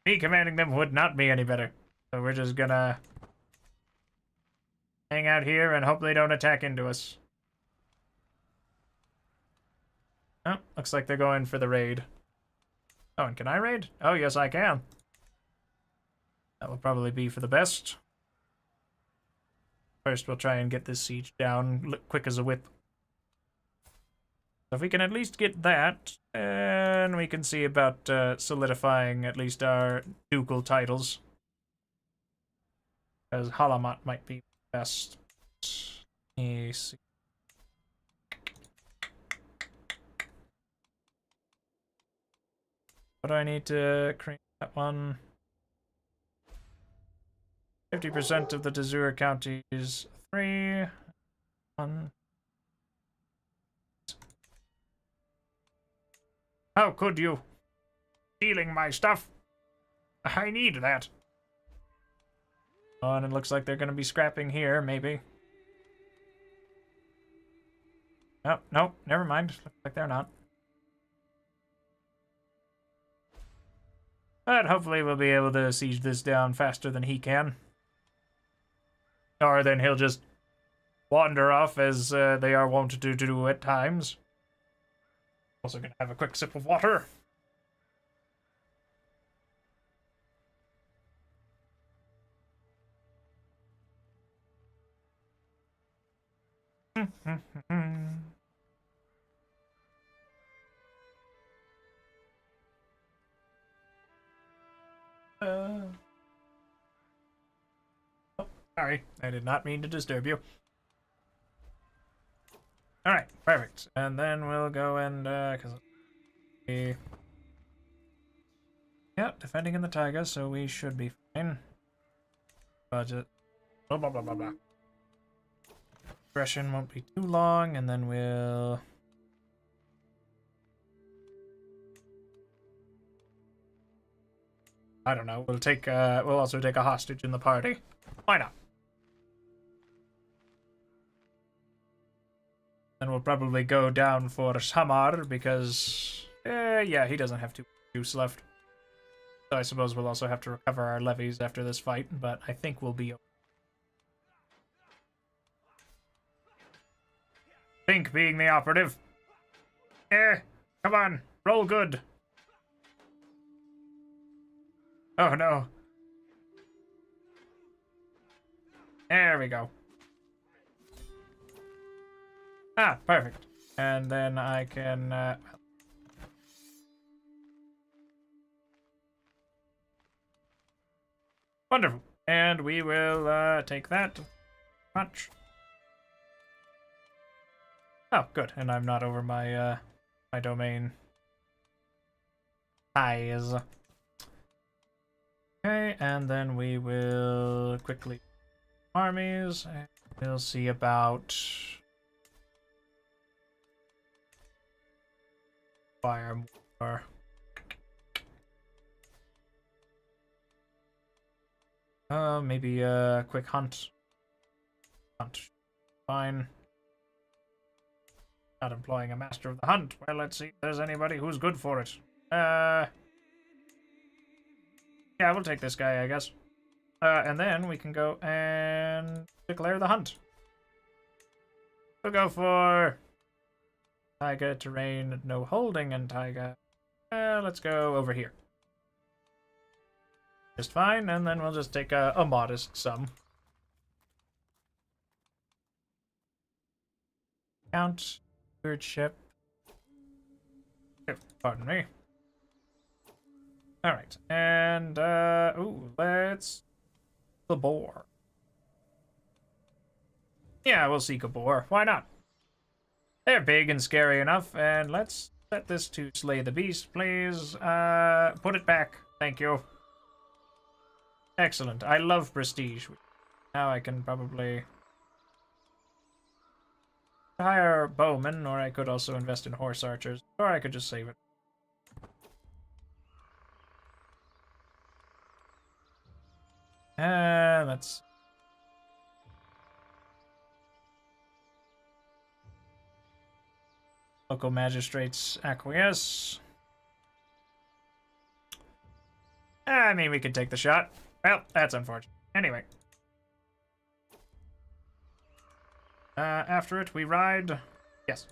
[SPEAKER 1] Me commanding them would not be any better. So we're just gonna... hang out here and hope they don't attack into us. Oh, looks like they're going for the raid. Oh, and can I raid? Oh, yes, I can. That will probably be for the best. First, we'll try and get this siege down quick as a whip. So if we can at least get that, then we can see about solidifying at least our ducal titles. Because Halamat might be best. Let me see. What do I need to create that one? 50% of the Dazur counties. 3. 1. How could you? Stealing my stuff? I need that. Oh, and it looks like they're going to be scrapping here, maybe. Oh, no, never mind. Looks like they're not. But hopefully we'll be able to siege this down faster than he can. Or then he'll just wander off as they are wont to do at times. Also gonna have a quick sip of water. Oh, sorry, I did not mean to disturb you. Alright, perfect. And then we'll go and, cause we... yeah, defending in the taiga, so we should be fine. Budget. Blah, blah, blah, blah, blah. Aggression won't be too long, and then we'll... I don't know, we'll also take a hostage in the party. Why not? Then we'll probably go down for Samar, because... yeah, he doesn't have too much juice left. So I suppose we'll also have to recover our levies after this fight, but I think we'll be okay. Think being the operative. Come on, roll good. Oh no. There we go. Ah, perfect. And then I can, wonderful. And we will, take that. Punch. Oh, good. And I'm not over my, my domain ties. Okay, and then we will quickly armies. And we'll see about fire more. Maybe a quick hunt. Hunt. Fine. Not employing a master of the hunt. Well, let's see if there's anybody who's good for it. Yeah, we'll take this guy, I guess. And then we can go and declare the hunt. We'll go for taiga terrain, no holding in taiga. Let's go over here. Just fine, and then we'll just take a modest sum. Count stewardship. Oh, pardon me. Alright, and, ooh, let's... the boar. Yeah, we'll seek a boar. Why not? They're big and scary enough, and let's set this to slay the beast, please. Put it back. Thank you. Excellent. I love prestige. Now I can probably hire bowmen, or I could also invest in horse archers, or I could just save it. Let's... local magistrates acquiesce. I mean, we could take the shot. Well, that's unfortunate. Anyway. After it, we ride. Yes.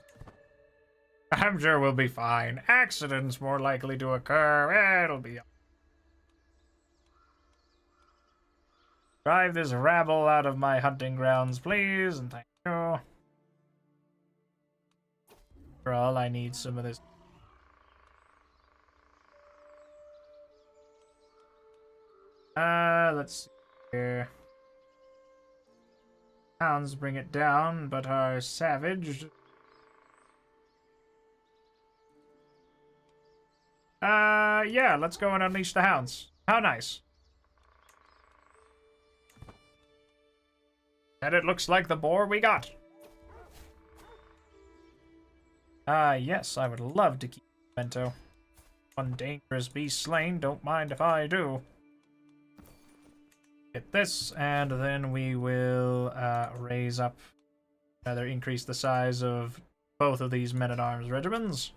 [SPEAKER 1] I'm sure we'll be fine. Accidents more likely to occur. It'll be... drive this rabble out of my hunting grounds, please, and thank you. For all, I need some of this. Let's see here. Hounds bring it down, but are savaged. Yeah, let's go and unleash the hounds. How nice. And it looks like the boar we got. Yes, I would love to keep Bento. One dangerous beast slain, don't mind if I do. Get this, and then we will raise up, rather increase the size of both of these men-at-arms regiments.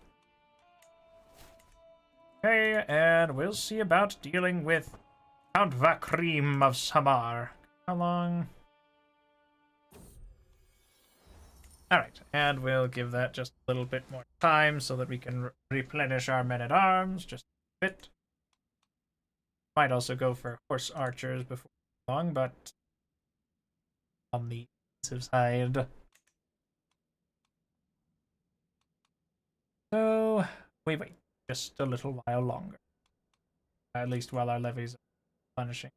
[SPEAKER 1] Okay, and we'll see about dealing with Count Vakrim of Samar. How long? Alright, and we'll give that just a little bit more time so that we can replenish our men-at-arms just a bit. Might also go for horse archers before long, but on the defensive side. So we wait just a little while longer. At least while our levies punishing.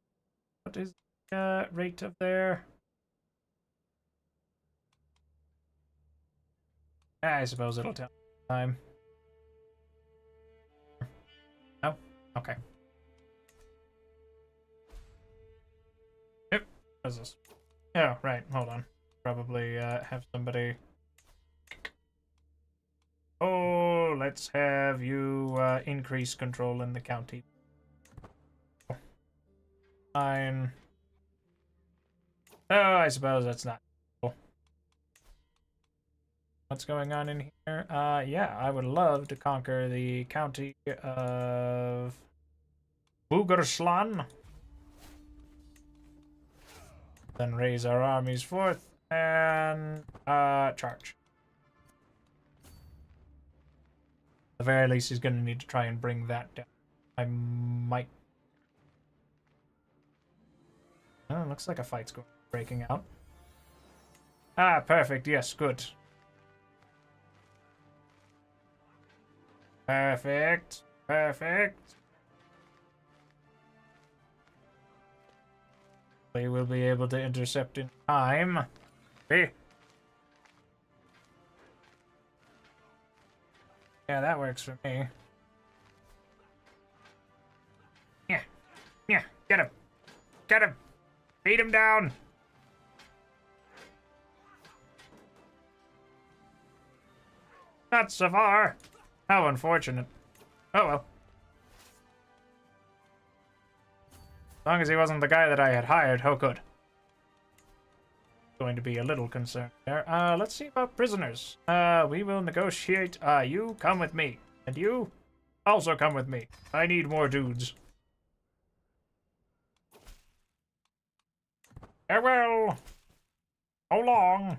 [SPEAKER 1] What is the rate of their... I suppose it'll tell time. No? Okay. Yep. What is this? Oh, right. Hold on. Probably have somebody... Oh, let's have you increase control in the county. Fine. Oh, I suppose that's not cool. What's going on in here? Yeah, I would love to conquer the county of Bugerslan. Then raise our armies forth and charge. At the very least, he's going to need to try and bring that down. I might... Oh, looks like a fight's breaking out. Ah, perfect. Yes, good. Perfect. Perfect. We will be able to intercept in time. See? Yeah, that works for me. Yeah. Yeah. Get him. Get him. Beat him down. Not so far. How unfortunate. Oh well. As long as he wasn't the guy that I had hired, oh good. Going to be a little concerned there. Let's see about prisoners. We will negotiate. You come with me. And you also come with me. I need more dudes. Farewell. So long.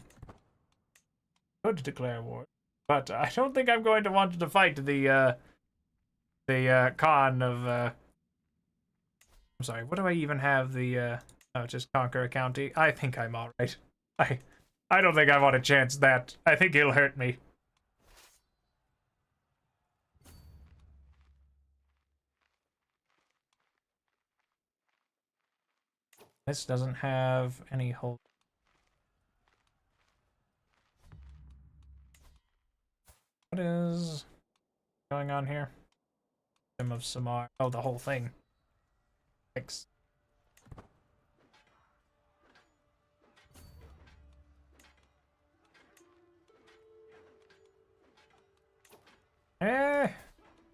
[SPEAKER 1] Could declare war. But I don't think I'm going to want to fight the Khan of, I'm sorry, what do I even have the, oh, just conquer a county? I think I'm alright. I don't think I want to chance that. I think he'll hurt me. This doesn't have any hold. What is going on here? Kingdom of Samar. Oh, the whole thing. Thanks.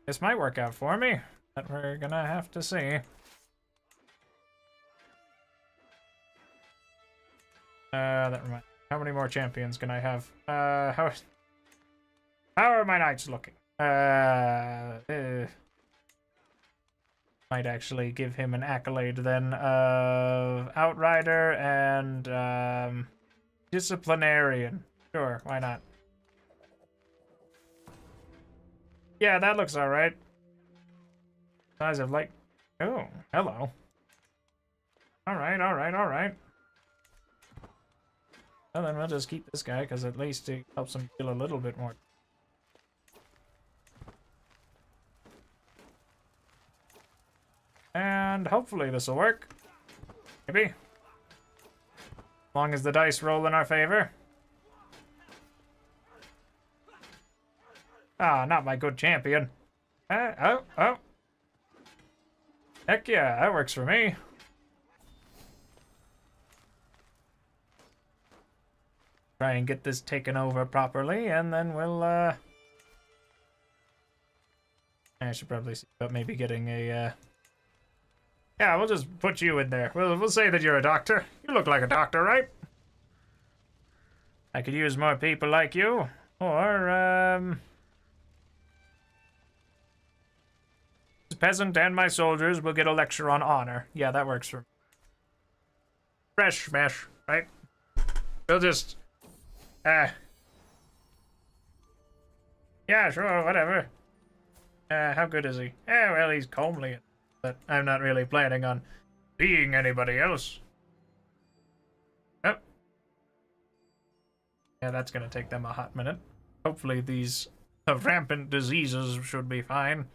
[SPEAKER 1] This might work out for me, but we're gonna have to see. That reminds me. How many more champions can I have? How are my knights looking? Might actually give him an accolade then of Outrider and Disciplinarian. Sure, why not? Yeah, that looks alright. Size of like... Oh, hello. Alright, alright, alright. Well, then we'll just keep this guy, because at least it helps him feel a little bit more. And hopefully this will work. Maybe. As long as the dice roll in our favor. Ah, not my good champion. Oh. Heck yeah, that works for me. Try and get this taken over properly, and then we'll, I should probably see about maybe getting a, yeah, we'll just put you in there. We'll say that you're a doctor. You look like a doctor, right? I could use more people like you. Or, this peasant and my soldiers will get a lecture on honor. Yeah, that works for me. Fresh mesh, right? We'll just... yeah, sure, whatever. How good is he? Well, he's comely, but I'm not really planning on being anybody else. Oh. Yeah, that's gonna take them a hot minute. Hopefully these rampant diseases should be fine.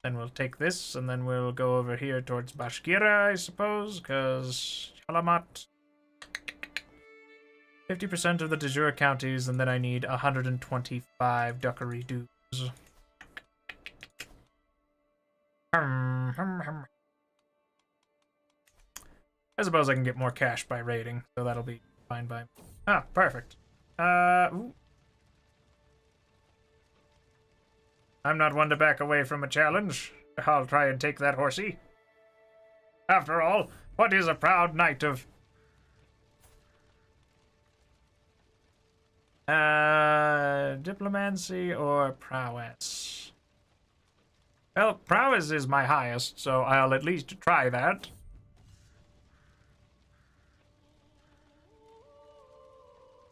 [SPEAKER 1] Then we'll take this, and then we'll go over here towards Bashkira, I suppose, because Alamat. 50% of the de jure counties, and then I need 125 duckery dues. I suppose I can get more cash by raiding, so that'll be fine by me. Ah, perfect. Ooh. I'm not one to back away from a challenge. I'll try and take that horsey. After all, what is a proud knight of... diplomacy or prowess? Well, prowess is my highest, so I'll at least try that.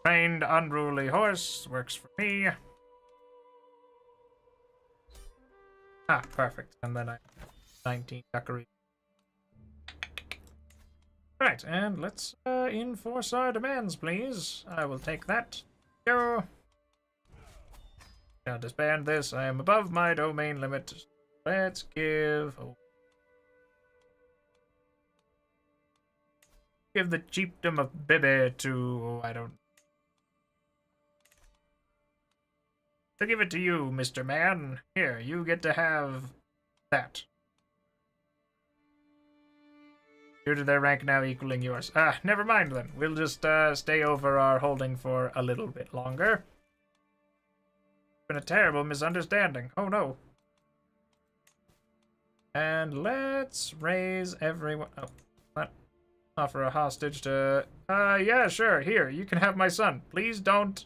[SPEAKER 1] Trained unruly horse works for me. Ah, perfect. And then I have 19 duckery. Right, and let's enforce our demands, please. I will take that. Go. Now disband this. I am above my domain limit. Let's give... Oh. Give the chiefdom of Bibi to... I don't... To give it to you, Mr. Man. Here, you get to have that. Due to their rank now equaling yours. Ah, never mind then. We'll just stay over our holding for a little bit longer. Been a terrible misunderstanding. Oh no. And let's raise everyone. Oh, what? Offer a hostage to. Yeah, sure. Here, you can have my son. Please don't.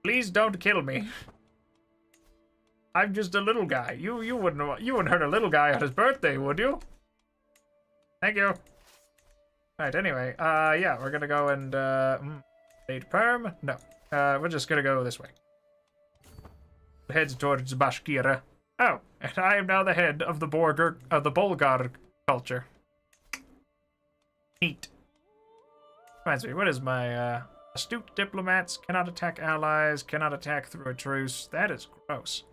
[SPEAKER 1] Please don't kill me. I'm just a little guy. You wouldn't hurt a little guy on his birthday, would you? Thank you. Right, anyway, yeah, we're gonna go and raid perm? No. We're just gonna go this way. Heads towards Bashkira. Oh, and I am now the head of the Bulgar culture. Neat. Reminds me, what is my astute diplomats cannot attack allies, cannot attack through a truce. That is gross.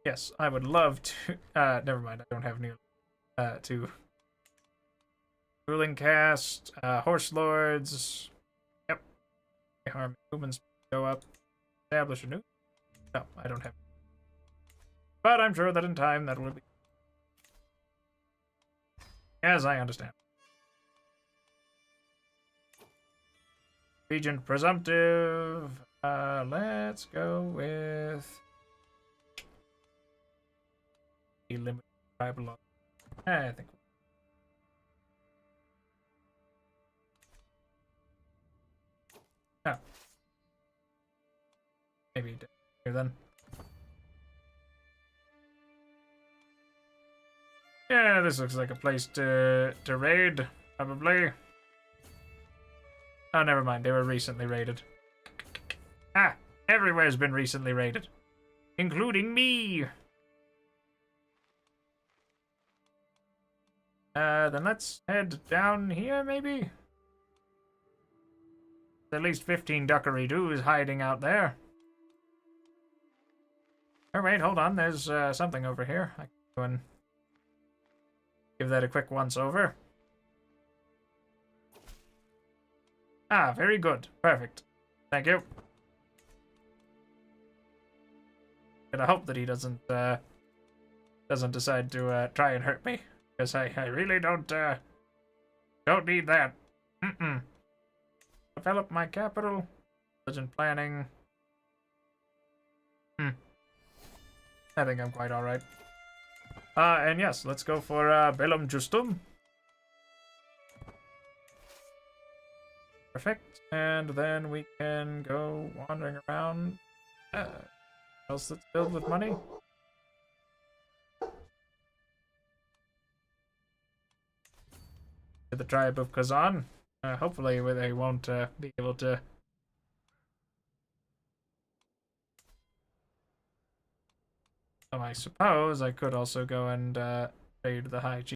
[SPEAKER 1] Yes, I would love to. Never mind. I don't have any. To ruling caste, horse lords. Yep. Harm humans go up. Establish a new. No, I don't have. But I'm sure that in time that will be. As I understand. Regent presumptive. Let's go with. Limited tribal. I think. Oh. Maybe here then. Yeah, this looks like a place to raid, probably. Oh, never mind. They were recently raided. Ah, everywhere's been recently raided, including me. Then let's head down here, maybe? At least 15 duckery dues hiding out there. Oh, wait, hold on. There's something over here. I can go and give that a quick once-over. Ah, very good. Perfect. Thank you. And I hope that he doesn't decide to try and hurt me. Because I really don't need that. Develop my capital. Religion planning. I think I'm quite alright. And yes, let's go for Bellum Justum. Perfect. And then we can go wandering around. Else that's filled with money. To the tribe of Kazan. Hopefully they won't be able to. Oh, I suppose I could also go and raid the High Chief.